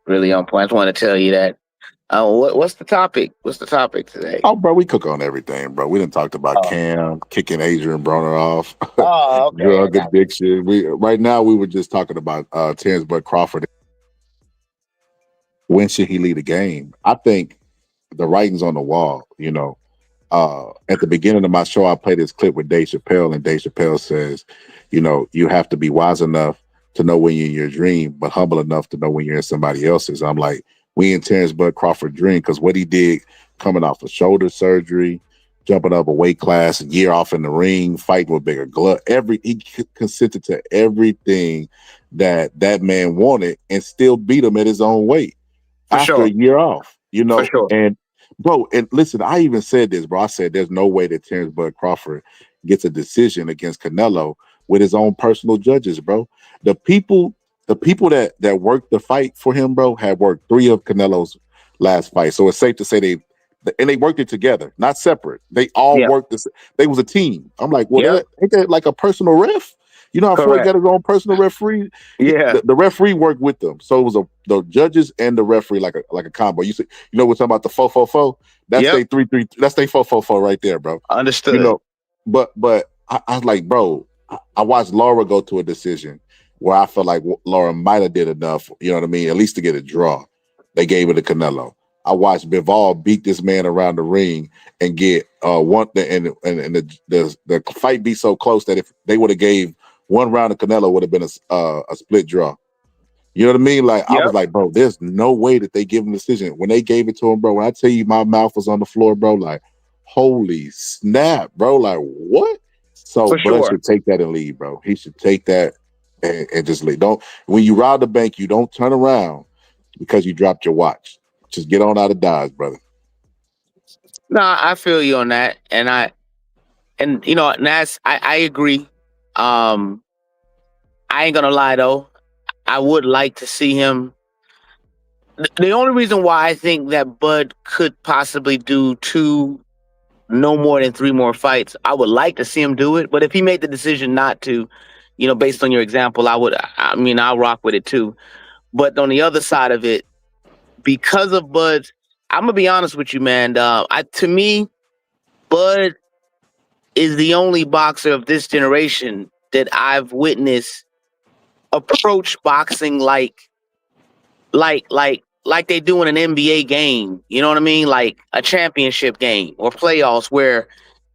Really on point. I just want to tell you that. What's the topic? What's the topic today?
Oh, bro, we cook on everything, bro. We done talked about Cam kicking Adrian Broner off,
Oh, okay.
drug addiction. Right now we were just talking about Terrence Bud Crawford. When should he lead a game? I think the writing's on the wall. At the beginning of my show, I played this clip with Dave Chappelle, and Dave Chappelle says, you have to be wise enough to know when you're in your dream, but humble enough to know when you're in somebody else's. I'm like, we in Terrence Bud Crawford dream, because what he did coming off of shoulder surgery, jumping up a weight class, a year off in the ring, fighting with bigger glove, he consented to everything that man wanted and still beat him at his own weight after a year off,
For sure.
And bro, and listen, I even said this, bro. I said there's no way that Terrence Bud Crawford gets a decision against Canelo with his own personal judges, bro. The people that worked the fight for him, bro, had worked 3 of Canelo's last fights. So it's safe to say they worked it together, not separate. They all worked this. They was a team. I'm like, well, ain't that like a personal ref? You know how Floyd got his own personal referee?
Yeah.
The referee worked with them. So it was the judges and the referee like a combo. We're talking about the 4-4-4? That's they 3-3. That's they 4-4-4 right there, bro.
Understood.
But I was like, bro, I watched Laura go to a decision where I felt like Laura might have did enough, you know what I mean, at least to get a draw. They gave it to Canelo. I watched Bivol beat this man around the ring and get one, and the fight be so close that if they would have gave one round of Canelo, would have been a split draw. You know what I mean? Like I was like, bro, there's no way that they give him a decision. When they gave it to him, bro, when I tell you my mouth was on the floor, bro, like, holy snap, bro, like what? So Bud should take that and leave, bro. He should take that and just leave. When you rob the bank, you don't turn around because you dropped your watch. Just get on out of Dodge, brother.
No, I feel you on that, and I agree. I ain't gonna lie though, I would like to see him The only reason why I think that Bud could possibly do no more than 3 more fights, I would like to see him do it. But if he made the decision not to, based on your example, I'll rock with it too. But on the other side of it, because of Bud's, I'm gonna be honest with you, man. To me, Bud is the only boxer of this generation that I've witnessed approach boxing like they do in an NBA game. You know what I mean? Like a championship game or playoffs where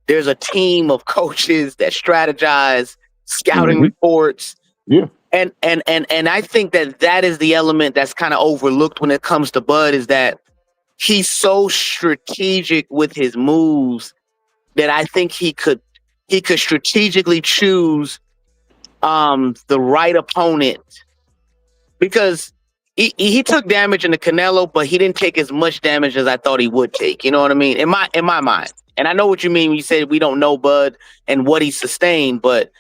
there's a team of coaches that strategize, scouting reports.
Yeah.
And I think that is the element that's kind of overlooked when it comes to Bud, is that he's so strategic with his moves that I think he could strategically choose the right opponent, because he took damage in the Canelo, but he didn't take as much damage as I thought he would take. You know what I mean? In my mind. And I know what you mean when you said we don't know Bud and what he sustained, but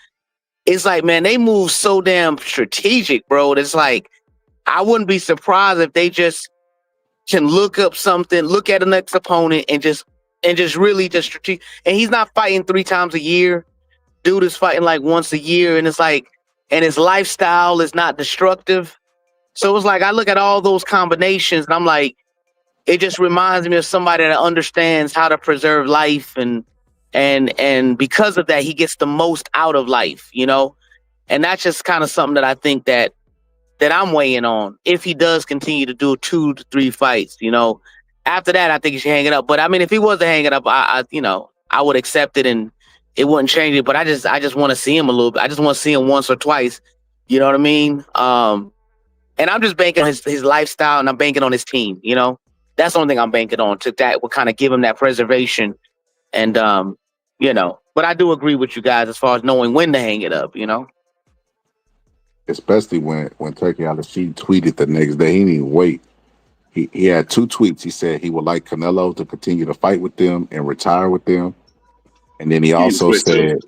it's like, man, they move so damn strategic, bro. It's like, I wouldn't be surprised if they just can look up something, look at the next opponent, and just really just strategic. And he's not fighting 3 times a year. Dude is fighting like once a year, and it's like, and his lifestyle is not destructive. So it's like, I look at all those combinations and I'm like, it just reminds me of somebody that understands how to preserve life, and because of that, he gets the most out of life, and that's just kind of something that I think that I'm weighing on. If he does continue to do 2 to 3 fights, after that, I think he should hang it up. But I mean, if he was to hang it up, I would accept it and it wouldn't change it. But I just want to see him a little bit. I just want to see him once or twice. You know what I mean? And I'm just banking on his lifestyle, and I'm banking on his team. That's the only thing I'm banking on. That will kind of give him that preservation. And, but I do agree with you guys as far as knowing when to hang it up,
Especially when Turkey Al-Rashid tweeted the next day. He didn't even wait. He had 2 tweets. He said he would like Canelo to continue to fight with them and retire with them. And then he also said,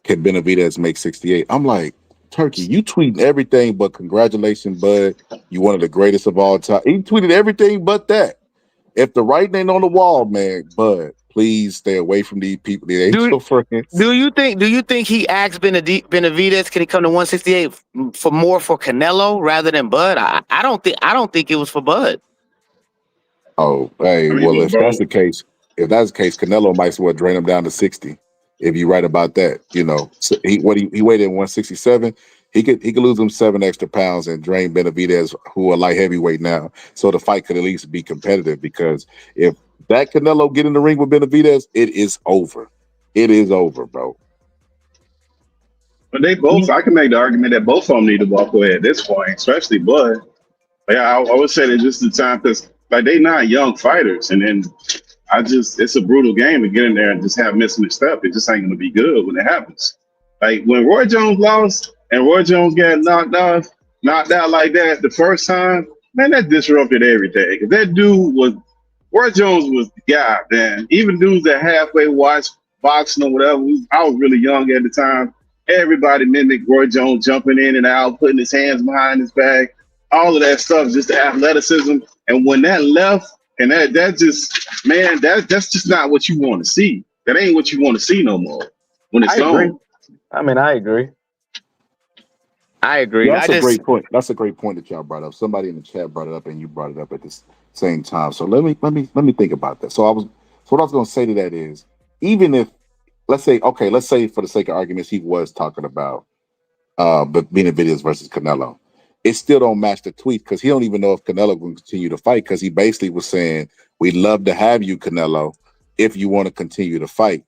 can Benavidez make 68? I'm like, Turkey, you tweeting everything but congratulations, bud. You one of the greatest of all time. He tweeted everything but that. If the writing ain't on the wall, man, bud, please stay away from these people. They ain't your friends.
Do you think he asked Benavidez, can he come to 168 for Canelo rather than Bud? I don't think it was for Bud.
Oh, hey, if that's the case, Canelo might as well drain him down to 60. If you're right about that, so he weighed in 167. He could lose him 7 extra pounds and drain Benavidez, who are light heavyweight now. So the fight could at least be competitive, because if that Canelo get in the ring with Benavidez, it is over. It is over, bro.
But I can make the argument that both of them need to walk away at this point, especially Bud. I would say that just the time, because they not young fighters, and then it's a brutal game to get in there and just have missing a step. It just ain't gonna be good when it happens. Like when Roy Jones lost and Roy Jones got knocked out like that the first time, man, that disrupted everything. That dude Roy Jones was the guy, man. Even dudes that halfway watched boxing or whatever, I was really young at the time. Everybody mimicked Roy Jones jumping in and out, putting his hands behind his back, all of that stuff, just the athleticism. And when that left, and that just, man, that's just not what you want to see. That ain't what you want to see no more when it's gone.
I mean, I agree.
That's a great point. That's a great point that y'all brought up. Somebody in the chat brought it up, and you brought it up at the same time. So let me think about that. So what I was going to say to that is, even if let's say for the sake of arguments, he was talking about Benavidez versus Canelo, it still don't match the tweet, because he don't even know if Canelo will continue to fight, because he basically was saying, we'd love to have you, Canelo, if you want to continue to fight.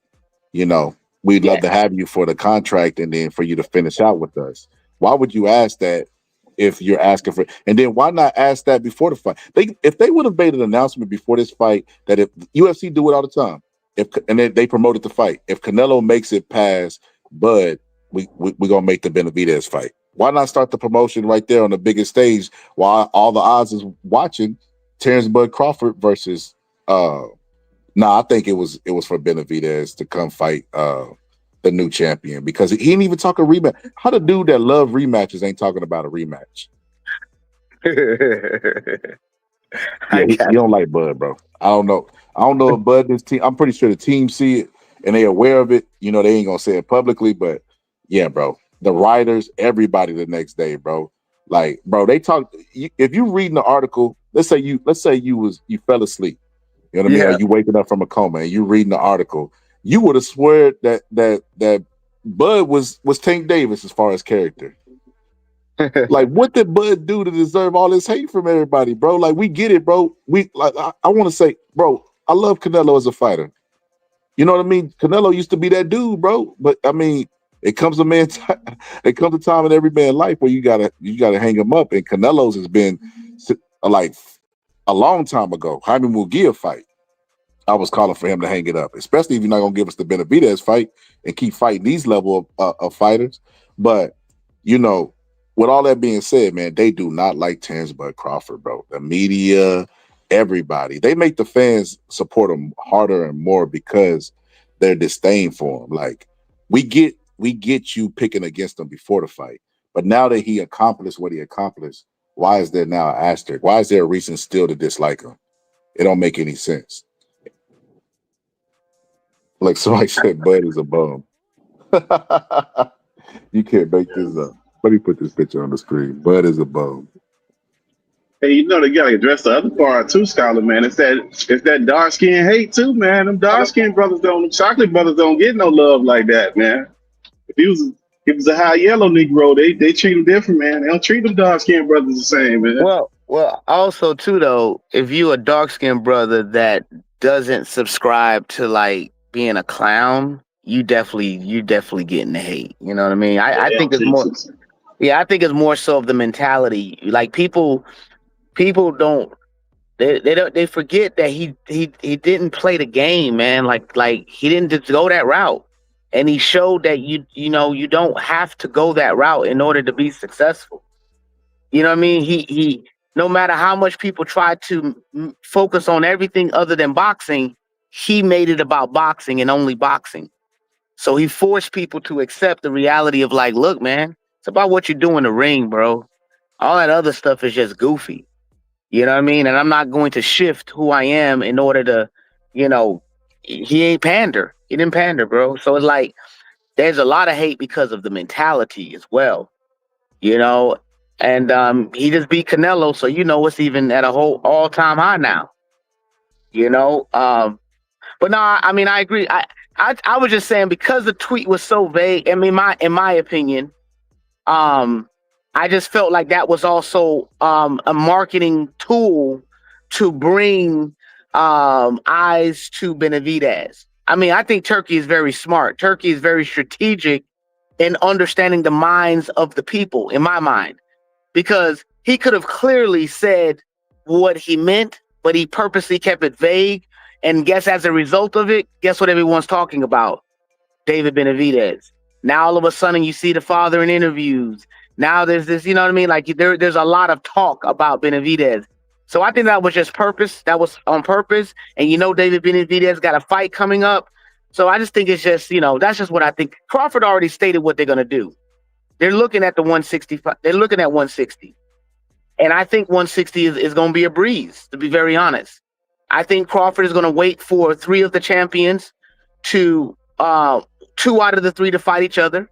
We'd love to have you for the contract and then for you to finish out with us. Why would you ask that if you're asking for, and then why not ask that before the fight? If they would have made an announcement before this fight that if UFC do it all the time, and then they promoted the fight, if Canelo makes it past Bud, we gonna make the Benavidez fight. Why not start the promotion right there on the biggest stage while all the odds is watching Terrence Bud Crawford versus I think it was for Benavidez to come fight the new champion, because he didn't even talk a rematch. How the dude that love rematches ain't talking about a rematch? Yeah, he don't like Bud, bro. I don't know. I don't know if Bud this team. I'm pretty sure the team see it and they aware of it. You know, they ain't gonna say it publicly, but yeah, bro. The writers, everybody, the next day, bro. Like, bro, they talk. If you reading the article, let's say you fell asleep. You know what I mean? Or you waking up from a coma and you reading the article, you would have swear that Bud was Tank Davis as far as character. Like, what did Bud do to deserve all this hate from everybody, bro? Like, we get it, bro. I want to say, bro, I love Canelo as a fighter. You know what I mean? Canelo used to be that dude, bro. But I mean, it comes a time in every man's life where you gotta hang him up. And Canelo's has been like a long time ago. Jaime Munguia fight, I was calling for him to hang it up, especially if you're not gonna give us the Benavidez fight and keep fighting these level of fighters. But you know, with all that being said, man, they do not like Terrence Bud Crawford, bro. The media, everybody, they make the fans support him harder and more because they're disdain for him. Like, we get you picking against him before the fight, but now that he accomplished what he accomplished, why is there now an asterisk? Why is there a reason still to dislike him? It don't make any sense. Like somebody said, Bud is a bum. You can't make this up. Let me put this picture on the screen. Bud is a bum.
Hey, you know they gotta address the other part too, Scholar, man. It's that dark skin hate too, man. Them dark skin brothers them chocolate brothers don't get no love like that, man. If he was a high yellow Negro, they treat him different, man. They don't treat them dark skin brothers the same, man.
Well, also too though, if you a dark skinned brother that doesn't subscribe to like being a clown, you definitely getting the hate. You know what I mean? I think it's more. Yeah, I think it's more so of the mentality. Like people don't they forget that he didn't play the game, man. Like he didn't just go that route, and he showed that you know you don't have to go that route in order to be successful. You know what I mean? He no matter how much people try to focus on everything other than boxing, he made it about boxing and only boxing. So he forced people to accept the reality of like, look, man, it's about what you do in the ring, bro. All that other stuff is just goofy. You know what I mean? And I'm not going to shift who I am in order to, you know, he ain't pander. He didn't pander, bro. So it's like there's a lot of hate because of the mentality as well. You know, and he just beat Canelo, so you know it's even at a whole all-time high now. You know, but no, I mean I agree. I was just saying because the tweet was so vague. I mean, in my opinion, I just felt like that was also a marketing tool to bring eyes to Benavidez. I mean, I think Turkey is very smart. Turkey is very strategic in understanding the minds of the people, in my mind, because he could have clearly said what he meant, but he purposely kept it vague. And guess as a result of it, guess what everyone's talking about? David Benavidez. Now all of a sudden you see the father in interviews. Now there's this, you know what I mean? Like there's a lot of talk about Benavidez. So I think that was just purpose. That was on purpose. And you know David Benavidez got a fight coming up. So I just think it's just, you know, that's just what I think. Crawford already stated what they're going to do. They're looking at the 165. They're looking at 160. And I think 160 is going to be a breeze, to be very honest. I think Crawford is going to wait for 3 of the champions to 2 out of the 3 to fight each other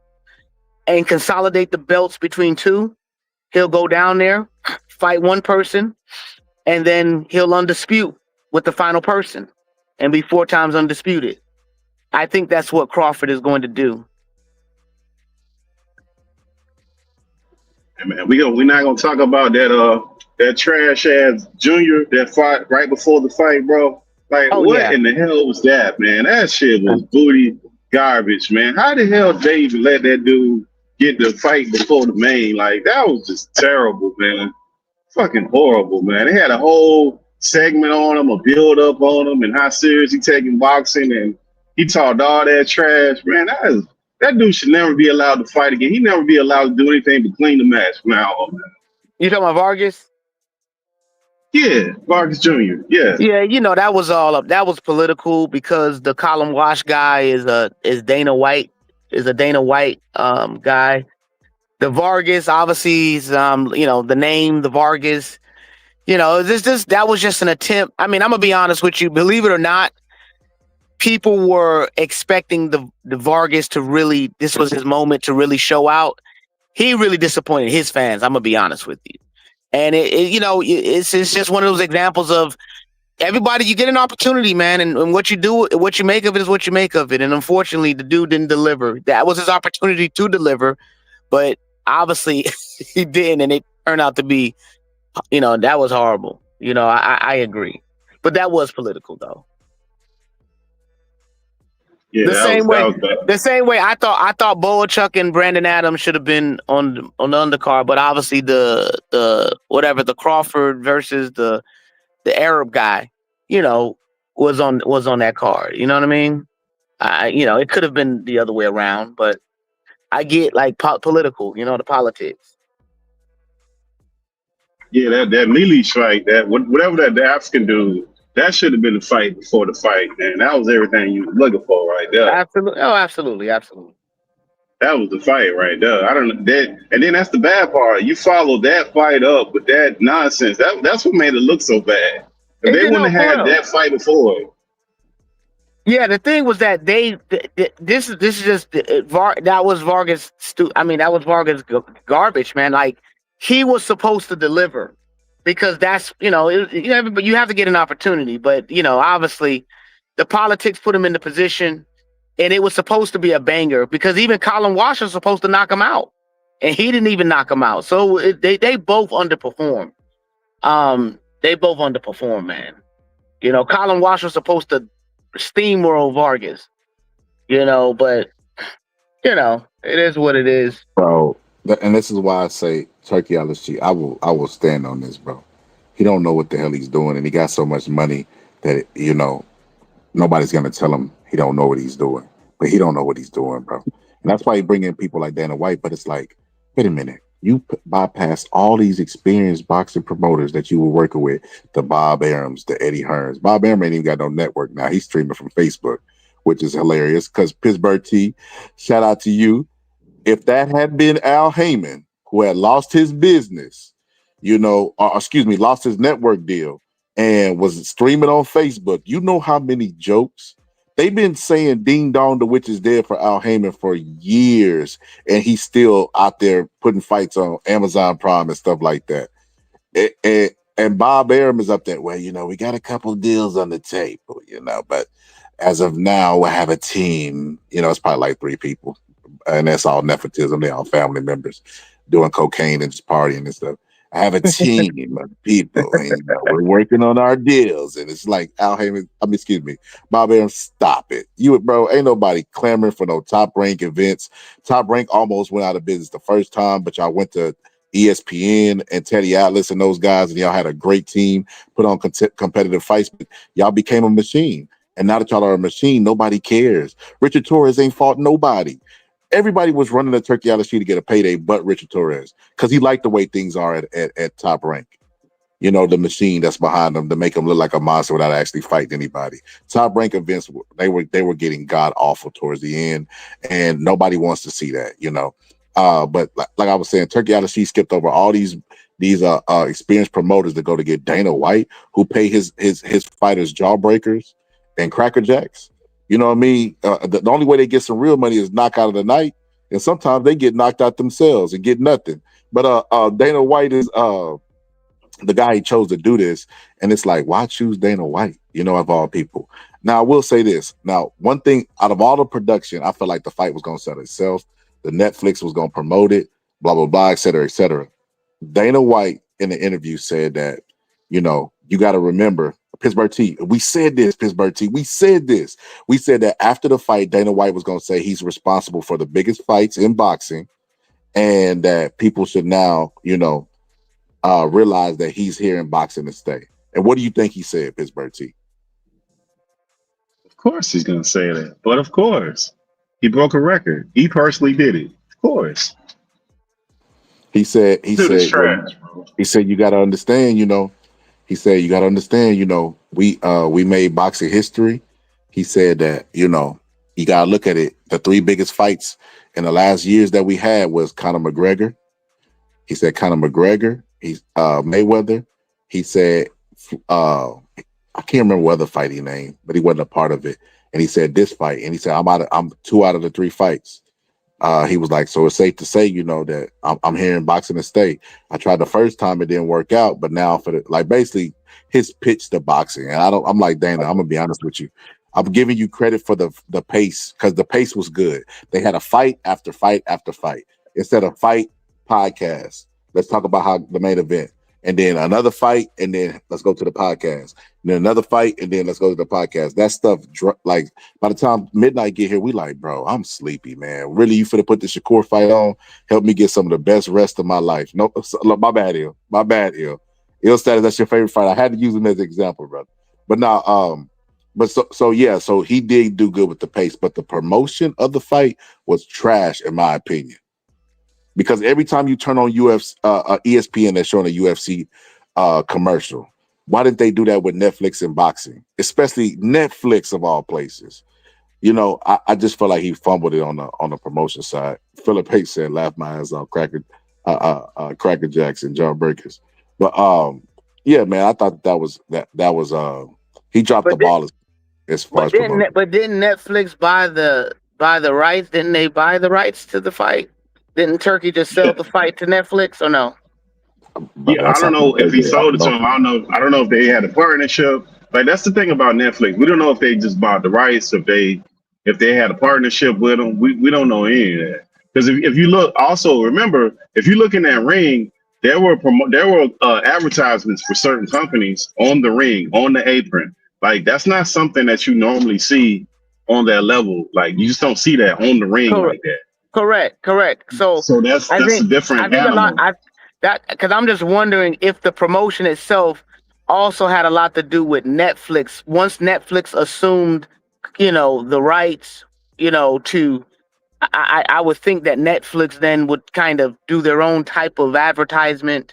and consolidate the belts between 2. He'll go down there, fight 1 person, and then he'll undispute with the final person and be 4 times undisputed. I think that's what Crawford is going to do.
Hey man, we're not gonna talk about that trash ass Junior that fought right before the fight, bro. Like, what in the hell was that, man? That shit was booty garbage, man. How the hell Dave let that dude get the fight before the main? Like, that was just terrible, man. Fucking horrible, man. They had a whole segment on him, a build up on him, and how serious he taking boxing, and he talked all that trash, man. That dude should never be allowed to fight again. He never be allowed to do anything but clean the match from now on, man.
You talking about Vargas?
Yeah, Vargas Jr. Yeah.
Yeah, you know, that was all up. That was political because the column wash guy is Dana White, guy. The Vargas, obviously, is, you know, the name, the Vargas. You know, that was just an attempt. I mean, I'm gonna be honest with you. Believe it or not, people were expecting the Vargas to really. This was his moment to really show out. He really disappointed his fans. I'm gonna be honest with you. And it's just one of those examples of everybody. You get an opportunity, man, and what you do, what you make of it is what you make of it. And unfortunately, the dude didn't deliver. That was his opportunity to deliver, but obviously he didn't, and it turned out to be. That was horrible. I agree. But that was political, though.
Yeah,
The same way I thought Boachuk and Brandon Adams should have been on the undercard, but obviously the Crawford versus the Arab guy, was on that card. You know what I mean? It could have been the other way around, but I get like political, the politics.
Yeah, that melee strike, whatever that the African dude, that should have been the fight before the fight, man. That was everything you were looking for right there.
Absolutely. Oh, absolutely.
That was the fight right there. I don't know that, and then that's the bad part. You followed that fight up with that nonsense. That's what made it look so bad. If they wouldn't have had that fight before.
Yeah, the thing was that this is just that was Vargas. That was Vargas garbage, man. Like he was supposed to deliver because that's but you have to get an opportunity. But obviously, the politics put him in the position, and it was supposed to be a banger because even Colin Walsh was supposed to knock him out, and he didn't even knock him out. So they both underperformed. They both underperformed, man. Colin Walsh was supposed to steamroll Vargas, but it is what it is,
bro. And this is why I say Turkey Alashi. I will stand on this, bro. He don't know what the hell he's doing, and he got so much money that nobody's gonna tell him he don't know what he's doing. But he don't know what he's doing, bro. And that's why he bring in people like Dana White. But it's like, wait a minute, you bypass all these experienced boxing promoters that you were working with, the Bob Arams, the Eddie Hearns. Bob Aram ain't even got no network now. He's streaming from Facebook, which is hilarious because Pittsburgh T, shout out to you. If that had been Al Heyman, who had lost his business, lost his network deal and was streaming on Facebook, you know how many jokes they've been saying ding dong the witch is dead for Al Heyman for years, and he's still out there putting fights on Amazon Prime and stuff like that. And Bob Arum is up there. Well, we got a couple deals on the table, but as of now, we have a team. It's probably like 3 people, and that's all nepotism. They're all family members doing cocaine and just partying and stuff. I have a team of people, and we're working on our deals. And it's like Al Heyman, Bob Arum, stop it. Bro, ain't nobody clamoring for no Top Rank events. Top Rank almost went out of business the first time, but y'all went to ESPN and Teddy Atlas and those guys, and y'all had a great team, put on competitive fights, but y'all became a machine. And now that y'all are a machine, nobody cares. Richard Torres ain't fought nobody. Everybody was running the Turkey Alashi to get a payday but Richard Torres because he liked the way things are at Top Rank. The machine that's behind them to make him look like a monster without actually fighting anybody. Top Rank events, they were getting god awful towards the end, and nobody wants to see that, But like I was saying, Turkey Alashi skipped over all these experienced promoters to go to get Dana White, who pay his fighters jawbreakers and crackerjacks. You know what I mean? The only way they get some real money is knockout of the night, and sometimes they get knocked out themselves and get nothing. But Dana White is the guy he chose to do this, and it's like, why choose Dana White? Of all people. Now, I will say this. Now, one thing out of all the production, I felt like the fight was going to sell itself. The Netflix was going to promote it, blah blah blah, et cetera, et cetera. Dana White in the interview said that, you got to remember. Pittsburgh T. We said this, Pittsburgh T. We said this. We said that after the fight, Dana White was going to say he's responsible for the biggest fights in boxing, and that people should now, realize that he's here in boxing to stay. And what do you think he said, Pittsburgh T?
Of course he's going to say that. But of course, he broke a record. He personally did it. Of course.
He said, you got to understand, He said, you got to understand, we made boxing history. He said that, you got to look at it. The 3 biggest fights in the last years that we had was Conor McGregor. He said Conor McGregor, Mayweather. he said, I can't remember what other fight he named, but he wasn't a part of it. And he said this fight, and he said, I'm 2 out of the 3 fights. He was like, so it's safe to say, that I'm here in boxing to stay. I tried the first time, it didn't work out, but now basically his pitch to boxing. And I'm like, Dana, I'm gonna be honest with you. I'm giving you credit for the pace, because the pace was good. They had a fight after fight after fight. Instead of fight podcast, let's talk about how the main event. And then another fight, and then let's go to the podcast. And then another fight, and then let's go to the podcast. That stuff, like, by the time midnight get here, we like, bro, I'm sleepy, man. Really, you finna put the Shakur fight on? Help me get some of the best rest of my life. No, my bad, Il. My bad, Il. Il status, that's your favorite fight. I had to use him as an example, brother. But now, so he did do good with the pace, but the promotion of the fight was trash, in my opinion. Because every time you turn on ESPN, they're showing a UFC commercial. Why didn't they do that with Netflix and boxing? Especially Netflix of all places. I just felt like he fumbled it on the promotion side. Philip H said, "Laugh my ass off, Cracker Jackson, John Breakers." But yeah, man, I thought that was he dropped the ball as far as promotion.
But didn't Netflix buy the rights? Didn't they buy the rights to the fight? Didn't Turkey just sell the fight to Netflix or no?
Yeah, I don't know if he sold it to him. I don't know if they had a partnership. Like, that's the thing about Netflix. We don't know if they just bought the rights, if they had a partnership with them. We don't know any of that. Because if you look, also remember, if you look in that ring, there were advertisements for certain companies on the ring, on the apron. Like, that's not something that you normally see on that level. Like, you just don't see that on the ring like that.
Correct. So
that's a different animal.
Because I'm just wondering if the promotion itself also had a lot to do with Netflix. Once Netflix assumed, the rights, to, I would think that Netflix then would kind of do their own type of advertisement.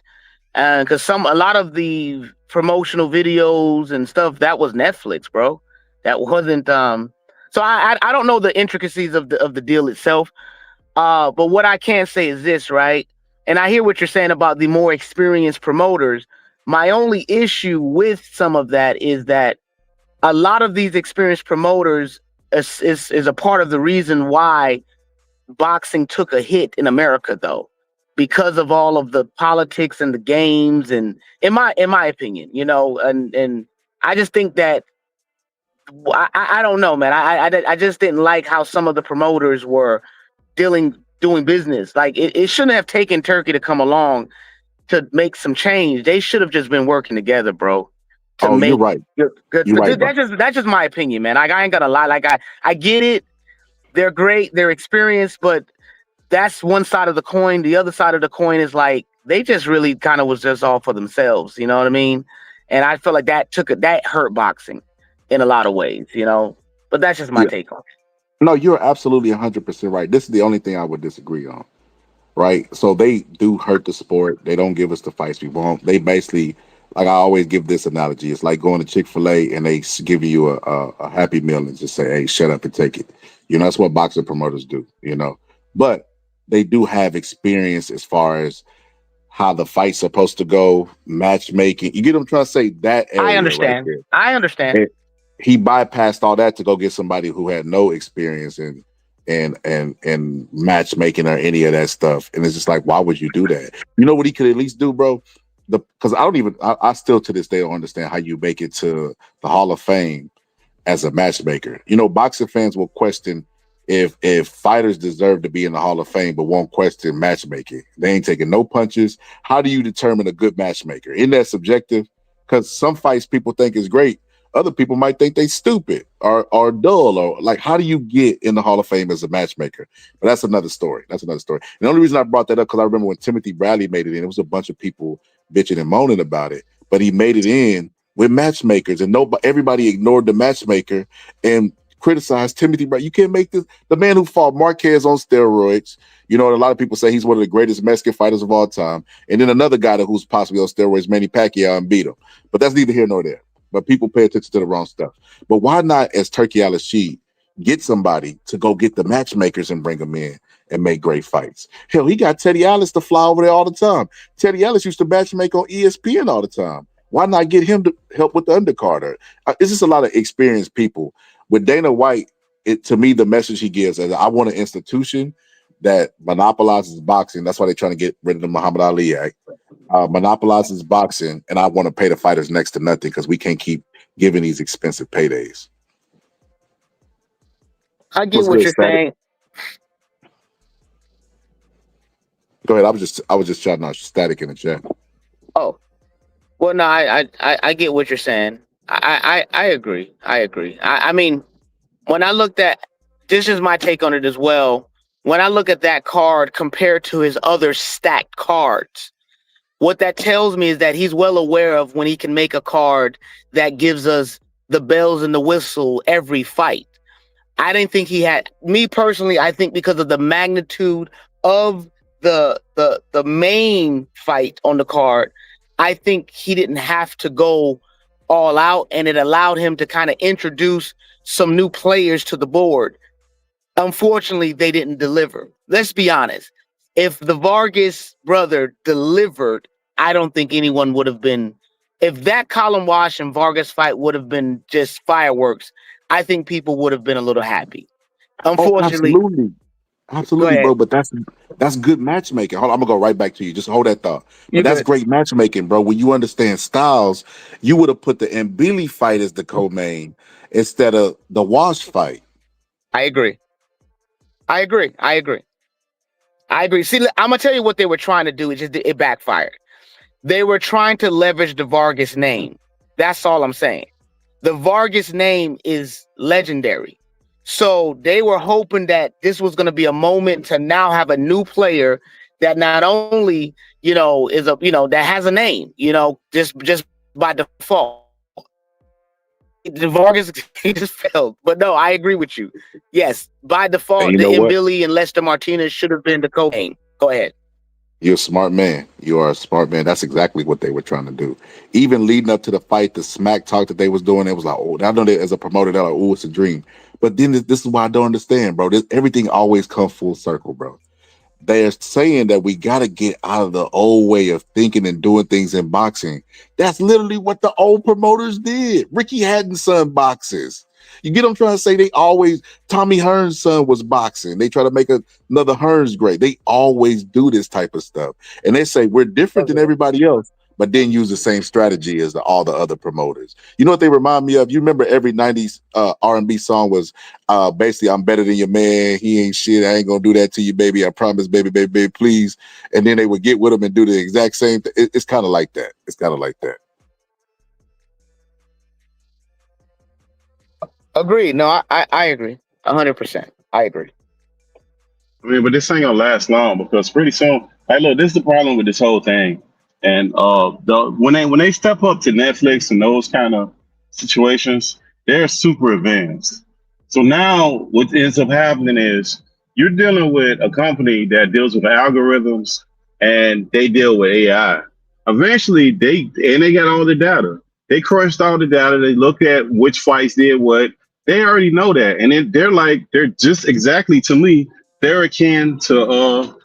Because a lot of the promotional videos and stuff, that was Netflix, bro. That wasn't. So I don't know the intricacies of the deal itself. But what I can say is this, right? And I hear what you're saying about the more experienced promoters. My only issue with some of that is that a lot of these experienced promoters is a part of the reason why boxing took a hit in America, though, because of all of the politics and the games, and in my opinion, and I just think that I don't know, man. I just didn't like how some of the promoters were doing business. Like, it shouldn't have taken Turkey to come along to make some change. They should have just been working together, bro.
You're right.
You're right, that's just my opinion, man. Like, I ain't gonna lie. Like, I get it. They're great. They're experienced, but that's one side of the coin. The other side of the coin is like, they just really kind of was just all for themselves. You know what I mean? And I feel like that hurt boxing in a lot of ways, but that's just my take on it.
No, you're absolutely 100% right. This is the only thing I would disagree on, right? So they do hurt the sport. They don't give us the fights we want. They basically, like, I always give this analogy. It's like going to Chick-fil-A and they give you a Happy Meal and just say, hey, shut up and take it. That's what boxing promoters do, But they do have experience as far as how the fight's supposed to go, matchmaking. You get what I'm trying to say? That area.
I understand.
Right there.
I understand.
He bypassed all that to go get somebody who had no experience in matchmaking or any of that stuff. And it's just like, why would you do that? You know what he could at least do, bro? Because I still to this day don't understand how you make it to the Hall of Fame as a matchmaker. Boxing fans will question if fighters deserve to be in the Hall of Fame, but won't question matchmaking. They ain't taking no punches. How do you determine a good matchmaker? Isn't that subjective? Because some fights people think is great. Other people might think they stupid or dull, or like, how do you get in the Hall of Fame as a matchmaker? But that's another story. And the only reason I brought that up, because I remember when Timothy Bradley made it in, it was a bunch of people bitching and moaning about it, but he made it in with matchmakers, and everybody ignored the matchmaker and criticized Timothy Bradley. You can't make this. The man who fought Marquez on steroids, and a lot of people say he's one of the greatest Mexican fighters of all time. And then another guy who's possibly on steroids, Manny Pacquiao, and beat him. But that's neither here nor there. But people pay attention to the wrong stuff. But why not, as Turkey Al-Rashid, get somebody to go get the matchmakers and bring them in and make great fights? Hell, he got Teddy Ellis to fly over there all the time. Teddy Ellis used to matchmake on ESPN all the time. Why not get him to help with the undercard? It's just a lot of experienced people. With Dana White, to me, the message he gives is, I want an institution that monopolizes boxing. That's why they're trying to get rid of the Muhammad Ali Act. Monopolizes boxing, and I want to pay the fighters next to nothing because we can't keep giving these expensive paydays.
I get what you're saying.
Go ahead. I was just shouting out static in the chat.
Oh, well, no, I get what you're saying. I agree. I mean, when I looked at, this is my take on it as well. When I look at that card compared to his other stacked cards, what that tells me is that he's well aware of when he can make a card that gives us the bells and the whistle every fight. I didn't think he had, me personally, I think because of the magnitude of the main fight on the card, I think he didn't have to go all out, and it allowed him to kind of introduce some new players to the board. Unfortunately, they didn't deliver. Let's be honest. If the Vargas brother delivered, I don't think anyone would have been, if that Colin Wash and Vargas fight would have been just fireworks, I think people would have been a little happy. Unfortunately.
Absolutely, bro. But that's good matchmaking. Hold on, I'm gonna go right back to you. Just hold that thought. But that's great matchmaking, bro. When you understand styles, you would have put the Mbili fight as the co-main instead of the Wash fight.
I agree. See, I'm gonna tell you what they were trying to do. It backfired. They were trying to leverage the Vargas name. That's all I'm saying. The Vargas name is legendary. So they were hoping that this was going to be a moment to now have a new player that not only, is that has a name, just by default. The Vargas, he just failed. But no, I agree with you. Yes, by default, the Mbili and Lester Martinez should have been the co-main. Go ahead.
You're a smart man. You are a smart man. That's exactly what they were trying to do. Even leading up to the fight, the smack talk that they was doing, it was like, oh, I know that as a promoter, they're like, oh, it's a dream. But then this is why I don't understand, bro. Everything always comes full circle, bro. They're saying that we got to get out of the old way of thinking and doing things in boxing. That's literally what the old promoters did. Ricky Hatton's son boxes. You get what I'm trying to say? Tommy Hearn's son was boxing. They try to make another Hearns great. They always do this type of stuff. And they say we're different than everybody else, but then use the same strategy as all the other promoters. You know what they remind me of? You remember every 90s R&B song was basically, I'm better than your man. He ain't shit. I ain't going to do that to you, baby. I promise, baby, baby, baby, please. And then they would get with them and do the exact same thing. It's kind of like that.
Agreed. No, I agree. 100%. I agree.
I mean, but this ain't gonna last long because pretty soon, hey, look, this is the problem with this whole thing. And when they step up to Netflix and those kind of situations, they're super advanced. So now what ends up happening is you're dealing with a company that deals with algorithms and they deal with AI. Eventually, they got all the data. They crushed all the data. They look at which fights did what. They already know that, and they're just exactly, to me, they're akin to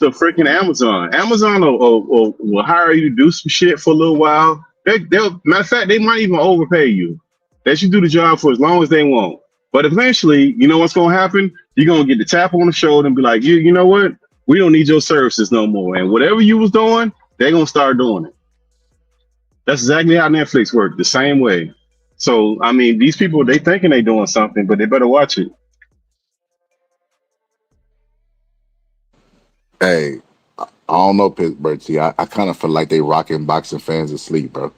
freaking Amazon. Amazon will hire you to do some shit for a little while. They'll matter of fact, they might even overpay you. They should do the job for as long as they want. But eventually, you know what's gonna happen? You're gonna get the tap on the shoulder and be like, you know what? We don't need your services no more. And whatever you was doing, they're gonna start doing it. That's exactly how Netflix works, the same way. So I mean, these people, they thinking they doing something, but they better watch it.
Hey, I don't know, Pittsburgh. See, I kind of feel like they rocking boxing fans to sleep, bro.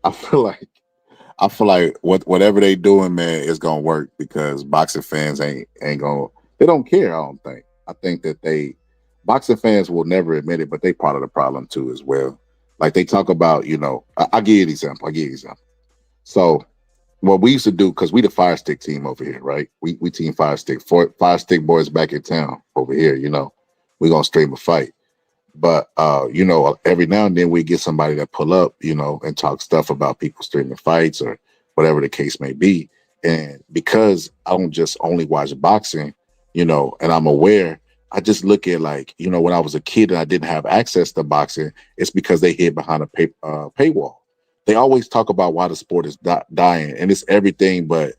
I feel like whatever they doing, man, is gonna work because boxing fans ain't gonna. They don't care. I don't think. I think that boxing fans will never admit it, but they part of the problem too as well. Like they talk about, I'll give you an example. So what we used to do, because we the Fire Stick team over here, right? We team Fire Stick, Fire Stick boys back in town over here, we're gonna stream a fight. But every now and then we get somebody that pull up, and talk stuff about people streaming fights or whatever the case may be. And because I don't just only watch boxing, and I'm aware, I just look at when I was a kid and I didn't have access to boxing, it's because they hid behind a paywall. they always talk about why the sport is dying, and it's everything but,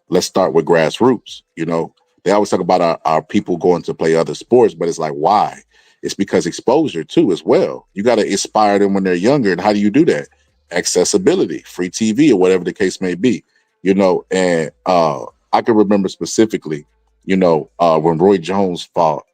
let's start with grassroots. They always talk about our people going to play other sports, but it's like, why? It's because exposure too as well. You got to inspire them when they're younger. And how do you do that? Accessibility, free TV, or whatever the case may be. And I can remember specifically, when Roy Jones fought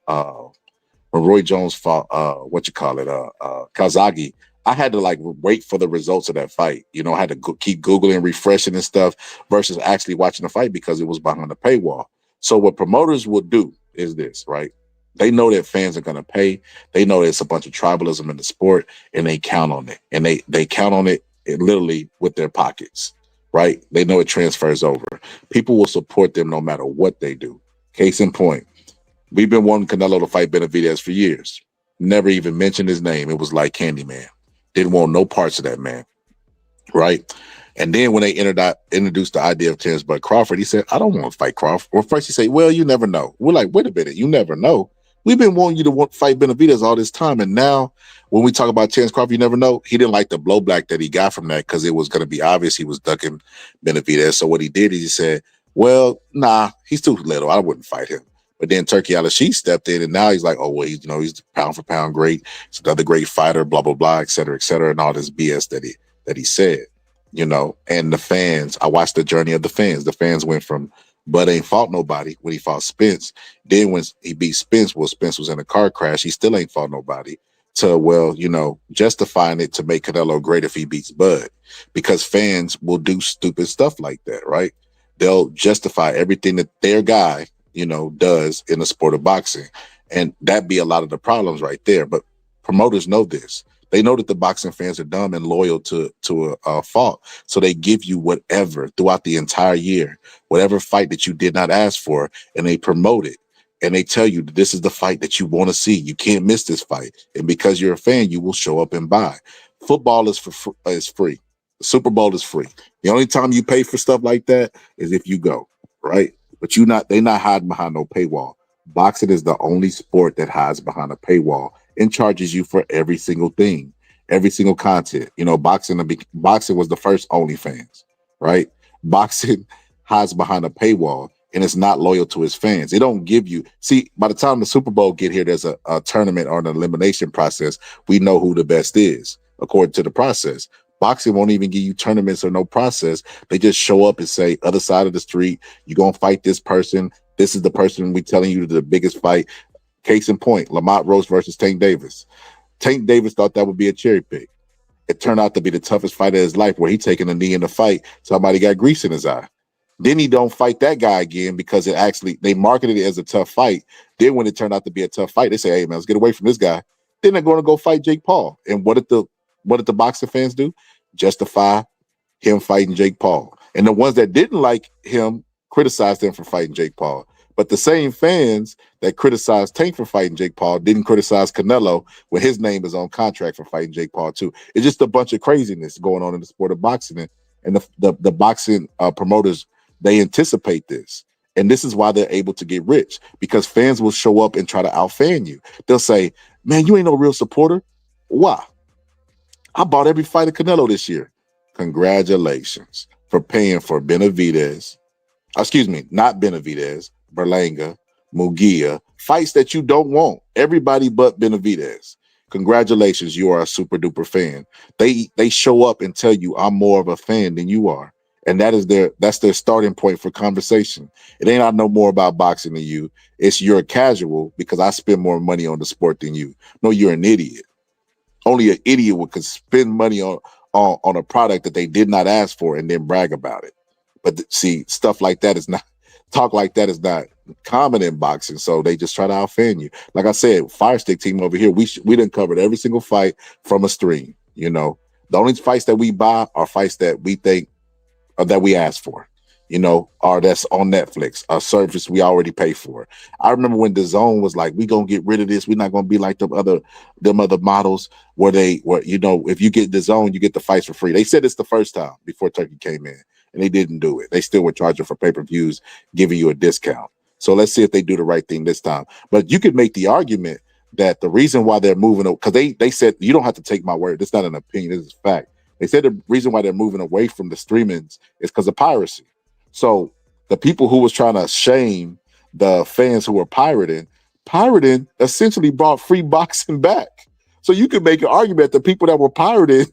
Kazagi, I had to wait for the results of that fight. I had to keep Googling, refreshing and stuff versus actually watching the fight because it was behind the paywall. So what promoters will do is this, right? They know that fans are going to pay. They know there's a bunch of tribalism in the sport, and they count on it. And they count on it literally with their pockets, right? They know it transfers over. People will support them no matter what they do. Case in point, we've been wanting Canelo to fight Benavidez for years. Never even mentioned his name. It was like Candyman. Didn't want no parts of that man, right? And then when they introduced the idea of Terrence Bud Crawford, he said, I don't want to fight Crawford. Well, first he said, well, you never know. We're like, wait a minute, you never know. We've been wanting you to fight Benavidez all this time. And now when we talk about Terrence Crawford, you never know. He didn't like the blowback that he got from that because it was going to be obvious he was ducking Benavidez. So what he did is he said, well, nah, he's too little. I wouldn't fight him. But then Turkey Al-Ashid stepped in, and now he's like, oh, well, he's pound for pound great. He's another great fighter, blah, blah, blah, et cetera, and all this BS that he said, And the fans, I watched the journey of the fans. The fans went from Bud ain't fought nobody when he fought Spence. Then when he beat Spence, well, Spence was in a car crash. He still ain't fought nobody. To, well, justifying it to make Canelo great if he beats Bud. Because fans will do stupid stuff like that, right? They'll justify everything that their guy does in the sport of boxing. And that be a lot of the problems right there. But promoters know this. They know that the boxing fans are dumb and loyal to a fault. So they give you whatever throughout the entire year, whatever fight that you did not ask for, and they promote it. And they tell you this is the fight that you want to see. You can't miss this fight. And because you're a fan, you will show up and buy. Football is free. The Super Bowl is free. The only time you pay for stuff like that is if you go, right? But they're not hiding behind no paywall. Boxing is the only sport that hides behind a paywall and charges you for every single thing, every single content. Boxing was the first OnlyFans, right? Boxing hides behind a paywall and it's not loyal to its fans. It don't give you, by the time the Super Bowl get here, there's a tournament or an elimination process. We know who the best is according to the process. Boxing won't even give you tournaments or no process. They just show up and say, other side of the street, you're going to fight this person. This is the person we telling you the biggest fight. Case in point, Lamont Rose versus Tank Davis. Tank Davis thought that would be a cherry pick. It turned out to be the toughest fight of his life where he taking a knee in the fight. Somebody got grease in his eye. Then he don't fight that guy again because they marketed it as a tough fight. Then when it turned out to be a tough fight, they say, hey, man, let's get away from this guy. Then they're going to go fight Jake Paul. And what did the boxing fans do? Justify him fighting Jake Paul. And the ones that didn't like him criticized him for fighting Jake Paul. But the same fans that criticized Tank for fighting Jake Paul didn't criticize Canelo when his name is on contract for fighting Jake Paul too. It's just a bunch of craziness going on in the sport of boxing. And the boxing promoters, they anticipate this. And this is why they're able to get rich, because fans will show up and try to out-fan you. They'll say, man, you ain't no real supporter. Why? I bought every fight of Canelo this year. Congratulations for paying for Benavidez. Excuse me, not Benavidez, Berlanga, Mugia, fights that you don't want. Everybody but Benavidez. Congratulations, you are a super duper fan. They show up and tell you I'm more of a fan than you are. And that's their starting point for conversation. It ain't I know more about boxing than you. It's you're a casual because I spend more money on the sport than you. No, you're an idiot. Only an idiot could spend money on a product that they did not ask for and then brag about it. But see, stuff like that is not, talk like that is not common in boxing. So they just try to out-fan you. Like I said, Fire Stick team over here, we done covered every single fight from a stream. The only fights that we buy are fights that we think that we asked for, or that's on Netflix, a service we already pay for. I remember when DAZN was like, we gonna get rid of this. We're not gonna be like them other models where if you get DAZN, you get the fights for free. They said it's the first time before Turkey came in, and they didn't do it. They still were charging for pay-per-views, giving you a discount. So let's see if they do the right thing this time. But you could make the argument that the reason why they're moving, because they said, you don't have to take my word. It's not an opinion. This is fact. They said the reason why they're moving away from the streamings is because of piracy. So the people who was trying to shame the fans who were pirating essentially brought free boxing back. So you could make an argument that people that were pirating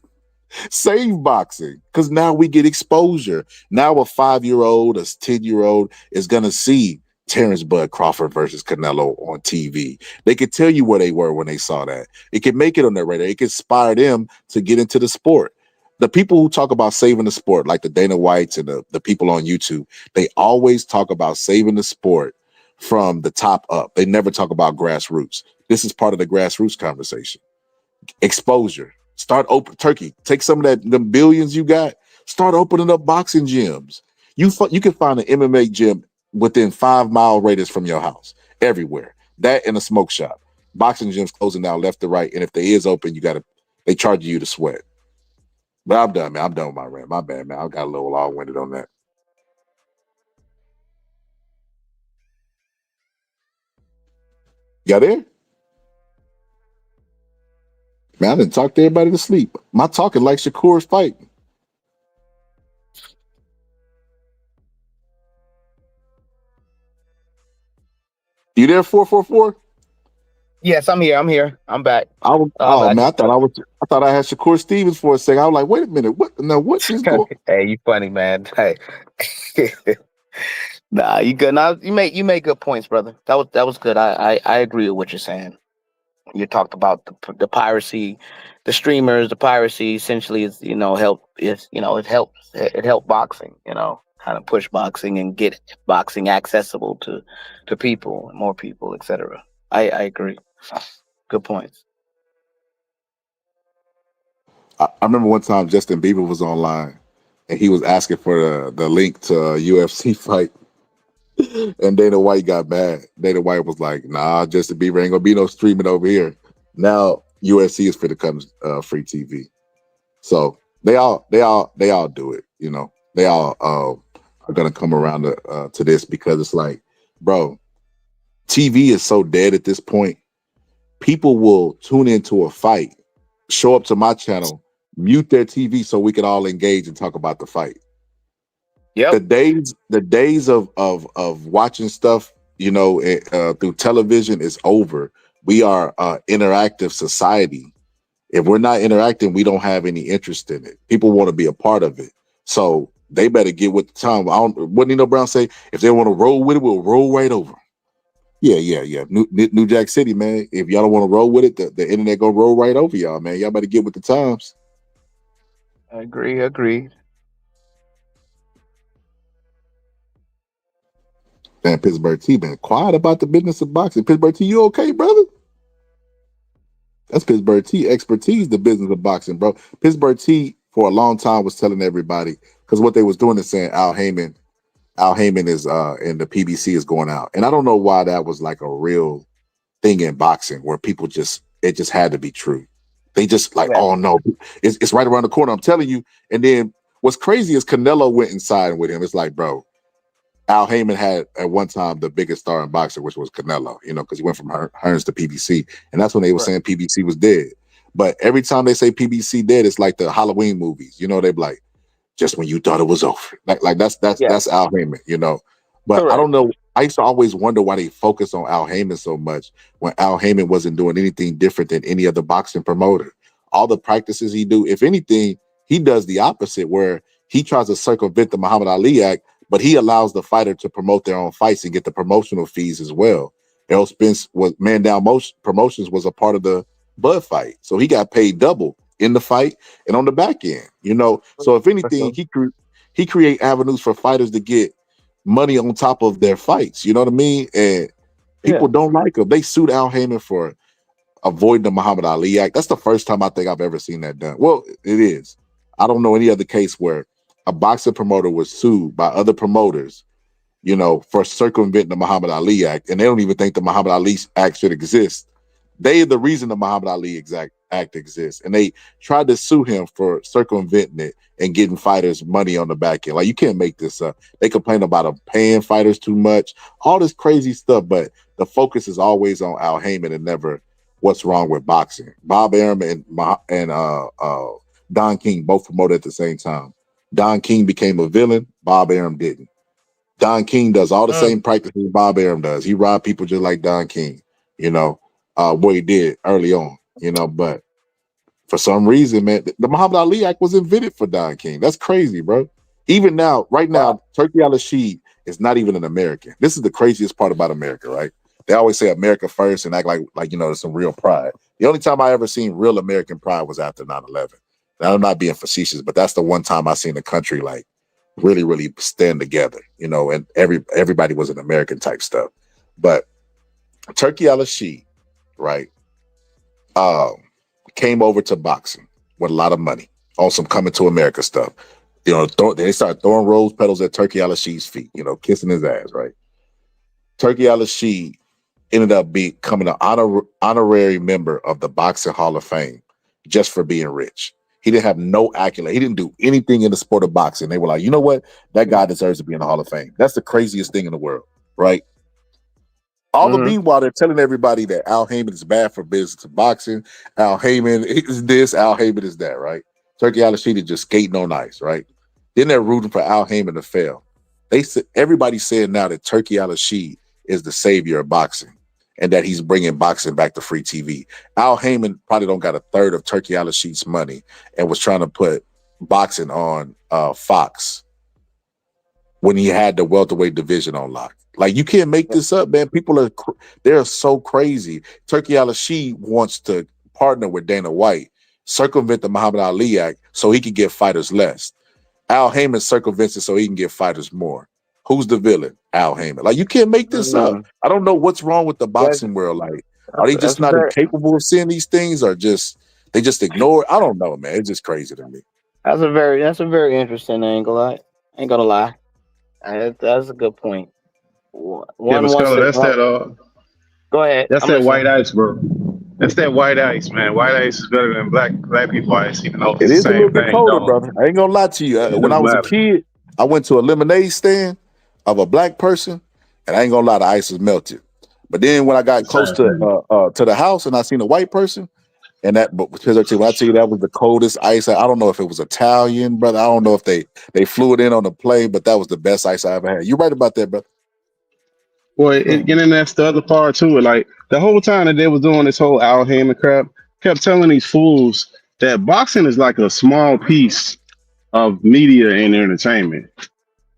save boxing because now we get exposure. Now a 5-year-old, a 10-year-old is gonna see Terrence Bud Crawford versus Canelo on TV. They could tell you where they were when they saw that. It could make it on their radar. It could inspire them to get into the sport. The people who talk about saving the sport, like the Dana Whites and the people on YouTube, they always talk about saving the sport from the top up. They never talk about grassroots. This is part of the grassroots conversation. Exposure. Start open turkey. Take some of them billions you got. Start opening up boxing gyms. You can find an MMA gym within 5-mile radius from your house. Everywhere. That and a smoke shop. Boxing gyms closing down left to right. And if they is open, they charge you to sweat. But I'm done, man. I'm done with my rant. My bad, man. I got a little long-winded on that. Y'all there? Man, I didn't talk to everybody to sleep. My talking like Shakur's fighting. You there, 444?
Yes, I'm here. I'm back.
Man, I thought I had Shakur Stevens for a second. I was like, wait a minute, what is going?
Hey, you funny, man. Hey. Nah, you good. Now you make good points, brother. That was good. I agree with what you're saying. You talked about the piracy, the streamers, the piracy essentially is it helped boxing, kind of push boxing and get boxing accessible to people, more people, etc. I agree. Good points.
I remember one time Justin Bieber was online and he was asking for the link to a UFC fight. And Dana White got mad. Dana White was like, nah, Justin Bieber ain't gonna be no streaming over here. Now UFC is for to come free TV. So they all do it, They all are gonna come around to this because it's like, bro, TV is so dead at this point. People will tune into a fight, show up to my channel, mute their TV so we can all engage and talk about the fight.
Yeah.
The days of watching stuff, through television is over. We are an interactive society. If we're not interacting, we don't have any interest in it. People want to be a part of it. So they better get with the time. What Nino Brown say? If they want to roll with it, we'll roll right over. Yeah. New Jack City, man. If y'all don't want to roll with it, the internet gonna roll right over y'all, man. Y'all better get with the times.
I agree.
Man, Pittsburgh T been quiet about the business of boxing. Pittsburgh T, you okay, brother? That's Pittsburgh T expertise, the business of boxing, bro. Pittsburgh T for a long time was telling everybody, because what they was doing is saying Al Heyman is and the PBC is going out. And I don't know why that was like a real thing in boxing where people it just had to be true. They just like, oh no, it's right around the corner. I'm telling you. And then what's crazy is Canelo went inside with him. It's like, bro, Al Heyman had at one time the biggest star in boxing, which was Canelo, because he went from Hearns to PBC. And that's when they were saying PBC was dead. But every time they say PBC dead, it's like the Halloween movies. They be like, just when you thought it was over. Like that's Al Heyman, But correct. I don't know. I used to always wonder why they focus on Al Heyman so much when Al Heyman wasn't doing anything different than any other boxing promoter. All the practices he do, if anything, he does the opposite where he tries to circumvent the Muhammad Ali Act, but he allows the fighter to promote their own fights and get the promotional fees as well. Errol Spence Man Down Promotions was a part of the Bud fight. So he got paid double in the fight and on the back end, So if anything, he create avenues for fighters to get money on top of their fights. You know what I mean? And people don't like him. They sued Al Heyman for avoiding the Muhammad Ali Act. That's the first time I think I've ever seen that done. Well, it is. I don't know any other case where a boxing promoter was sued by other promoters, for circumventing the Muhammad Ali Act, and they don't even think the Muhammad Ali Act should exist. They are the reason the Muhammad Ali Act exists, and they tried to sue him for circumventing it and getting fighters money on the back end. Like, you can't make this up. They complain about them paying fighters too much, all this crazy stuff, but the focus is always on Al Heyman and never what's wrong with boxing. Bob Arum and Don King, both promoted at the same time. Don King became a villain. Bob Arum didn't. Don King does all the same practices Bob Arum does. He robbed people just like Don King, what he did early on, but for some reason, man, the Muhammad Ali Act was invented for Don King. That's crazy, bro. Even now, right now, Turki al-Rashid is not even an American. This is the craziest part about America, right? They always say America first and act like there's some real pride. The only time I ever seen real American pride was after 9/11. Now, I'm not being facetious, but that's the one time I seen the country like really, really stand together, and everybody was an American type stuff. But Turki al-Rashid, right, came over to boxing with a lot of money on some coming to America stuff. They started throwing rose petals at Turki al-Rashid's feet, kissing his ass, right? Turki al-Rashid ended up becoming an honorary member of the Boxing Hall of Fame just for being rich. He didn't have no accolade. He didn't do anything in the sport of boxing. They were like, you know what? That guy deserves to be in the Hall of Fame. That's the craziest thing in the world, right? All the meanwhile, they're telling everybody that Al Heyman is bad for business of boxing. Al Heyman is this, Al Heyman is that, right? Turki al-Rashid is just skating on ice, right? Then they're rooting for Al Heyman to fail. Everybody's saying now that Turki al-Rashid is the savior of boxing and that he's bringing boxing back to free TV. Al Heyman probably don't got a third of Turki al-Rashid's money and was trying to put boxing on Fox when he had the welterweight division on lock. Like, you can't make this up, man. People they're so crazy. Turki al-Rashid wants to partner with Dana White, circumvent the Muhammad Ali Act so he can give fighters less. Al Heyman circumvents it so he can give fighters more. Who's the villain? Al Heyman. Like, you can't make this up. I don't know what's wrong with the boxing world. Like, are they just not incapable of seeing these things, or they just ignore it? I don't know, man. It's just crazy to me.
That's a very interesting angle. I ain't gonna lie. That's a good point.
But Sculler, that's that.
Go ahead.
That's that white ice, bro. That's that white ice, man. White ice is better than black people ice, even though it's
It
the
is a
same
little bit
thing,
colder,
dog.
brother. I ain't gonna lie to you. When I was a kid, I went to a lemonade stand of a black person, and I ain't gonna lie, the ice was melted. But then when I got close to the house and I seen a white person, and when I tell you that was the coldest ice, I don't know if it was Italian, brother. I don't know if they flew it in on the plane, but that was the best ice I ever had. You're right about that, brother.
Well, and that's the other part too. Like, the whole time that they was doing this whole Al Heyman crap, kept telling these fools that boxing is like a small piece of media and entertainment.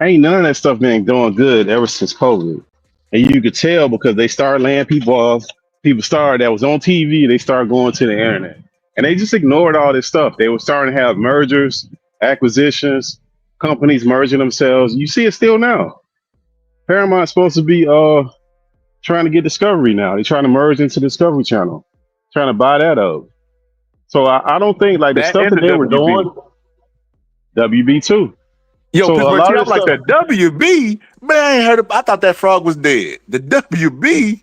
Ain't none of that stuff been doing good ever since COVID. And you could tell because they started laying people off. People started that was on TV, they started going to the internet. And they just ignored all this stuff. They were starting to have mergers, acquisitions, companies merging themselves. You see it still now. Paramount's supposed to be trying to get Discovery now. They're trying to merge into Discovery Channel, trying to buy that up. So I don't think like the stuff that they were doing, WB too.
Yo,
so a lot
I'm
of
like,
stuff,
that WB, man, I ain't heard I thought that frog was dead. The WB,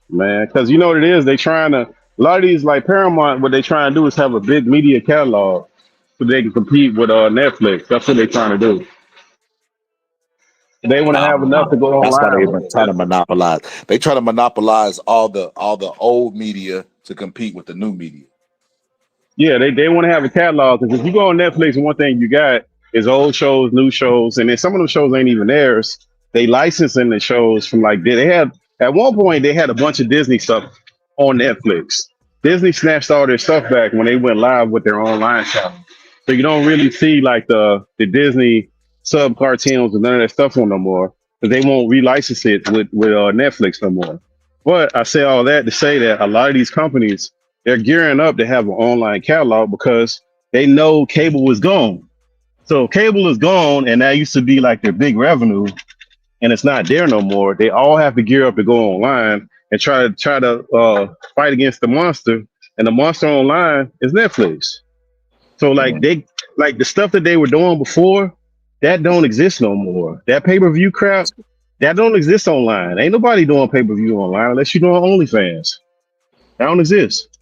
man, because you know what it is. They trying to, a lot of these like Paramount, what they trying to do is have a big media catalog so they can compete with Netflix. That's what they trying to do. They want to have enough to go
that's why
online
they've
with
been
it.
trying to monopolize. They try to monopolize all the old media to compete with the new media.
Yeah, they want to have a catalog, because if you go on Netflix, one thing you got is old shows, new shows, and then some of them shows ain't even theirs. They licensing the shows from like they had at one point they had a bunch of Disney stuff on Netflix. Disney snatched all their stuff back when they went live with their online channel. So you don't really see like the Disney sub cartoons and none of that stuff on no more, because they won't relicense it with Netflix no more. But I say all that to say that a lot of these companies, they're gearing up to have an online catalog because they know cable is gone. So cable is gone, and that used to be like their big revenue, and it's not there no more. They all have to gear up to go online and try to fight against the monster, and the monster online is Netflix. So like the stuff that they were doing before, that don't exist no more. That pay-per-view crap, that don't exist online. Ain't nobody doing pay-per-view online unless you're doing OnlyFans. That don't exist.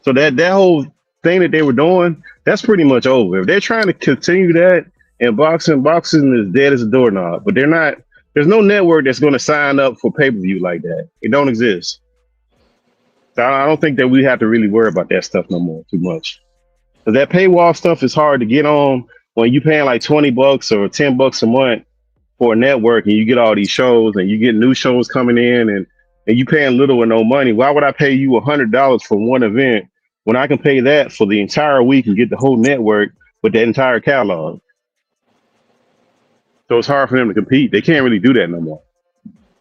So that whole thing that they were doing, that's pretty much over. If they're trying to continue that, and boxing is dead as a doorknob. But they're not. There's no network that's going to sign up for pay-per-view like that. It don't exist. So I don't think that we have to really worry about that stuff no more too much. But that paywall stuff is hard to get on when you paying like $20 or $10 a month for a network, and you get all these shows, and you get new shows coming in, and you paying little or no money. Why would I pay you $100 for one event when I can pay that for the entire week and get the whole network with the entire catalog? So it's hard for them to compete. They can't really do that no more.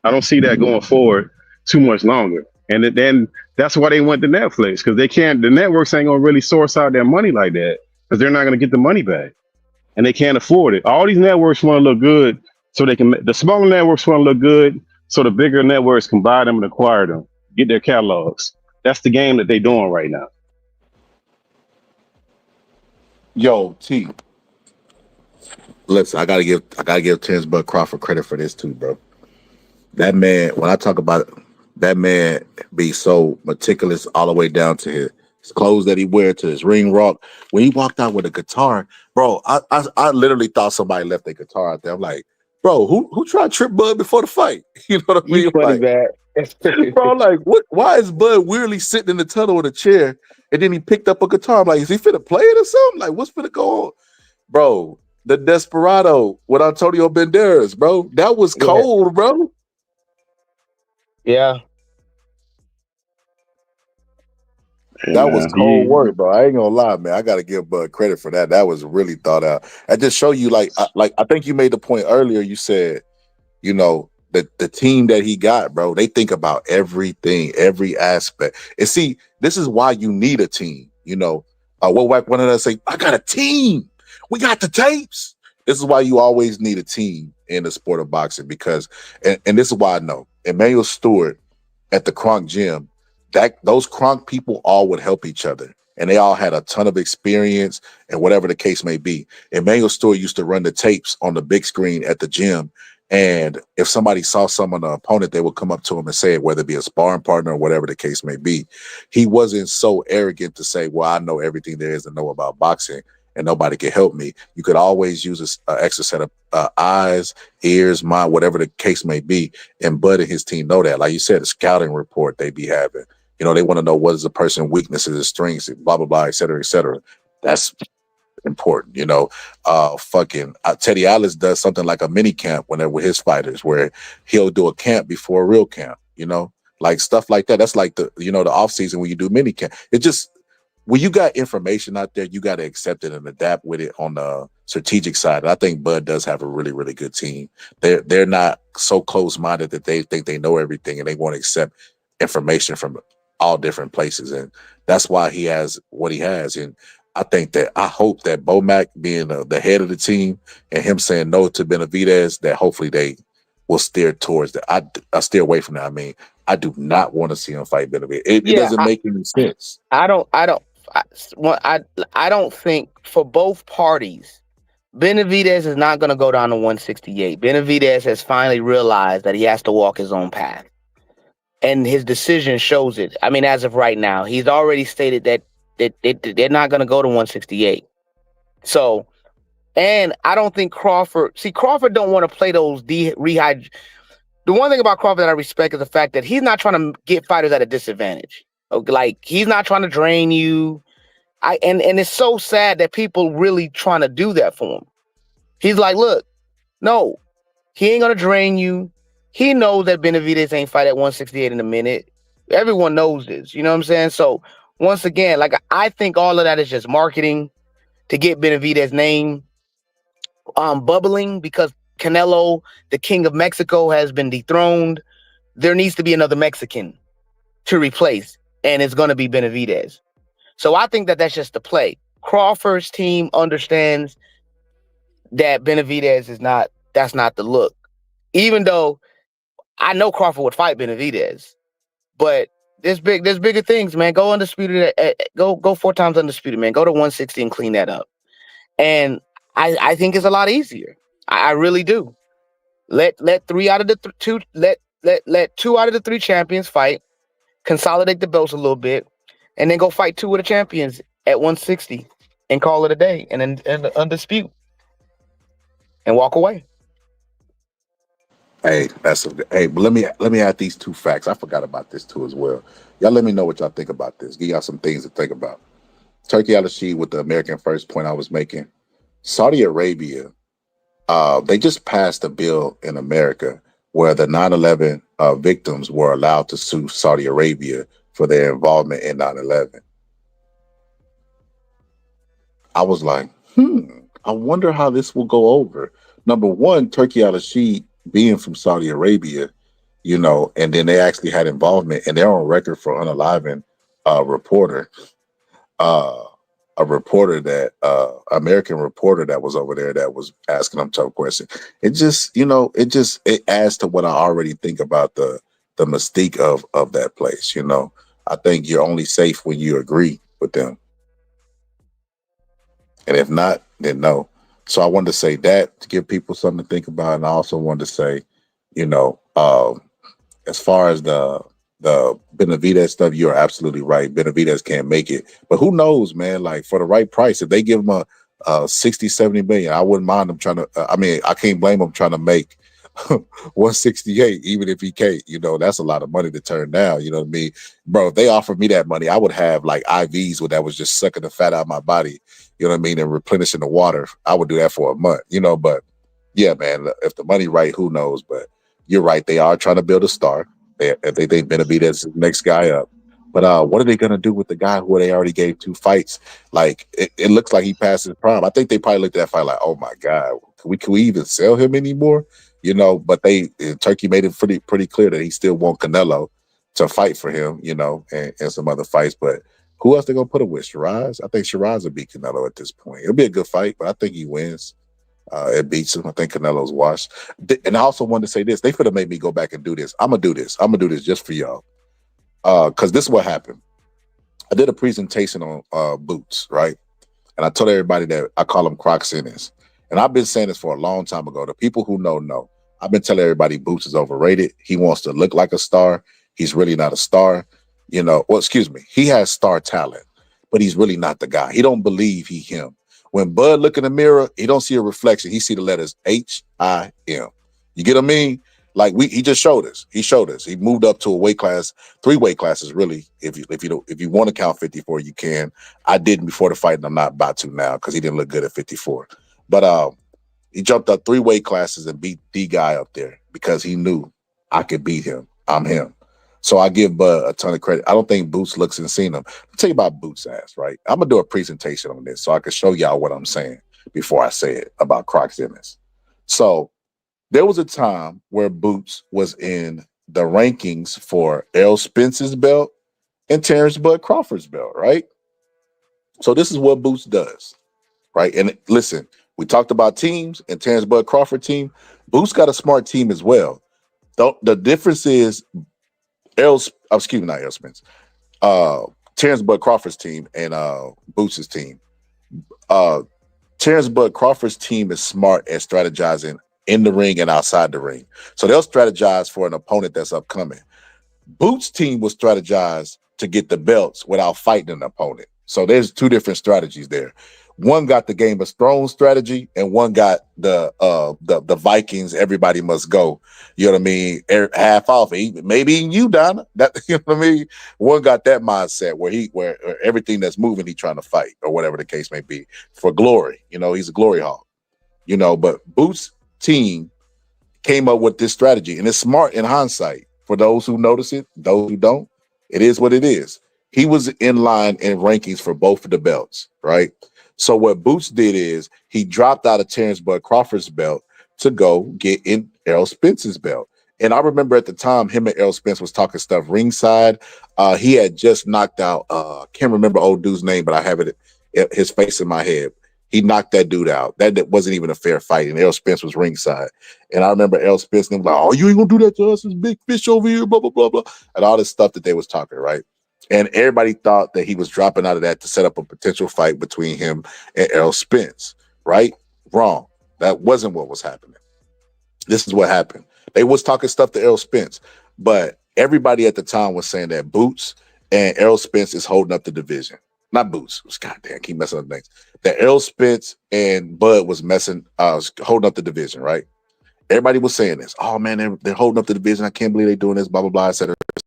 I don't see that going forward too much longer. And then that's why they went to Netflix, because they can't. The networks ain't gonna really source out their money like that, because they're not gonna get the money back, and they can't afford it. All these networks want to look good, so they can. The smaller networks want to look good, so the bigger networks can buy them and acquire them, get their catalogs. That's the game that they're doing right now.
Yo, T. Listen, I gotta give Terrence Bud Crawford credit for this too, bro. That man, when I talk about it, that man be so meticulous all the way down to his clothes that he wear, to his ring rock. When he walked out with a guitar, bro, I literally thought somebody left their guitar out there. I'm like, bro, who tried to trip Bud before the fight? You know what I mean?
You funny,
Like,
man.
bro, like, what? Why is Bud weirdly sitting in the tunnel with a chair, and then he picked up a guitar? I'm like, is he finna play it or something? Like, what's finna go on? Bro, the Desperado with Antonio Banderas, bro. That was cold, bro.
Yeah.
That was cold work, bro. I ain't gonna lie, man. I gotta give Bud credit for that. That was really thought out. I just show you, like I think you made the point earlier. You said, you know, the team that he got, bro. They think about everything, every aspect. And see, this is why you need a team. You know, what one of us say, I got a team. We got the tapes. This is why you always need a team in the sport of boxing, because, and this is why I know Emmanuel Stewart at the Kronk gym, that those Kronk people all would help each other, and they all had a ton of experience and whatever the case may be. Emmanuel Stewart used to run the tapes on the big screen at the gym, and if somebody saw someone, an opponent, they would come up to him and say it, whether it be a sparring partner or whatever the case may be. He wasn't so arrogant to say, well, I know everything there is to know about boxing and nobody can help me. You could always use an extra set of eyes, ears, mind, whatever the case may be. And Bud and his team know that. Like you said, a scouting report they be having. You know, they want to know what is the person's weaknesses, his strengths, blah, blah, blah, et cetera, et cetera. That's important, you know. Teddy Atlas does something like a mini camp whenever with his fighters, where he'll do a camp before a real camp, you know, like stuff like that. That's like the off season when you do mini camp. It just, when you got information out there, you got to accept it and adapt with it on the strategic side. And I think Bud does have a really, really good team. They're not so close-minded that they think they know everything, and they want to accept information from all different places. And that's why he has what he has. And I hope that Bomac being the head of the team and him saying no to Benavidez, that hopefully they will steer towards that. I steer away from that. I mean, I do not want to see him fight Benavidez. It doesn't make any sense.
I don't think, for both parties, Benavidez is not going to go down to 168. Benavidez has finally realized that he has to walk his own path, and his decision shows it. I mean, as of right now, he's already stated that they're not going to go to 168. So, and I don't think Crawford don't want to play those rehydrate. The one thing about Crawford that I respect is the fact that he's not trying to get fighters at a disadvantage. Like, he's not trying to drain you. And it's so sad that people really trying to do that for him. He's like, look, no, he ain't gonna drain you. He knows that Benavidez ain't fight at 168 in a minute. Everyone knows this, you know what I'm saying? So once again, like, I think all of that is just marketing to get Benavidez's name bubbling, because Canelo, the king of Mexico, has been dethroned. There needs to be another Mexican to replace, and it's gonna be Benavidez. So I think that that's just the play. Crawford's team understands that Benavidez that's not the look. Even though I know Crawford would fight Benavidez, but there's bigger things, man. Go undisputed, go 4 times undisputed, man. Go to 160 and clean that up. And I think it's a lot easier. I really do. Let 3 out of the 2 let 2 out of the 3 champions fight, consolidate the belts a little bit, and then go fight 2 of the champions at 160 and call it a day and undispute and walk away.
Hey, but let me add these 2 facts. I forgot about this too as well. Y'all let me know what y'all think about this. Give y'all some things to think about. Turkey Al-Rashid with the American First point I was making. Saudi Arabia, they just passed a bill in America where the 9/11 victims were allowed to sue Saudi Arabia for their involvement in 9/11. I was like, I wonder how this will go over. Number one, Turkey Al-Rashid being from Saudi Arabia, you know, and then they actually had involvement, and they're on record for unaliving a reporter, American reporter that was over there that was asking them tough questions. It just, you know, it adds to what I already think about the mystique of that place. You know, I think you're only safe when you agree with them. And if not, then no. So I wanted to say that to give people something to think about. And I also wanted to say, you know, as far as the Benavidez stuff, you're absolutely right. Benavidez can't make it. But who knows, man? Like, for the right price, if they give him a 60, 70 million, I wouldn't mind them trying to, I can't blame them trying to make 168, even if he can't. You know, that's a lot of money to turn down. You know what I mean? Bro, if they offered me that money, I would have like IVs where that was just sucking the fat out of my body, you know what I mean, and replenishing the water. I would do that for a month, you know. But yeah, man, if the money right, who knows? But you're right, they are trying to build a star. They think Benavidez is the next guy up. But what are they gonna do with the guy who they already gave 2 fights? Like, it looks like he passed his prime. I think they probably looked at that fight like, oh my God, can we even sell him anymore? You know, but Turkey made it pretty clear that he still want Canelo to fight for him, you know, and some other fights. But who else they gonna put him with? Shiraz? I think Shiraz will beat Canelo at this point. It'll be a good fight, but I think he wins. It beats him. I think Canelo's washed. And I also wanted to say this. They could have made me go back and do this. I'm gonna do this. I'm gonna do this just for y'all. Because this is what happened. I did a presentation on boots, right? And I told everybody that I call them Crocs Innings. And I've been saying this for a long time ago. The people who know. I've been telling everybody Boots is overrated. He wants to look like a star. He's really not a star. You know, well, excuse me. He has star talent, but he's really not the guy. He don't believe he him. When Bud look in the mirror, he don't see a reflection. He see the letters H-I-M. You get what I mean? Like he just showed us. He showed us. He moved up to a weight class, 3 weight classes, really. If you want to count 54, you can. I didn't before the fight, and I'm not about to now because he didn't look good at 54. But he jumped up 3 weight classes and beat the guy up there because he knew I could beat him. I'm him. So I give Bud a ton of credit. I don't think Boots looks and seen him. I'll tell you about Boots' ass, right? I'm going to do a presentation on this so I can show y'all what I'm saying before I say it about Crocs Innings. So there was a time where Boots was in the rankings for Errol Spence's belt and Terrence Bud Crawford's belt, right? So this is what Boots does, right? And listen, we talked about teams and Terrence Bud Crawford team. Boots got a smart team as well. The difference is not Errol Spence, Terrence Bud Crawford's team and Boots' team. Terrence Bud Crawford's team is smart at strategizing in the ring and outside the ring. So they'll strategize for an opponent that's upcoming. Boots' team will strategize to get the belts without fighting an opponent. So there's 2 different strategies there. One got the Game of Thrones strategy, and one got the Vikings. Everybody must go. You know what I mean? Half off. Maybe even you, Donna. That, you know what I mean? One got that mindset where everything that's moving, he trying to fight or whatever the case may be for glory. You know, he's a glory hog. You know, but Boots' team came up with this strategy, and it's smart in hindsight. For those who notice it, those who don't, it is what it is. He was in line in rankings for both of the belts, right? So what Boots did is he dropped out of Terrence Bud Crawford's belt to go get in Errol Spence's belt. And I remember at the time, him and Errol Spence was talking stuff ringside. He had just knocked out, can't remember old dude's name, but I have his face in my head. He knocked that dude out. That wasn't even a fair fight. And Errol Spence was ringside. And I remember Errol Spence and like, oh, you ain't gonna do that to us. This big fish over here, blah, blah, blah, blah. And all this stuff that they was talking, right? And everybody thought that he was dropping out of that to set up a potential fight between him and Errol Spence, right? Wrong. That wasn't what was happening. This is what happened. They was talking stuff to Errol Spence, but everybody at the time was saying that Boots and Errol Spence is holding up the division. Not Boots. Goddamn, keep messing up names. That Errol Spence and Bud was holding up the division, right? Everybody was saying this. Oh man, they're holding up the division. I can't believe they're doing this, blah, blah, blah, et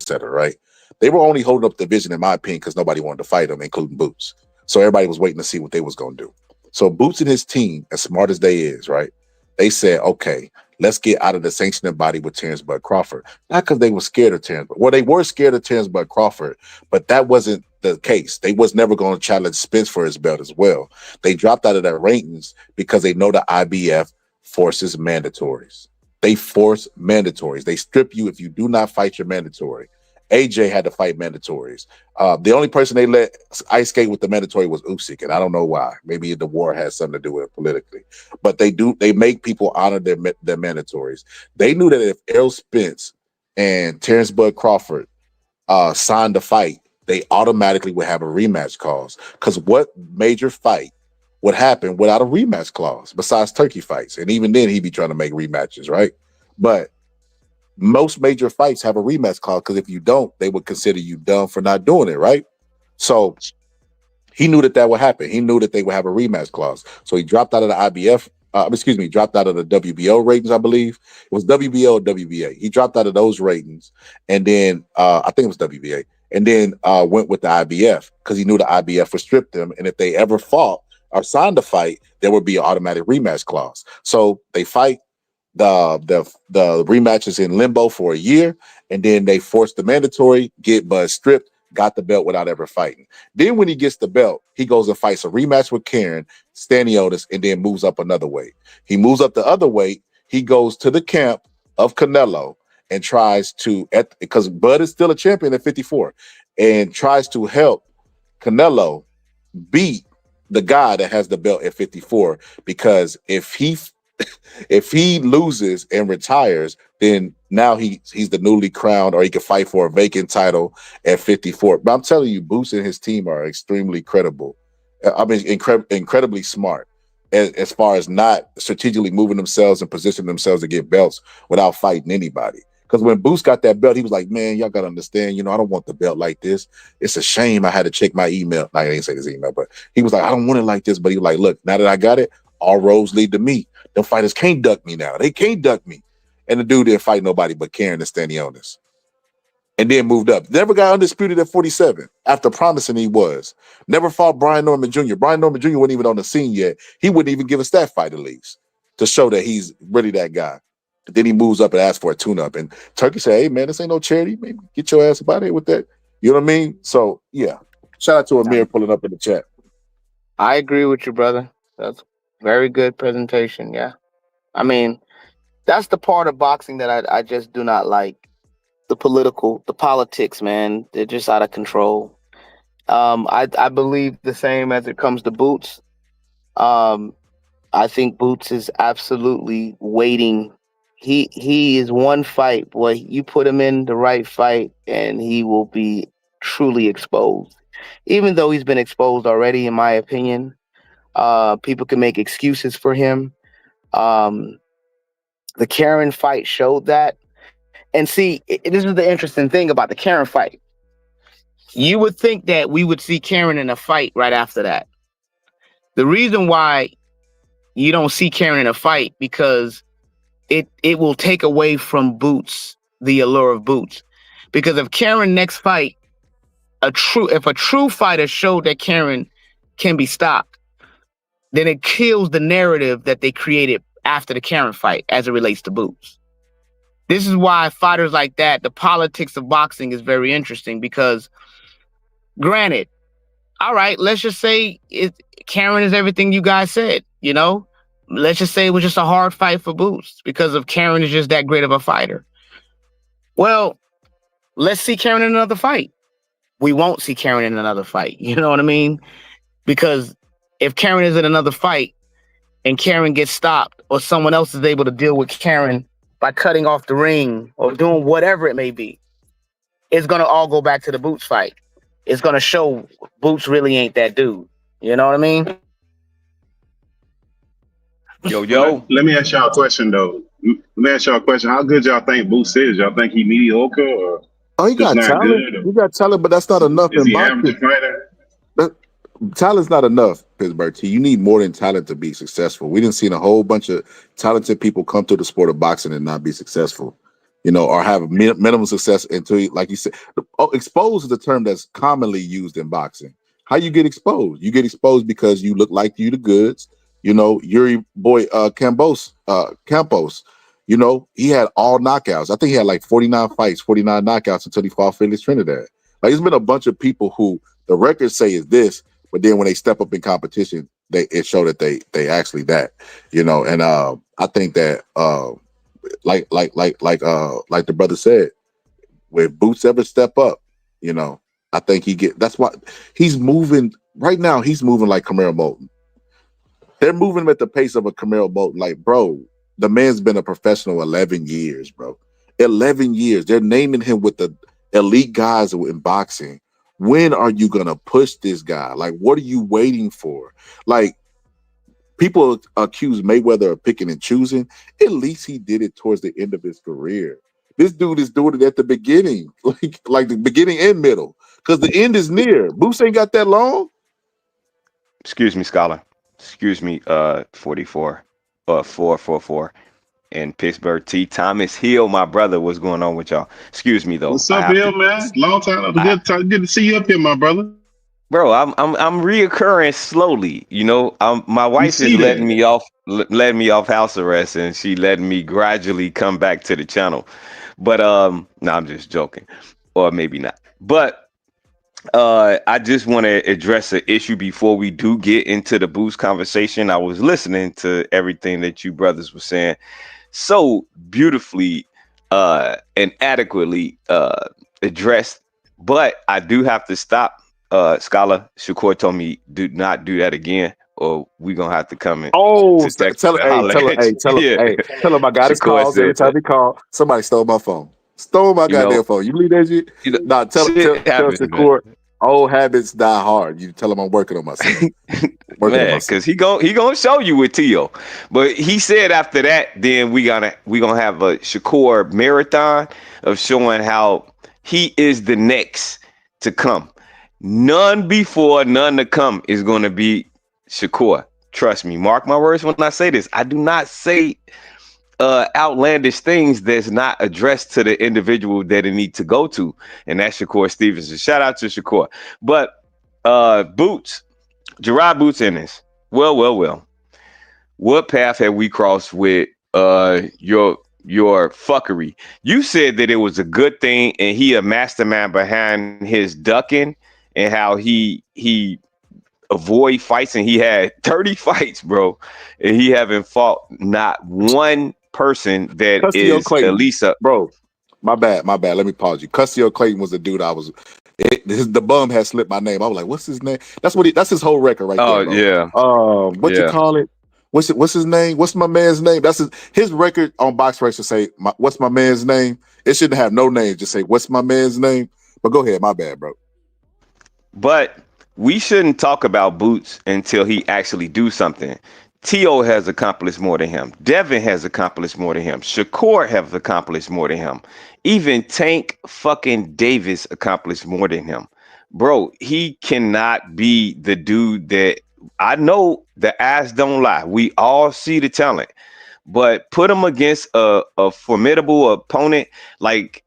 cetera, right? They were only holding up the division, in my opinion, because nobody wanted to fight them, including Boots. So everybody was waiting to see what they was going to do. So Boots and his team, as smart as they is, right? They said, okay, let's get out of the sanctioning body with Terrence Bud Crawford. Not because they were scared of Terrence, well, they were scared of Terrence Bud Crawford, but that wasn't the case. They was never going to challenge Spence for his belt as well. They dropped out of their ratings because they know the IBF forces mandatories. They force mandatories. They strip you if you do not fight your mandatory. AJ had to fight mandatories. The only person they let ice skate with the mandatory was Usyk, and I don't know why. Maybe the war has something to do with it politically. But they make people honor their mandatories. They knew that if Errol Spence and Terrence Bud Crawford signed the fight, they automatically would have a rematch clause. Because what major fight would happen without a rematch clause besides turkey fights? And even then, he'd be trying to make rematches, right? But most major fights have a rematch clause because if you don't, they would consider you dumb for not doing it, right? So he knew that would happen. He knew that they would have a rematch clause. So he dropped out of the IBF. Dropped out of the WBO ratings, I believe. It was WBO or WBA. He dropped out of those ratings, and then I think it was WBA, and then went with the IBF because he knew the IBF would strip them, and if they ever fought or signed a fight, there would be an automatic rematch clause. So they fight. The rematch is in limbo for a year, and then they force the mandatory, get Bud stripped, got the belt without ever fighting. Then when he gets the belt, he goes and fights a rematch with Karen Staniotis, and then moves up another weight. He moves up the other weight. He goes to the camp of Canelo and tries to, because Bud is still a champion at 54, and tries to help Canelo beat the guy that has the belt at 54, because if he loses and retires, then now he's the newly crowned, or he can fight for a vacant title at 54. But I'm telling you, Boots and his team are extremely credible. I mean, incredibly smart as far as not strategically moving themselves and positioning themselves to get belts without fighting anybody. Because when Boots got that belt, he was like, man, y'all got to understand, I don't want the belt like this. It's a shame I had to check my email. I didn't say his email, but he was like, I don't want it like this. But he was like, look, now that I got it, all roads lead to me. Them fighters can't duck me now. They can't duck me. And the dude didn't fight nobody but Karen and Stanionis. And then moved up. Never got undisputed at 47 after promising he was. Never fought Brian Norman Jr. Brian Norman Jr. wasn't even on the scene yet. He wouldn't even give us that fight at least to show that he's really that guy. Then he moves up and asks for a tune-up. And Turkey said, hey, man, this ain't no charity. Maybe get your ass up out of here with that. You know what I mean? So, yeah. Shout out to Amir pulling up in the chat.
I agree with you, brother. That's very good presentation. Yeah. I mean, that's the part of boxing that I just do not like. The politics, man. They're just out of control. I believe the same as it comes to Boots. I think Boots is absolutely waiting. He is one fight. Boy, you put him in the right fight and he will be truly exposed. Even though he's been exposed already, in my opinion. People can make excuses for him. The Karen fight showed that. And see, this is the interesting thing about the Karen fight. You would think that we would see Karen in a fight right after that. The reason why you don't see Karen in a fight, because it will take away from Boots, the allure of Boots. Because if Karen next fight, if a true fighter showed that Karen can be stopped, then it kills the narrative that they created after the Karen fight as it relates to Boots. This is why fighters like that, the politics of boxing is very interesting, because granted, all right, let's just say Karen is everything you guys said, Let's just say it was just a hard fight for Boots because of Karen is just that great of a fighter. Well, let's see Karen in another fight. We won't see Karen in another fight. You know what I mean? Because if Karen is in another fight and Karen gets stopped, or someone else is able to deal with Karen by cutting off the ring or doing whatever it may be, it's going to all go back to the Boots fight. It's going to show Boots really ain't that dude. You know what I mean?
Yo. Let me ask y'all a question, though. How good y'all think Boots is? Y'all think he mediocre or
he got talent. He got talent, but that's not enough in boxing. Talent's not enough, Pittsburgh T. You need more than talent to be successful. We didn't see a whole bunch of talented people come to the sport of boxing and not be successful, or have minimum success until, like you said, exposed is the term that's commonly used in boxing. how you get exposed? You get exposed because you look like you the goods. You know, your boy Campos, you know, he had all knockouts. I think he had like 49 fights, 49 knockouts until he fought Felix Trinidad. Like, there's been a bunch of people who the records say is this, but then when they step up in competition, it show that they actually that, you know. And I think that like the brother said, when Boots ever step up, you know, I think that's why he's moving right now. He's moving like Camaro Moulton. They're moving him at the pace of a Camaro Moulton. Like, bro, the man's been a professional 11 years, bro. 11 years. They're naming him with the elite guys in boxing. When are you going to push this guy? Like, what are you waiting for? Like, people accuse Mayweather of picking and choosing. At least he did it towards the end of his career. This dude is doing it at the beginning, like the beginning and middle, because the end is near. Boots ain't got that long.
Excuse me, Scholar. Excuse me, 44, 444 in Pittsburgh. T. Thomas Hill, my brother. What's going on with y'all? Excuse me, though.
What's up, Hill, man? Long time. Good to see you up here, my brother.
Bro, I'm reoccurring slowly. You know, my wife is letting me off house arrest, and she letting me gradually come back to the channel. But no, I'm just joking, or maybe not. But I just want to address an issue before we do get into the Boost conversation. I was listening to everything that you brothers were saying so beautifully and adequately addressed, but I do have to stop. Scholar Shakur told me do not do that again, or we gonna have to come in.
Oh, tell him I got his calls every time he called. Somebody stole my phone. Stole my goddamn phone. You believe that shit? Nah, tell Shakur, old habits die hard. You tell him I'm working on myself.
Man, because he gonna show you with Tio. But he said after that, then we gonna have a Shakur marathon of showing how he is the next to come. None before, none to come is going to be Shakur. Trust me. Mark my words when I say this. I do not say outlandish things that's not addressed to the individual that it needs to go to, and that's Shakur Stevenson. Shout out to Shakur. But Boots, Gerard Boots in this. Well. What path have we crossed with your fuckery? You said that it was a good thing, and he a mastermind behind his ducking. And how he avoid fights, and he had 30 fights, bro, and he haven't fought not one person that
Custio
is
Clayton.
at least a
bro. My bad. Let me pause you. Custio Clayton was the dude the bum had slipped my name. I was like, what's his name? That's his whole record right there. Bro.
Yeah.
What you call it? What's his name? What's my man's name? That's his record on Box Race to say what's my man's name? It shouldn't have no name, just say what's my man's name. But go ahead, my bad, bro.
But we shouldn't talk about Boots until he actually do something. T.O. has accomplished more than him. Devin has accomplished more than him. Shakur have accomplished more than him. Even Tank fucking Davis accomplished more than him. Bro, he cannot be the dude that I know the eyes don't lie. We all see the talent. But put him against a formidable opponent like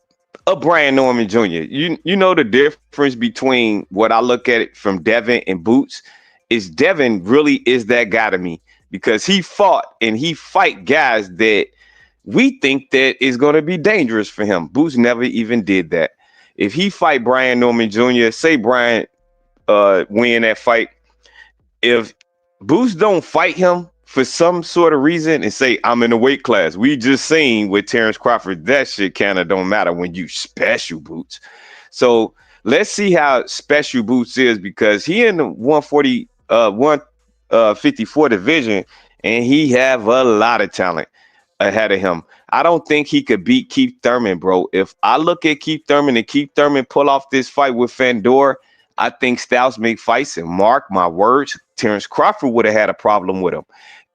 a Brian Norman Jr. You know the difference between what I look at it from Devin and Boots is Devin really is that guy to me because he fought and he fight guys that we think that is going to be dangerous for him. Boots never even did that. If he fight Brian Norman Jr., say Brian win that fight, if Boots don't fight him for some sort of reason and say, I'm in the weight class. We just seen with Terrence Crawford, that shit kind of don't matter when you special Boots. So let's see how special Boots is because he in the 154 division and he have a lot of talent ahead of him. I don't think he could beat Keith Thurman, bro. If I look at Keith Thurman and Keith Thurman pull off this fight with Fandor, I think styles make fights, and mark my words, Terrence Crawford would have had a problem with him.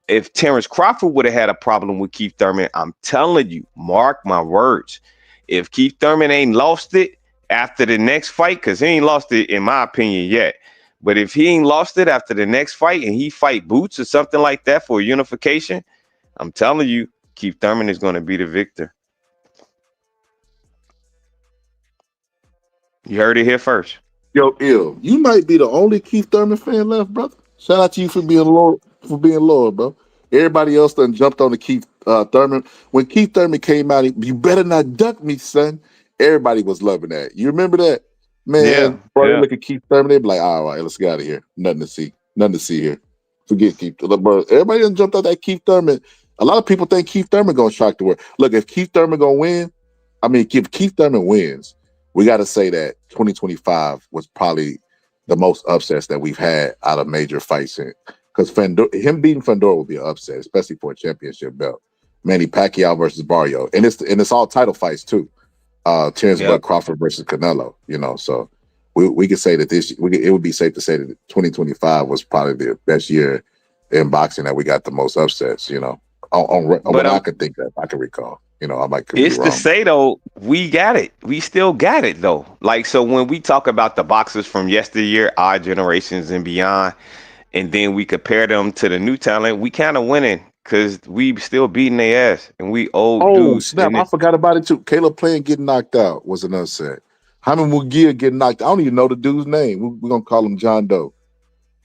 If Terrence Crawford would have had a problem with Keith Thurman, I'm telling you, mark my words. If Keith Thurman ain't lost it after the next fight, because he ain't lost it in my opinion yet, but if he ain't lost it after the next fight and he fight Boots or something like that for unification, I'm telling you, Keith Thurman is going to be the victor. You heard it here first.
Yo, ill. You might be the only Keith Thurman fan left, brother. Shout out to you for being loyal, bro. Everybody else done jumped on the Keith Thurman. When Keith Thurman came out, you better not duck me, son. Everybody was loving that. You remember that? Man, bro, they look at Keith Thurman, they be like, all right, let's get out of here. Nothing to see. Nothing to see here. Forget Keith. Bro, everybody done jumped out that Keith Thurman. A lot of people think Keith Thurman gonna shock the world. Look, if Keith Thurman gonna win, if Keith Thurman wins, we got to say that 2025 was probably the most upsets that we've had out of major fights. Because him beating Fandor will be an upset, especially for a championship belt. Manny Pacquiao versus Barrio, and it's all title fights too. Terrence Bud Crawford versus Canelo. So we could say that it would be safe to say that 2025 was probably the best year in boxing that we got the most upsets. On what I could think of, I can recall. I might could be
It's
wrong.
to say though, we got it. We still got it though. Like, so when we talk about the boxers from yesteryear, our generations and beyond, and then we compare them to the new talent, we kind of winning because we still beating their ass, and we old dudes.
Snap! I forgot about it too. Caleb Plant getting knocked out was an upset. Jaime Mugia getting knocked out. I don't even know the dude's name. We're gonna call him John Doe.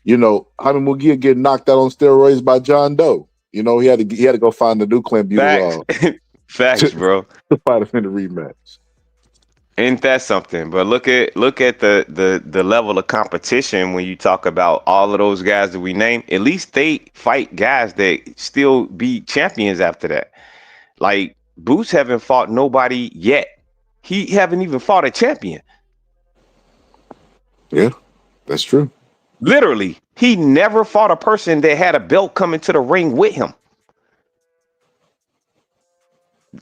Jaime Mugia getting knocked out on steroids by John Doe. He had to go find the new Clint Buterol.
Facts, bro.
To fight him in the rematch.
Ain't that something? But look at the level of competition when you talk about all of those guys that we named. At least they fight guys that still be champions after that. Like, Boots haven't fought nobody yet. He haven't even fought a champion.
Yeah, that's true.
Literally, he never fought a person that had a belt coming to the ring with him.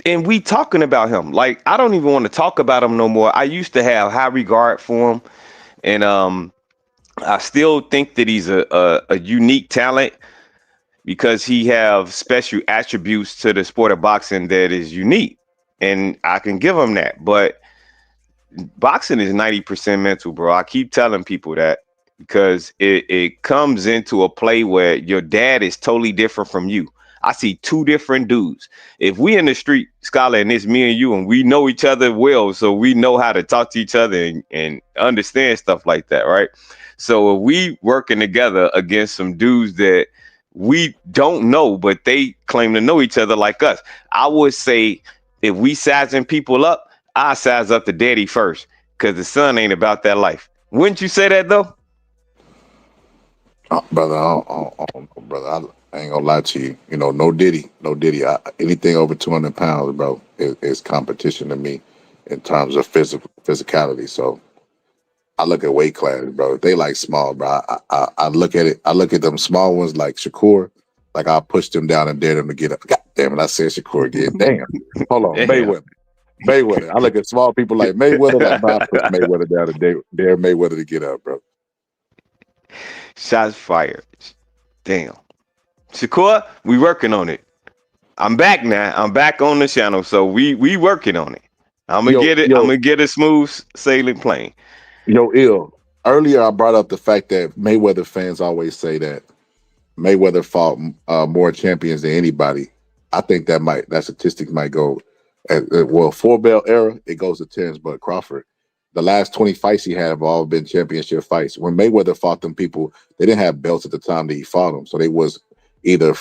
And we talking about him. Like, I don't even want to talk about him no more. I used to have high regard for him. And I still think that he's a unique talent because he have special attributes to the sport of boxing that is unique. And I can give him that. But boxing is 90% mental, bro. I keep telling people that because it comes into a play where your dad is totally different from you. I see two different dudes. If we in the street, Scholar, and it's me and you, and we know each other well, so we know how to talk to each other and understand stuff like that, right? So if we working together against some dudes that we don't know, but they claim to know each other like us, I would say if we sizing people up, I size up the daddy first, because the son ain't about that life. Wouldn't you say that though?
Brother, brother, I ain't gonna lie to you. No Diddy. Anything over 200 pounds, bro, is competition to me in terms of physicality. So I look at weight classes, bro. If they like small, bro, I look at it. I look at them small ones like Shakur. Like, I'll push them down and dare them to get up. God damn it, I said Shakur again. Damn. Hold on,
Damn.
Mayweather. I look at small people like Mayweather. Like, bro, I push Mayweather down and dare Mayweather to get up, bro.
Shots fired. Damn. Shakur, we working on it. I'm back now. I'm back on the channel, so we working on it. I'm gonna get it. I'm gonna get a smooth sailing plane.
Ill. Earlier, I brought up the fact that Mayweather fans always say that Mayweather fought more champions than anybody. I think that statistic might go. Four belt era, it goes to Terrence Bud Crawford. The last 20 fights he had have all been championship fights. When Mayweather fought them people, they didn't have belts at the time that he fought them, so they was either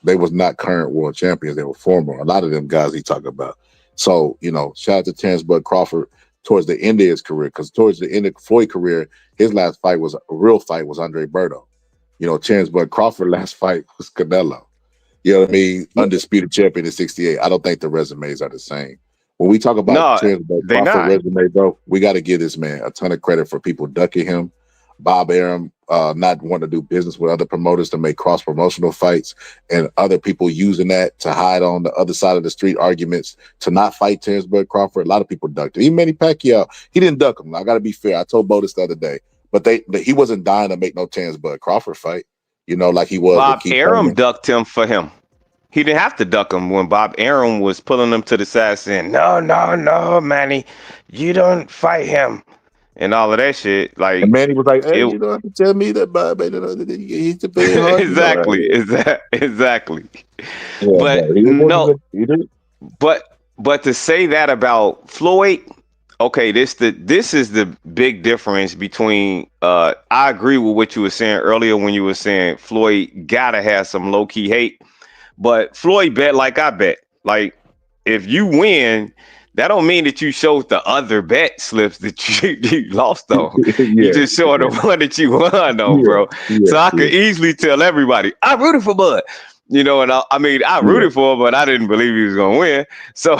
they was not current world champions, they were former. A lot of them guys he talked about. So shout out to Terrence Bud Crawford towards the end of his career, because towards the end of Floyd's career, his last fight was a real fight was Andre Berto. Terrence Bud Crawford last fight was Canelo. You know what I mean? Undisputed champion in '68. I don't think the resumes are the same. When we talk about Terrence Bud Crawford resume, though, we got to give this man a ton of credit for people ducking him. Bob Arum not wanting to do business with other promoters to make cross-promotional fights, and other people using that to hide on the other side of the street arguments to not fight Terrence Bud Crawford. A lot of people ducked him. Even Manny Pacquiao, he didn't duck him. I got to be fair. I told Bo this the other day. But he wasn't dying to make no Terrence Bud Crawford fight, like he was.
Bob Arum ducked him for him. He didn't have to duck him when Bob Arum was pulling him to the side saying, no, Manny, you don't fight him. And all of that shit. Like,
and Manny was like, hey, you don't have to tell me that, Bob. He's the big heart.
Exactly. Exactly.
Yeah,
but to say that about Floyd, okay, this is the big difference between I agree with what you were saying earlier when you were saying Floyd gotta have some low-key hate, but Floyd bet like I bet. Like if you win, that don't mean that you showed the other bet slips that you lost on. You just showed the one that you won on, bro. So I could easily tell everybody, I rooted for Bud. You know, and I mean, I rooted for him, but I didn't believe he was gonna win. So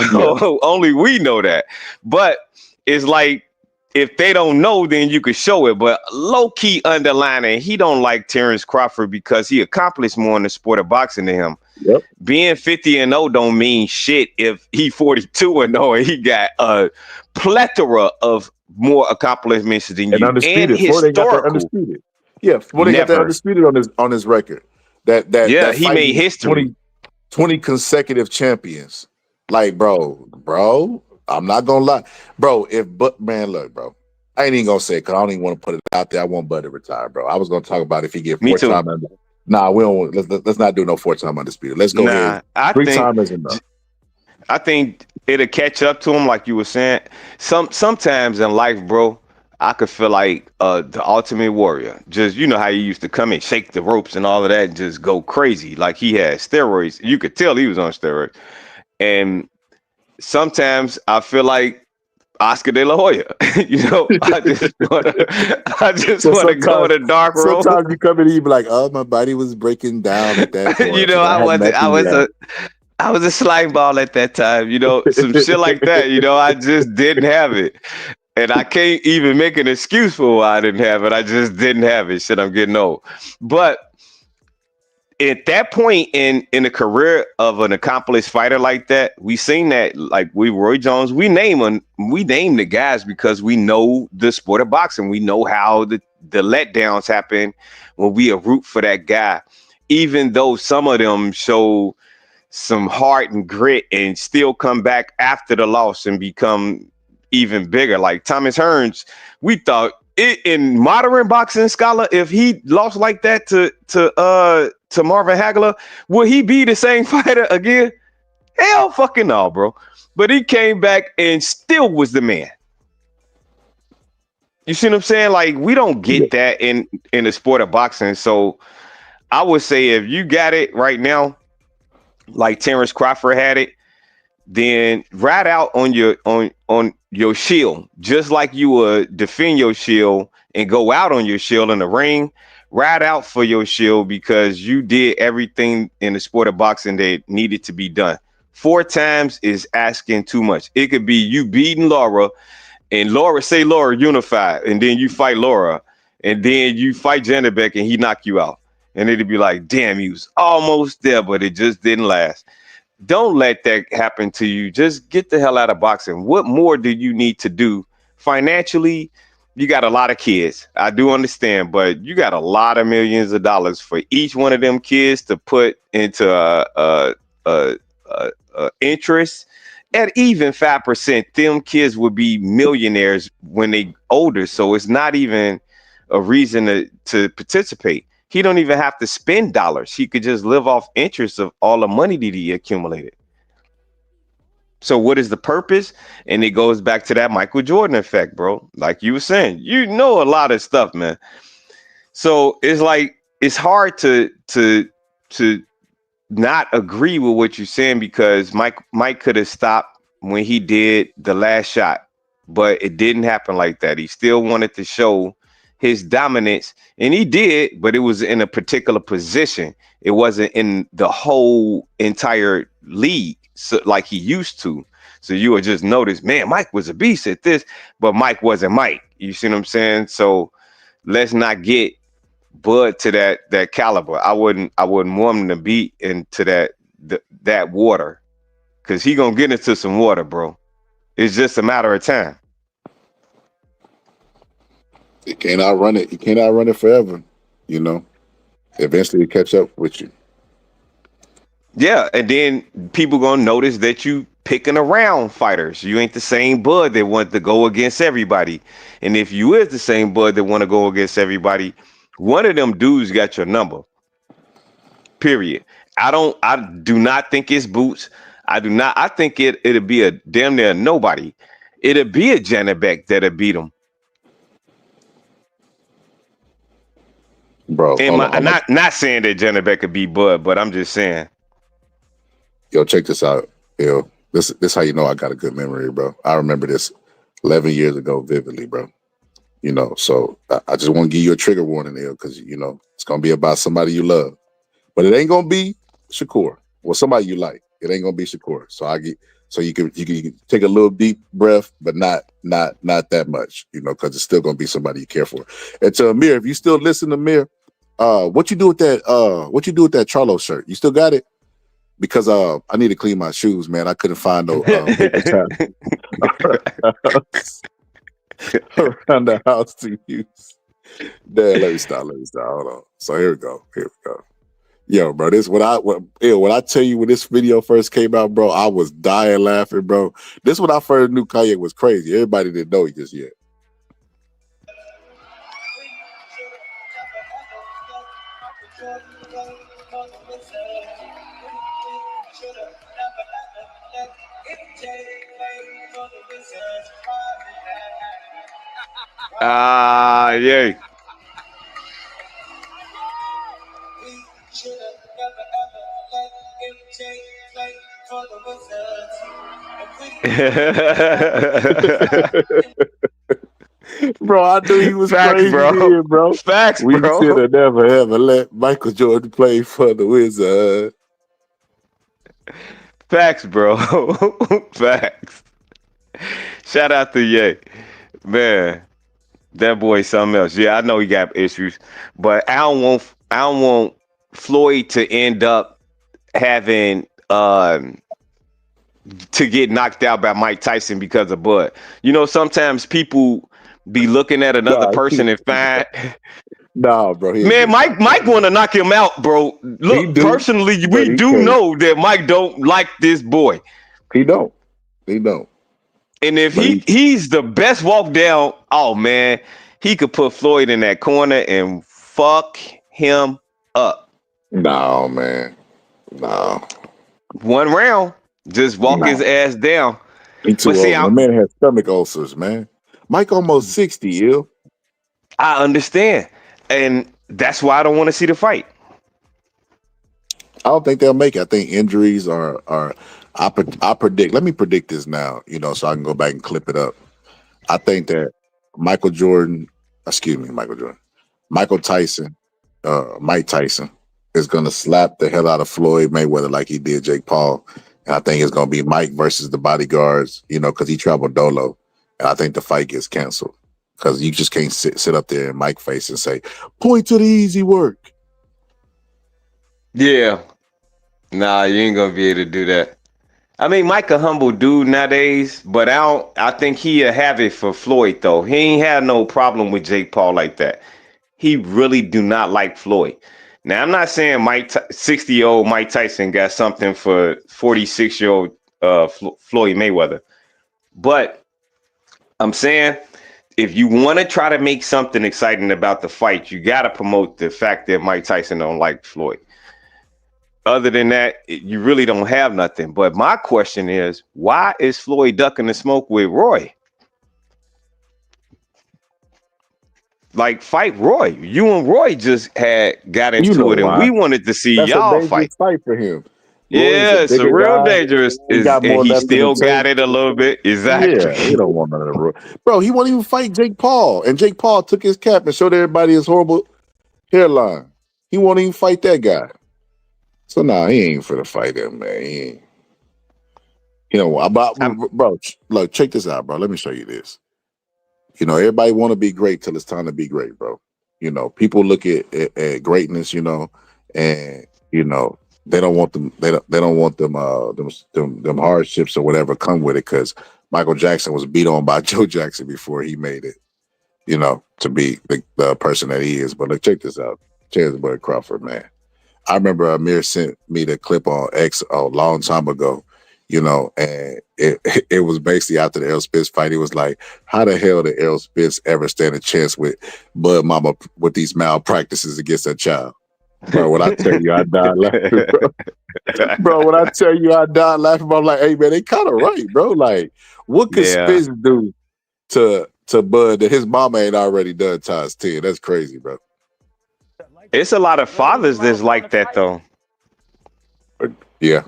only we know that. But it's like if they don't know, then you could show it. But low key underlining, he don't like Terrence Crawford because he accomplished more in the sport of boxing than him. Being 50-0 don't mean shit if he 42-0 and he got a plethora of more accomplishments than you.
And undisputed.
And
Floyd ain't got that
historical.
undisputed. Yeah, Floyd ain't got that
Never.
undisputed on his record. That
he
fight
made
with
history.
20 consecutive champions. Like, bro, I'm not gonna lie. Bro, man, look, bro. I ain't even gonna say it because I don't even want to put it out there. I want Bud to retire, bro. I was gonna talk about if he get
Me too.
4-time. Nah, we don't. Let's not do no 4-time undisputed. Let's go ahead.
I
3-time is enough.
I think it'll catch up to him, like you were saying. Sometimes in life, bro, I could feel like the Ultimate Warrior. Just, you know how he used to come and shake the ropes and all of that and just go crazy. Like he had steroids. You could tell he was on steroids. And sometimes I feel like Oscar De La Hoya. You know, I just want to go in a dark room.
Sometimes you come in and you be like, oh, my body was breaking down at that point.
You know, I was a slime ball at that time, you know, some shit like that, you know, I just didn't have it. And I can't even make an excuse for why I didn't have it. I just didn't have it. Shit, I'm getting old. But at that point in the career of an accomplished fighter like that, we seen that, like Roy Jones, we name the guys because we know the sport of boxing. We know how the letdowns happen when we root for that guy, even though some of them show some heart and grit and still come back after the loss and become even bigger. Like Thomas Hearns, we thought in modern boxing, Scholar, if he lost like that to Marvin Hagler, will he be the same fighter again? Hell fucking no, bro. But he came back and still was the man. You see what I'm saying? Like, we don't get that in the sport of boxing. So I would say if you got it right now, like Terrence Crawford had it, then ride out on your shield, just like you would defend your shield and go out on your shield in the ring. Ride out for your shield because you did everything in the sport of boxing that needed to be done. 4 times is asking too much. It could be you beating Laura and Laura unified, and then you fight Laura, and then you fight Janabek and he knock you out. And it'd be like, damn, you was almost there, but it just didn't last. Don't let that happen to you. Just get the hell out of boxing. What more do you need to do financially? You got a lot of kids. I do understand, but you got a lot of millions of dollars for each one of them kids to put into interest. At even 5%, them kids would be millionaires when they older. So it's not even a reason to participate. He don't even have to spend dollars. He could just live off interest of all the money that he accumulated. So what is the purpose? And it goes back to that Michael Jordan effect, bro. Like you were saying, you know a lot of stuff, man. So it's like it's hard to not agree with what you're saying because Mike could have stopped when he did the last shot, but it didn't happen like that. He still wanted to show his dominance, and he did, but it was in a particular position. It wasn't in the whole entire league, so like he used to. So you would just notice, man, Mike was a beast at this, but Mike wasn't Mike. You see what I'm saying? So let's not get Bud to that caliber. I wouldn't want him to be into that water, because he gonna get into some water, bro. It's just a matter of time.
You can't outrun it. You can't outrun it forever. You know, eventually it catch up with you.
Yeah, and then people gonna notice that you picking around fighters. You ain't the same Bud that want to go against everybody. And if you is the same Bud that want to go against everybody, one of them dudes got your number. Period. I do not think it's Boots. I think it'll be a damn near nobody it'll be a Janabek that'll beat him.
Bro,
And
hold on.
not saying that Janabek could beat Bud, but I'm just saying.
Yo, check this out. Yo, this how you know I got a good memory, bro. I remember this 11 years ago vividly, bro. You know, so I just want to give you a trigger warning there, because you know it's gonna be about somebody you love, but it ain't gonna be Shakur. Well, somebody you like. It ain't gonna be Shakur. So you can take a little deep breath, but not that much, you know, because it's still gonna be somebody you care for. And to Amir, if you still listen, Amir, what you do with that? What you do with that Charlo shirt? You still got it? Because I need to clean my shoes, man. I couldn't find no paper towel around the house to use. Dad, let me stop. Hold on. So here we go. Yo, bro, when I tell you when this video first came out, bro, I was dying laughing, bro. This when I first knew Kanye was crazy. Everybody didn't know he just yet.
Yay.
Bro, I knew he was
Facts,
crazy
bro.
then, bro.
Facts,
We
bro.
should have never ever let Michael Jordan play for the Wizards.
Facts, bro. Facts. Shout out to Ye. Man, that boy's something else. Yeah, I know he got issues, but I don't want Floyd to end up having to get knocked out by Mike Tyson because of Bud. You know, sometimes people be looking at another person and find.
Nah, bro.
Man, Mike want to knock him out, bro. Look, personally, we do know that Mike don't like this boy.
He don't.
And if he's the best walk down, oh man, he could put Floyd in that corner and fuck him up.
No, man. No.
One round, just walk his ass down.
He too old. My man has stomach ulcers, man. Mike almost 60, ill.
I understand. And that's why I don't want to see the fight.
I don't think they'll make it. I think injuries are I predict. Let me predict this now, you know, so I can go back and clip it up. I think that Mike Tyson, Mike Tyson is going to slap the hell out of Floyd Mayweather like he did Jake Paul. And I think it's going to be Mike versus the bodyguards, you know, because he traveled dolo. And I think the fight gets canceled because you just can't sit up there in Mike face and say, point to the easy work.
Yeah. Nah, you ain't going to be able to do that. I mean, Mike a humble dude nowadays, but I think he'll have it for Floyd, though. He ain't had no problem with Jake Paul like that. He really do not like Floyd. Now, I'm not saying 60-year-old Mike Tyson got something for 46-year-old Floyd Mayweather. But I'm saying if you want to try to make something exciting about the fight, you got to promote the fact that Mike Tyson don't like Floyd. Other than that, you really don't have nothing. But my question is, why is Floyd ducking the smoke with Roy? Like, fight Roy. You and Roy just got into it, and we wanted to see y'all fight.
Fight for him.
Yeah, it's a real dangerous. And he still got it a little bit. Exactly.
Yeah, he don't want none of the bro. He won't even fight Jake Paul, and Jake Paul took his cap and showed everybody his horrible hairline. He won't even fight that guy. So nah, he ain't for the fight him, man. He ain't. You know, bro, look, check this out, bro. Let me show you this. You know, everybody want to be great till it's time to be great, bro. You know, people look at greatness, you know, and you know they don't want them. They don't want them hardships or whatever come with it. Because Michael Jackson was beat on by Joe Jackson before he made it. You know, to be the person that he is. But look, check this out. Cheers, boy, Crawford, man. I remember Amir sent me the clip on X a long time ago, you know, and it was basically after the Errol Spence fight. He was like, how the hell did Errol Spence ever stand a chance with Bud Mama with these malpractices against that child? Bro, when I tell you I died laughing, bro, when I tell you I died laughing, I'm like, hey man, they kind of right, bro. Like, what could
Yeah.
Spence do to Bud that his mama ain't already done times 10? That's crazy, bro.
It's a lot of fathers that's like that though.
Yeah.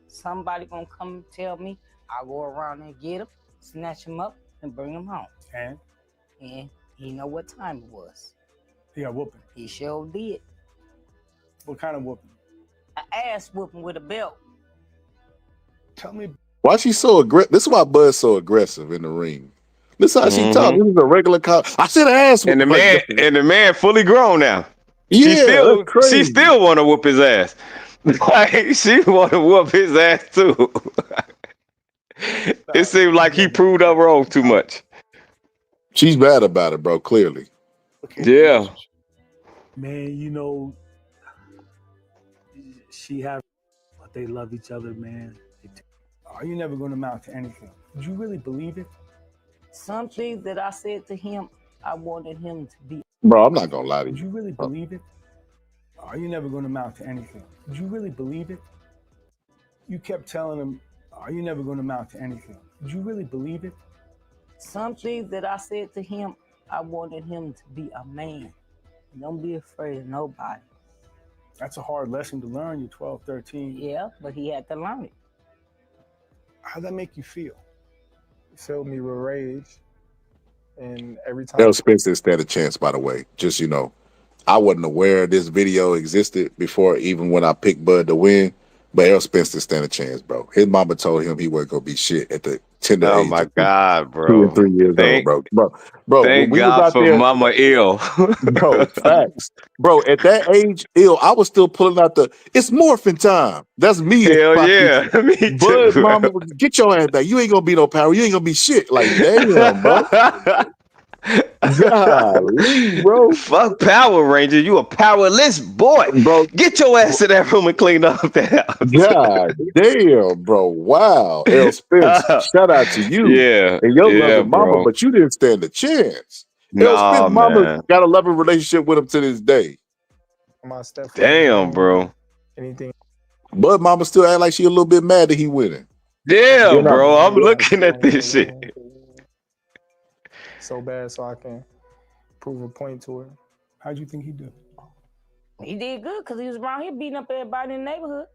Somebody gonna come tell me I go around and get him, snatch him up, and bring him home.
And
he know what time it was.
he got whooping.
He sure did.
What kind of whooping?
An ass whooping with a belt.
Tell me.
Why she so aggressive? This is why Bud's so aggressive in the ring. Listen how she talk. This is a regular cop. I said ass.
And the man fully grown now.
Yeah,
she still want to whoop his ass. Like she want to whoop his ass too. It seemed like he proved her wrong too much.
She's bad about it, bro. Clearly.
Yeah.
Man, you know, she have, but they love each other, man. Are you never going to amount to anything? Did you really believe it?
Some things that I said to him, I wanted him to be.
Bro, I'm not gonna lie to you.
Did you really believe it? Are you never going to amount to anything? Did you really believe it? You kept telling him, are you never going to amount to anything? Did you really believe it?
Some things that I said to him, I wanted him to be a man. Don't be afraid of nobody.
That's a hard lesson to learn. You're 12, 13.
Yeah, but he had to learn it.
How'd that make you feel?
It filled me with rage. And every time.
Errol Spence didn't stand a chance, by the way. Just, you know, I wasn't aware this video existed before, even when I picked Bud to win. But Errol Spence didn't stand a chance, bro. His mama told him he wasn't gonna be shit at the tender age.
Oh my God, bro.
2 and 3 years old, bro. Bro, when
Thank
we was
God
out
for
there,
Mama Ill.
bro, facts. Bro, at that age, I was still pulling out it's morphin' time. That's me.
Hell yeah. Me too,
Bud,
bro.
mama, get your ass back. You ain't gonna be no power. You ain't gonna be shit. Like, damn, bro. Golly, bro.
Fuck Power Ranger. You a powerless boy.
Bro,
get your ass to that room and clean up that house.
God damn, bro. Wow. Errol Spence, shout out to you.
Yeah.
And your
yeah,
loving mama,
bro.
but you didn't stand a chance. Errol
Nah,
Spence mama
man.
got a loving relationship with him to this day.
My stepfather.
Damn, bro.
Anything.
But mama still act like she a little bit mad that he winning.
Yeah,
You know?
bro. I'm looking at this shit.
So bad so I can prove a point to her.
How'd you think he did?
He did good because he was around here beating up everybody in the neighborhood.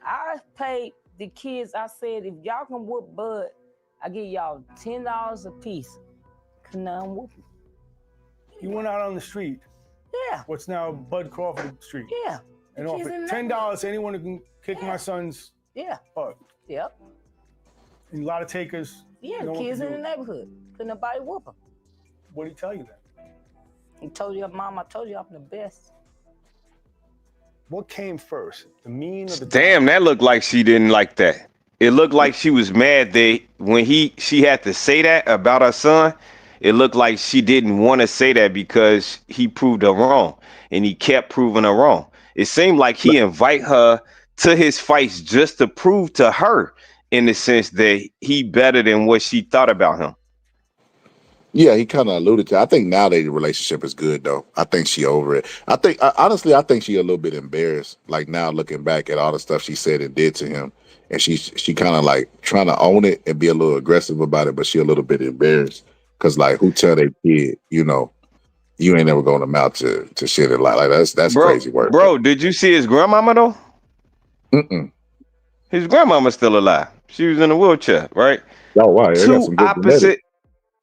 I paid the kids, I said, if y'all can whoop Bud, I give y'all $10 a piece. Canelo whooping.
You went out on the street.
Yeah.
What's now Bud Crawford Street.
Yeah.
And
Kids
offered
in the
$10 to anyone who can kick my son's
Yeah.
butt.
Yep.
And a lot of takers.
Yeah,
you know
the
what
kids
to
in
do.
the neighborhood. Couldn't nobody whoop them.
What did he tell you then?
He told you, Mom, I told you I'm the best.
What came first? The mean or the
Damn, that looked like she didn't like that. It looked like she was mad that when she had to say that about her son, it looked like she didn't want to say that because he proved her wrong and he kept proving her wrong. It seemed like he invite her to his fights just to prove to her in the sense that he better than what she thought about him.
Yeah, he kind of alluded to. I think now their relationship is good though. I think she over it. Honestly, I think she a little bit embarrassed. Like now looking back at all the stuff she said and did to him, and she kind of like trying to own it and be a little aggressive about it, but she a little bit embarrassed because like who tell their kid, you know, you ain't never going to amount to shit in life. Like that's crazy work.
Bro, did you see his grandmama though?
Mm-mm.
His grandmama's still alive. She was in a wheelchair, right?
Oh wow, they got
Two
some good
opposite.
genetics.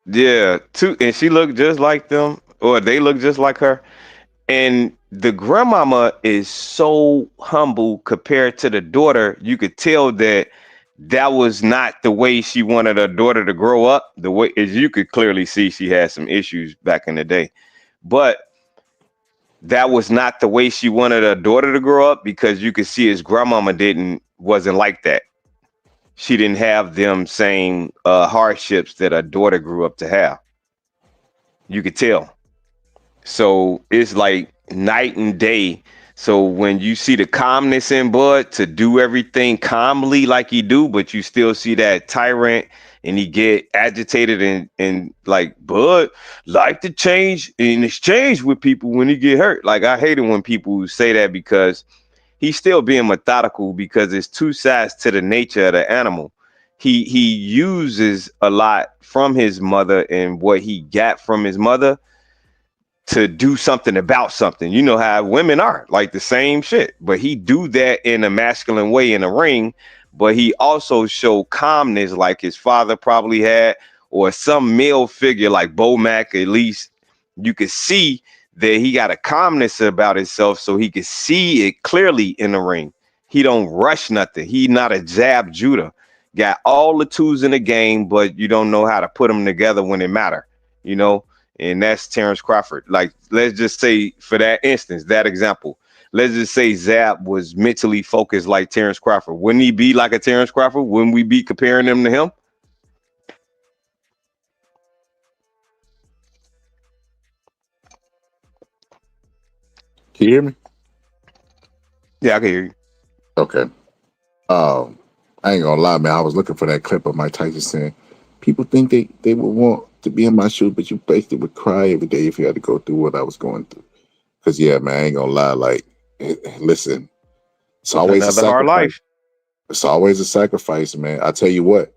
Yeah, and she looked just like them, or they look just like her. And the grandmama is so humble compared to the daughter. You could tell that was not the way she wanted her daughter to grow up. The way, as you could clearly see, she had some issues back in the day, but that was not the way she wanted her daughter to grow up, because you could see his grandmama wasn't like that. She didn't have them same hardships that her daughter grew up to have. You could tell. So it's like night and day. So when you see the calmness in Bud to do everything calmly like he do, but you still see that tyrant and he get agitated and like Bud like to change in exchange with people when he get hurt. Like I hate it when people say that because he's still being methodical because there's two sides to the nature of the animal. He uses a lot from his mother and what he got from his mother to do something about something. You know how women are, like the same shit. But he do that in a masculine way in the ring, but he also show calmness like his father probably had, or some male figure like Bo Mack. At least you could see that he got a calmness about himself so he could see it clearly in the ring. He don't rush nothing. He not a jab Judah. Got all the tools in the game, but you don't know how to put them together when it matter, you know? And that's Terrence Crawford. Like, let's just say for that instance, that example, let's just say Zab was mentally focused like Terrence Crawford. Wouldn't he be like a Terrence Crawford? Wouldn't we be comparing him to him?
Can you hear me?
Yeah, I can hear you.
Okay. I ain't gonna lie, man. I was looking for that clip of Mike Tyson saying, people think they would want to be in my shoes, but you basically would cry every day if you had to go through what I was going through. Cause yeah, man, I ain't gonna lie. Like, listen, it's always
Another
a
hard
sacrifice.
life.
It's always a sacrifice, man. I tell you what,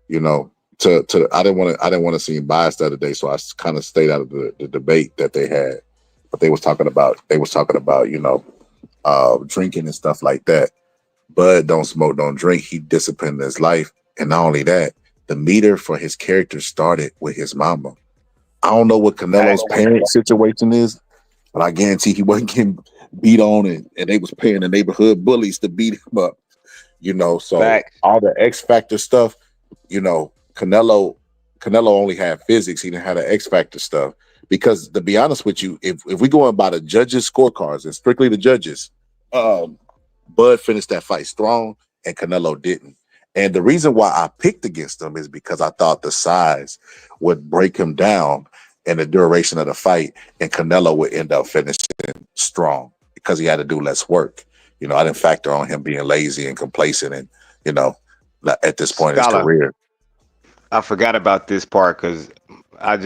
you know, I didn't want to seem biased the other day, so I kind of stayed out of the debate that they had. But they was talking about, you know, drinking and stuff like that. Bud don't smoke, don't drink. He disciplined his life. And not only that, the meter for his character started with his mama. I don't know what Canelo's parent situation is, but I guarantee he wasn't getting beat on and they was paying the neighborhood bullies to beat him up. You know, so all the X Factor stuff, you know, Canelo only had physics. He didn't have the X Factor stuff. Because to be honest with you, if we going by the judges' scorecards and strictly the judges, Bud finished that fight strong and Canelo didn't. And the reason why I picked against him is because I thought the size would break him down in the duration of the fight, and Canelo would end up finishing strong because he had to do less work. You know, I didn't factor on him being lazy and complacent and, you know, at this point in his career.
I forgot about this part because I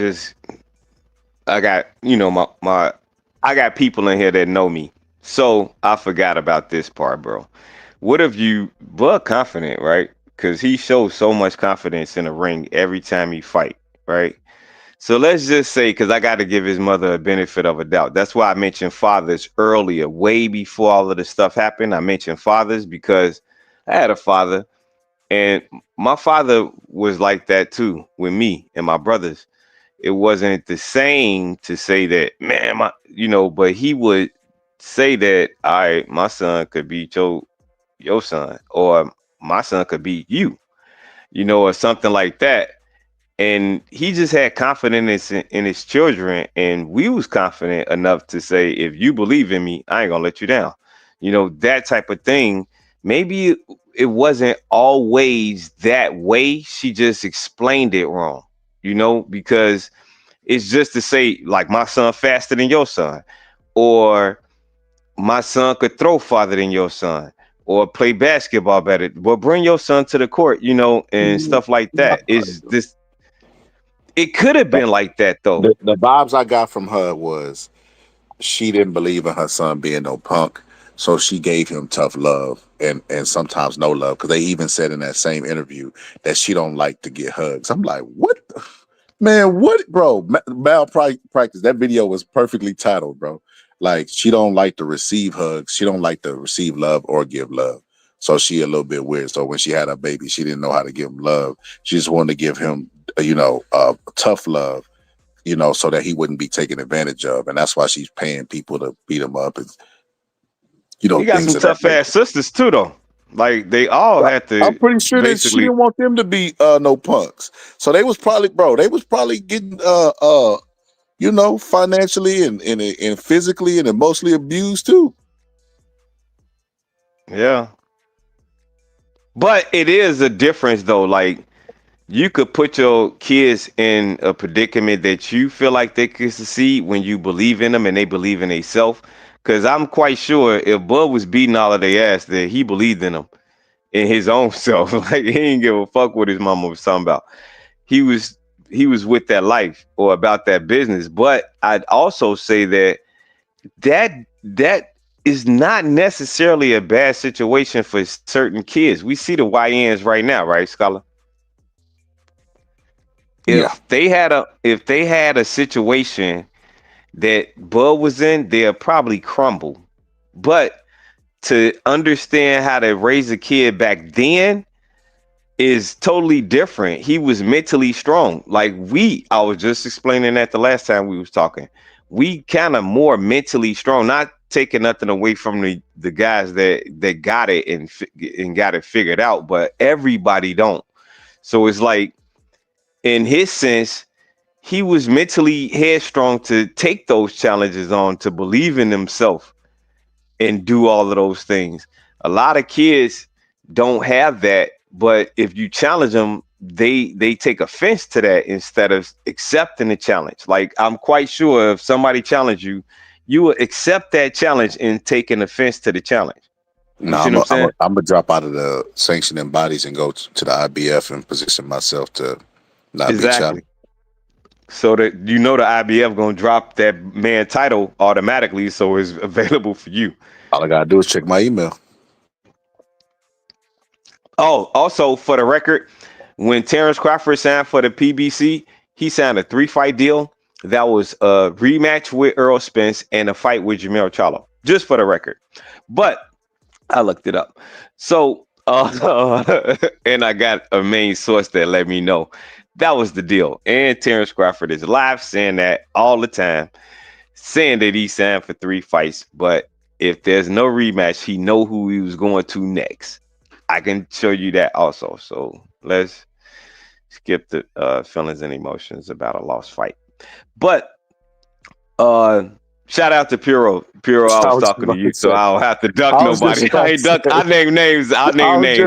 got, you know, I got people in here that know me. So I forgot about this part, bro. What if you were confident, right? Because he shows so much confidence in the ring every time he fight, right? So let's just say, because I got to give his mother a benefit of a doubt. That's why I mentioned fathers earlier, way before all of this stuff happened. I mentioned fathers because I had a father, and my father was like that too with me and my brothers. It wasn't the same to say that, man, but he would say that, all right, my son could beat your son, or my son could beat you, you know, or something like that. And he just had confidence in his children, and we was confident enough to say, if you believe in me, I ain't gonna let you down. You know, that type of thing. Maybe it wasn't always that way. She just explained it wrong, you know, because it's just to say, like, my son faster than your son, or my son could throw farther than your son, or play basketball better. But bring your son to the court, you know, and stuff like that. It could have been like that though.
The vibes I got from her was she didn't believe in her son being no punk, so she gave him tough love and sometimes no love. Because they even said in that same interview that she don't like to get hugs. I'm like, what? Man, what, bro? Malpractice. That video was perfectly titled, bro. Like, she don't like to receive hugs. She don't like to receive love or give love. So she a little bit weird. So when she had a baby, she didn't know how to give him love. She just wanted to give him, tough love, you know, so that he wouldn't be taken advantage of. And that's why she's paying people to beat him up. And, you know,
he got some tough ass sisters too, though. Like, they all had to.
I'm pretty sure that she didn't want them to be no punks. So they was probably getting financially and physically and emotionally abused too.
Yeah. But it is a difference though. Like, you could put your kids in a predicament that you feel like they could succeed when you believe in them and they believe in themselves. Because I'm quite sure if Bud was beating all of their ass, that he believed in them. in his own self. Like he didn't give a fuck what his mama was talking about. He was with that life or about that business. But I'd also say that is not necessarily a bad situation for certain kids. We see the YNs right now, right, Scholar? If they had a situation that Bud was in, they'll probably crumble. But to understand how to raise a kid back then is totally different. He was mentally strong. Like I was just explaining that the last time we was talking. We kind of more mentally strong, not taking nothing away from the guys that got it and got it figured out, but everybody don't. So it's like, in his sense, he was mentally headstrong to take those challenges on, to believe in himself and do all of those things. A lot of kids don't have that, but if you challenge them, they take offense to that instead of accepting the challenge. Like, I'm quite sure if somebody challenged you, you will accept that challenge and take an offense to the challenge.
No, I'm gonna drop out of the sanctioning bodies and go to the IBF and position myself to not be challenged.
So that the IBF gonna drop that man title automatically, so it's available for you.
All I gotta do is check my email.
Oh, also for the record, when Terrence Crawford signed for the PBC, he signed a 3-fight deal. That was a rematch with Errol Spence and a fight with Jamel Charlo. Just for the record. But I looked it up. So and I got a main source that let me know that was the deal. And Terrence Crawford is live saying that all the time, saying that he signed for 3 fights. But if there's no rematch, he know who he was going to next. I can show you that also. So let's skip the feelings and emotions about a lost fight. But shout out to Puro. Puro, I was talking to you, so I don't have to duck nobody. I name names,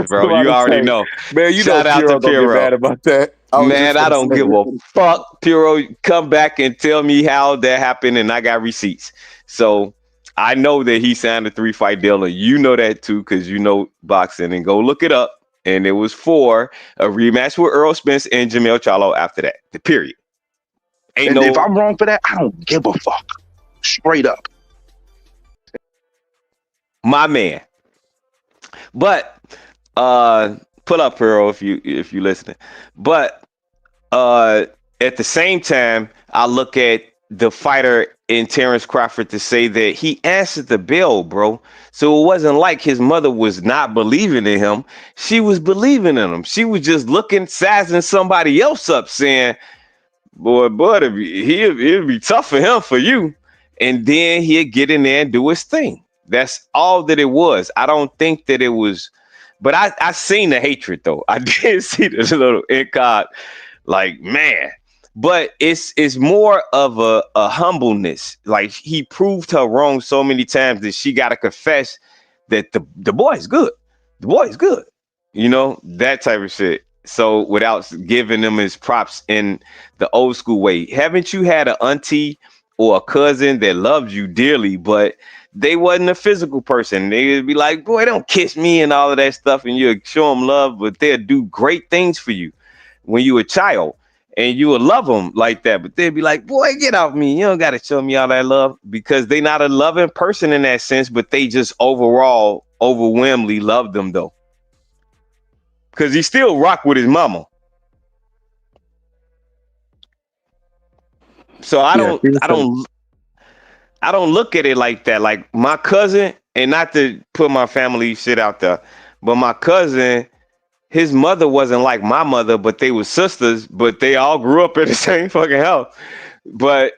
bro. You already know.
Man, you
shout
know
out
Puro
to Puro.
Get mad about that.
Man, I don't give a fuck. Puro, come back and tell me how that happened, and I got receipts. So I know that he signed a 3-fight deal, and you know that too, because you know boxing. And go look it up. And it was for a rematch with Errol Spence and Jamel Charlo after that. The period.
If I'm wrong for that, I don't give a fuck. Straight up.
My man. But pull up Pearl if you listening. But at the same time, I look at the fighter in Terrence Crawford to say that he answered the bell, bro. So it wasn't like his mother was not believing in him. She was believing in him. She was just sizing somebody else up, saying, boy, it'd be tough for him for you. And then he'd get in there and do his thing. That's all that it was. I don't think that it was, but I seen the hatred though. I did see this little incog, like, man. But it's more of a humbleness. Like, he proved her wrong so many times that she got to confess that the boy's good. The boy's good. You know, that type of shit. So without giving them his props in the old school way, haven't you had an auntie or a cousin that loved you dearly, but they wasn't a physical person? They'd be like, boy, don't kiss me and all of that stuff. And you'll show them love, but they'll do great things for you when you a child. And you will love them like that, but they'd be like, boy, get off me. You don't got to show me all that love, because they not a loving person in that sense, but they just overall overwhelmingly love them though. Because he still rock with his mama. So I don't look at it like that. Like, my cousin, and not to put my family shit out there, but my cousin, his mother wasn't like my mother, but they were sisters, but they all grew up in the same fucking house. But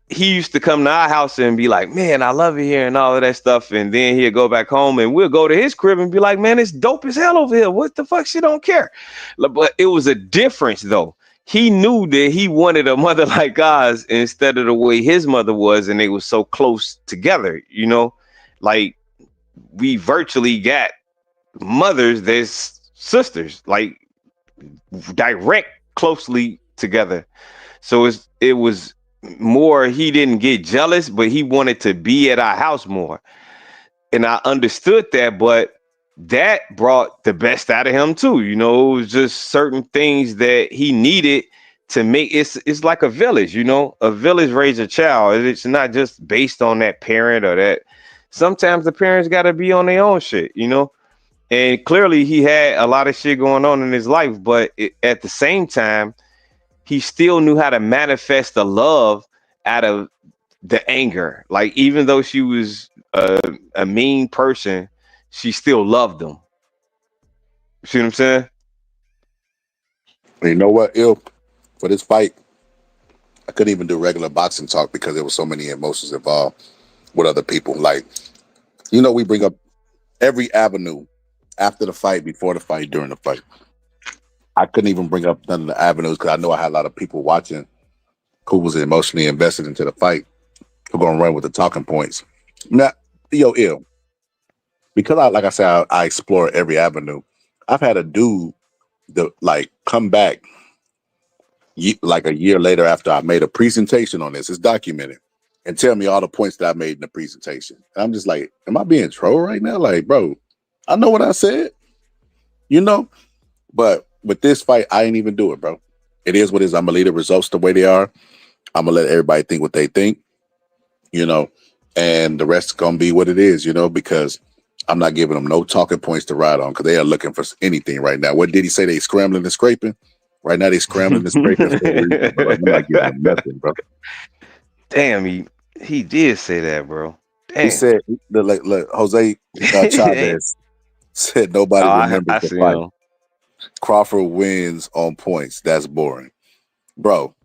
he used to come to our house and be like, man, I love it here and all of that stuff. And then he'd go back home and we'll go to his crib and be like, man, it's dope as hell over here. What the fuck? She don't care. But it was a difference though. He knew that he wanted a mother like ours instead of the way his mother was. And they were so close together, you know, like we virtually got mothers that's sisters, like direct closely together. So it was more, he didn't get jealous, but he wanted to be at our house more. And I understood that, but that brought the best out of him too. You know, it was just certain things that he needed to make it's like a village, you know, a village raise a child. It's not just based on that parent or that. Sometimes the parents got to be on their own shit, you know. And clearly he had a lot of shit going on in his life, but at the same time, he still knew how to manifest the love out of the anger. Like, even though she was a mean person, she still loved him. See what I'm saying?
You know what, Ill? For this fight, I couldn't even do regular boxing talk because there was so many emotions involved with other people. Like, you know, we bring up every avenue after the fight, before the fight, during the fight. I couldn't even bring up none of the avenues because I know I had a lot of people watching who was emotionally invested into the fight, who gonna run with the talking points. Now, yo, Ill, because like I said, I explore every avenue. I've had a dude that like come back like a year later after I made a presentation on this. It's documented, and tell me all the points that I made in the presentation. And I'm just like, am I being trolled right now? Like, bro, I know what I said, you know. But with this fight, I ain't even do it, bro. It is what it is. I'm gonna leave the results the way they are. I'm gonna let everybody think what they think, you know, and the rest is gonna be what it is, you know, because I'm not giving them no talking points to ride on because they are looking for anything right now. What did he say? They scrambling and scraping? Right now they scrambling and scraping for a reason, bro. I'm not giving them nothing, bro.
Damn, he did say that, bro. Damn.
He said, look, Jose Chavez said nobody remembers the fight.
Him.
Crawford wins on points. That's boring, bro.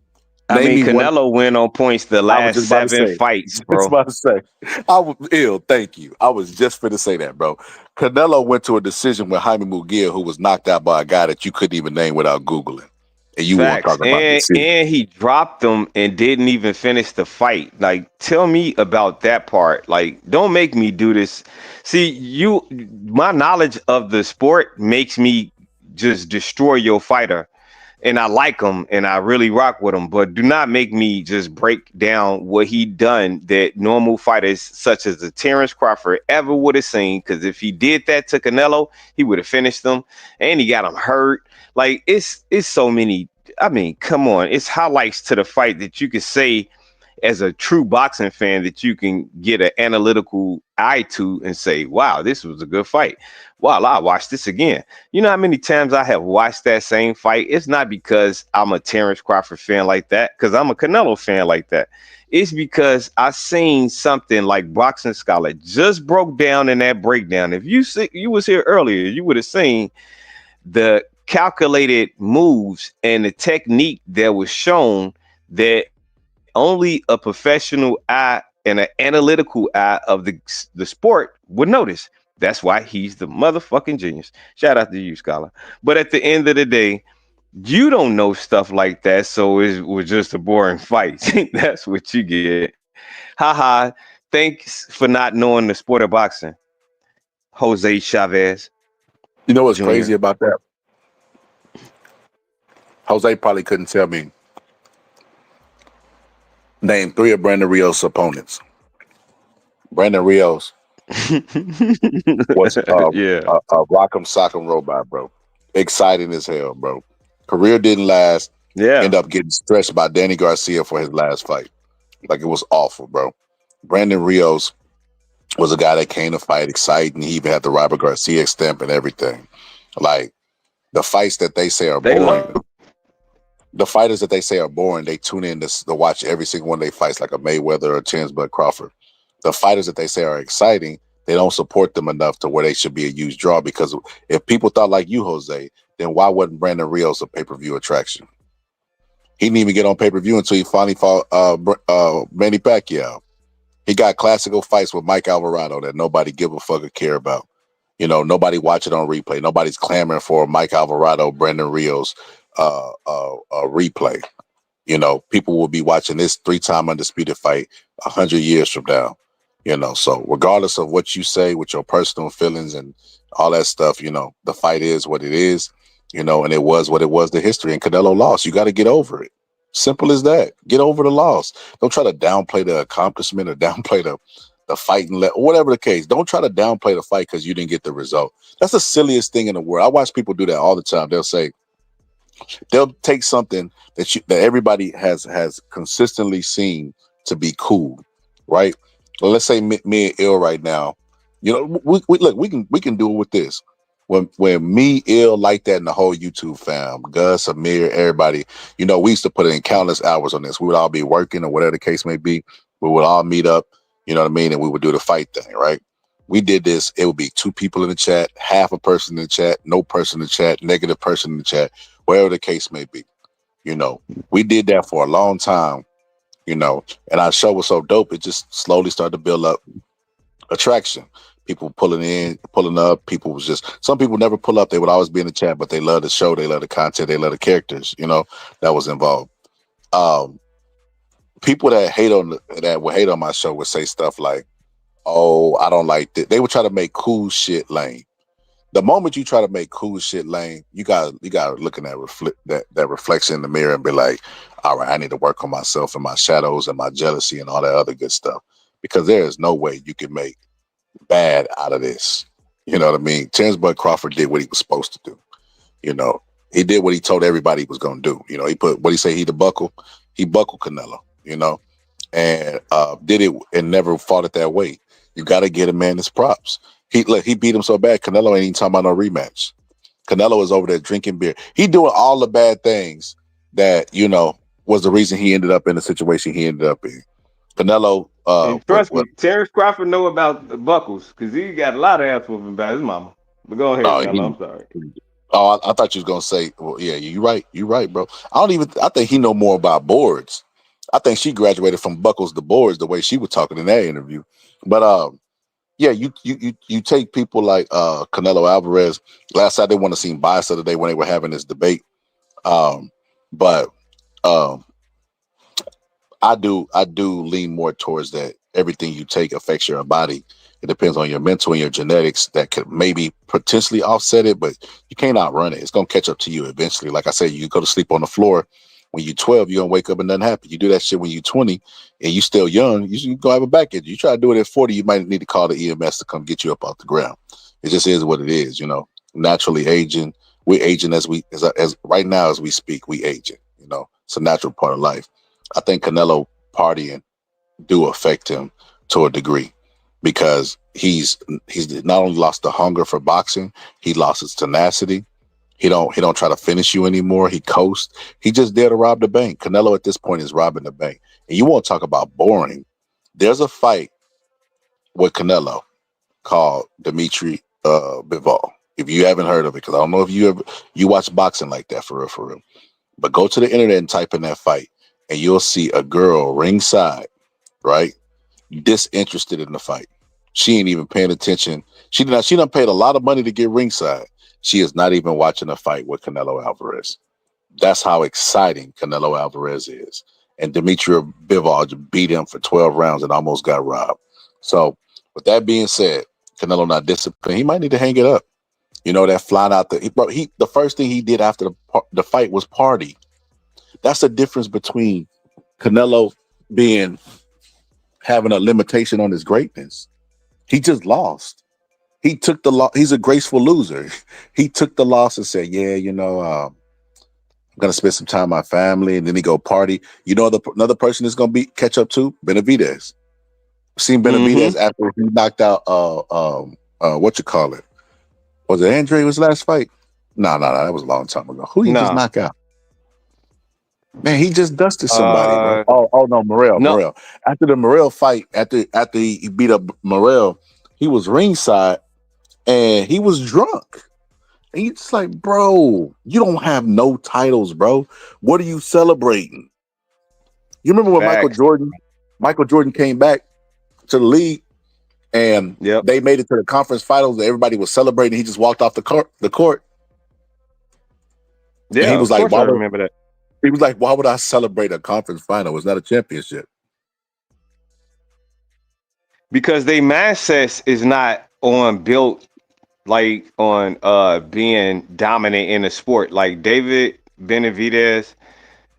I mean, Canelo win on points the last 7 fights, bro.
I was about to say. I was ill. Thank you. I was just finna say that, bro. Canelo went to a decision with Jaime Munguia, who was knocked out by a guy that you couldn't even name without Googling. And you weren't talking about this.
And he dropped him and didn't even finish the fight. Like, tell me about that part. Like, don't make me do this. See, my knowledge of the sport makes me just destroy your fighter. And I like him and I really rock with him, but do not make me just break down what he done that normal fighters such as the Terrence Crawford ever would have seen. Because if he did that to Canelo, he would have finished him, and he got him hurt. Like, it's so many. I mean, come on, it's highlights to the fight that you could say as a true boxing fan that you can get an analytical eye to and say, wow, this was a good fight. Wow, I'll watch this again. You know how many times I have watched that same fight? It's not because I'm a Terrence Crawford fan like that, because I'm a Canelo fan like that. It's because I seen something like Boxing Scholar just broke down in that breakdown. If you was here earlier, you would have seen the calculated moves and the technique that was shown that only a professional eye and an analytical eye of the sport would notice. That's why he's the motherfucking genius. Shout out to you, Scholar. But at the end of the day, you don't know stuff like that, so it was just a boring fight. That's what you get. Haha. Thanks for not knowing the sport of boxing, Jose Chavez.
You know what's crazy about that? Jose probably couldn't tell me name 3 of Brandon Rios' opponents. Brandon Rios was a rock'em sock'em robot, bro. Exciting as hell, bro. Career didn't last.
Yeah.
Ended up getting stretched by Danny Garcia for his last fight. Like, it was awful, bro. Brandon Rios was a guy that came to fight exciting. He even had the Robert Garcia stamp and everything. Like, the fights that they say are boring. The fighters that they say are boring, they tune in to watch every single one of their fights, like a Mayweather or Terrence Bud Crawford. The fighters that they say are exciting, they don't support them enough to where they should be a huge draw. Because if people thought like you, Jose, then why wasn't Brandon Rios a pay-per-view attraction? He didn't even get on pay-per-view until he finally fought Manny Pacquiao. He got classical fights with Mike Alvarado that nobody give a fuck or care about. You know, nobody watch it on replay. Nobody's clamoring for Mike Alvarado, Brandon Rios replay. You know, people will be watching this 3-time undisputed fight 100 years from now. You know, so regardless of what you say with your personal feelings and all that stuff, you know, the fight is what it is, you know, and it was what it was, the history. And Canelo lost. You got to get over it. Simple as that. Get over the loss. Don't try to downplay the accomplishment or downplay the fighting, whatever the case. Don't try to downplay the fight because you didn't get the result. That's the silliest thing in the world. I watch people do that all the time. They'll say, they'll take something that everybody has consistently seen to be cool, right? Well, let's say me and Ill right now, you know, we can do it with this. When me, Ill, like that, and the whole YouTube fam, Gus, Amir, everybody, you know, we used to put in countless hours on this. We would all be working or whatever the case may be. We would all meet up, you know what I mean, and we would do the fight thing, right? We did this. It would be 2 people in the chat, half a person in the chat, no person in the chat, negative person in the chat, wherever the case may be. You know, we did that for a long time, you know, and our show was so dope. It just slowly started to build up attraction. People pulling in, pulling up. People was just, some people never pull up. They would always be in the chat, but they love the show. They love the content. They love the characters, you know, that was involved. People that would hate on my show would say stuff like, oh, I don't like this. They would try to make cool shit lame. The moment you try to make cool shit lame, you got to look in that reflection in the mirror and be like, all right, I need to work on myself and my shadows and my jealousy and all that other good stuff. Because there is no way you can make bad out of this. You know what I mean? Terrence Bud Crawford did what he was supposed to do. You know, he did what he told everybody he was going to do. You know, he put, what he say, he buckled Canelo, you know, and did it and never fought it that way. You got to get a man his props. He beat him so bad, Canelo ain't even talking about no rematch. Canelo is over there drinking beer. He doing all the bad things that, you know, was the reason he ended up in the situation he ended up in. Canelo,
and trust me, Terrence Crawford know about the buckles because he got a lot of ass whooping by his mama. But go ahead, Canelo, I'm sorry.
Oh, I thought you was gonna say, well, yeah, you're right, bro. I think he know more about boards. I think she graduated from buckles to boards the way she was talking in that interview. But yeah, you take people like Canelo Alvarez. Last night they want to see bias of the day when they were having this debate. But I do lean more towards that. Everything you take affects your body. It depends on your mental and your genetics that could maybe potentially offset it, but you can't outrun it. It's gonna catch up to you eventually. Like I said, you go to sleep on the floor when you're 12, you're gonna wake up and nothing happen. You do that shit when you're 20 and you still young, you gonna have a back injury. You try to do it at 40, you might need to call the EMS to come get you up off the ground. It just is what it is, you know. Naturally aging, we're aging as right now as we speak, we aging, you know. It's a natural part of life. I think Canelo partying do affect him to a degree because he's not only lost the hunger for boxing, he lost his tenacity. He don't try to finish you anymore. He coasts. He just there to rob the bank. Canelo at this point is robbing the bank. And you want to talk about boring. There's a fight with Canelo called Dimitri Bivol. If you haven't heard of it, because I don't know if you watch boxing like that for real. But go to the internet and type in that fight, and you'll see a girl ringside, right? Disinterested in the fight. She ain't even paying attention. She done paid a lot of money to get ringside. She is not even watching a fight with Canelo Alvarez. That's how exciting Canelo Alvarez is. And Dimitri Bivol beat him for 12 rounds and almost got robbed. So with that being said, Canelo not disciplined. He might need to hang it up. You know, that flying out the first thing he did after the fight was party. That's the difference between Canelo having a limitation on his greatness. He just lost. He took the loss. He's a graceful loser. He took the loss and said, yeah, you know, I'm going to spend some time with my family. And then he go party. You know, another person is going to catch up to Benavidez. Seen Benavidez after he knocked out, what you call it? Was it Andre was last fight? No, that was a long time ago. Who did he just knock out? Man, he just dusted somebody, bro. Oh no, Morrell. After the Morrell fight, after he beat up Morrell, he was ringside and he was drunk. And you just like, bro, you don't have no titles, bro. What are you celebrating? You remember when Michael Jordan came back to the league and they made it to the conference finals and everybody was celebrating. He just walked off the court.
Yeah,
and he was like,
I remember that.
He was like, why would I celebrate a conference final? It's not a championship.
Because they mindset is not built like on being dominant in a sport. Like David Benavidez,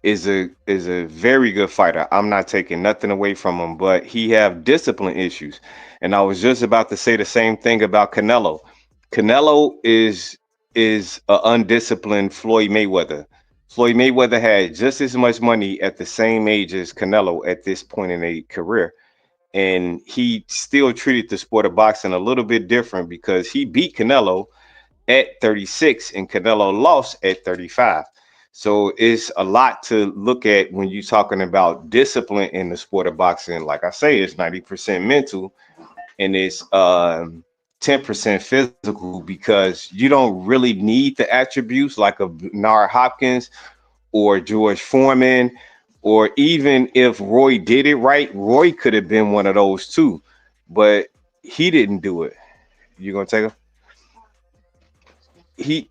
is a very good fighter. I'm not taking nothing away from him, but he have discipline issues. And I was just about to say the same thing about Canelo. Canelo is a undisciplined Floyd Mayweather. Floyd Mayweather had just as much money at the same age as Canelo at this point in a career. And he still treated the sport of boxing a little bit different because he beat Canelo at 36 and Canelo lost at 35. So it's a lot to look at when you're talking about discipline in the sport of boxing. Like I say, it's 90% mental and it's 10% physical, because you don't really need the attributes like a Bernard Hopkins or George Foreman, or even if Roy did it right, Roy could have been one of those too, but he didn't do it. You gonna take him? He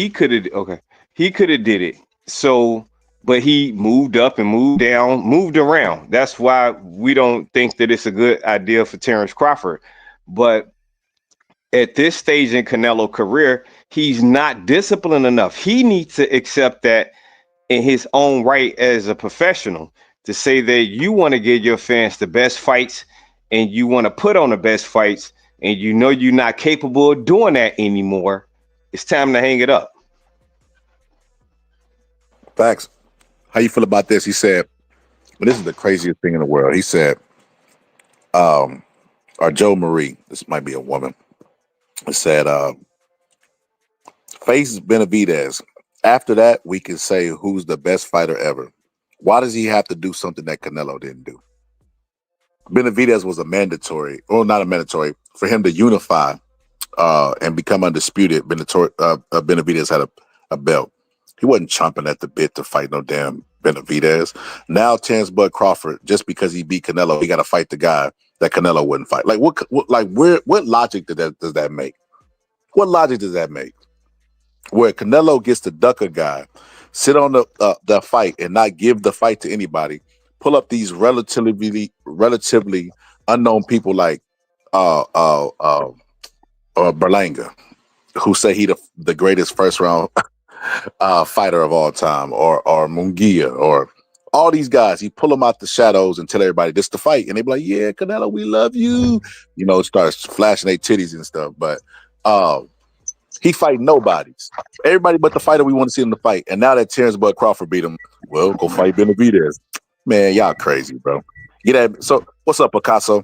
could have, okay. He could have did it. So, but he moved up and moved down, moved around. That's why we don't think that it's a good idea for Terrence Crawford. But at this stage in Canelo career, he's not disciplined enough. He needs to accept that in his own right as a professional, to say that you want to give your fans the best fights and you want to put on the best fights, and you know you're not capable of doing that anymore. It's time to hang it up.
Facts. How you feel about this? He said, well, this is the craziest thing in the world. He said, or Joe Marie, this might be a woman, said, face Benavidez. After that, we can say who's the best fighter ever. Why does he have to do something that Canelo didn't do? Benavidez was a mandatory, or not a mandatory, for him to unify and become undisputed. Benavidez had a belt. He wasn't chomping at the bit to fight no damn Benavidez. Now Terrence Bud Crawford, just because he beat Canelo, he got to fight the guy that Canelo wouldn't fight. Like what logic does that make? What logic does that make? Where Canelo gets to duck a guy, sit on the fight and not give the fight to anybody, pull up these relatively unknown people like Berlanga, who say he the greatest first round fighter of all time, or Munguia, or all these guys. He pull them out the shadows and tell everybody this to fight, and they be like, "Yeah, Canelo, we love you." You know, starts flashing their titties and stuff. But he fight nobodies. Everybody but the fighter we want to see him to fight. And now that Terrence Bud Crawford beat him, well, go fight Benavidez. Man, y'all crazy, bro. So what's up, Picasso?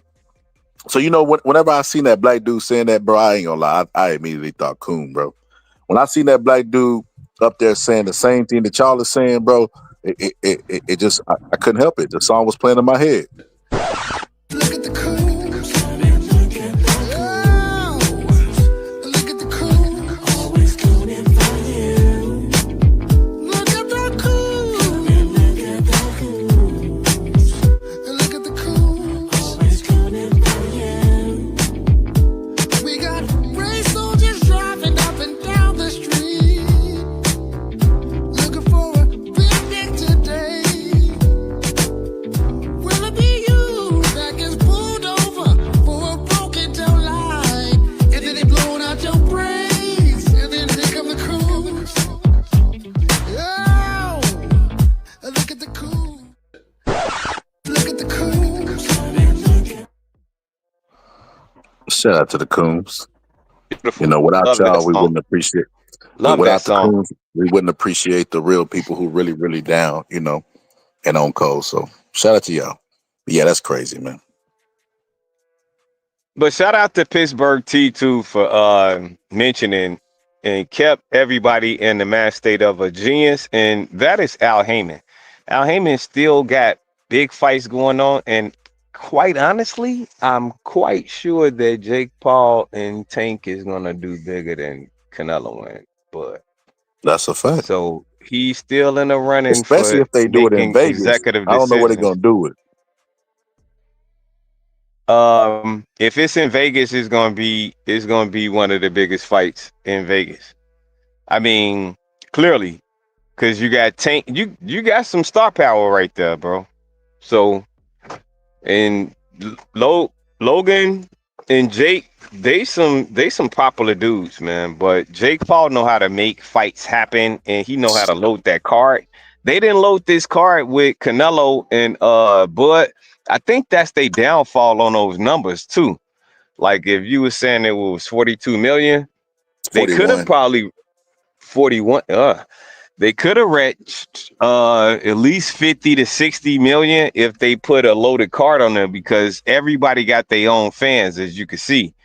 So you know, whenever I seen that black dude saying that, bro, I ain't gonna lie, I immediately thought Coon, bro. When I seen that black dude up there saying the same thing that y'all is saying, bro, it just I couldn't help it. The song was playing in my head.
Look at the cool.
Shout out to the Coons.
Beautiful.
You know, without
Love
y'all,
that
we
song.
wouldn't appreciate.
Love
Without
that
the
song.
Coons, we wouldn't appreciate the real people who really, really down. You know, and on cold. So shout out to y'all. But yeah, that's crazy, man.
But shout out to Pittsburgh T2 for mentioning and kept everybody in the mad state of a genius, and that is Al Heyman. Al Heyman still got big fights going on, and quite honestly, I'm quite sure that Jake Paul and Tank is gonna do bigger than Canelo and Bud.
That's a fact.
So he's still in the running,
Especially
for
if they do it in
making
Vegas.
executive
I don't know what they're
decisions.
gonna do with it.
If it's in Vegas, it's gonna be one of the biggest fights in Vegas. I mean, clearly, because you got Tank, you got some star power right there, bro. So, and Logan and Jake, they some popular dudes, man. But Jake Paul know how to make fights happen, and he know how to load that card. They didn't load this card with Canelo and Bud. I think that's their downfall on those numbers too. Like if you were saying it was 42 million, they could have
41.
probably 41. They could have reached at least 50 to 60 million if they put a loaded card on them, because everybody got their own fans, as you can see.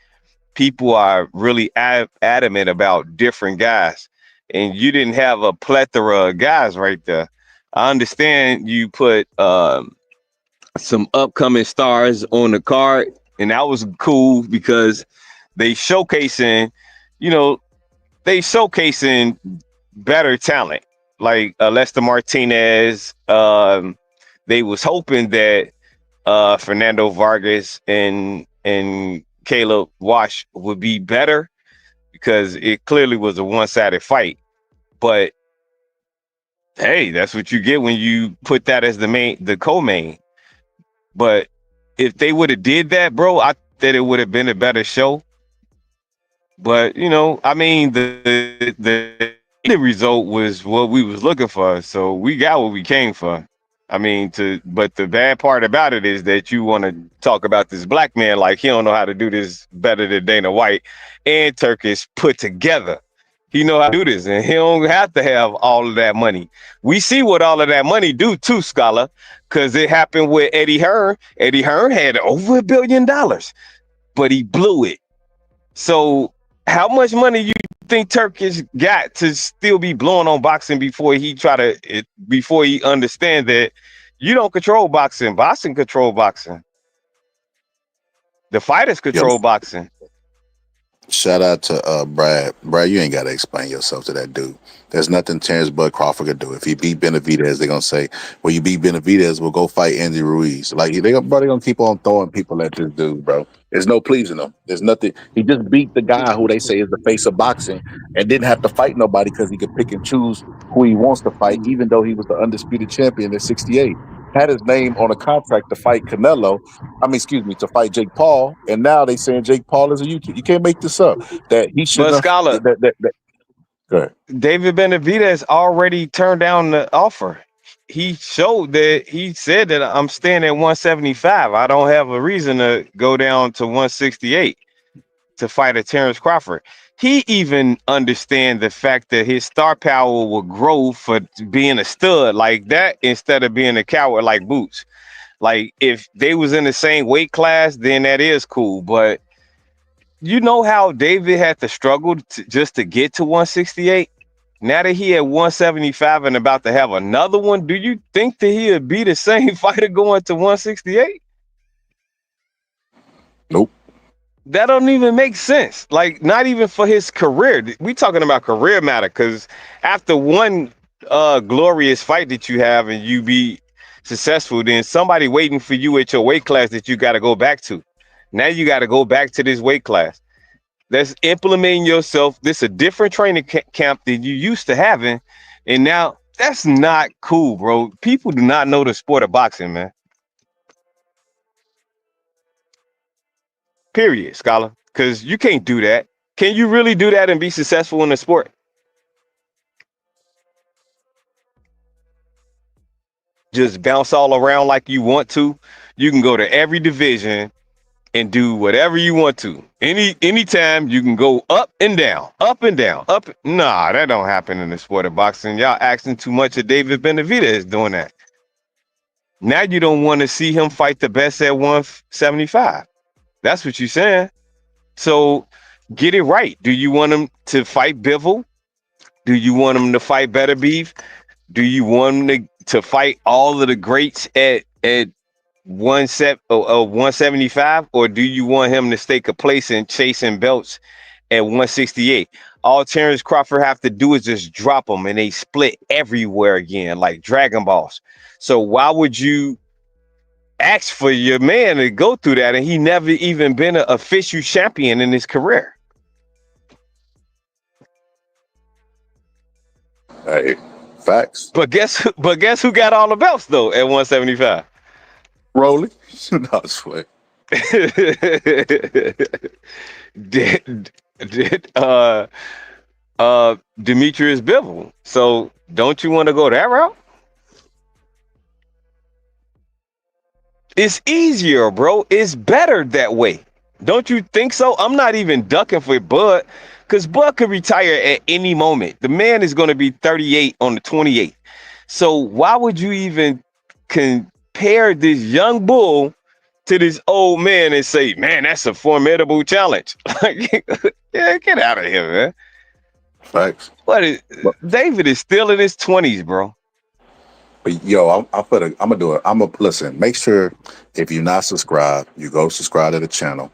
People are really adamant about different guys, and you didn't have a plethora of guys right there. I understand you put some upcoming stars on the card, and that was cool because they showcasing, you know, they showcasing better talent like Lester Martinez. They was hoping that Fernando Vargas and Caleb Wash would be better because it clearly was a one-sided fight. But hey, that's what you get when you put that as the co-main. But if they would have did that, bro, I thought it would have been a better show. But you know, I mean, the result was what we was looking for, so we got what we came for. I mean, but the bad part about it is that you want to talk about this black man like he don't know how to do this better than Dana White and Turkish put together. He know how to do this, and he don't have to have all of that money. We see what all of that money do too, Scholar, because it happened with Eddie Hearn. Eddie Hearn had over $1 billion, but he blew it. So how much money you think Turkish got to still be blowing on boxing before he understand that you don't control boxing? Boxing control boxing. The fighters control boxing.
Shout out to Brad. Brad, you ain't got to explain yourself to that dude. There's nothing Terrence Bud Crawford could do. If he beat Benavidez, they're gonna say, "Well, you beat Benavidez, we'll go fight Andy Ruiz." Like they gonna keep on throwing people at this dude, bro. There's no pleasing him. There's nothing. He just beat the guy who they say is the face of boxing, and didn't have to fight nobody because he could pick and choose who he wants to fight, even though he was the undisputed champion at 68. Had his name on a contract to fight Canelo. To fight Jake Paul, and now they saying Jake Paul is a YouTube. You can't make this up. That he should have.
Scholar,
Go ahead.
David Benavidez already turned down the offer. He showed that he said that I'm staying at 175. I don't have a reason to go down to 168 to fight a Terrence Crawford. He even understand the fact that his star power will grow for being a stud like that instead of being a coward like Boots. Like if they was in the same weight class, then that is cool. But you know how David had to struggle just to get to 168? Now that he at 175 and about to have another one, do you think that he would be the same fighter going to 168?
Nope.
That don't even make sense. Like, not even for his career. We talking about career matter, because after one glorious fight that you have and you be successful, then somebody waiting for you at your weight class that you got to go back to. Now you got to go back to this weight class. That's implementing yourself. This is a different training camp than you used to having. And now that's not cool, bro. People do not know the sport of boxing, man. Period, Scholar. Because you can't do that. Can you really do that and be successful in the sport? Just bounce all around like you want to. You can go to every division and do whatever you want to. Anytime you can go up and down, up and down, up. Nah, that don't happen in the sport of boxing. Y'all asking too much of David Benavidez doing that. Now you don't want to see him fight the best at 175. That's what you're saying. So get it right. Do you want him to fight Bivol? Do you want him to fight Better Beef? Do you want him to fight all of the greats at 175, or do you want him to stay complacent chasing belts at 168? All Terrence Crawford have to do is just drop them and they split everywhere again like Dragon Balls. So why would you ask for your man to go through that and he never even been an official champion in his career?
Hey, facts.
But guess who got all the belts though at 175?
Rolling. No sweat.
did Demetrius Bivol. So don't you want to go that route? It's easier, bro. It's better that way. Don't you think so? I'm not even ducking for Bud, because Bud could retire at any moment. The man is going to be 38 on the 28th. So why would you even compare this young bull to this old man and say, man, that's a formidable challenge? Yeah, get out of here, man.
Facts.
David is still in his 20s, bro.
But yo, I'm gonna do it. Listen. Make sure if you're not subscribed, you go subscribe to the channel.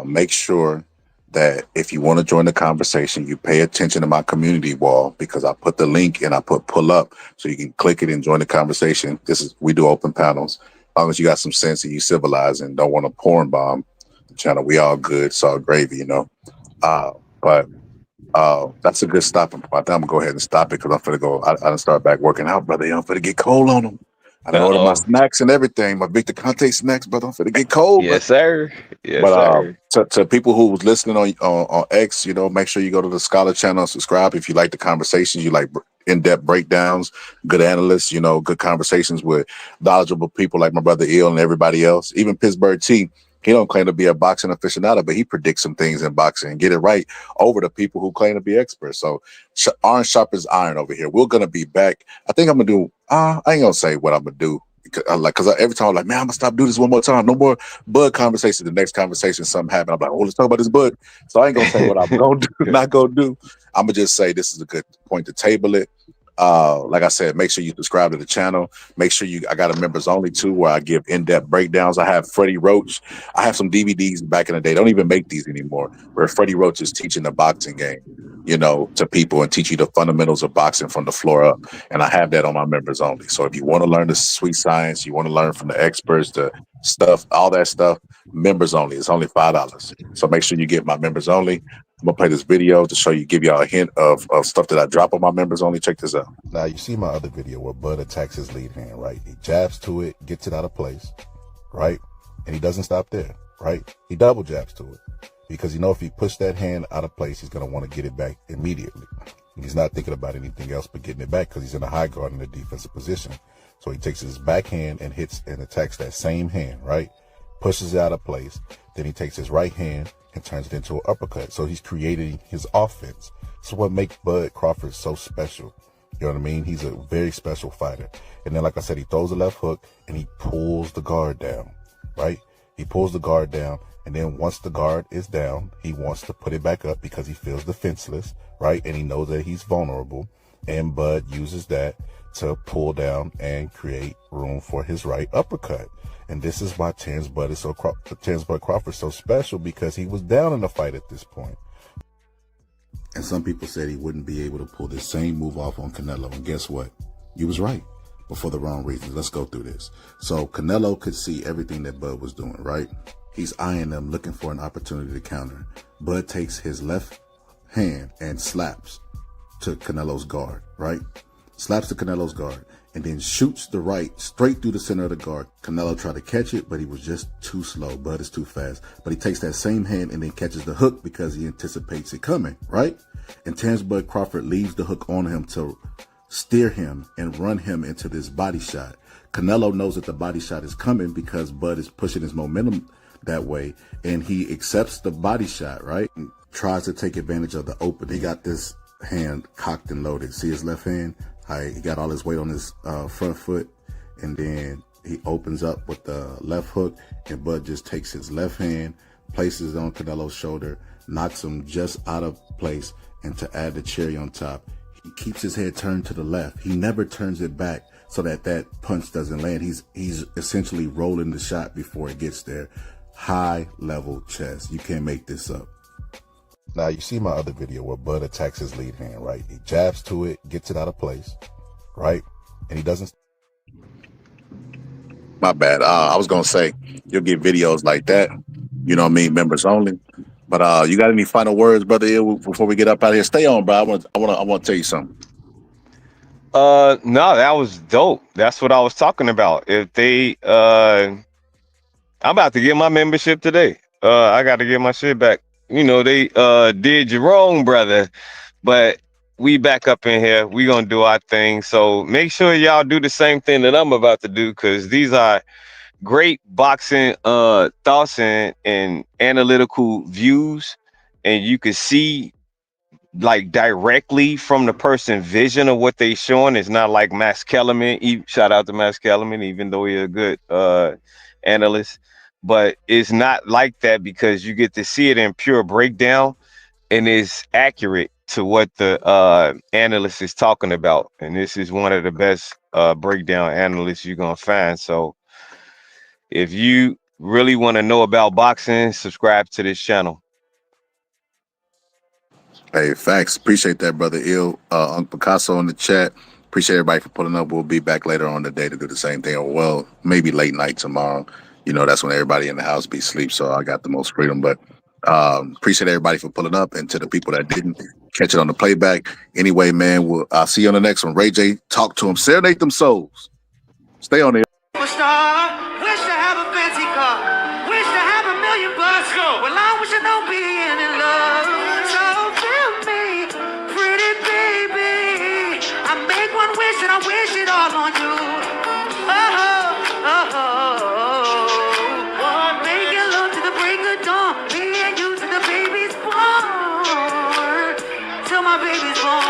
Make sure that if you want to join the conversation, you pay attention to my community wall, because I put the link and I put pull up so you can click it and join the conversation. We do open panels. As long as you got some sense and you civilized and don't want to porn bomb the channel, we all good. It's all gravy, you know. But that's a good stopping point. I think I'm gonna go ahead and stop it because I'm finna go. I done start back working out, brother. I'm finna get cold on them. I done order my snacks and everything. My Victor Conte snacks, brother. I'm finna get cold.
Yes, sir. Yes,
But
sir.
to people who was listening on X, you know, make sure you go to the Scholar channel and subscribe if you like the conversations, you like in-depth breakdowns, good analysts, you know, good conversations with knowledgeable people like my brother Il and everybody else. Even Pittsburgh T, he don't claim to be a boxing aficionado, but he predicts some things in boxing and get it right over the people who claim to be experts. So iron sharpens iron over here. We're gonna be back. I think I'm gonna do. I ain't gonna say what I'm gonna do. Because every time I'm like, man, I'm gonna stop doing this one more time. No more Bud conversation. The next conversation, something happened. I'm like, oh, let's talk about this Bud. So I ain't gonna say what I'm gonna do, not gonna do. I'm gonna just say this is a good point to table it. Like I said, make sure you subscribe to the channel. Make sure I got a members only too, where I give in-depth breakdowns. I have Freddie Roach. I have some DVDs back in the day. They don't even make these anymore, where Freddie Roach is teaching the boxing game, you know, to people and teach you the fundamentals of boxing from the floor up. And I have that on my members only. So if you want to learn the sweet science, you want to learn from the experts, the stuff, all that stuff, members only. It's only $5. So make sure you get my members only. I'm gonna play this video to show you, give y'all a hint of stuff that I drop on my members only. Check this out.
Now you see my other video where Bud attacks his lead hand, right? He jabs to it, gets it out of place, right? And he doesn't stop there, right? He double jabs to it because if he pushed that hand out of place, he's gonna want to get it back immediately. And he's not thinking about anything else but getting it back because he's in a high guard in a defensive position. So he takes his backhand and hits and attacks that same hand, right? Pushes it out of place. Then he takes his right hand and turns it into an uppercut. So he's creating his offense. So what makes Bud Crawford so special? You know what I mean? He's a very special fighter. And then, like I said, he throws a left hook and he pulls the guard down, right? He pulls the guard down. And then once the guard is down, he wants to put it back up because he feels defenseless, right? And he knows that he's vulnerable. And Bud uses that to pull down and create room for his right uppercut. And this is why Terrence Bud Crawford is so special, because he was down in the fight at this point. And some people said he wouldn't be able to pull this same move off on Canelo. And guess what? He was right, but for the wrong reasons. Let's go through this. So Canelo could see everything that Bud was doing, right? He's eyeing them, looking for an opportunity to counter. Bud takes his left hand and slaps to Canelo's guard, right? Slaps to Canelo's guard. And then shoots the right straight through the center of the guard. Canelo tried to catch it, but he was just too slow. Bud is too fast. But he takes that same hand and then catches the hook because he anticipates it coming, right? And Terrence Bud Crawford leaves the hook on him to steer him and run him into this body shot. Canelo knows that the body shot is coming because Bud is pushing his momentum that way, and he accepts the body shot, right? And tries to take advantage of the open. He got this hand cocked and loaded. See his left hand? He got all his weight on his front foot, and then he opens up with the left hook, and Bud just takes his left hand, places it on Canelo's shoulder, knocks him just out of place, and to add the cherry on top, he keeps his head turned to the left. He never turns it back so that punch doesn't land. He's essentially rolling the shot before it gets there. High level chess. You can't make this up. Now, you see my other video where Bud attacks his lead hand, right? He jabs to it, gets it out of place, right? And he doesn't.
My bad. I was going to say, you'll get videos like that, you know what I mean, members only. But you got any final words, Brother Il, before we get up out of here? Stay on, bro. I want to tell you something.
No, that was dope. That's what I was talking about. If they, I'm about to get my membership today. I got to get my shit back. They did you wrong, brother, but we back up in here. We gonna do our thing. So make sure y'all do the same thing that I'm about to do, because these are great boxing thoughts and analytical views, and you can see like directly from the person's vision of what they showing. It's not like Max Kellerman. Shout out to Max Kellerman, even though he's a good analyst, but it's not like that because you get to see it in pure breakdown and it's accurate to what the analyst is talking about. And this is one of the best breakdown analysts you're gonna find. So if you really want to know about boxing, subscribe to this channel.
Hey, facts. Appreciate that, brother Ill. Uncle Picasso in the chat. Appreciate everybody for pulling up. We'll be back later on the day to do the same thing. Or, well, maybe late night tomorrow. You know, that's when everybody in the house be asleep, so I got the most freedom. But appreciate everybody for pulling up, and to the people that didn't catch it on the playback. Anyway, man, I'll see you on the next one. Ray J, talk to him. Serenade them souls. Stay on there.
Superstar, wish to have a fancy car, wish to have $1 million bucks. Well, I wish I don't be in love. So feel me, pretty baby. I make one wish and I wish it all on you. Make it love to the break of dawn. Me and you to the baby's born. Till my baby's born.